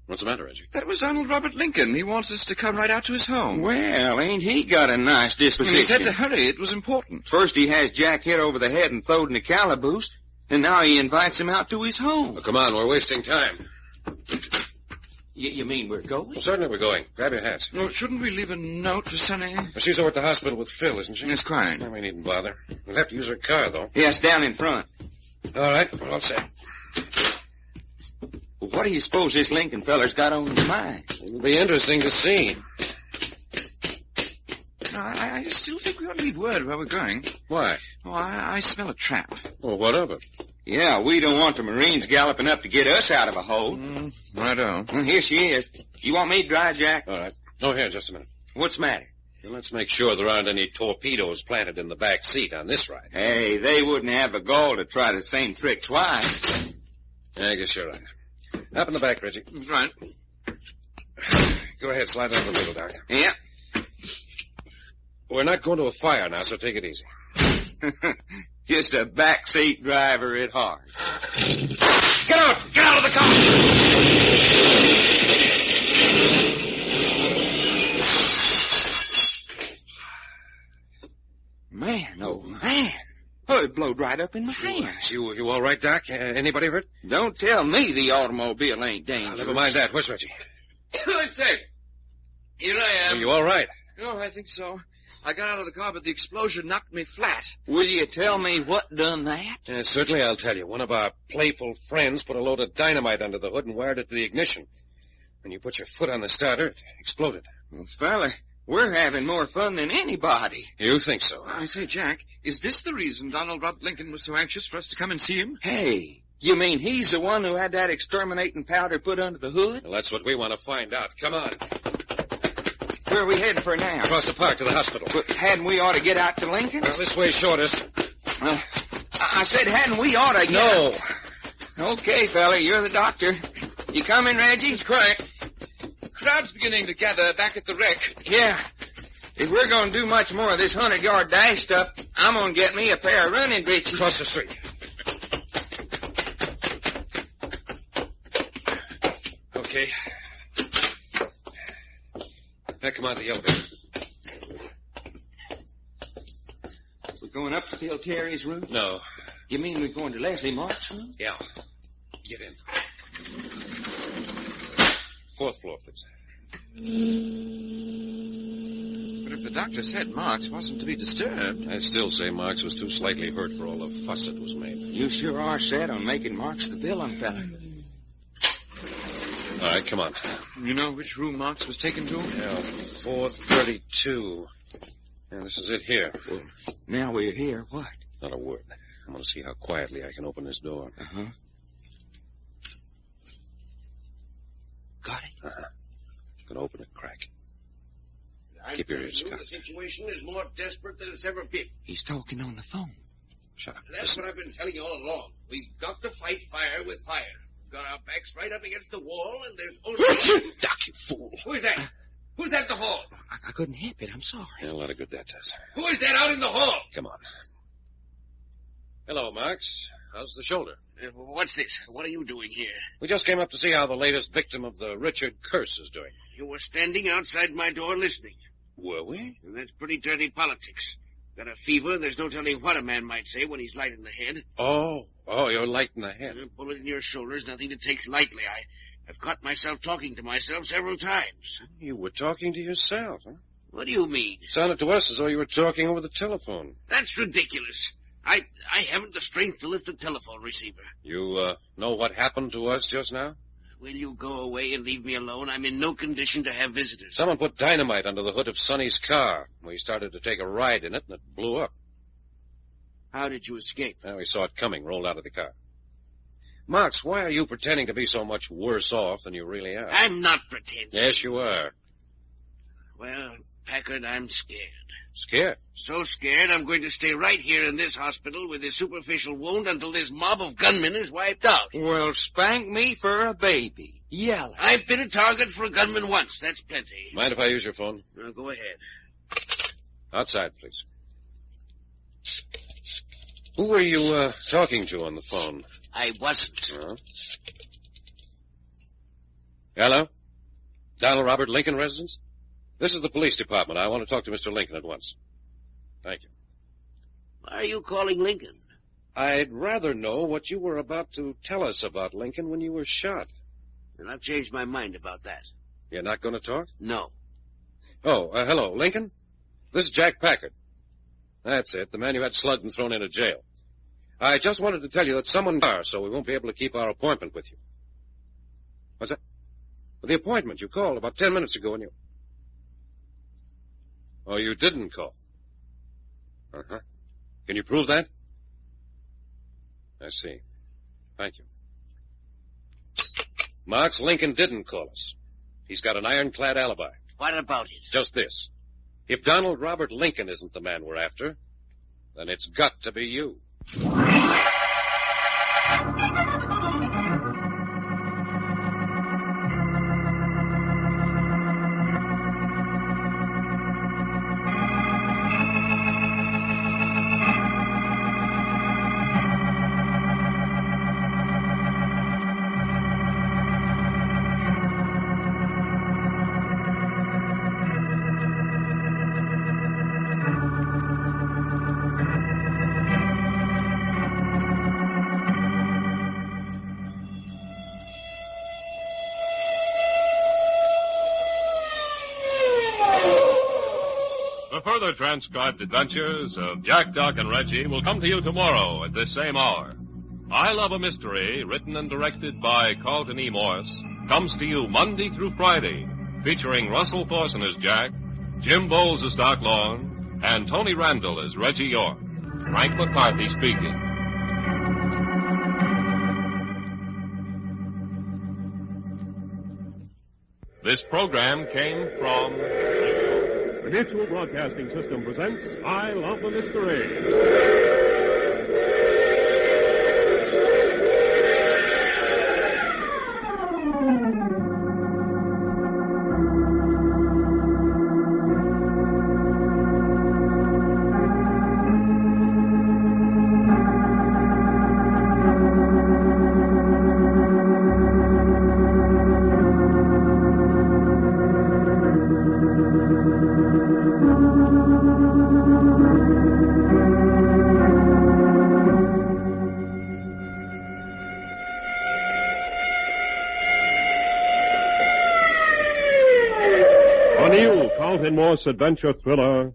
What's the matter, Reggie? That was Donald Robert Lincoln. He wants us to come right out to his home. Well, ain't he got a nice disposition? He said to hurry. It was important. First he has Jack hit over the head and throwed in the calaboose, and now he invites him out to his home. Well, come on, we're wasting time. You mean we're going? Well, certainly we're going. Grab your hats. Well, shouldn't we leave a note for Sonny? Well, she's over at the hospital with Phil, isn't she? Yes, quite. Well, we needn't bother. We'll have to use her car, though. Yes, down in front. All right, we're all set. Well, what do you suppose this Lincoln feller's got on his mind? It'll be interesting to see. No, I still think we ought to leave word where we're going. Why? Oh, I smell a trap. Well, what of it? Yeah, we don't want the Marines galloping up to get us out of a hole. Righto. Well, here she is. You want me to drive, Jack? All right. Oh, here, just a minute. What's the matter? Well, let's make sure there aren't any torpedoes planted in the back seat on this ride. Hey, they wouldn't have the gall to try the same trick twice. I guess you're right. Up in the back, Reggie. That's right. Go ahead, slide down the middle, Doc. Yeah. We're not going to a fire now, so take it easy. Just a backseat driver at heart. Get out! Get out of the car! blood blowed right up in my hands. You all right, Doc? Anybody hurt? Don't tell me the automobile ain't dangerous. Never mind that. Where's Reggie? I say, here I am. Are you all right? No, I think so. I got out of the car, but the explosion knocked me flat. Will you tell me what done that? Certainly I'll tell you. One of our playful friends put a load of dynamite under the hood and wired it to the ignition. When you put your foot on the starter, it exploded. Well, fella, we're having more fun than anybody. You think so? I say, Jack, is this the reason Donald Robert Lincoln was so anxious for us to come and see him? Hey, you mean he's the one who had that exterminating powder put under the hood? Well, that's what we want to find out. Come on. Where are we heading for now? Across the park to the hospital. But hadn't we ought to get out to Lincoln? Well, this way's shortest. I said hadn't we ought to get... No. Okay, fella, you're the doctor. You coming, Reggie? It's quiet. The crowd's beginning to gather back at the wreck. Yeah. If we're going to do much more of this 100-yard dash stuff, I'm going to get me a pair of running breeches. Across the street. Okay. Now, come on to the elevator. We're going up to Phil Terry's room? No. You mean we're going to Leslie Mark's room? Yeah. Get in. 4th floor, please. But if the doctor said Marks wasn't to be disturbed... I still say Marks was too slightly hurt for all the fuss that was made. You sure are set on making Marks the villain, fella. All right, come on. You know which room Marks was taken to? Yeah, 432. Yeah, this is it here. Well, now we're here, what? Not a word. I'm going to see how quietly I can open this door. Uh-huh. Got it? Uh-huh. Going to open it, crack. Keep your ears cocked. The situation is more desperate than it's ever been. He's talking on the phone. Shut up. That's what I've been telling you all along. We've got to fight fire with fire. We've got our backs right up against the wall, and there's only... Doc, you fool. Who is that? Who's that in the hall? I couldn't help it. I'm sorry. Yeah, a lot of good that does. Who is that out in the hall? Come on. Hello, Marks. How's the shoulder? What's this? What are you doing here? We just came up to see how the latest victim of the Richard curse is doing. You were standing outside my door listening. Were we? And that's pretty dirty politics. Got a fever, there's no telling what a man might say when he's light in the head. Oh, you're light in the head. A bullet in your shoulder is nothing to take lightly. I've caught myself talking to myself several times. You were talking to yourself, huh? What do you mean? It sounded to us as though you were talking over the telephone. That's ridiculous. I haven't the strength to lift a telephone receiver. You, know what happened to us just now? Will you go away and leave me alone? I'm in no condition to have visitors. Someone put dynamite under the hood of Sonny's car. We started to take a ride in it, and it blew up. How did you escape? Well, we saw it coming, rolled out of the car. Marks, why are you pretending to be so much worse off than you really are? I'm not pretending. Yes, you are. Well, Packard, I'm scared. Scared? So scared, I'm going to stay right here in this hospital with this superficial wound until this mob of gunmen is wiped out. Well, spank me for a baby. Yell. I've been a target for a gunman once. That's plenty. Mind if I use your phone? Now, go ahead. Outside, please. Who were you, talking to on the phone? I wasn't. Huh? Hello? Donald Robert Lincoln residence? This is the police department. I want to talk to Mr. Lincoln at once. Thank you. Why are you calling Lincoln? I'd rather know what you were about to tell us about Lincoln when you were shot. And I've changed my mind about that. You're not going to talk? No. Oh, hello, Lincoln? This is Jack Packard. That's it, the man you had slugged and thrown into jail. I just wanted to tell you that someone so we won't be able to keep our appointment with you. What's that? The appointment you called about 10 minutes ago and you... Oh, you didn't call? Uh-huh. Can you prove that? I see. Thank you. Marks, Lincoln didn't call us. He's got an ironclad alibi. What about it? Just this. If Donald Robert Lincoln isn't the man we're after, then it's got to be you. further transcribed adventures of Jack, Doc, and Reggie will come to you tomorrow at this same hour. I Love a Mystery, written and directed by Carlton E. Morse, comes to you Monday through Friday, featuring Russell Thorson as Jack, Jim Bowles as Doc Long, and Tony Randall as Reggie York. Frank McCarthy speaking. This program came from... The Mutual Broadcasting System presents I Love the Mystery. Morse adventure thriller.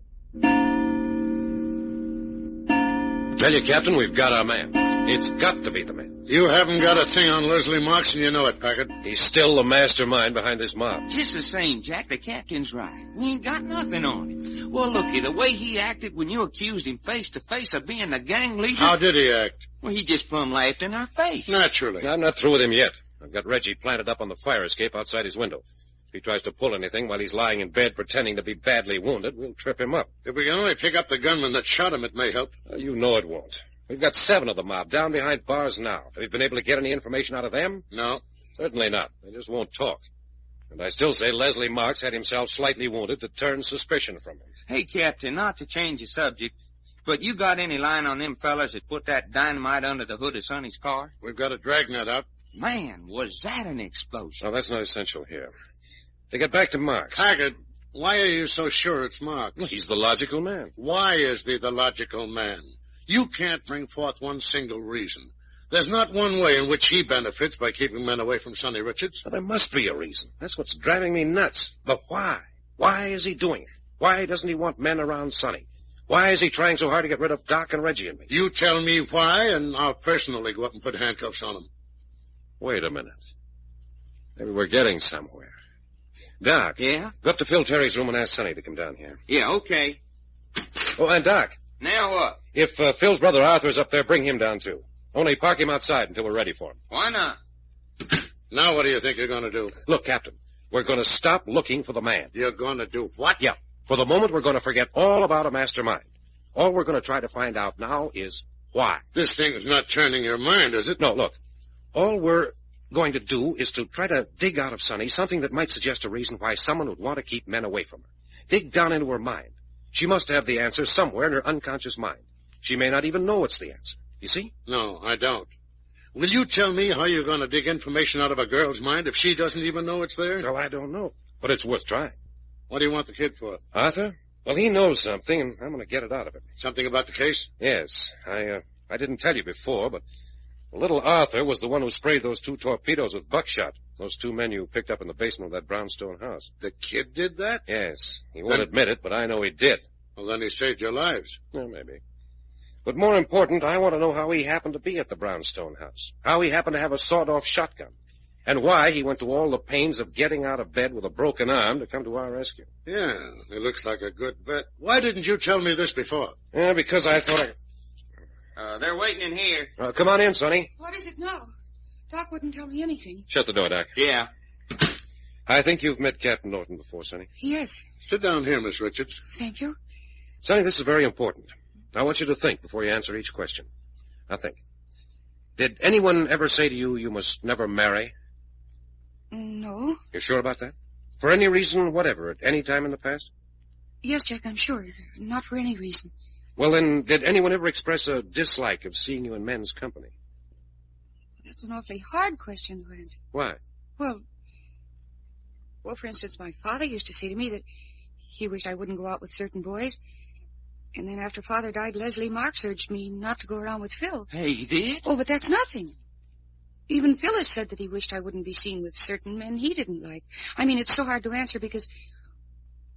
Tell you, Captain, we've got our man. It's got to be the man. You haven't got a thing on Leslie Marks, and you know it, Packard. He's still the mastermind behind this mob. Just the same, Jack, the captain's right. We ain't got nothing on him. Well, looky, the way he acted when you accused him face to face of being the gang leader... How did he act? Well, he just plumb laughed in our face. Naturally. I'm not through with him yet. I've got Reggie planted up on the fire escape outside his window. If he tries to pull anything while he's lying in bed pretending to be badly wounded, we'll trip him up. If we can only pick up the gunman that shot him, it may help. You know it won't. We've got 7 of the mob down behind bars now. Have you been able to get any information out of them? No. Certainly not. They just won't talk. And I still say Leslie Marks had himself slightly wounded to turn suspicion from him. Hey, Captain, not to change the subject, but you got any line on them fellas that put that dynamite under the hood of Sonny's car? We've got a dragnet out. Man, was that an explosion? No, that's not essential here. They get back to Marks. Haggard, why are you so sure it's Marks? Well, he's the logical man. Why is he the logical man? You can't bring forth one single reason. There's not one way in which he benefits by keeping men away from Sonny Richards. Well, there must be a reason. That's what's driving me nuts. The why. Why is he doing it? Why doesn't he want men around Sonny? Why is he trying so hard to get rid of Doc and Reggie and me? You tell me why, and I'll personally go up and put handcuffs on him. Wait a minute. Maybe we're getting somewhere. Doc. Yeah? Go up to Phil Terry's room and ask Sonny to come down here. Yeah, okay. Oh, and Doc. Now what? If Phil's brother Arthur's up there, bring him down, too. Only park him outside until we're ready for him. Why not? Now what do you think you're going to do? Look, Captain, we're going to stop looking for the man. You're going to do what? Yeah. For the moment, we're going to forget all about a mastermind. All we're going to try to find out now is why. This thing is not turning your mind, is it? No, look. All we're going to do is to try to dig out of Sonny something that might suggest a reason why someone would want to keep men away from her. Dig down into her mind. She must have the answer somewhere in her unconscious mind. She may not even know it's the answer. You see? No, I don't. Will you tell me how you're going to dig information out of a girl's mind if she doesn't even know it's there? Oh, I don't know. But it's worth trying. What do you want the kid for? Arthur? Well, he knows something, and I'm going to get it out of him. Something about the case? Yes. I didn't tell you before, but little Arthur was the one who sprayed those 2 torpedoes with buckshot. Those 2 men you picked up in the basement of that brownstone house. The kid did that? Yes. He won't admit it, but I know he did. Well, then he saved your lives. Well, maybe. But more important, I want to know how he happened to be at the brownstone house. How he happened to have a sawed-off shotgun. And why he went to all the pains of getting out of bed with a broken arm to come to our rescue. Yeah, it looks like a good bet. Why didn't you tell me this before? Yeah, because I thought they're waiting in here. Come on in, Sonny. What is it now? Doc wouldn't tell me anything. Shut the door, Doc. Yeah. I think you've met Captain Norton before, Sonny. Yes. Sit down here, Miss Richards. Thank you. Sonny, this is very important. I want you to think before you answer each question. Now think. Did anyone ever say to you, you must never marry? No. You're sure about that? For any reason whatever, at any time in the past? Yes, Jack, I'm sure. Not for any reason. Well, then, did anyone ever express a dislike of seeing you in men's company? That's an awfully hard question to answer. Why? Well, for instance, my father used to say to me that he wished I wouldn't go out with certain boys. And then after Father died, Leslie Marks urged me not to go around with Phil. Hey, he did? Oh, but that's nothing. Even Phyllis said that he wished I wouldn't be seen with certain men he didn't like. I mean, it's so hard to answer because...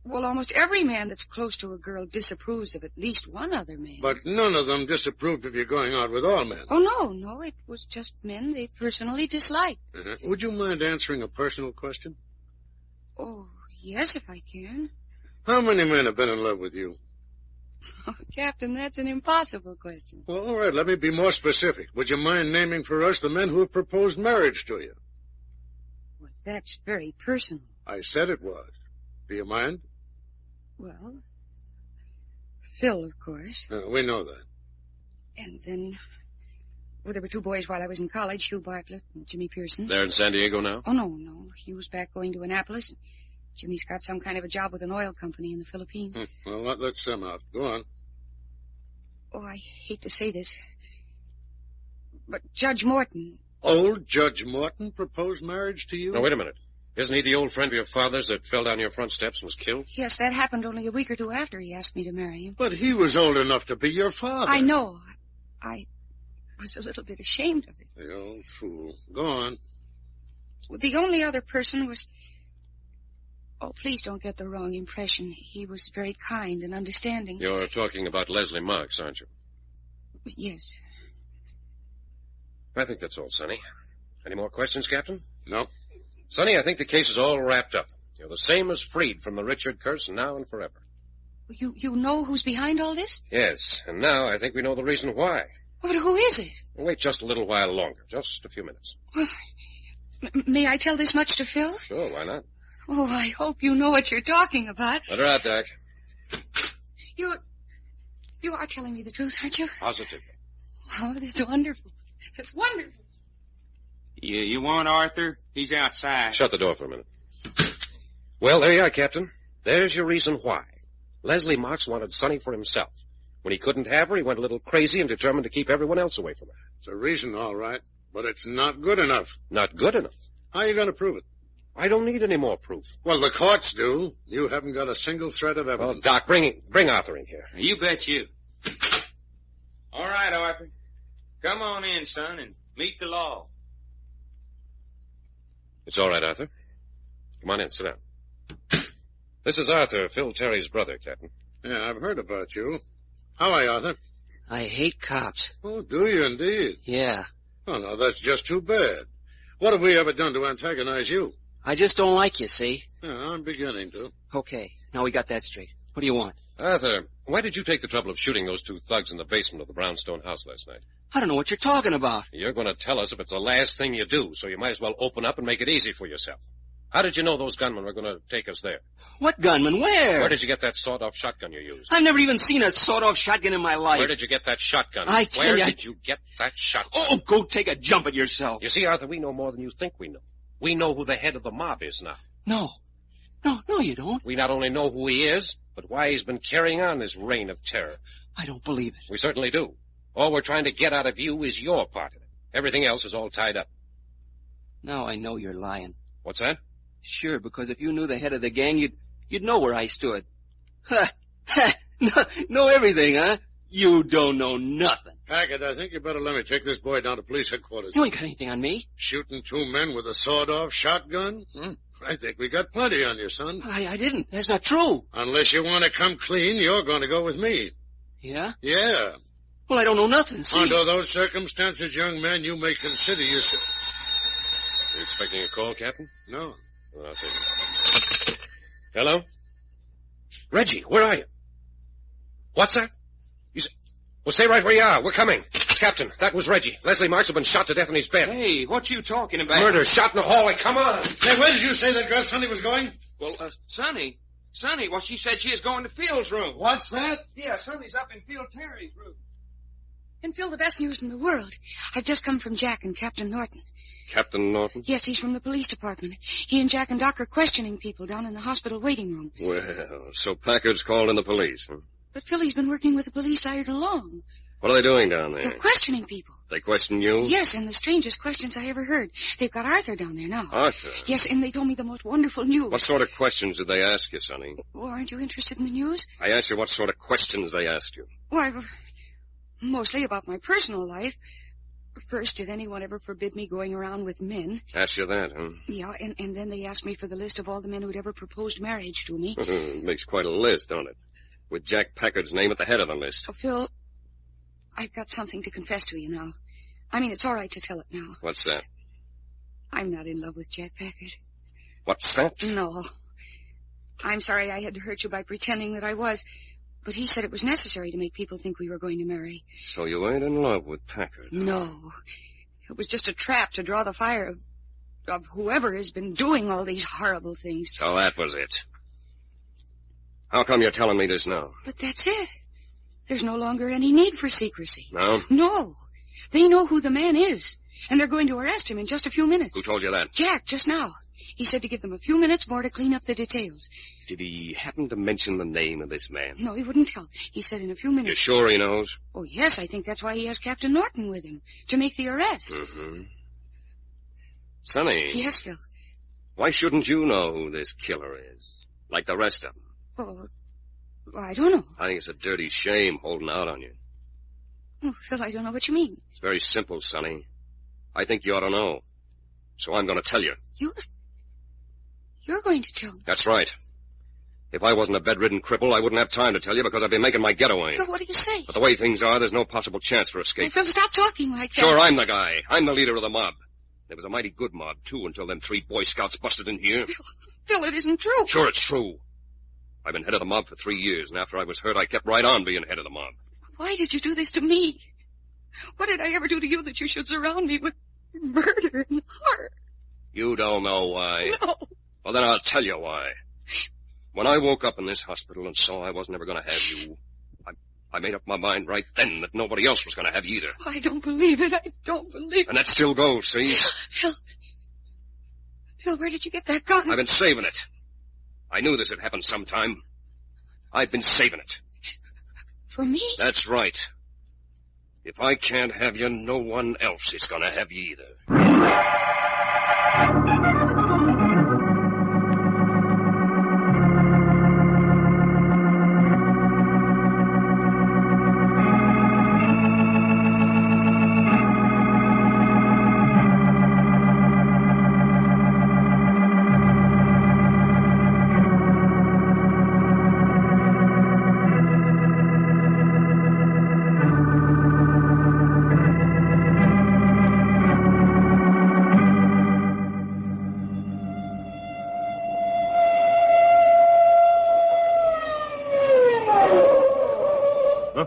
Well, almost every man that's close to a girl disapproves of at least one other man. But none of them disapproved of you going out with all men. Oh, no. It was just men they personally disliked. Would you mind answering a personal question? Oh, yes, if I can. How many men have been in love with you? Oh, Captain, that's an impossible question. Well, all right, let me be more specific. Would you mind naming for us the men who have proposed marriage to you? Well, that's very personal. I said it was. Do you mind? Well, Phil, of course. We know that. And then, well, there were two boys while I was in college, Hugh Bartlett and Jimmy Pearson. They're in San Diego now? Oh, no. Hugh's back going to Annapolis. Jimmy's got some kind of a job with an oil company in the Philippines. Well, that lets them out. Go on. Oh, I hate to say this, but Judge Morton... Old Judge Morton proposed marriage to you? Now, wait a minute. Isn't he the old friend of your father's that fell down your front steps and was killed? Yes, that happened only a week or two after he asked me to marry him. But he was old enough to be your father. I know. I was a little bit ashamed of it. The old fool. Go on. The only other person was... Oh, please don't get the wrong impression. He was very kind and understanding. You're talking about Leslie Marks, aren't you? Yes. I think that's all, Sonny. Any more questions, Captain? No. Sonny, I think the case is all wrapped up. You're the same as freed from the Richard curse now and forever. You know who's behind all this? Yes, and now I think we know the reason why. But who is it? Wait just a little while longer, just a few minutes. Well, may I tell this much to Phil? Sure, why not? Oh, I hope you know what you're talking about. Let her out, Doc. You are telling me the truth, aren't you? Positively. Oh, that's wonderful. That's wonderful. You want Arthur? He's outside. Shut the door for a minute. Well, there you are, Captain. There's your reason why. Leslie Marks wanted Sonny for himself. When he couldn't have her, he went a little crazy and determined to keep everyone else away from her. It's a reason, all right, but it's not good enough. Not good enough? How are you going to prove it? I don't need any more proof. Well, the courts do. You haven't got a single thread of evidence. Well, Doc, bring Arthur in here. You bet you. All right, Arthur. Come on in, son, and meet the law. It's all right, Arthur. Come on in, sit down. This is Arthur, Phil Terry's brother, Captain. Yeah, I've heard about you. How are you, Arthur? I hate cops. Oh, do you indeed? Yeah. Oh, no, that's just too bad. What have we ever done to antagonize you? I just don't like you, see? Yeah, I'm beginning to. Okay, now we got that straight. What do you want? Arthur, why did you take the trouble of shooting those two thugs in the basement of the brownstone house last night? I don't know what you're talking about. You're going to tell us if it's the last thing you do, so you might as well open up and make it easy for yourself. How did you know those gunmen were going to take us there? What gunmen? Where? Where did you get that sawed-off shotgun you used? I've never even seen a sawed-off shotgun in my life. Where did you get that shotgun? I tell Where you... did you get that shotgun? Oh, go take a jump at yourself. You see, Arthur, we know more than you think we know. We know who the head of the mob is now. No, you don't. We not only know who he is, but why he's been carrying on this reign of terror. I don't believe it. We certainly do. All we're trying to get out of you is your part of it. Everything else is all tied up. Now I know you're lying. What's that? Sure, because if you knew the head of the gang, you'd know where I stood. Know everything, huh? You don't know nothing. Hackett, I think you better let me take this boy down to police headquarters. You ain't got anything on me. Shooting two men with a sawed-off shotgun? I think we got plenty on you, son. I didn't. That's not true. Unless you want to come clean, you're going to go with me. Yeah? Yeah. Well, I don't know nothing, see? Under those circumstances, young man, you may consider yourself... You expecting a call, Captain? No. Well, I'll take it. Hello? Reggie, where are you? What's that? Well, stay right where you are. We're coming. Captain, that was Reggie. Leslie Marks has been shot to death in his bed. Hey, what you talking about? Murder, shot in the hallway. Come on. Hey, where did you say that girl Sonny was going? Well, Sonny, well, she said she was going to Phil's room. What's that? Yeah, Sonny's up in Phil Terry's room. And Phil, the best news in the world. I've just come from Jack and Captain Norton. Captain Norton? Yes, he's from the police department. He and Jack and Doc are questioning people down in the hospital waiting room. Well, so Packard's called in the police, huh? But Philly's been working with the police all along. What are they doing down there? They're questioning people. They question you? Yes, and the strangest questions I ever heard. They've got Arthur down there now. Arthur? Yes, and they told me the most wonderful news. What sort of questions did they ask you, Sonny? Well, aren't you interested in the news? I asked you what sort of questions they asked you. Why, mostly about my personal life. First, did anyone ever forbid me going around with men? Ask you that, huh? Yeah, and then they asked me for the list of all the men who'd ever proposed marriage to me. Makes quite a list, don't it? With Jack Packard's name at the head of the list. Oh, Phil, I've got something to confess to you now. I mean, it's all right to tell it now. What's that? I'm not in love with Jack Packard. What's that? No. I'm sorry I had to hurt you by pretending that I was. But he said it was necessary to make people think we were going to marry. So you ain't in love with Packard? No. It was just a trap to draw the fire of whoever has been doing all these horrible things. So that was it. How come you're telling me this now? But that's it. There's no longer any need for secrecy. No? No. They know who the man is, and they're going to arrest him in just a few minutes. Who told you that? Jack, just now. He said to give them a few minutes more to clean up the details. Did he happen to mention the name of this man? No, he wouldn't tell. He said in a few minutes. You sure he knows? Oh, yes, I think that's why he has Captain Norton with him, to make the arrest. Mm-hmm. Sonny. Yes, Phil. Why shouldn't you know who this killer is? Like the rest of them? Oh, well, I don't know. I think it's a dirty shame holding out on you. Oh, Phil, I don't know what you mean. It's very simple, Sonny. I think you ought to know. So I'm going to tell you. You're going to tell me? That's right. If I wasn't a bedridden cripple, I wouldn't have time to tell you because I'd be making my getaway. Phil, what do you say? But the way things are, there's no possible chance for escape. Oh, Phil, stop talking like that. Sure, I'm the guy. I'm the leader of the mob. There was a mighty good mob, too, until them 3 Boy Scouts busted in here. Phil, it isn't true. Sure, it's true. I've been head of the mob for 3 years, and after I was hurt, I kept right on being head of the mob. Why did you do this to me? What did I ever do to you that you should surround me with murder and horror? You don't know why. No. Well, then I'll tell you why. When I woke up in this hospital and saw I wasn't ever going to have you, I made up my mind right then that nobody else was going to have you either. I don't believe it. I don't believe it. And that still goes, see? Phil, where did you get that gun? I've been saving it. I knew this had happened sometime. I've been saving it. For me? That's right. If I can't have you, no one else is going to have you either.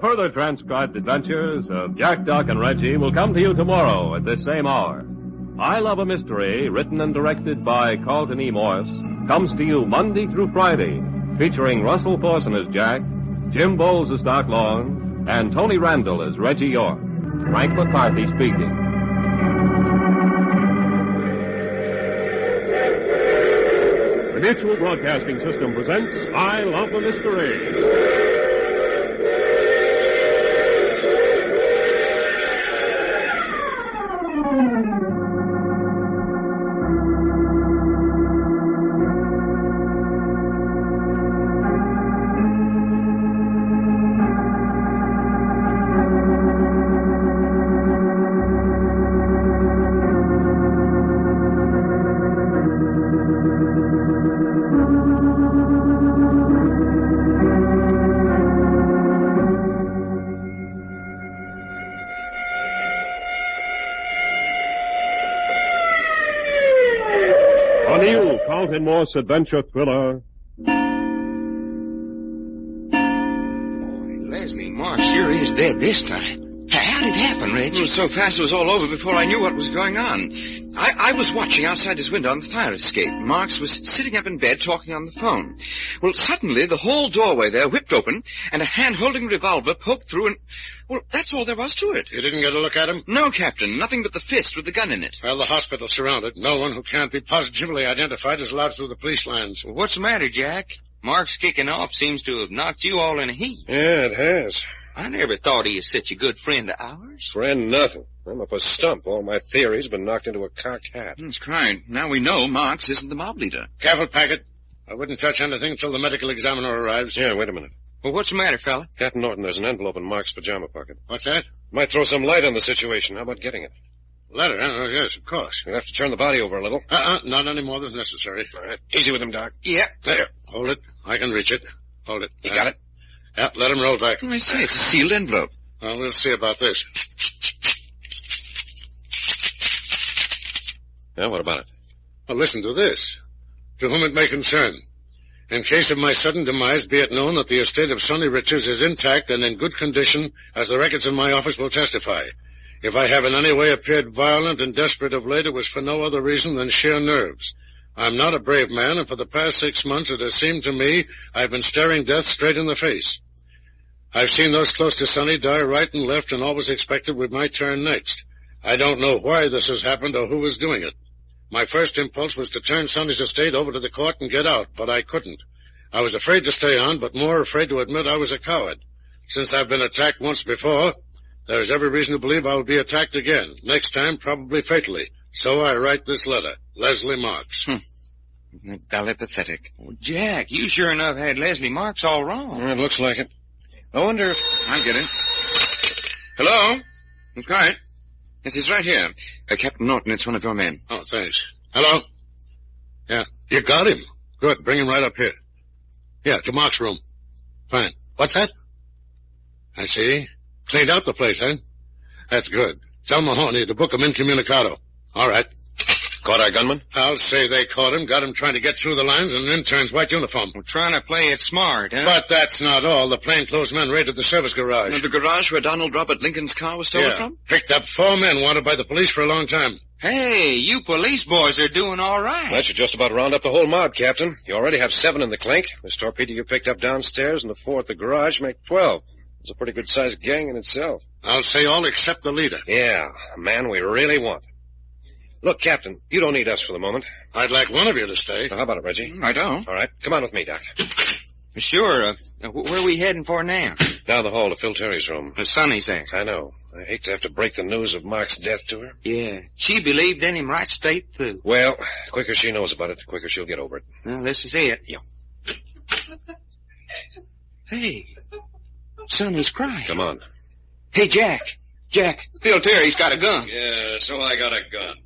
Further transcribed adventures of Jack, Doc, and Reggie will come to you tomorrow at this same hour. I Love a Mystery, written and directed by Carlton E. Morse, comes to you Monday through Friday, featuring Russell Thorson as Jack, Jim Bowles as Doc Long, and Tony Randall as Reggie York. Frank McCarthy speaking. The Mutual Broadcasting System presents I Love a Mystery. Carlton Morse adventure thriller. Boy, Leslie Marsh sure is dead this time. How did it happen, Reg? It was so fast it was all over before I knew what was going on. I was watching outside his window on the fire escape. Marks was sitting up in bed talking on the phone. Well, suddenly the whole doorway there whipped open, and a hand holding a revolver poked through and... Well, that's all there was to it. You didn't get a look at him? No, Captain. Nothing but the fist with the gun in it. Well, the hospital's surrounded. No one who can't be positively identified is allowed through the police lines. Well, what's the matter, Jack? Mark's kicking off seems to have knocked you all in a heap. Yeah, it has. I never thought he was such a good friend of ours. Friend nothing. I'm up a stump. All my theories been knocked into a cocked hat. That's right. Now we know Marks isn't the mob leader. Careful, Packard. I wouldn't touch anything until the medical examiner arrives. Yeah, wait a minute. Well, what's the matter, fella? Captain Norton, there's an envelope in Mark's pajama pocket. What's that? Might throw some light on the situation. How about getting it? Letter, huh? Yes, of course. You'll have to turn the body over a little. Not any more than necessary. All right. Easy with him, Doc. Yeah. There. Hold it. I can reach it. Hold it. You got it? Yeah, let him roll back. I say, it's a sealed envelope. Well, we'll see about this. Yeah, what about it? Well, listen to this. To whom it may concern. In case of my sudden demise, be it known that the estate of Sonny Richards is intact and in good condition, as the records in my office will testify. If I have in any way appeared violent and desperate of late, it was for no other reason than sheer nerves. I'm not a brave man, and for the past 6 months it has seemed to me I've been staring death straight in the face. I've seen those close to Sonny die right and left and always expected we might turn next. I don't know why this has happened or who is doing it. My first impulse was to turn Sonny's estate over to the court and get out, but I couldn't. I was afraid to stay on, but more afraid to admit I was a coward. Since I've been attacked once before, there's every reason to believe I'll be attacked again. Next time, probably fatally. So I write this letter. Leslie Marks. Valley pathetic. Well, Jack, you sure enough had Leslie Marks all wrong. It looks like it. I wonder if... I'll get it. Hello? Who's quiet? Yes, he's right here. Captain Norton, it's one of your men. Oh, thanks. Hello? Yeah, you got him. Good, bring him right up here. Yeah, to Mark's room. Fine. What's that? I see. Cleaned out the place, huh? That's good. Tell Mahoney to book him incommunicado. All right. Caught our gunman? I'll say they caught him, got him trying to get through the lines in an intern's white uniform. We're trying to play it smart, huh? But that's not all. The plainclothes men raided the service garage. The garage where Donald Robert Lincoln's car was stolen from? Picked up 4 men wanted by the police for a long time. Hey, you police boys are doing all right. That should just about round up the whole mob, Captain. You already have 7 in the clink. This torpedo you picked up downstairs and the 4 at the garage make 12. It's a pretty good-sized gang in itself. I'll say all except the leader. Yeah, a man we really want. Look, Captain, you don't need us for the moment. I'd like one of you to stay. Now, how about it, Reggie? I don't. All right, come on with me, Doc. Sure. Where are we heading for now? Down the hall to Phil Terry's room. Sonny's there. I know. I hate to have to break the news of Mark's death to her. Yeah, she believed in him right straight through. Well, the quicker she knows about it, the quicker she'll get over it. Well, this is it. Yeah. Hey, Sonny's crying. Come on. Hey, Jack, Phil Terry's got a gun. Yeah, so I got a gun.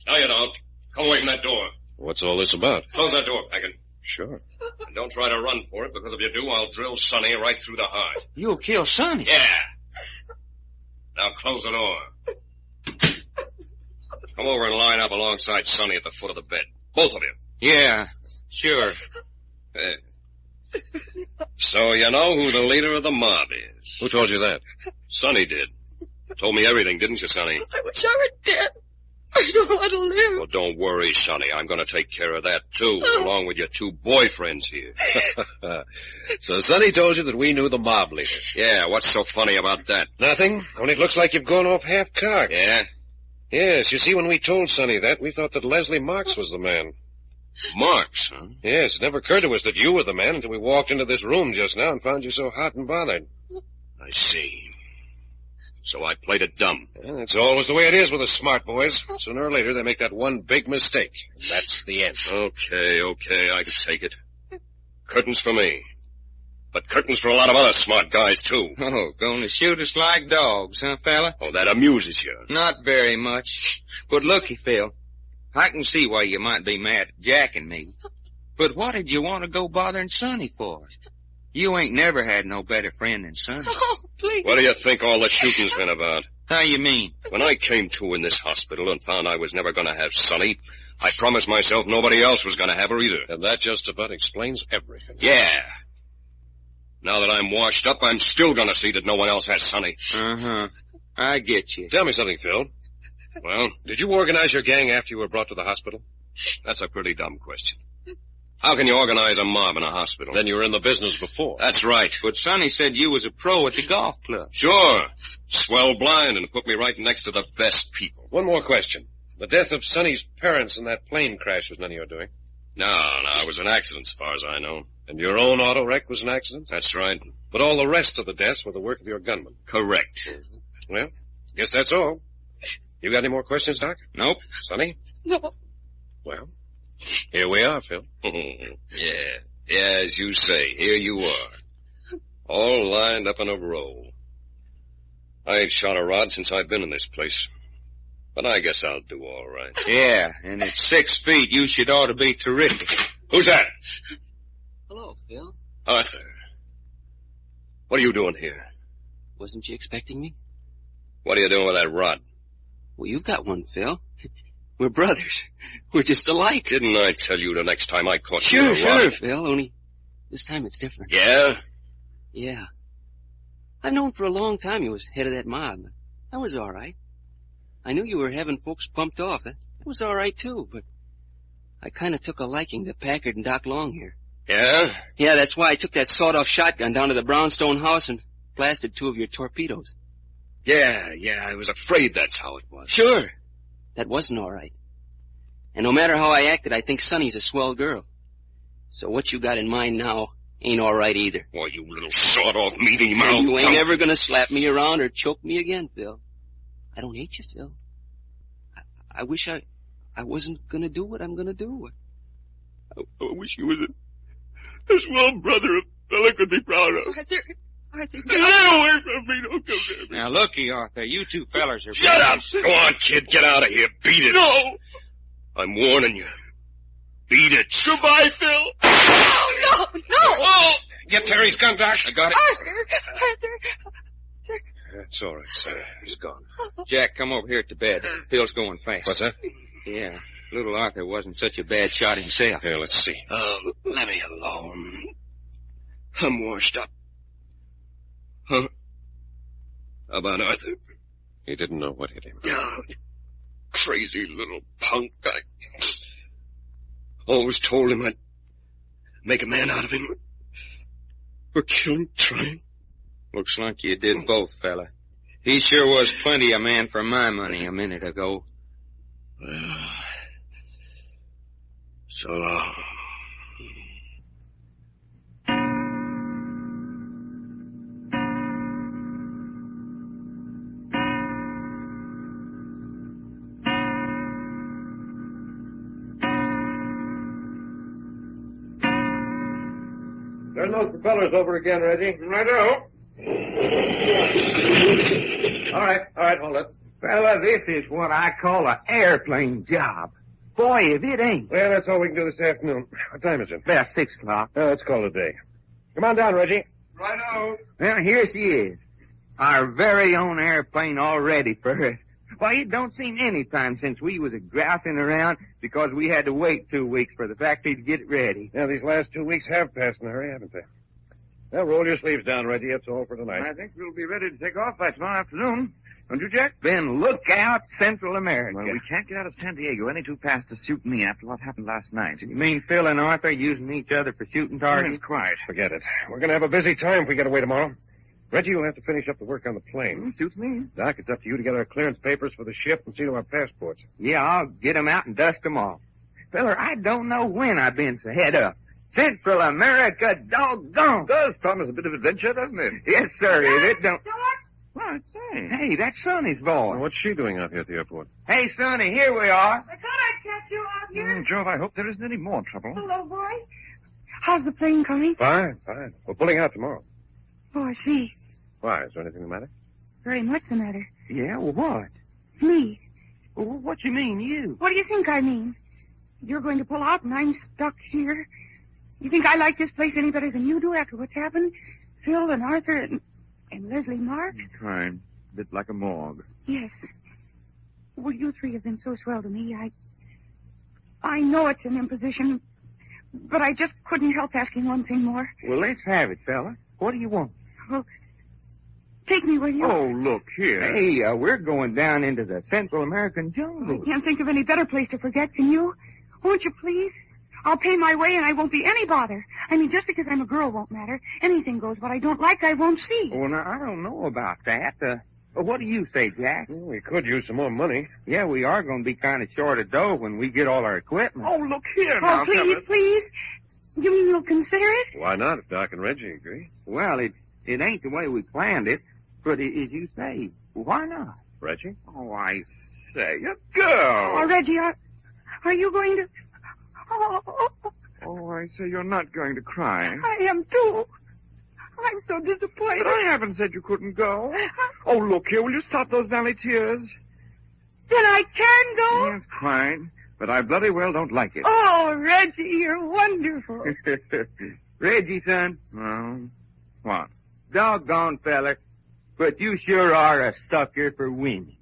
No, you don't. Come away from that door. What's all this about? Close that door, Packard. Sure. And don't try to run for it, because if you do, I'll drill Sonny right through the heart. You'll kill Sonny? Yeah. Now close the door. Come over and line up alongside Sonny at the foot of the bed. Both of you. Yeah, sure. So you know who the leader of the mob is. Who told you that? Sonny did. Told me everything, didn't you, Sonny? I wish I were dead. I don't want to live. Well, don't worry, Sonny. I'm going to take care of that, too, along with your 2 boyfriends here. So Sonny told you that we knew the mob leader. Yeah, what's so funny about that? Nothing. Only it looks like you've gone off half-cocked. Yeah? Yes, you see, when we told Sonny that, we thought that Leslie Marks was the man. Marks, huh? Yes, it never occurred to us that you were the man until we walked into this room just now and found you so hot and bothered. I see. So I played it dumb. Yeah, that's always the way it is with the smart boys. Sooner or later, they make that one big mistake. And that's the end. Okay, I can take it. Curtains for me. But curtains for a lot of other smart guys, too. Oh, going to shoot us like dogs, huh, fella? Oh, that amuses you. Not very much. But looky, Phil, I can see why you might be mad at Jack and me. But what did you want to go bothering Sonny for? You ain't never had no better friend than Sonny. Oh, please. What do you think all the shooting's been about? How you mean? When I came to in this hospital and found I was never going to have Sonny, I promised myself nobody else was going to have her either. And that just about explains everything. Yeah. Now that I'm washed up, I'm still going to see that no one else has Sonny. Uh-huh. I get you. Tell me something, Phil. Well, did you organize your gang after you were brought to the hospital? That's a pretty dumb question. How can you organize a mob in a hospital? Then you were in the business before. That's right. But Sonny said you was a pro at the golf club. Sure. Swell blind and put me right next to the best people. One more question. The death of Sonny's parents in that plane crash was none of your doing? No, it was an accident as far as I know. And your own auto wreck was an accident? That's right. But all the rest of the deaths were the work of your gunman? Correct. Mm-hmm. Well, guess that's all. You got any more questions, Doc? Nope. Sonny? No. Well, here we are, Phil. Yeah, as you say, here you are. All lined up in a row. I ain't shot a rod since I've been in this place. But I guess I'll do all right. Yeah, and at 6 feet, you should ought to be terrific. Who's that? Hello, Phil. Arthur. What are you doing here? Wasn't you expecting me? What are you doing with that rod? Well, you've got one, Phil. We're brothers. We're just alike. Didn't I tell you the next time I caught you with a Sure, rod? Phil. Only this time it's different. Yeah? Yeah. I've known for a long time you was head of that mob. That was all right. I knew you were having folks pumped off. That was all right, too, but I kind of took a liking to Packard and Doc Long here. Yeah? Yeah, that's why I took that sawed-off shotgun down to the brownstone house and blasted 2 of your torpedoes. Yeah, I was afraid that's how it was. Sure. That wasn't all right. And no matter how I acted, I think Sonny's a swell girl. So what you got in mind now ain't all right either. Why, you little sawed-off meaty mouth. You ain't ever gonna slap me around or choke me again, Phil. I don't hate you, Phil. I wish I wasn't gonna do what I'm gonna do. I wish you was a swell brother a fella could be proud of. Arthur, Get away from me, don't come near me. Now, looky, Arthur, you two fellers are... Shut up! Go on, kid, get out of here. Beat it. No! I'm warning you. Beat it. Goodbye, Phil. No! Oh! Get Terry's gun, Doc. I got it. Arthur! That's all right, sir. He's gone. Jack, come over here to bed. Phil's going fast. What's that? Yeah, little Arthur wasn't such a bad shot himself. Here, let's see. Let me alone. I'm washed up. Huh? How about Arthur? He didn't know what hit him. Oh, crazy little punk. I always told him I'd make a man out of him. Or kill him trying. Looks like you did both, fella. He sure was plenty a man for my money a minute ago. Well, so long. Turn those propellers over again, Reggie. Righto. All right, hold it. Fella, this is what I call an airplane job. Boy, if it ain't. Well, that's all we can do this afternoon. What time is it? About 6 o'clock. Let's call it a day. Come on down, Reggie. Righto. Well, here she is. Our very own airplane all ready for us. Why, it don't seem any time since we was grousing around because we had to wait 2 weeks for the factory to get it ready. Yeah, these last 2 weeks have passed in a hurry, haven't they? Well, roll your sleeves down, Reggie. That's all for tonight. I think we'll be ready to take off by tomorrow afternoon. Don't you, Jack? Then look out, Central America. Well, we can't get out of San Diego any too fast to suit me after what happened last night. You mean Phil and Arthur using each other for shooting targets? Yes, quite. Forget it. We're going to have a busy time if we get away tomorrow. Reggie will have to finish up the work on the plane. Suits me. Doc, it's up to you to get our clearance papers for the ship and see to our passports. Yeah, I'll get 'em out and dust 'em off. Feller, I don't know when I've been so head up. Central America, doggone. Does promise a bit of adventure, doesn't it? Yes, sir. If it don't... What? Say. Hey, that's Sonny's boy. Well, what's she doing out here at the airport? Hey, Sonny, here we are. I thought I'd catch you out here. Jove, I hope there isn't any more trouble. Hello, boys. How's the plane coming? Fine. We're pulling out tomorrow. Oh, I see. Why? Is there anything the matter? Very much the matter. Yeah, well, what? Me. Well, what you mean, you? What do you think I mean? You're going to pull out and I'm stuck here. You think I like this place any better than you do after what's happened? Phil and Arthur and Leslie Marks? Fine. A bit like a morgue. Yes. Well, you three have been so swell to me. I know it's an imposition, but I just couldn't help asking one thing more. Well, let's have it, fella. What do you want? Well, take me with you. Oh, look here. Hey, we're going down into the Central American jungle. I can't think of any better place to forget, can you? Won't you please? I'll pay my way and I won't be any bother. I mean, just because I'm a girl won't matter. Anything goes. What I don't like, I won't see. Well, now, I don't know about that. What do you say, Jack? Well, we could use some more money. Yeah, we are going to be kind of short of dough when we get all our equipment. Oh, look here now. Oh, please. You mean you'll consider it? Why not, if Doc and Reggie agree? Well, it ain't the way we planned it, but as you say, why not? Reggie? Oh, I say, a girl. Oh, Reggie, are you going to... Oh, I say you're not going to cry. I am too. I'm so disappointed. But I haven't said you couldn't go. Oh, look here, will you stop those valley tears? Then I can go? That's fine, but I bloody well don't like it. Oh, Reggie, you're wonderful. Reggie, son. Well, what? Doggone feller. But you sure are a sucker for women.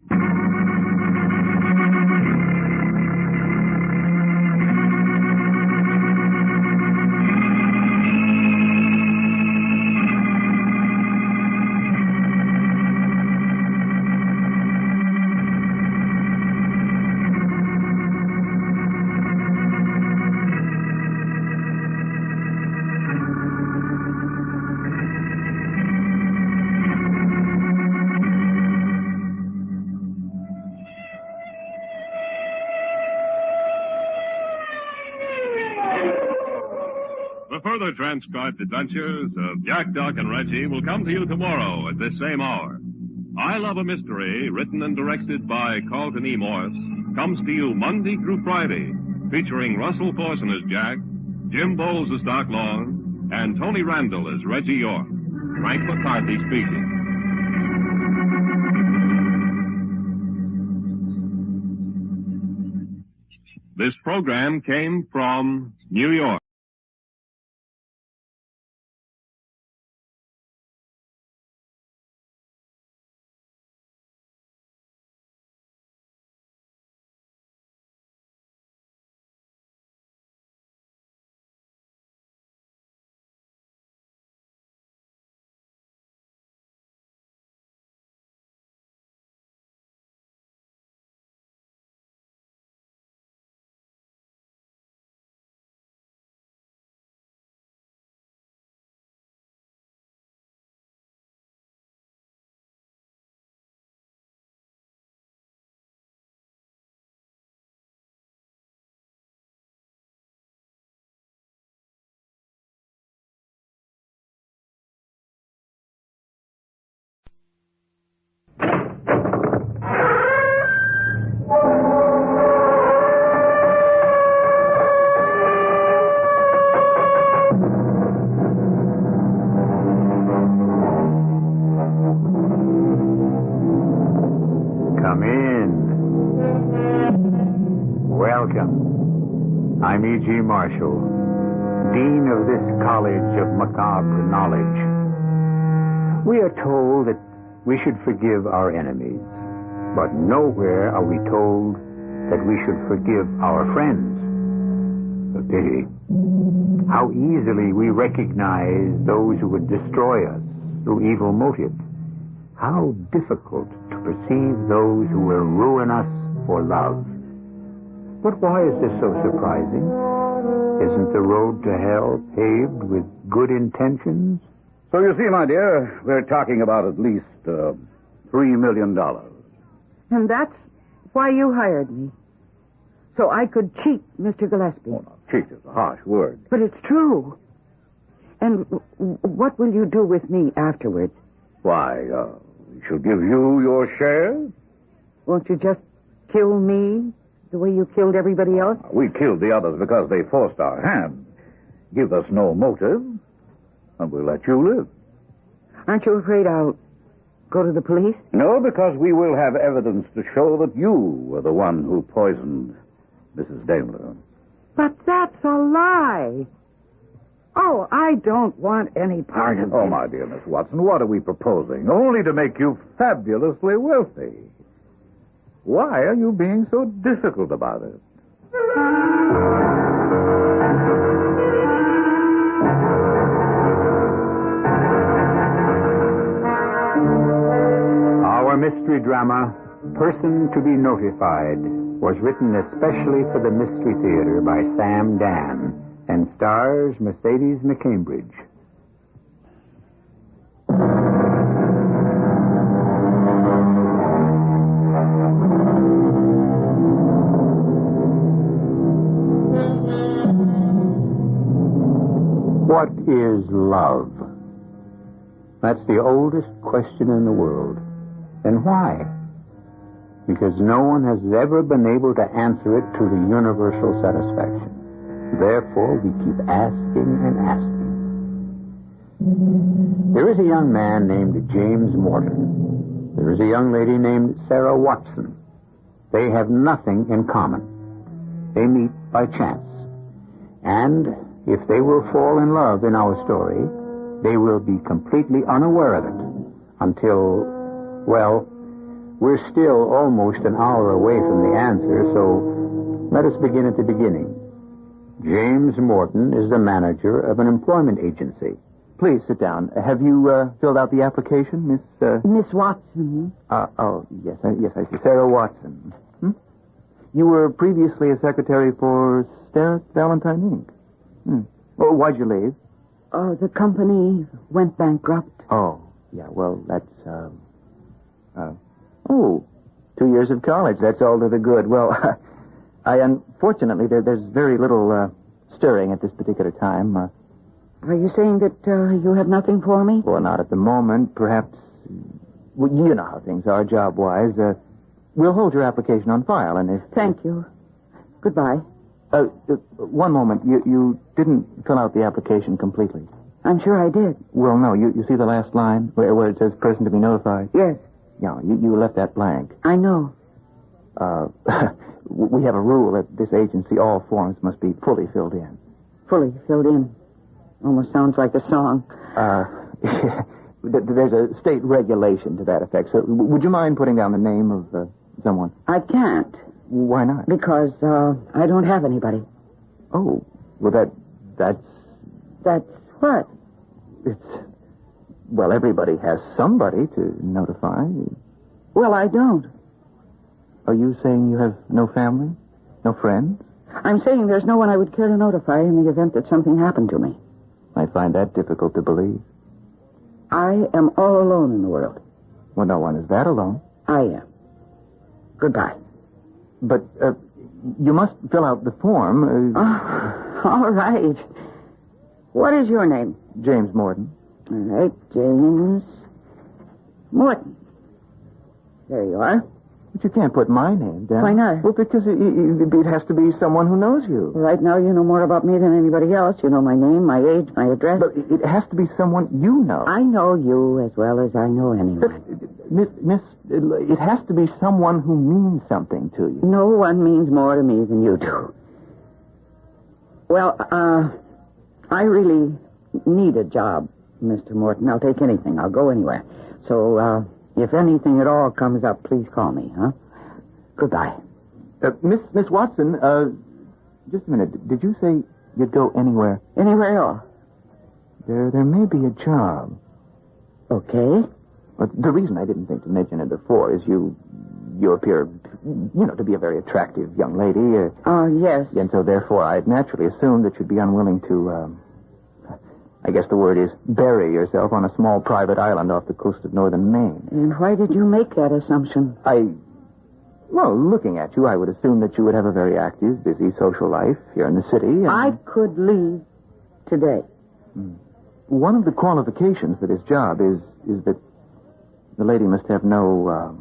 The further transcribed adventures of Jack, Doc, and Reggie will come to you tomorrow at this same hour. I Love a Mystery, written and directed by Carlton E. Morse, comes to you Monday through Friday, featuring Russell Thorson as Jack, Jim Bowles as Doc Long, and Tony Randall as Reggie York. Frank McCarthy speaking. This program came from New York. I'm E.G. Marshall, Dean of this College of Macabre Knowledge. We are told that we should forgive our enemies, but nowhere are we told that we should forgive our friends. A pity. How easily we recognize those who would destroy us through evil motives. How difficult to perceive those who will ruin us for love. But why is this so surprising? Isn't the road to hell paved with good intentions? So you see, my dear, we're talking about at least $3 million. And that's why you hired me. So I could cheat Mr. Gillespie. Oh, no, cheat is a harsh word. But it's true. And what will you do with me afterwards? Why, we shall give you your share. Won't you just kill me the way you killed everybody else? We killed the others because they forced our hand. Give us no motive, and we'll let you live. Aren't you afraid I'll go to the police? No, because we will have evidence to show that you were the one who poisoned Mrs. Daimler. But that's a lie. Oh, I don't want any part of Oh, this. my dear Miss Watson, what are we proposing? Only to make you fabulously wealthy. Why are you being so difficult about it? Our mystery drama, Person to be Notified, was written especially for the Mystery Theater by Sam Dan and stars Mercedes McCambridge. What is love? That's the oldest question in the world. And why? Because no one has ever been able to answer it to the universal satisfaction. Therefore, we keep asking and asking. There is a young man named James Morton. There is a young lady named Sarah Watson. They have nothing in common. They meet by chance. And if they will fall in love in our story, they will be completely unaware of it until, well, we're still almost an hour away from the answer, so let us begin at the beginning. James Morton is the manager of an employment agency. Please sit down. Have you filled out the application, Miss... Miss Watson. Yes, I see. Sarah Watson. You were previously a secretary for Starrett Valentine, Inc. Oh, why'd you leave? The company went bankrupt. Oh, yeah, well, that's, 2 years of college. That's all to the good. Well, unfortunately, there's very little stirring at this particular time. Are you saying that you have nothing for me? Well, not at the moment. Perhaps, well, you know how things are job-wise. We'll hold your application on file, and if... Thank you. Goodbye. One moment. You didn't fill out the application completely. I'm sure I did. Well, no. You see the last line where it says person to be notified? Yes. No, you left that blank. I know. We have a rule at this agency. All forms must be fully filled in. Fully filled in. Almost sounds like a song. There's a state regulation to that effect. So would you mind putting down the name of someone? I can't. Why not? Because I don't have anybody. Oh, well, that's... That's what? Well, everybody has somebody to notify. Well, I don't. Are you saying you have no family? No friends? I'm saying there's no one I would care to notify in the event that something happened to me. I find that difficult to believe. I am all alone in the world. Well, no one is that alone. I am. Goodbye. But, you must fill out the form. All right. What is your name? James Morton. All right, James Morton. There you are. But you can't put my name down. Why not? Well, because it has to be someone who knows you. Right now, you know more about me than anybody else. You know my name, my age, my address. But it has to be someone you know. I know you as well as I know anyone. Miss, it has to be someone who means something to you. No one means more to me than you do. Well, I really need a job, Mr. Morton. I'll take anything. I'll go anywhere. So, if anything at all comes up, please call me, huh? Goodbye. Miss Watson, just a minute. Did you say you'd go anywhere? Anywhere at all. There may be a job. Okay. But the reason I didn't think to mention it before is you appear, to be a very attractive young lady. Yes. And so, therefore, I'd naturally assumed that you'd be unwilling to, I guess the word is bury yourself on a small private island off the coast of northern Maine. And why did you make that assumption? Well, looking at you, I would assume that you would have a very active, busy social life here in the city. And... I could leave today. One of the qualifications for this job is that the lady must have no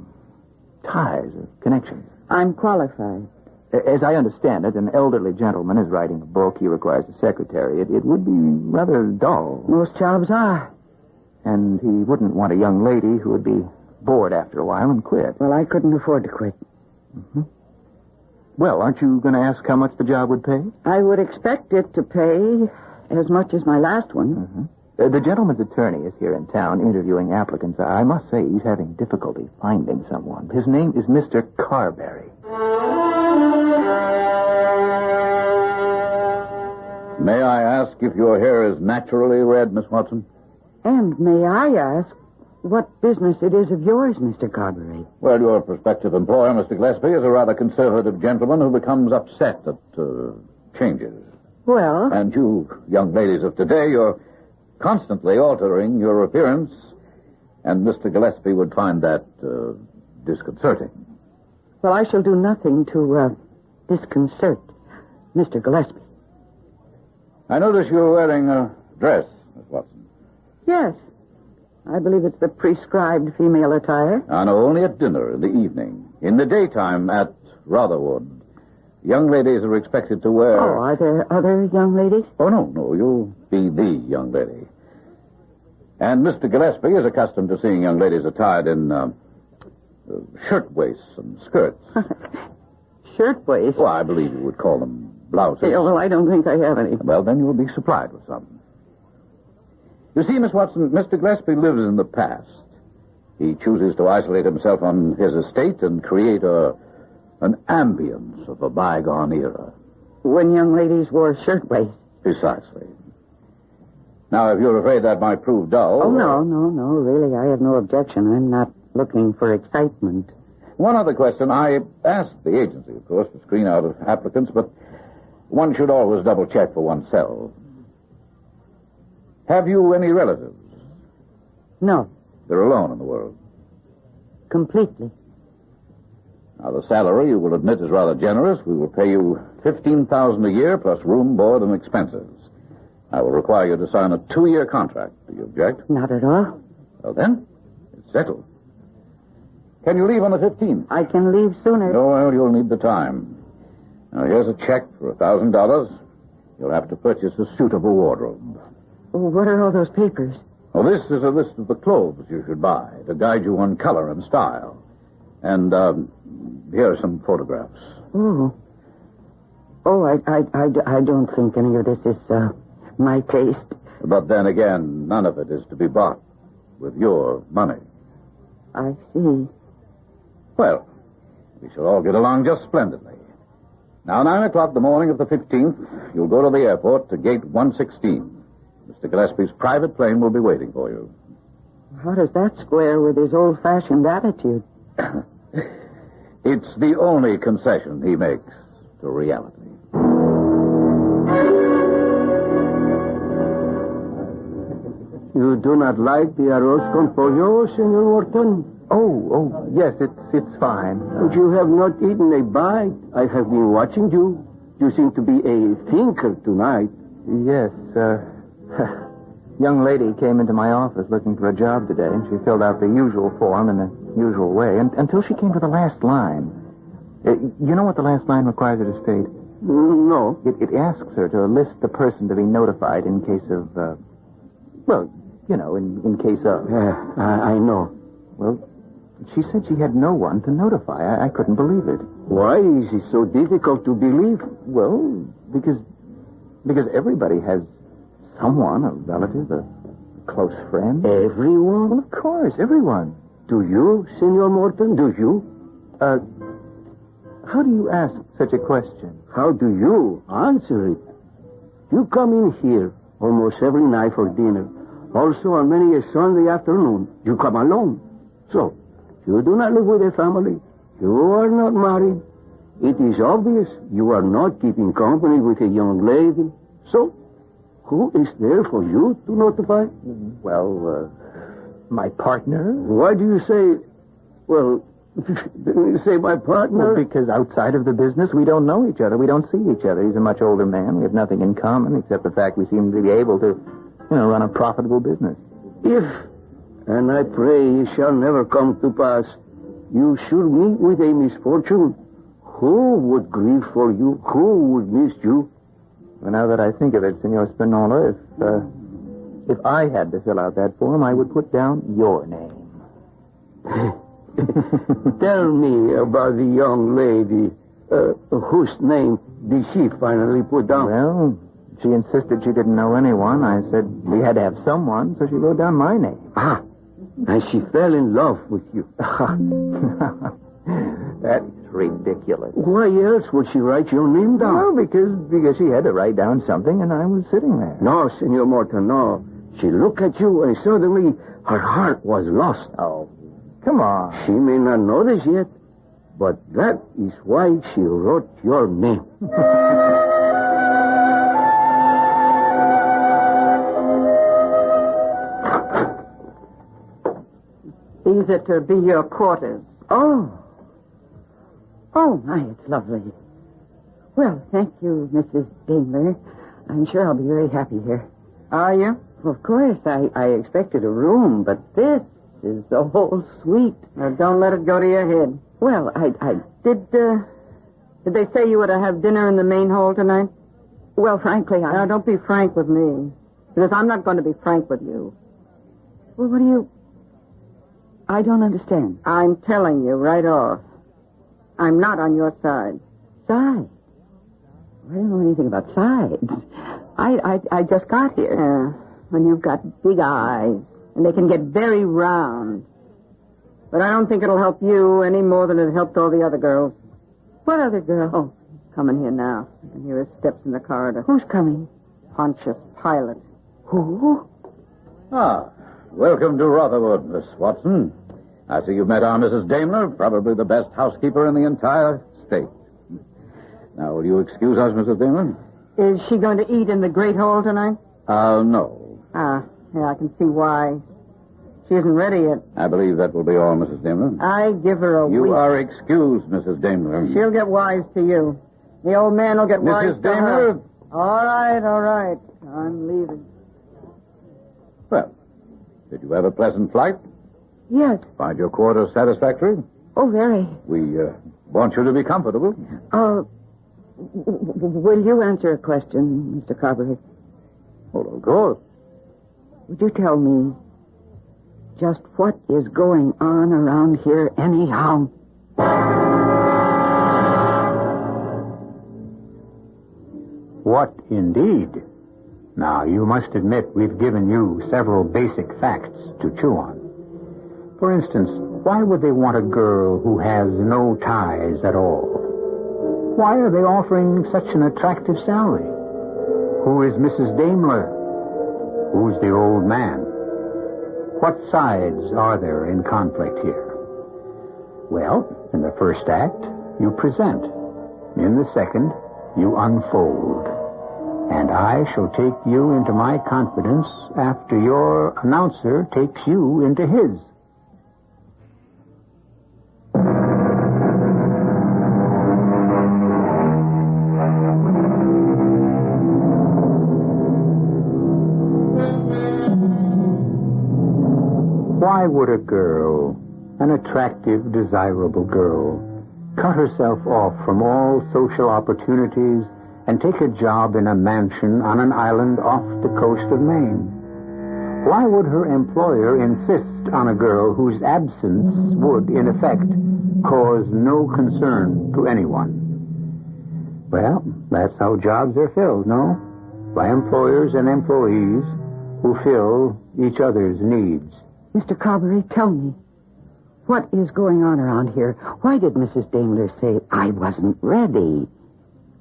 ties or connections. I'm qualified. As I understand it, an elderly gentleman is writing a book. He requires a secretary. It would be rather dull. Most jobs are. And he wouldn't want a young lady who would be bored after a while and quit. Well, I couldn't afford to quit. Mm-hmm. Well, aren't you going to ask how much the job would pay? I would expect it to pay as much as my last one. Mm-hmm. The gentleman's attorney is here in town interviewing applicants. I must say he's having difficulty finding someone. His name is Mr. Carberry. May I ask if your hair is naturally red, Miss Watson? And may I ask what business it is of yours, Mr. Carberry? Well, your prospective employer, Mr. Gillespie, is a rather conservative gentleman who becomes upset at changes. Well? And you, young ladies of today, you're constantly altering your appearance, and Mr. Gillespie would find that disconcerting. Well, I shall do nothing to disconcert Mr. Gillespie. I notice you're wearing a dress, Miss Watson. Yes. I believe it's the prescribed female attire. No, only at dinner in the evening. In the daytime at Rotherwood, young ladies are expected to wear... Oh, are there other young ladies? Oh, no, you'll be the young lady. And Mr. Gillespie is accustomed to seeing young ladies attired in shirtwaists and skirts. Shirtwaists? Well, I believe you would call them blouses. Yeah, well, I don't think I have any. Well, then you'll be supplied with some. You see, Miss Watson, Mr. Gillespie lives in the past. He chooses to isolate himself on his estate and create an ambience of a bygone era. When young ladies wore shirtwaists. Precisely. Now, if you're afraid that might prove dull... Oh, no, really, I have no objection. I'm not looking for excitement. One other question. I asked the agency, of course, to screen out applicants, but one should always double-check for oneself. Have you any relatives? No. They're alone in the world? Completely. Now, the salary, you will admit, is rather generous. We will pay you $15,000 a year plus room, board, and expenses. I will require you to sign a 2-year contract. Do you object? Not at all. Well, then, it's settled. Can you leave on the 15th? I can leave sooner. Oh, well, you'll need the time. Now, here's a check for $1,000. You'll have to purchase a suitable wardrobe. Oh, what are all those papers? Well, this is a list of the clothes you should buy to guide you on color and style. And, here are some photographs. Oh. Oh, I don't think any of this is, my taste. But then again, none of it is to be bought with your money. I see. Well, we shall all get along just splendidly. Now, 9 o'clock the morning of the 15th, you'll go to the airport to gate 116. Mr. Gillespie's private plane will be waiting for you. How does that square with his old-fashioned attitude? It's the only concession he makes to reality. You do not like the arroz con pollo, Senor Morton? Oh, yes, it's fine. But you have not eaten a bite. I have been watching you. You seem to be a thinker tonight. Yes, young lady came into my office looking for a job today, and she filled out the usual form in the usual way, until she came to the last line. You know what the last line requires her to state? No. It asks her to list the person to be notified in case of, in case of. I know. Well, she said she had no one to notify. I couldn't believe it. Why is it so difficult to believe? Well, because everybody has someone, a relative, a close friend. Everyone? Well, of course, everyone. Do you, Senor Morton? Do you? How do you ask such a question? How do you answer it? You come in here almost every night for dinner. Also, on many a Sunday afternoon, you come alone. So, you do not live with a family. You are not married. It is obvious you are not keeping company with a young lady. So, who is there for you to notify? Well, my partner. Why do you say, didn't you say my partner? Well, because outside of the business, we don't know each other. We don't see each other. He's a much older man. We have nothing in common except the fact we seem to be able to, run a profitable business. If, and I pray it shall never come to pass, you should meet with a misfortune, who would grieve for you? Who would miss you? Well, now that I think of it, Senor Spinola, if I had to fill out that form, I would put down your name. Tell me about the young lady. Whose name did she finally put down? Well, she insisted she didn't know anyone. I said we had to have someone, so she wrote down my name. Ah, and she fell in love with you. That's ridiculous. Why else would she write your name down? Well, because she had to write down something, and I was sitting there. No, Senor Morton, no. She looked at you, and suddenly her heart was lost. Oh, come on. She may not know this yet, but that is why she wrote your name. These are to be your quarters. Oh, my, it's lovely. Well, thank you, Mrs. Daimler. I'm sure I'll be very happy here. Are you? Of course. I expected a room, but this is the whole suite. Now, don't let it go to your head. Well, Did they say you were to have dinner in the main hall tonight? Well, frankly, No, don't be frank with me. Because I'm not going to be frank with you. Well, what do you... I don't understand. I'm telling you right off. I'm not on your side. Side? I don't know anything about sides. I just got here. Yeah, and you've got big eyes, and they can get very round. But I don't think it'll help you any more than it helped all the other girls. What other girl? Oh, he's coming here now. I can hear his steps in the corridor. Who's coming? Pontius Pilate. Who? Ah, welcome to Rotherwood, Miss Watson. I see you've met our Mrs. Daimler, probably the best housekeeper in the entire state. Now, will you excuse us, Mrs. Daimler? Is she going to eat in the Great Hall tonight? No. Yeah, I can see why. She isn't ready yet. I believe that will be all, Mrs. Daimler. I give her a week. You are excused, Mrs. Daimler. She'll get wise to you. The old man will get wise Mrs. to her. Daimler? All right. I'm leaving. Well, did you have a pleasant flight? Yes. Find your quarters satisfactory? Oh, very. We want you to be comfortable. Will you answer a question, Mr. Carberry? Oh, of course. Would you tell me just what is going on around here anyhow? What indeed? Now, you must admit we've given you several basic facts to chew on. For instance, why would they want a girl who has no ties at all? Why are they offering such an attractive salary? Who is Mrs. Daimler? Who's the old man? What sides are there in conflict here? Well, in the first act, you present. In the second, you unfold. And I shall take you into my confidence after your announcer takes you into his. Why would a girl, an attractive, desirable girl, cut herself off from all social opportunities and take a job in a mansion on an island off the coast of Maine? Why would her employer insist on a girl whose absence would, in effect, cause no concern to anyone? Well, that's how jobs are filled, no? By employers and employees who fill each other's needs. Mr. Carberry, tell me, what is going on around here? Why did Mrs. Daimler say I wasn't ready?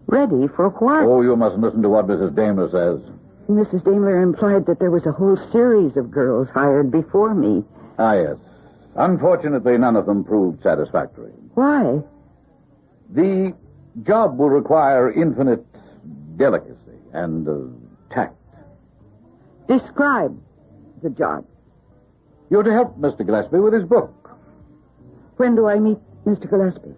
Ready for what? Oh, you mustn't listen to what Mrs. Daimler says. Mrs. Daimler implied that there was a whole series of girls hired before me. Ah, yes. Unfortunately, none of them proved satisfactory. Why? The job will require infinite delicacy and tact. Describe the job. You're to help Mr. Gillespie with his book. When do I meet Mr. Gillespie?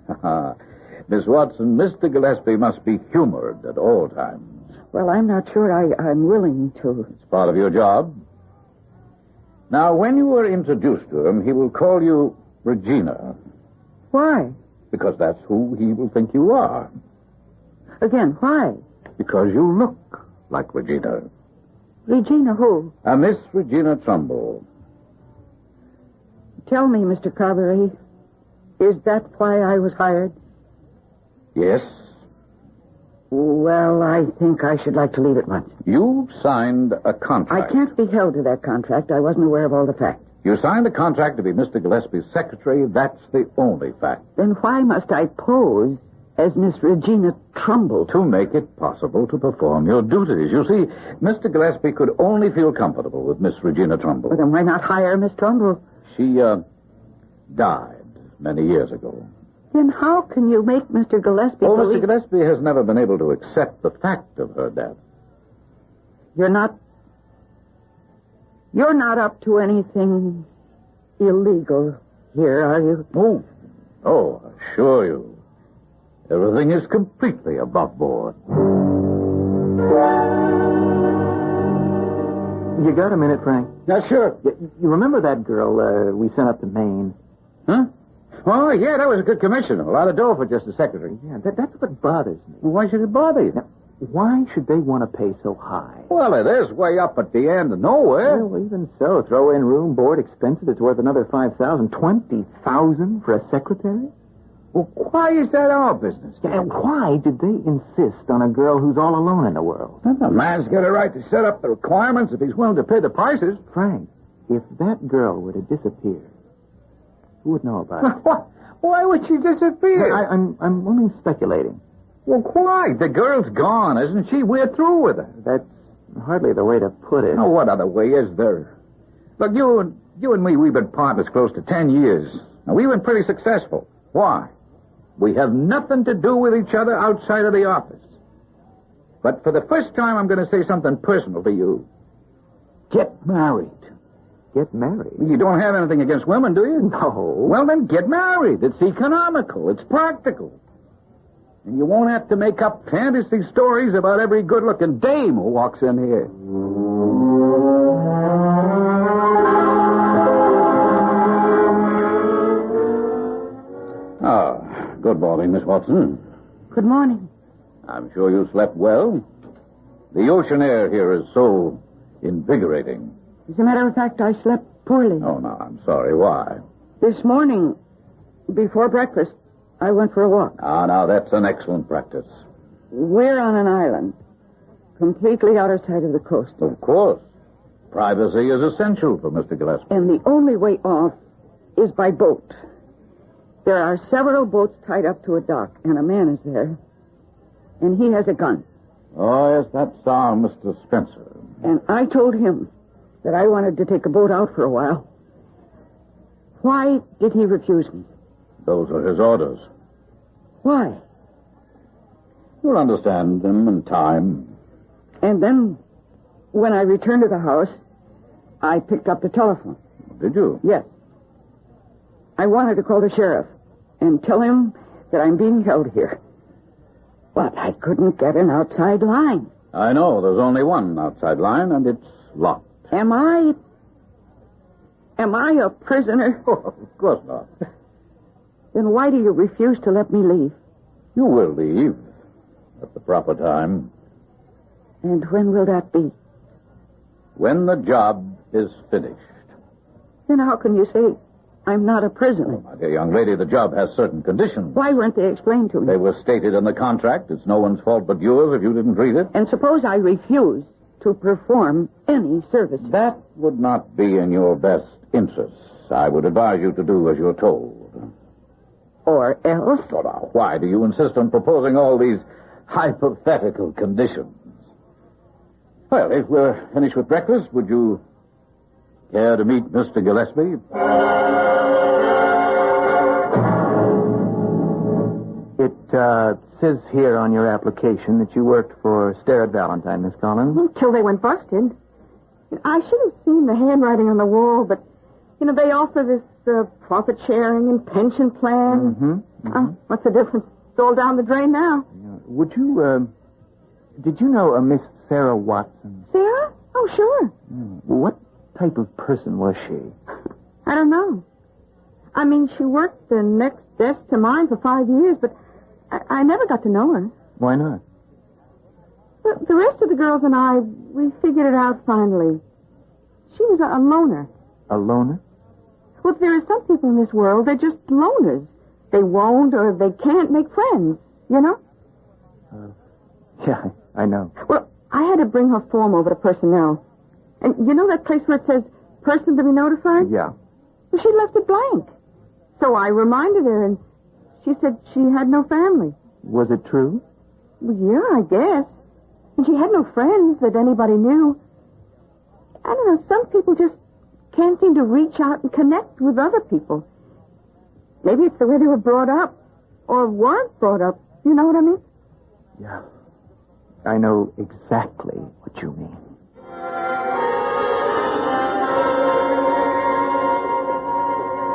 Miss Watson, Mr. Gillespie must be humored at all times. Well, I'm not sure I'm willing to. It's part of your job. Now, when you are introduced to him, he will call you Regina. Why? Because that's who he will think you are. Again, why? Because you look like Regina. Regina who? Miss Regina Trumbull. Tell me, Mr. Carberry, is that why I was hired? Yes. Well, I think I should like to leave at once. You signed a contract. I can't be held to that contract. I wasn't aware of all the facts. You signed a contract to be Mr. Gillespie's secretary. That's the only fact. Then why must I pose as Miss Regina Trumbull? To make it possible to perform your duties. You see, Mr. Gillespie could only feel comfortable with Miss Regina Trumbull. Well, then why not hire Miss Trumbull? She, died many years ago. Then how can you make Mr. Gillespie believe... Mr. Gillespie has never been able to accept the fact of her death. You're not up to anything illegal here, are you? Oh, I assure you. Everything is completely above board. You got a minute, Frank? Yeah, sure. You remember that girl we sent up to Maine? Huh? Oh, yeah, that was a good commission. A lot of dough for just a secretary. Yeah, that's what bothers me. Well, why should it bother you? Now, Why should they want to pay so high? Well, it is way up at the end of nowhere. Well, even so, throw in room, board, expenses, it's worth another $5,000. $20,000 for a secretary? Well, why is that our business? Yeah, and why did they insist on a girl who's all alone in the world? The man's got a right to set up the requirements if he's willing to pay the prices. Frank, if that girl were to disappear, who would know about it? Why would she disappear? I'm only speculating. Well, why? The girl's gone, isn't she? We're through with her. That's hardly the way to put it. Oh, what other way is there? Look, you and me, we've been partners close to 10 years. And we've been pretty successful. Why? We have nothing to do with each other outside of the office. But for the first time, I'm going to say something personal to you. Get married. Get married? You don't have anything against women, do you? No. Well, then get married. It's economical. It's practical. And you won't have to make up fantasy stories about every good-looking dame who walks in here. Good morning, Miss Watson. Good morning. I'm sure you slept well. The ocean air here is so invigorating. As a matter of fact, I slept poorly. Oh, no, I'm sorry. Why? This morning, before breakfast, I went for a walk. Now, that's an excellent practice. We're on an island, completely out of sight of the coast. Of course. Privacy is essential for Mr. Gillespie. And the only way off is by boat. There are several boats tied up to a dock, and a man is there. And he has a gun. Oh, yes, that's our Mr. Spencer. And I told him that I wanted to take a boat out for a while. Why did he refuse me? Those are his orders. Why? You'll understand them in time. And then, when I returned to the house, I picked up the telephone. Did you? Yes. I wanted to call the sheriff and tell him that I'm being held here. But I couldn't get an outside line. I know. There's only one outside line, and it's locked. Am I a prisoner? Oh, of course not. Then why do you refuse to let me leave? You will leave at the proper time. And when will that be? When the job is finished. Then how can you say I'm not a prisoner? Oh, my dear young lady, the job has certain conditions. Why weren't they explained to me? They were stated in the contract. It's no one's fault but yours if you didn't read it. And suppose I refuse to perform any service. That would not be in your best interests. I would advise you to do as you're told. Or else? Oh, now, why do you insist on proposing all these hypothetical conditions? Well, if we're finished with breakfast, would you care to meet Mr. Gillespie? It says here on your application that you worked for Starrett Valentine, Miss Collins. Until they went busted. I should have seen the handwriting on the wall, but, they offer this profit sharing and pension plan. Mm-hmm. What's the difference? It's all down the drain now. Would you, did you know a Miss Sarah Watson? Sarah? Oh, sure. What type of person was she? I don't know. I mean, she worked the next desk to mine for 5 years, but I never got to know her. Why not? The rest of the girls and I, we figured it out finally. She was a loner. A loner? Well, there are some people in this world, they're just loners. They won't or they can't make friends, you know? Yeah, I know. Well, I had to bring her form over to personnel. And you know that place where it says person to be notified? Yeah. Well, she left it blank. So I reminded her, and she said she had no family. Was it true? Well, yeah, I guess. And she had no friends that anybody knew. I don't know, some people just can't seem to reach out and connect with other people. Maybe it's the way they were brought up, or weren't brought up. You know what I mean? Yeah. I know exactly what you mean.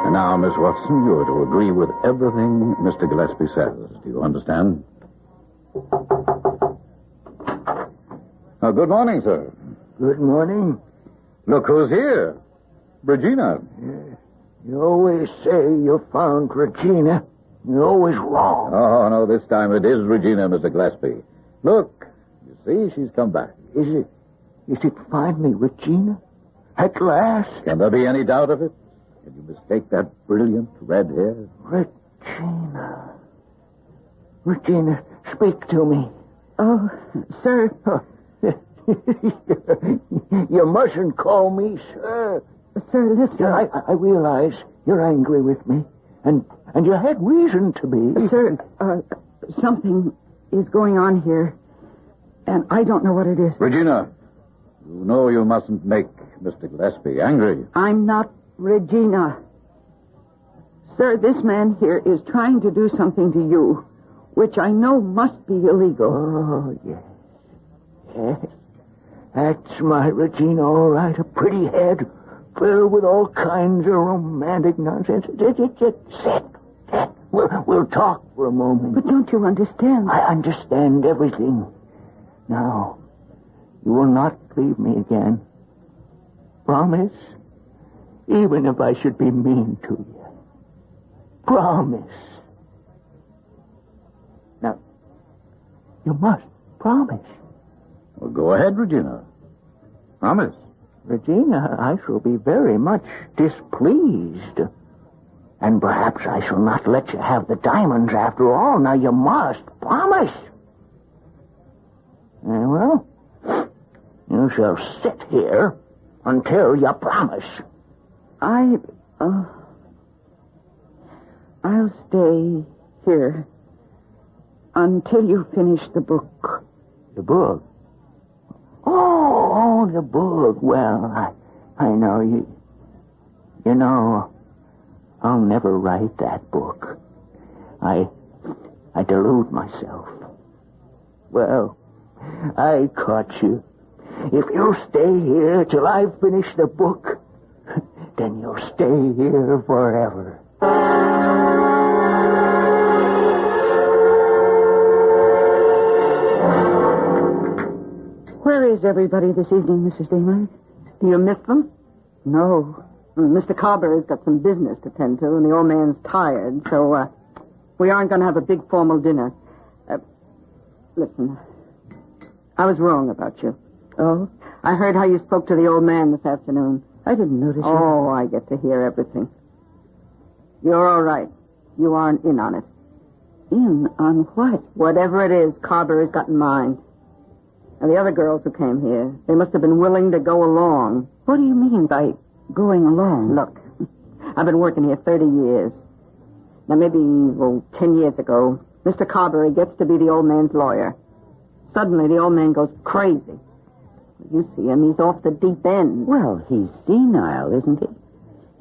And now, Miss Watson, you're to agree with everything Mr. Gillespie says. Do you understand? Good morning, sir. Good morning. Look who's here. Regina. Yeah. You always say you found Regina. You're always wrong. Oh, no, this time it is Regina, Mr. Gillespie. Look, See, she's come back. Is it finally Regina? At last? Can there be any doubt of it? Can you mistake that brilliant red hair? Regina. Regina, speak to me. Oh, sir. You mustn't call me sir. Sir, listen. I realize you're angry with me, and you had reason to be. Sir, something is going on here, and I don't know what it is. Regina, you know you mustn't make Mr. Gillespie angry. I'm not Regina. Sir, this man here is trying to do something to you, which I know must be illegal. Oh, yes. Yes. That's my Regina, all right. A pretty head filled with all kinds of romantic nonsense. Sit. We'll talk for a moment. But don't you understand? I understand everything. Now, you will not leave me again. Promise? Even if I should be mean to you. Promise. Now, you must promise. Well, go ahead, Regina. Promise. Regina, I shall be very much displeased. And perhaps I shall not let you have the diamonds after all. Now, you must promise. Well, you shall sit here until you promise. I'll stay here until you finish the book. The book? Oh, the book. Well, I know you. You know, I'll never write that book. I delude myself. Well, I caught you. If you stay here till I finish the book, then you'll stay here forever. Where is everybody this evening, Mrs. Damon? Do you miss them? No. Mr. Carberry's got some business to tend to, and the old man's tired, so we aren't going to have a big formal dinner. Listen, I was wrong about you. Oh? I heard how you spoke to the old man this afternoon. I didn't notice you. Oh, I get to hear everything. You're all right. You aren't in on it. In on what? Whatever it is Carberry's got in mind. And the other girls who came here, they must have been willing to go along. What do you mean by going along? Look, I've been working here 30 years. Now, maybe, 10 years ago, Mr. Carberry gets to be the old man's lawyer. Suddenly, the old man goes crazy. You see him, he's off the deep end. Well, he's senile, isn't he?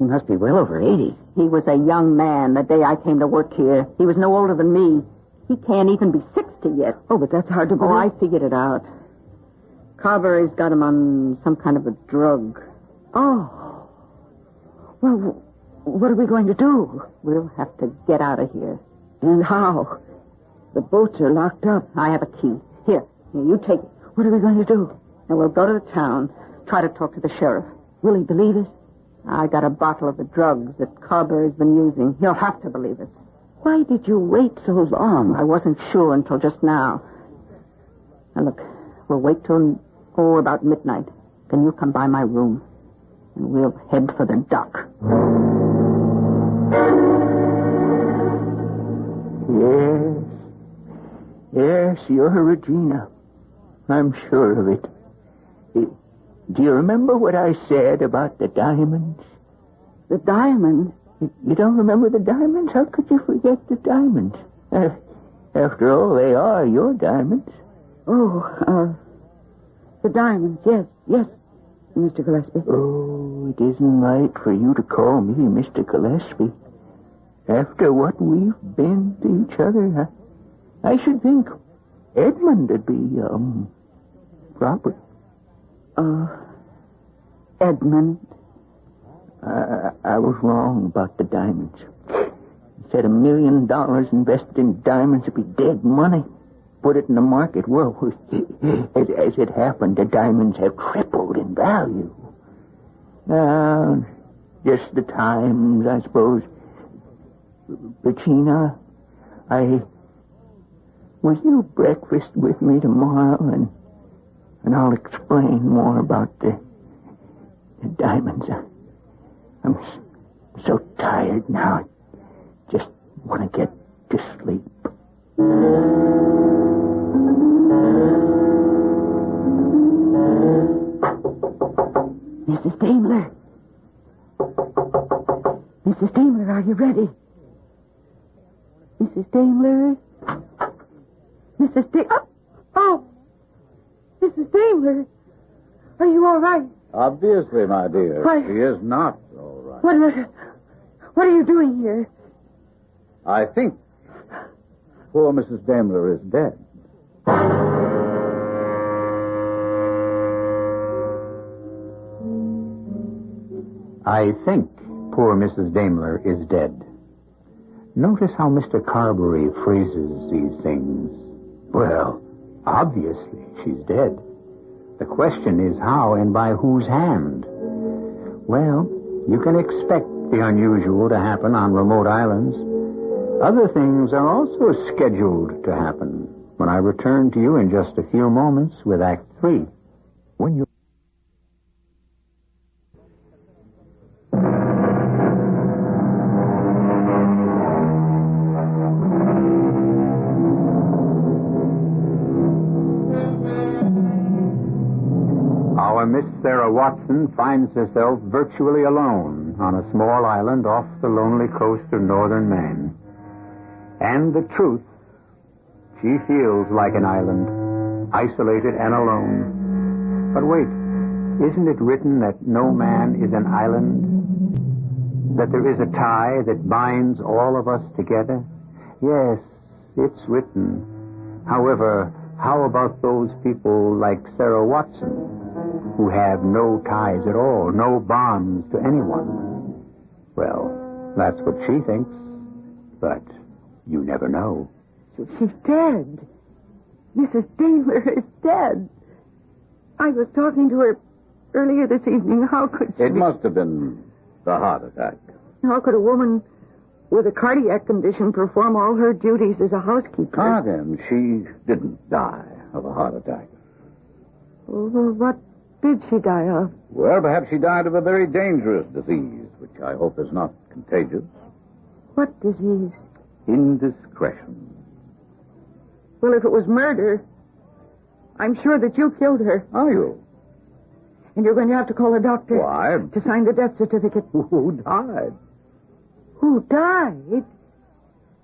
He must be well over 80. He was a young man the day I came to work here. He was no older than me. He can't even be 60 yet. Oh, but that's hard to believe. Oh, I figured it out. Carberry's got him on some kind of a drug. Oh. Well, what are we going to do? We'll have to get out of here. And how? The boats are locked up. I have a key. Here, you take it. What are we going to do? And we'll go to the town, try to talk to the sheriff. Will he believe us? I got a bottle of the drugs that Carberry's been using. He'll have to believe us. Why did you wait so long? I wasn't sure until just now. Now, look, we'll wait till, about midnight. Then you come by my room, and we'll head for the dock. Yes, you're Regina. I'm sure of it. Do you remember what I said about the diamonds? The diamonds? You don't remember the diamonds? How could you forget the diamonds? After all, they are your diamonds. Oh, the diamonds, yes, Mr. Gillespie. Oh, it isn't right for you to call me Mr. Gillespie. After what we've been to each other, I should think Edmund would be, proper. Edmund? I was wrong about the diamonds. He said $1 million invested in diamonds would be dead money. Put it in the market. Well, as it happened, the diamonds have tripled in value. Just the times, I suppose. Regina, will you breakfast with me tomorrow and I'll explain more about the diamonds. I'm so tired now. I just want to get to sleep. Mrs. Daimler. Mrs. Daimler, are you ready? Mrs. Daimler? Mrs. Oh! Mrs. Daimler! Are you all right? Obviously, my dear. What? She is not all right. What are you doing here? I think poor Mrs. Daimler is dead. I think poor Mrs. Daimler is dead. Notice how Mr. Carberry phrases these things. Well, obviously she's dead. The question is how and by whose hand? Well, you can expect the unusual to happen on remote islands. Other things are also scheduled to happen when I return to you in just a few moments with Act 3. When you... Our Miss Sarah Watson finds herself virtually alone on a small island off the lonely coast of northern Maine. And the truth, she feels like an island, isolated and alone. But wait, isn't it written that no man is an island? That there is a tie that binds all of us together? Yes, it's written. However, how about those people like Sarah Watson, who have no ties at all, no bonds to anyone? Well, that's what she thinks. But you never know. She's dead. Mrs. Daimler is dead. I was talking to her earlier this evening. How could she... It must have been the heart attack. How could a woman with a cardiac condition perform all her duties as a housekeeper? Ah, then, she didn't die of a heart attack. Well, what did she die of? Well, perhaps she died of a very dangerous disease, which I hope is not contagious. What disease? Indiscretion. Well, if it was murder, I'm sure that you killed her. Are you? And you're going to have to call a doctor. Why? To sign the death certificate. Who died? Who died?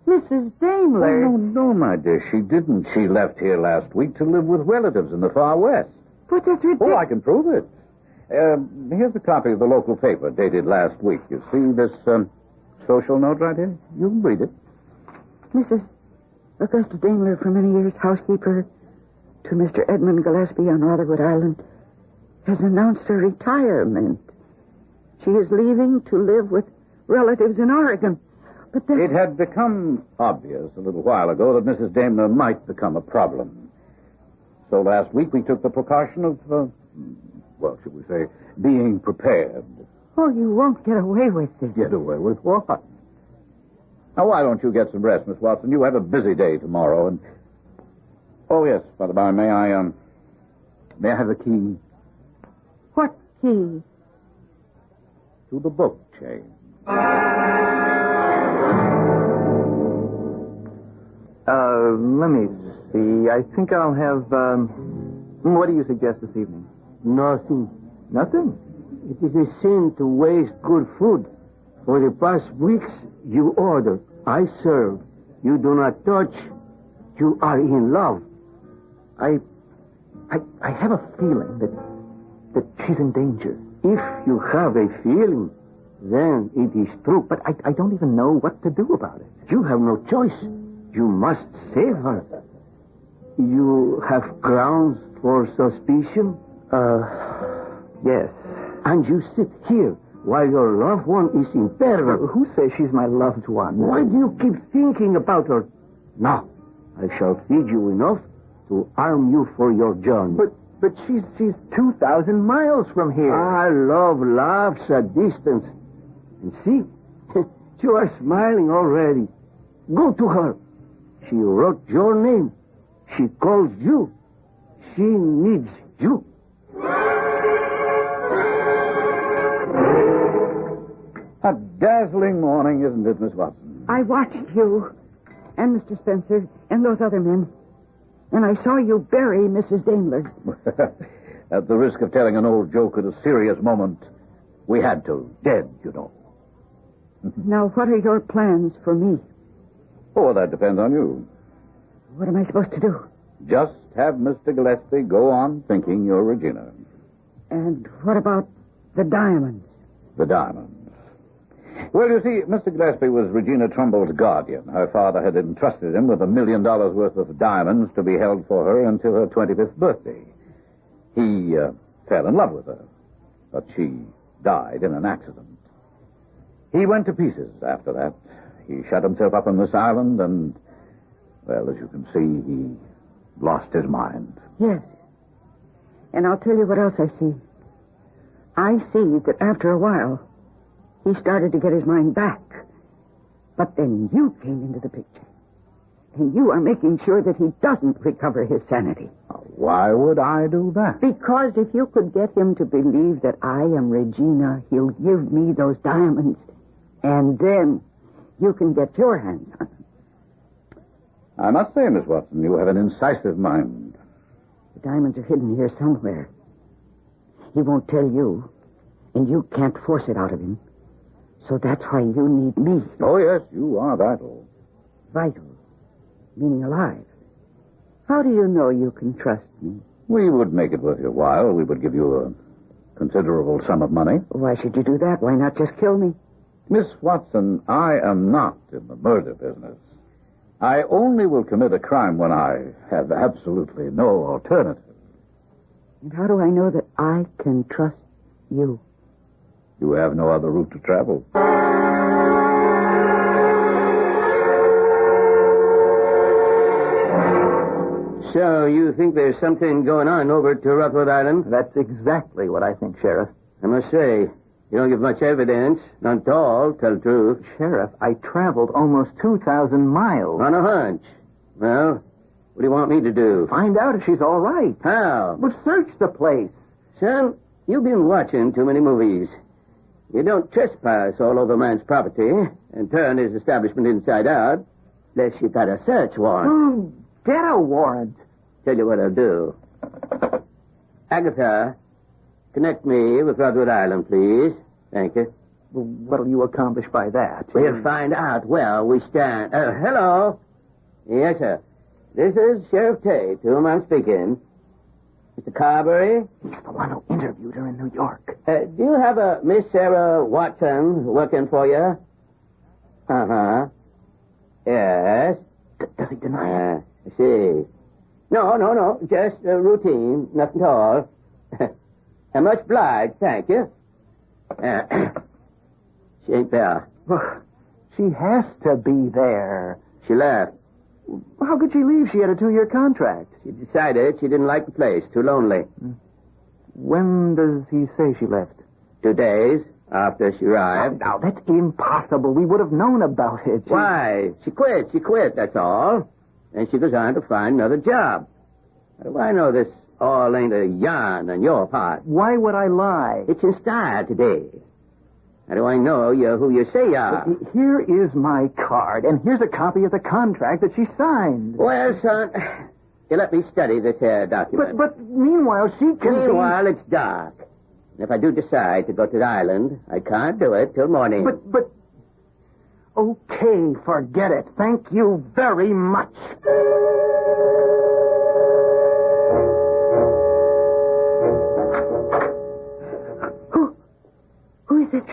Mrs. Daimler. Oh, no, my dear, she didn't. She left here last week to live with relatives in the far west. But that's ridiculous. Oh, I can prove it. Here's a copy of the local paper dated last week. You see this social note right here? You can read it. Mrs. Augusta Daimler, for many years housekeeper to Mr. Edmund Gillespie on Rotherwood Island, has announced her retirement. She is leaving to live with relatives in Oregon. But then... It had become obvious a little while ago that Mrs. Daimler might become a problem. So last week we took the precaution of, should we say, being prepared. Oh, you won't get away with this. Get away with what? Now, why don't you get some rest, Miss Watson? You have a busy day tomorrow, and... Oh, yes, by the by, may I have the key? What key? To the book chain. Let me see. I think I'll have, what do you suggest this evening? Nothing. Nothing? It is a sin to waste good food. For the past weeks, you order, I serve. You do not touch. You are in love. I have a feeling that she's in danger. If you have a feeling, then it is true. But I don't even know what to do about it. You have no choice. You must save her. You have grounds for suspicion? Yes. And you sit here while your loved one is in peril. Who says she's my loved one? Why do you keep thinking about her? Now, I shall feed you enough to arm you for your journey. But she's 2,000 miles from here. Love laughs at distance. And see, you are smiling already. Go to her. She wrote your name. She calls you. She needs You? A dazzling morning, isn't it, Miss Watson? I watched you and Mr. Spencer and those other men. And I saw you bury Mrs. Daimler. At the risk of telling an old joke at a serious moment, we had to. Dead, you know. Now, what are your plans for me? Oh, that depends on you. What am I supposed to do? Just have Mr. Gillespie go on thinking you're Regina. And what about the diamonds? The diamonds. Well, you see, Mr. Gillespie was Regina Trumbull's guardian. Her father had entrusted him with $1 million worth of diamonds to be held for her until her 25th birthday. He fell in love with her, but she died in an accident. He went to pieces after that. He shut himself up on this island and, well, as you can see, he lost his mind. Yes. And I'll tell you what else I see. I see that after a while, he started to get his mind back. But then you came into the picture. And you are making sure that he doesn't recover his sanity. Why would I do that? Because if you could get him to believe that I am Regina, he'll give me those diamonds. And then you can get your hands on them. I must say, Miss Watson, you have an incisive mind. The diamonds are hidden here somewhere. He won't tell you, and you can't force it out of him. So that's why you need me. Oh, yes, you are vital. Vital? Meaning alive. How do you know you can trust me? We would make it worth your while. We would give you a considerable sum of money. Why should you do that? Why not just kill me? Miss Watson, I am not in the murder business. I only will commit a crime when I have absolutely no alternative. And how do I know that I can trust you? You have no other route to travel. So, you think there's something going on over to Rockwood Island? That's exactly what I think, Sheriff. I must say, you don't give much evidence. None at all, tell the truth. Sheriff, I traveled almost 2,000 miles. On a hunch. Well, what do you want me to do? Find out if she's all right. How? Well, search the place. Son, you've been watching too many movies. You don't trespass all over a man's property and turn his establishment inside out unless you got a search warrant. Get a warrant. Tell you what I'll do. Agatha, connect me with Rockwood Island, please. Thank you. What'll you accomplish by that? We'll find out where we stand. Hello? Yes, sir. This is Sheriff Tate, to whom I'm speaking. Mr. Carberry? He's the one who interviewed her in New York. Do you have a Miss Sarah Watson working for you? Uh-huh. Yes. Does he deny it? I see. No. Just routine. Nothing at all. I'm much obliged, thank you. She ain't there. Well, she has to be there. She left. How could she leave? She had a 2-year contract. She decided she didn't like the place. Too lonely. When does he say she left? 2 days after she arrived. Now, that's impossible. We would have known about it. Why? She quit, that's all. And she goes on to find another job. How do I know this all ain't a yarn on your part? Why would I lie? It's in style today. How do I know you're who you say you are? Here is my card, and here's a copy of the contract that she signed. Well, son, you let me study this here document. But meanwhile, she can Meanwhile, it's dark. And if I do decide to go to the island, I can't do it till morning. But... Okay, forget it. Thank you very much. Who is it?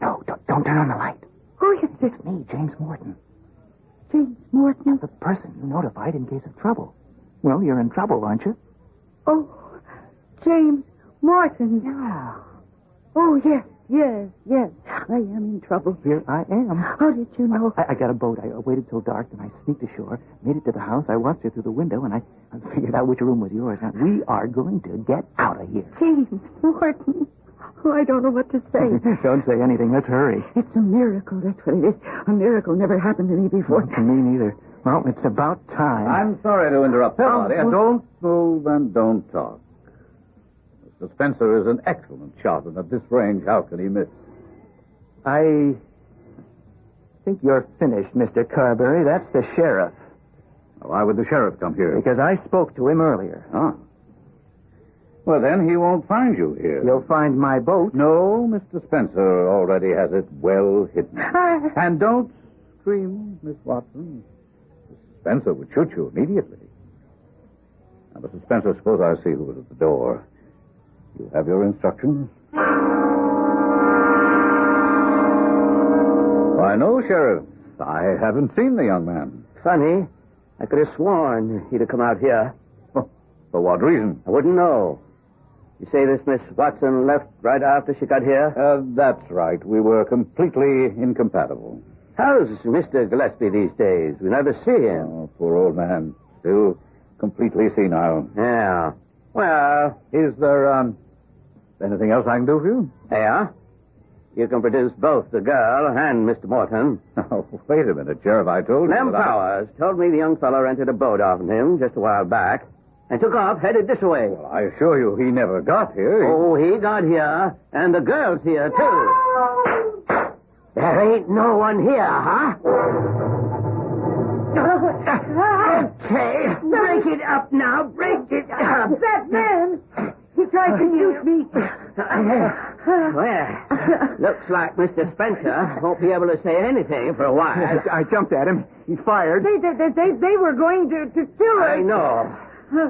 No, don't turn on the light. Who is it? It's me, James Morton. James Morton? The person you notified in case of trouble. Well, you're in trouble, aren't you? Oh, James Morton. Yeah. Oh, yes. I am in trouble. Here I am. How did you know? I got a boat. I waited till dark, then I sneaked ashore, made it to the house. I watched her through the window, and I figured out which room was yours. Now, we are going to get out of here. James Morton. Oh, I don't know what to say. Don't say anything. Let's hurry. It's a miracle. That's what it is. A miracle never happened to me before. Well, to me neither. Well, it's about time. I'm sorry to interrupt. Don't move and don't talk. Mr. Spencer is an excellent shot, and at this range, how can he miss? I think you're finished, Mr. Carberry. That's the sheriff. Why would the sheriff come here? Because I spoke to him earlier. Ah. Well, then he won't find you here. He'll find my boat. No, Mr. Spencer already has it well hidden. And don't scream, Miss Watson. Mr. Spencer would shoot you immediately. Now, Mr. Spencer, suppose I see who is at the door. You have your instructions? Why, no, Sheriff. I haven't seen the young man. Funny. I could have sworn he'd have come out here. Oh, for what reason? I wouldn't know. You say this Miss Watson left right after she got here? That's right. We were completely incompatible. How's Mr. Gillespie these days? We never see him. Oh, poor old man. Still completely senile. Yeah. Well... Is there, anything else I can do for you? Yeah. You can produce both the girl and Mr. Morton. Oh, wait a minute, Sheriff. I told you Lem Powers told me the young fellow rented a boat off of him just a while back and took off headed this way. Well, I assure you he never got here. Oh, he got here, and the girl's here, too. There ain't no one here, huh? Okay, break it up now. Break it up. That man! He tried to shoot me. Well, looks like Mr. Spencer won't be able to say anything for a while. I jumped at him. He fired. They were going to kill us. I know,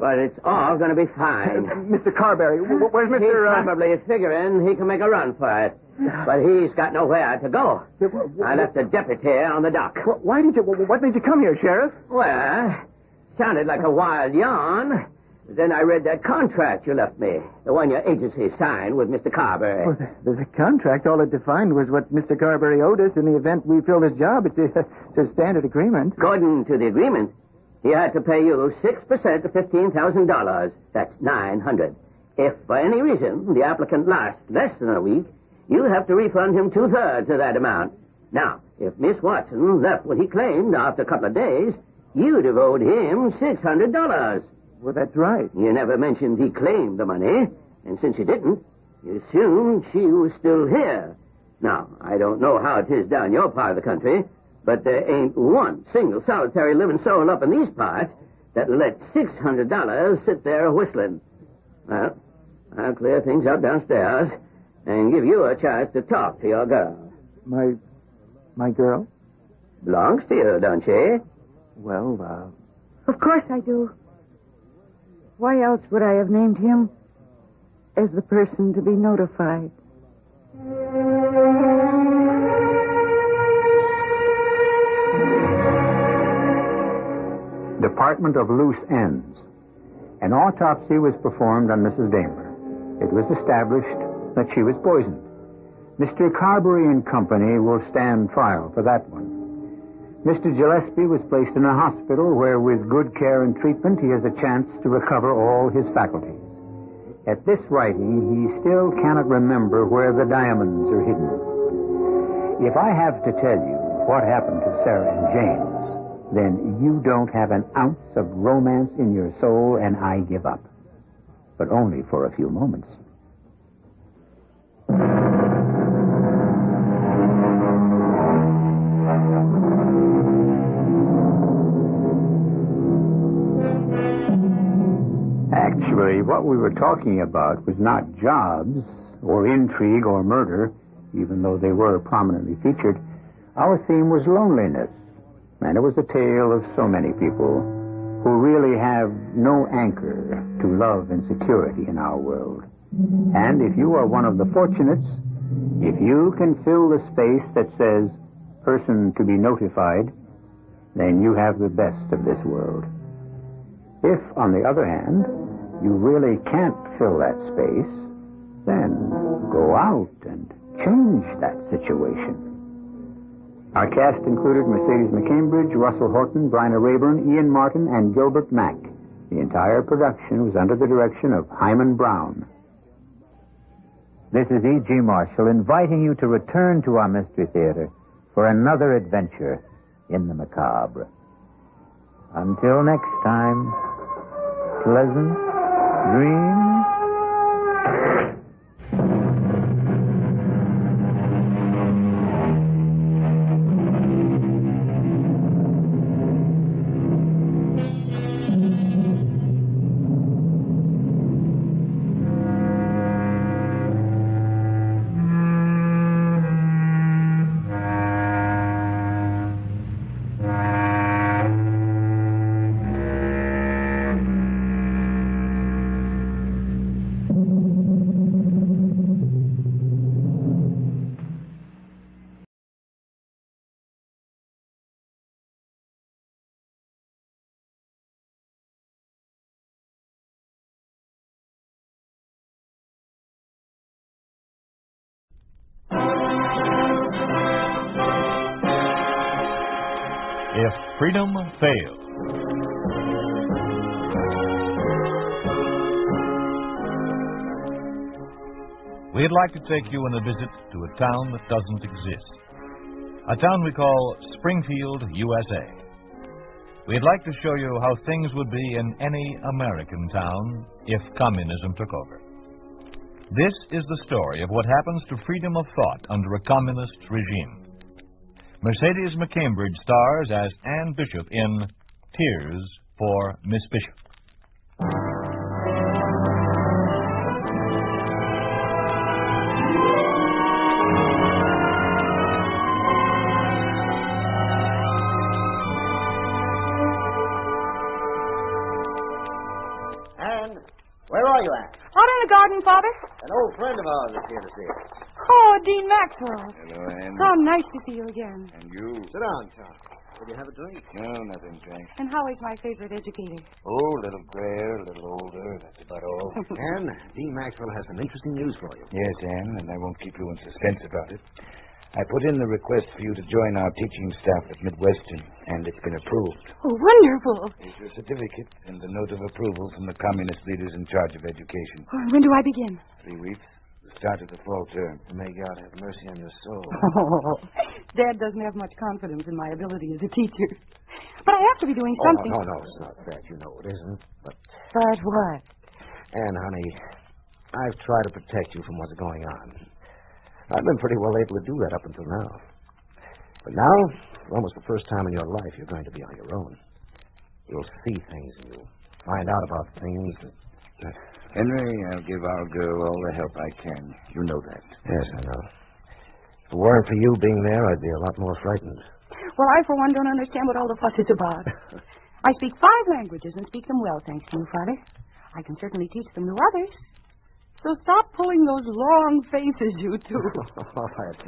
but it's all going to be fine. Mr. Carberry, where's Mr. He's probably figuring he can make a run for it. But he's got nowhere to go. I left a deputy on the dock. What made you come here, Sheriff? Well, sounded like a wild yarn. Then I read that contract you left me, the one your agency signed with Mr. Carberry. Well, the contract, all it defined was what Mr. Carberry owed us in the event we filled his job. It's a standard agreement. According to the agreement, he had to pay you 6% of $15,000. That's $900. If for any reason the applicant lasts less than a week, you have to refund him 2/3 of that amount. Now, if Miss Watson left what he claimed after a couple of days, you'd have owed him $600. Well, that's right. You never mentioned he claimed the money, and since you didn't, you assumed she was still here. Now, I don't know how it is down your part of the country, but there ain't one single solitary living soul up in these parts that'll let $600 sit there whistling. Well, I'll clear things up downstairs and give you a chance to talk to your girl. My girl? Belongs to you, don't she? Well, Of course I do. Why else would I have named him as the person to be notified? Department of Loose Ends. An autopsy was performed on Mrs. Damer. It was established that she was poisoned. Mr. Carberry and Company will stand trial for that one. Mr. Gillespie was placed in a hospital where, with good care and treatment, he has a chance to recover all his faculties. At this writing, he still cannot remember where the diamonds are hidden. If I have to tell you what happened to Sarah and James, then you don't have an ounce of romance in your soul, and I give up. But only for a few moments. Actually, what we were talking about was not jobs or intrigue or murder, even though they were prominently featured. Our theme was loneliness, and it was a tale of so many people who really have no anchor to love and security in our world. And if you are one of the fortunates, if you can fill the space that says person to be notified, then you have the best of this world. If, on the other hand, you really can't fill that space, then go out and change that situation. Our cast included Mercedes McCambridge, Russell Horton, Bryna Rayburn, Ian Martin, and Gilbert Mack. The entire production was under the direction of Hyman Brown. This is E.G. Marshall inviting you to return to our Mystery Theater for another adventure in the macabre. Until next time, pleasant dreams If freedom fails. We'd like to take you on a visit to a town that doesn't exist. A town we call Springfield, USA. We'd like to show you how things would be in any American town if communism took over. This is the story of what happens to freedom of thought under a communist regime. Mercedes McCambridge stars as Anne Bishop in Tears for Miss Bishop. Anne, where are you at? Out in the garden, Father. An old friend of ours is here to see us. Oh, Dean Maxwell. Hello, Anne. How nice to see you again. And you? Sit down, Tom. Will you have a drink? No, nothing, thanks. And how is my favorite educator? Oh, a little grayer, a little older. That's about all. Anne, Dean Maxwell has some interesting news for you. Yes, Anne, and I won't keep you in suspense about it. I put in the request for you to join our teaching staff at Midwestern, and it's been approved. Oh, wonderful. Here's your certificate and the note of approval from the communist leaders in charge of education. Oh, when do I begin? 3 weeks. The start of the fall term. May God have mercy on your soul. Oh, Dad doesn't have much confidence in my ability as a teacher. But I have to be doing something. Oh, no, it's not that. You know it isn't. But what? Anne, honey, I've tried to protect you from what's going on. I've been pretty well able to do that up until now. But now, for almost the first time in your life, you're going to be on your own. You'll see things and you'll find out about things that... Henry, I'll give our girl all the help I can. You know that. Yes, I know. If it weren't for you being there, I'd be a lot more frightened. Well, I, for one, don't understand what all the fuss is about. I speak 5 languages and speak them well, thanks to you, Father. I can certainly teach them to others. So stop pulling those long faces, you two. All right.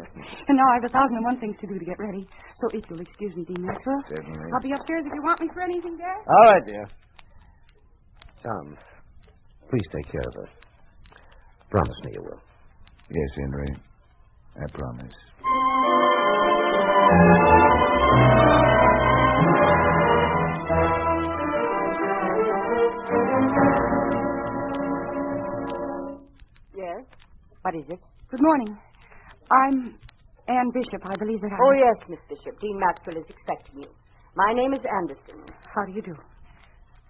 And now I have 1,001 things to do to get ready. So if you'll excuse me, Dean Maxwell. Certainly. I'll be upstairs if you want me for anything, Dad. All right, dear. Tom, please take care of her. Promise me you will. Yes, Henry. I promise. Yes? What is it? Good morning. I'm Anne Bishop. I believe that I... Oh, yes, Miss Bishop. Dean Maxwell is expecting you. My name is Anderson. How do you do?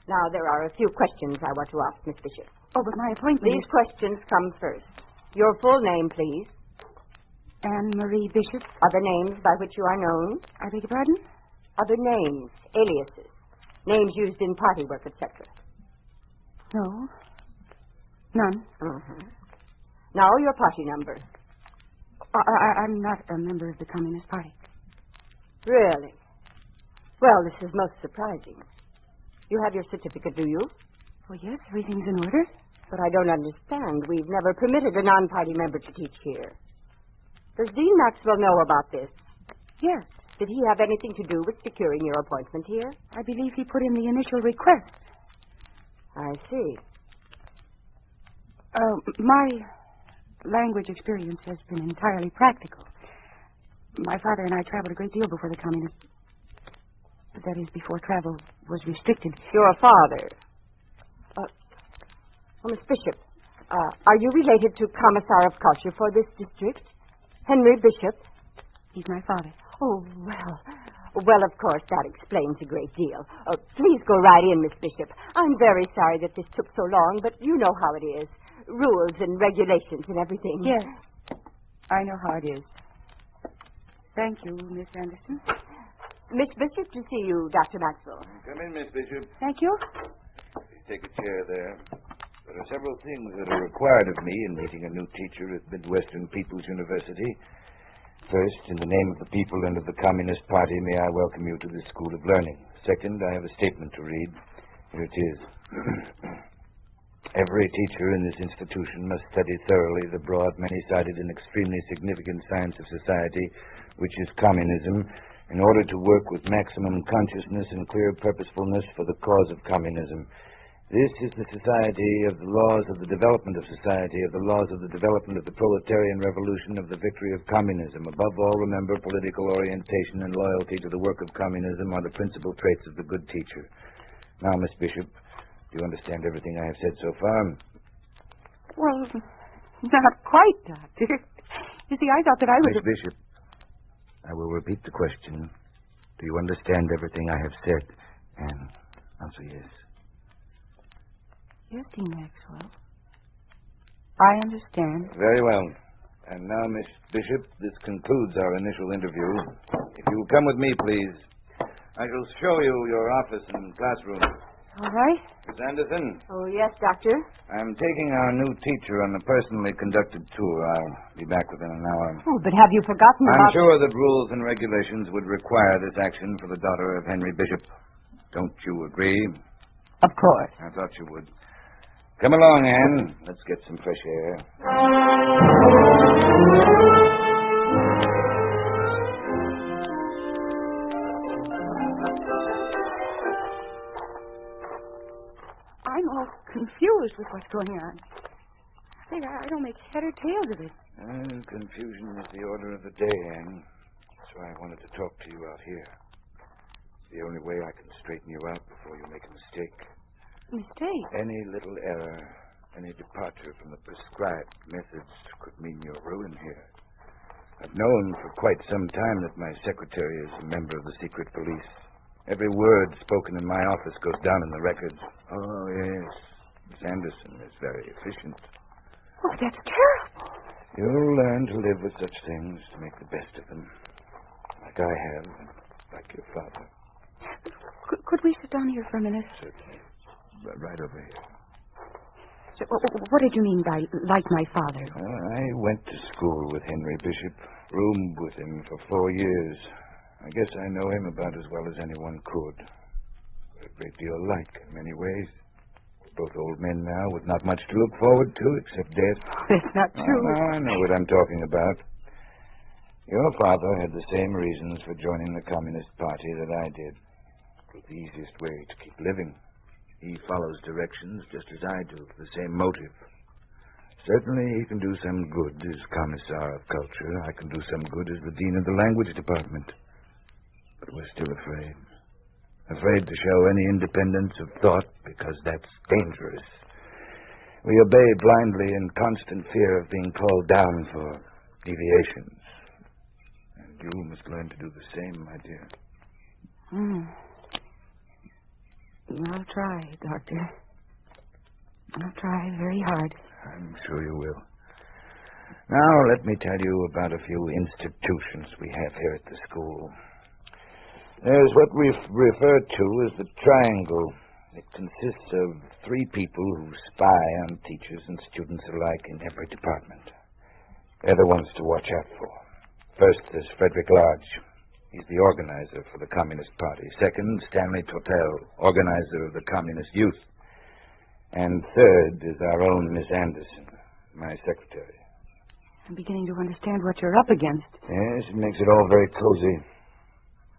Now, there are a few questions I want to ask, Miss Bishop. Oh, but my appointment These questions come first. Your full name, please. Anne Marie Bishop. Other names by which you are known? I beg your pardon? Other names, aliases, names used in party work, etc. No. None. Mm-hmm. Now, your party number. I'm not a member of the Communist Party. Really? Well, this is most surprising. You have your certificate, do you? Oh, yes, everything's in order. But I don't understand. We've never permitted a non-party member to teach here. Does Dean Maxwell know about this? Yes. Did he have anything to do with securing your appointment here? I believe he put in the initial request. I see. My language experience has been entirely practical. My father and I traveled a great deal before the communist... That is, before travel was restricted. Your father? Miss Bishop, are you related to Commissar of Culture for this district? Henry Bishop? He's my father. Oh, well. Well, of course, that explains a great deal. Please go right in, Miss Bishop. I'm very sorry that this took so long, but you know how it is. rules and regulations and everything. Yes. I know how it is. Thank you, Miss Anderson. Miss Bishop to see you, Dr. Maxwell. Come in, Miss Bishop. Thank you. Please take a chair there. There are several things that are required of me in meeting a new teacher at Midwestern People's University. First, in the name of the people and of the Communist Party, may I welcome you to this school of learning. Second, I have a statement to read. Here it is. Every teacher in this institution must study thoroughly the broad, many-sided, and extremely significant science of society, which is communism, in order to work with maximum consciousness and clear purposefulness for the cause of communism. This is the society of the laws of the development of society, of the laws of the development of the proletarian revolution, of the victory of communism. Above all, remember, political orientation and loyalty to the work of communism are the principal traits of the good teacher. Now, Miss Bishop, do you understand everything I have said so far? Well, not quite, Doctor. You see, I thought that I was... Miss Bishop, I will repeat the question. Do you understand everything I have said? And answer yes. Yes, Dean Maxwell. I understand. Very well. And now, Miss Bishop, this concludes our initial interview. If you will come with me, please, I shall show you your office and classroom. All right. Miss Anderson? Oh, yes, Doctor. I'm taking our new teacher on a personally conducted tour. I'll be back within an hour. Oh, but have you forgotten I'm about... sure that rules and regulations would require this action for the daughter of Henry Bishop. Don't you agree? Of course. I thought you would. Come along, Anne. Let's get some fresh air. I'm all confused with what's going on. I don't make head or tails of it. Confusion is the order of the day, Anne. That's why I wanted to talk to you out here. It's the only way I can straighten you out before you make a mistake. Mistake? Any little error, any departure from the prescribed methods could mean your ruin here. I've known for quite some time that my secretary is a member of the secret police. Every word spoken in my office goes down in the records. Oh, yes. Miss Anderson is very efficient. Oh, that's terrible. You'll learn to live with such things, to make the best of them. Like I have, and like your father. Could we sit down here for a minute? Certainly. Right over here. So, what did you mean by like my father? I went to school with Henry Bishop, roomed with him for 4 years. I guess I know him about as well as anyone could. We're a great deal alike in many ways. We're both old men now with not much to look forward to except death. That's not true. I know what I'm talking about. Your father had the same reasons for joining the Communist Party that I did. It was the easiest way to keep living. He follows directions just as I do, for the same motive. Certainly he can do some good as Commissar of Culture. I can do some good as the Dean of the Language Department. But we're still afraid. Afraid to show any independence of thought because that's dangerous. We obey blindly in constant fear of being called down for deviations. And you must learn to do the same, my dear. I'll try, Doctor. I'll try very hard. I'm sure you will. Now, let me tell you about a few institutions we have here at the school. There's what we refer to as the triangle. It consists of 3 people who spy on teachers and students alike in every department. They're the ones to watch out for. First, there's Frederick Lodge. He's the organizer for the Communist Party. Second, Stanley Tortel, organizer of the Communist Youth. And third is our own Miss Anderson, my secretary. I'm beginning to understand what you're up against. Yes, it makes it all very cozy.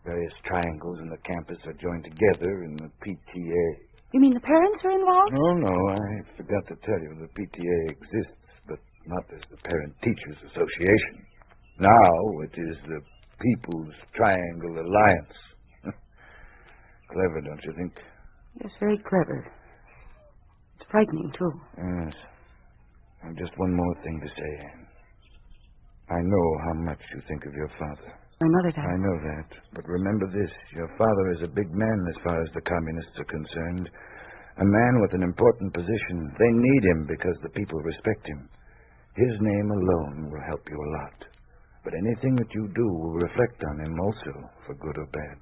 Various triangles in the campus are joined together in the PTA. You mean the parents are involved? No, I forgot to tell you. The PTA exists, but not as the Parent Teachers Association. Now it is the People's Triangle Alliance. Clever, don't you think? Yes, very clever. It's frightening, too. Yes. And just one more thing to say, Anne. I know how much you think of your father. My mother died. I know that. But remember this. Your father is a big man as far as the communists are concerned. A man with an important position. They need him because the people respect him. His name alone will help you a lot. But anything that you do will reflect on him also, for good or bad.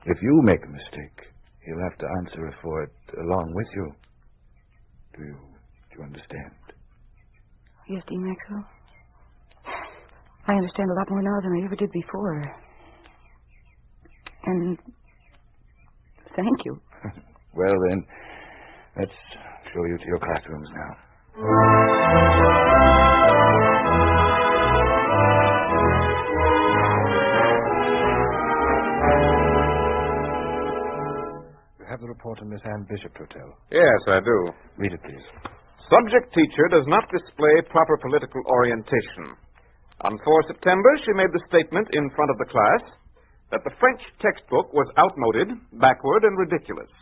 If you make a mistake, he'll have to answer for it along with you. Do you understand? Yes, Dean Maxwell. I understand a lot more now than I ever did before. And thank you. Well, then, let's show you to your classrooms now. You have the report on Miss Ann Bishop to tell. Yes, I do. Read it, please. Subject teacher does not display proper political orientation. On 4 September, she made the statement in front of the class that the French textbook was outmoded, backward, and ridiculous.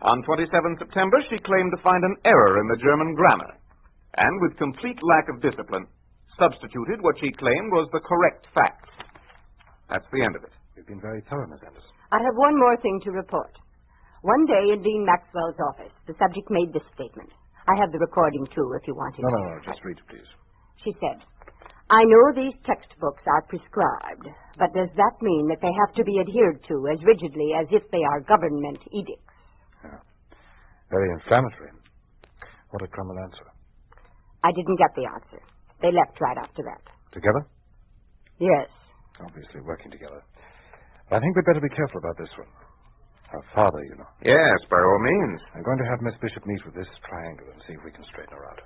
On 27 September, she claimed to find an error in the German grammar, and with complete lack of discipline, substituted what she claimed was the correct facts. That's the end of it. You've been very thorough, Miss Anderson. I have one more thing to report. One day in Dean Maxwell's office, the subject made this statement. I have the recording, too, if you want it. No, just read it, please. She said, I know these textbooks are prescribed, but does that mean that they have to be adhered to as rigidly as if they are government edicts? Yeah. Very inflammatory. What did Cromwell answer? I didn't get the answer. They left right after that. Together? Yes. Obviously working together. But I think we'd better be careful about this one. Her father, you know. Yes, by all means. I'm going to have Miss Bishop meet with this triangle and see if we can straighten her out.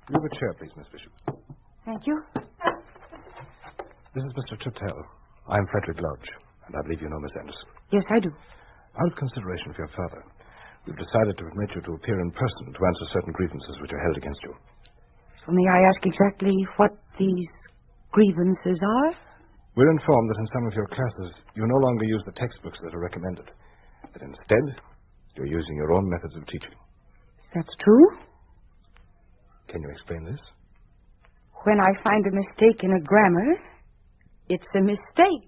You have a chair, please, Miss Bishop. Thank you. This is Mr. Tuttle. I'm Frederick Lodge, and I believe you know Miss Anderson. Yes, I do. Out of consideration for your father, we've decided to permit you to appear in person to answer certain grievances which are held against you. So may I ask exactly what these grievances are? We're informed that in some of your classes, you no longer use the textbooks that are recommended. That instead, you're using your own methods of teaching. That's true. Can you explain this? When I find a mistake in a grammar, it's a mistake,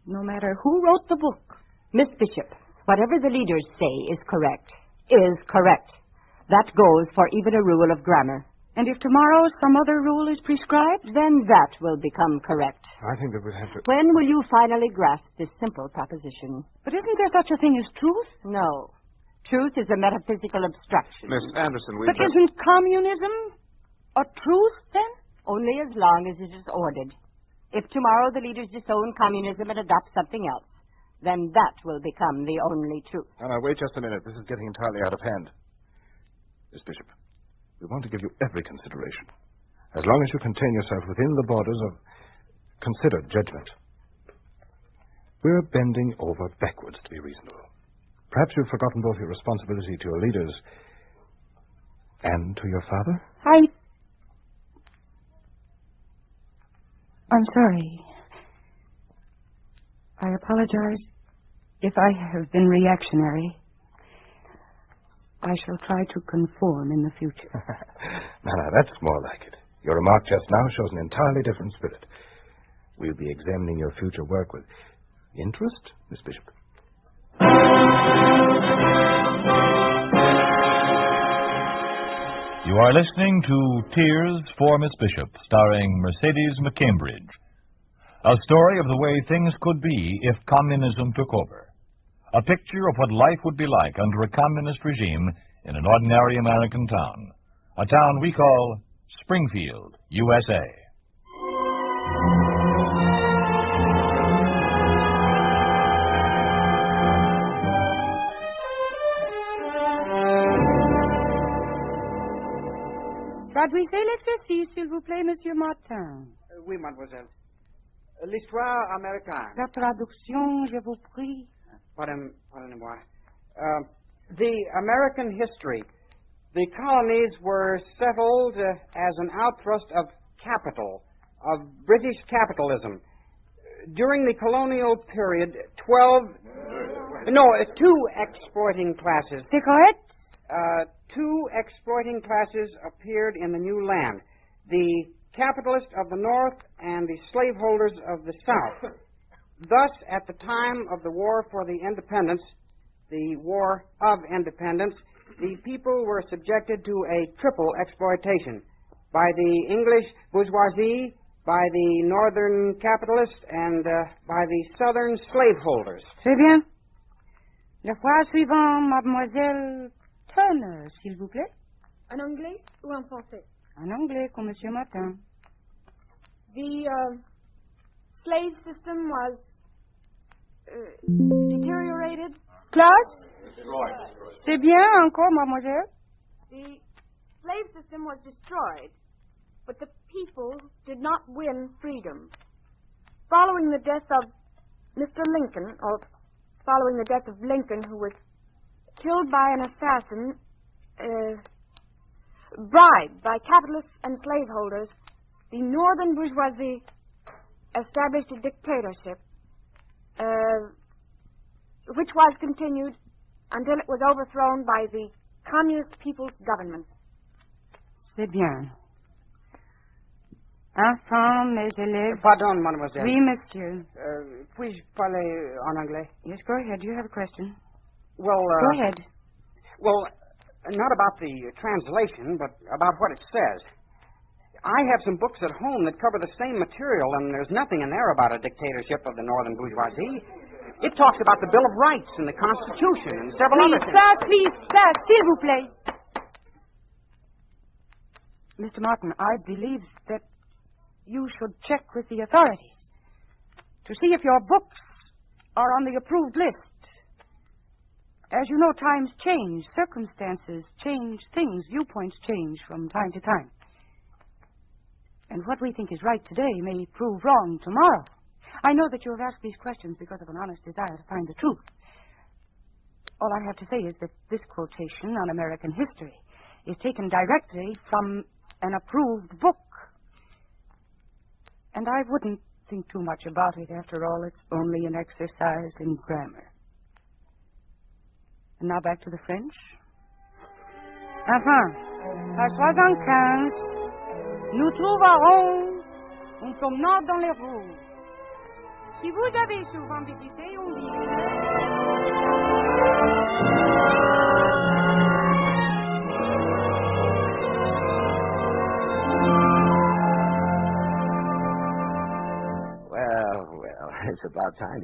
no matter who wrote the book. Miss Bishop, whatever the leaders say is correct. That goes for even a rule of grammar. And if tomorrow some other rule is prescribed? Then that will become correct. I think that we'd have to... When will you finally grasp this simple proposition? But isn't there such a thing as truth? No. Truth is a metaphysical abstraction. Miss Anderson, But isn't communism a truth, then? Only as long as it is ordered. If tomorrow the leaders disown communism and adopt something else, then that will become the only truth. Now, wait just a minute. This is getting entirely out of hand. Miss Bishop, we want to give you every consideration, as long as you contain yourself within the borders of considered judgment. We're bending over backwards to be reasonable. Perhaps you've forgotten both your responsibility to your leaders and to your father? I'm sorry. I apologize if I have been reactionary. I shall try to conform in the future. No, that's more like it. Your remark just now shows an entirely different spirit. We'll be examining your future work with interest, Miss Bishop. You are listening to Tears for Miss Bishop, starring Mercedes McCambridge. A story of the way things could be if communism took over. A picture of what life would be like under a communist regime in an ordinary American town. A town we call Springfield, USA. Traduisez l'exercice, s'il vous plaît, Monsieur Martin. Oui, mademoiselle. L'histoire américaine. La traduction, je vous prie. Pardonnez-moi. The American history. The colonies were settled as an outpost of capital, of British capitalism. During the colonial period, 2 exporting classes. C'est correct? 2 exporting classes appeared in the new land. The capitalists of the North and the slaveholders of the South. Thus, at the time of the War for the Independence, the War of Independence, the people were subjected to a triple exploitation by the English bourgeoisie, by the northern capitalists, and by the southern slaveholders. Très bien. La phrase suivante, mademoiselle Turner, s'il vous plaît. En anglais ou en français? En anglais, comme Monsieur Martin. The slave system was deteriorated. Classe? C'est bien, encore, mademoiselle. The slave system was destroyed, but the people did not win freedom. Following the death of Mr. Lincoln, or following the death of Lincoln, who was killed by an assassin, bribed by capitalists and slaveholders, the northern bourgeoisie established a dictatorship, which was continued until it was overthrown by the Communist People's Government. C'est bien. Enfin, mes élèves. Pardon, mademoiselle. Oui, monsieur. Puis-je parler en anglais? Yes, go ahead. You have a question. Well, go ahead. Well, not about the translation, but about what it says. I have some books at home that cover the same material, and there's nothing in there about a dictatorship of the northern bourgeoisie. It talks about the Bill of Rights and the Constitution and several other things. Please, s'il vous plaît. Mr. Martin, I believe that you should check with the authorities to see if your books are on the approved list. As you know, times change, circumstances change, things, viewpoints change from time to time. And what we think is right today may prove wrong tomorrow. I know that you have asked these questions because of an honest desire to find the truth. All I have to say is that this quotation on American history is taken directly from an approved book. And I wouldn't think too much about it. After all, it's only an exercise in grammar. And now back to the French. Enfin, page 75, nous trouverons une promenade dans les rues. Si vous avez souvent visité une ville... Well, it's about time you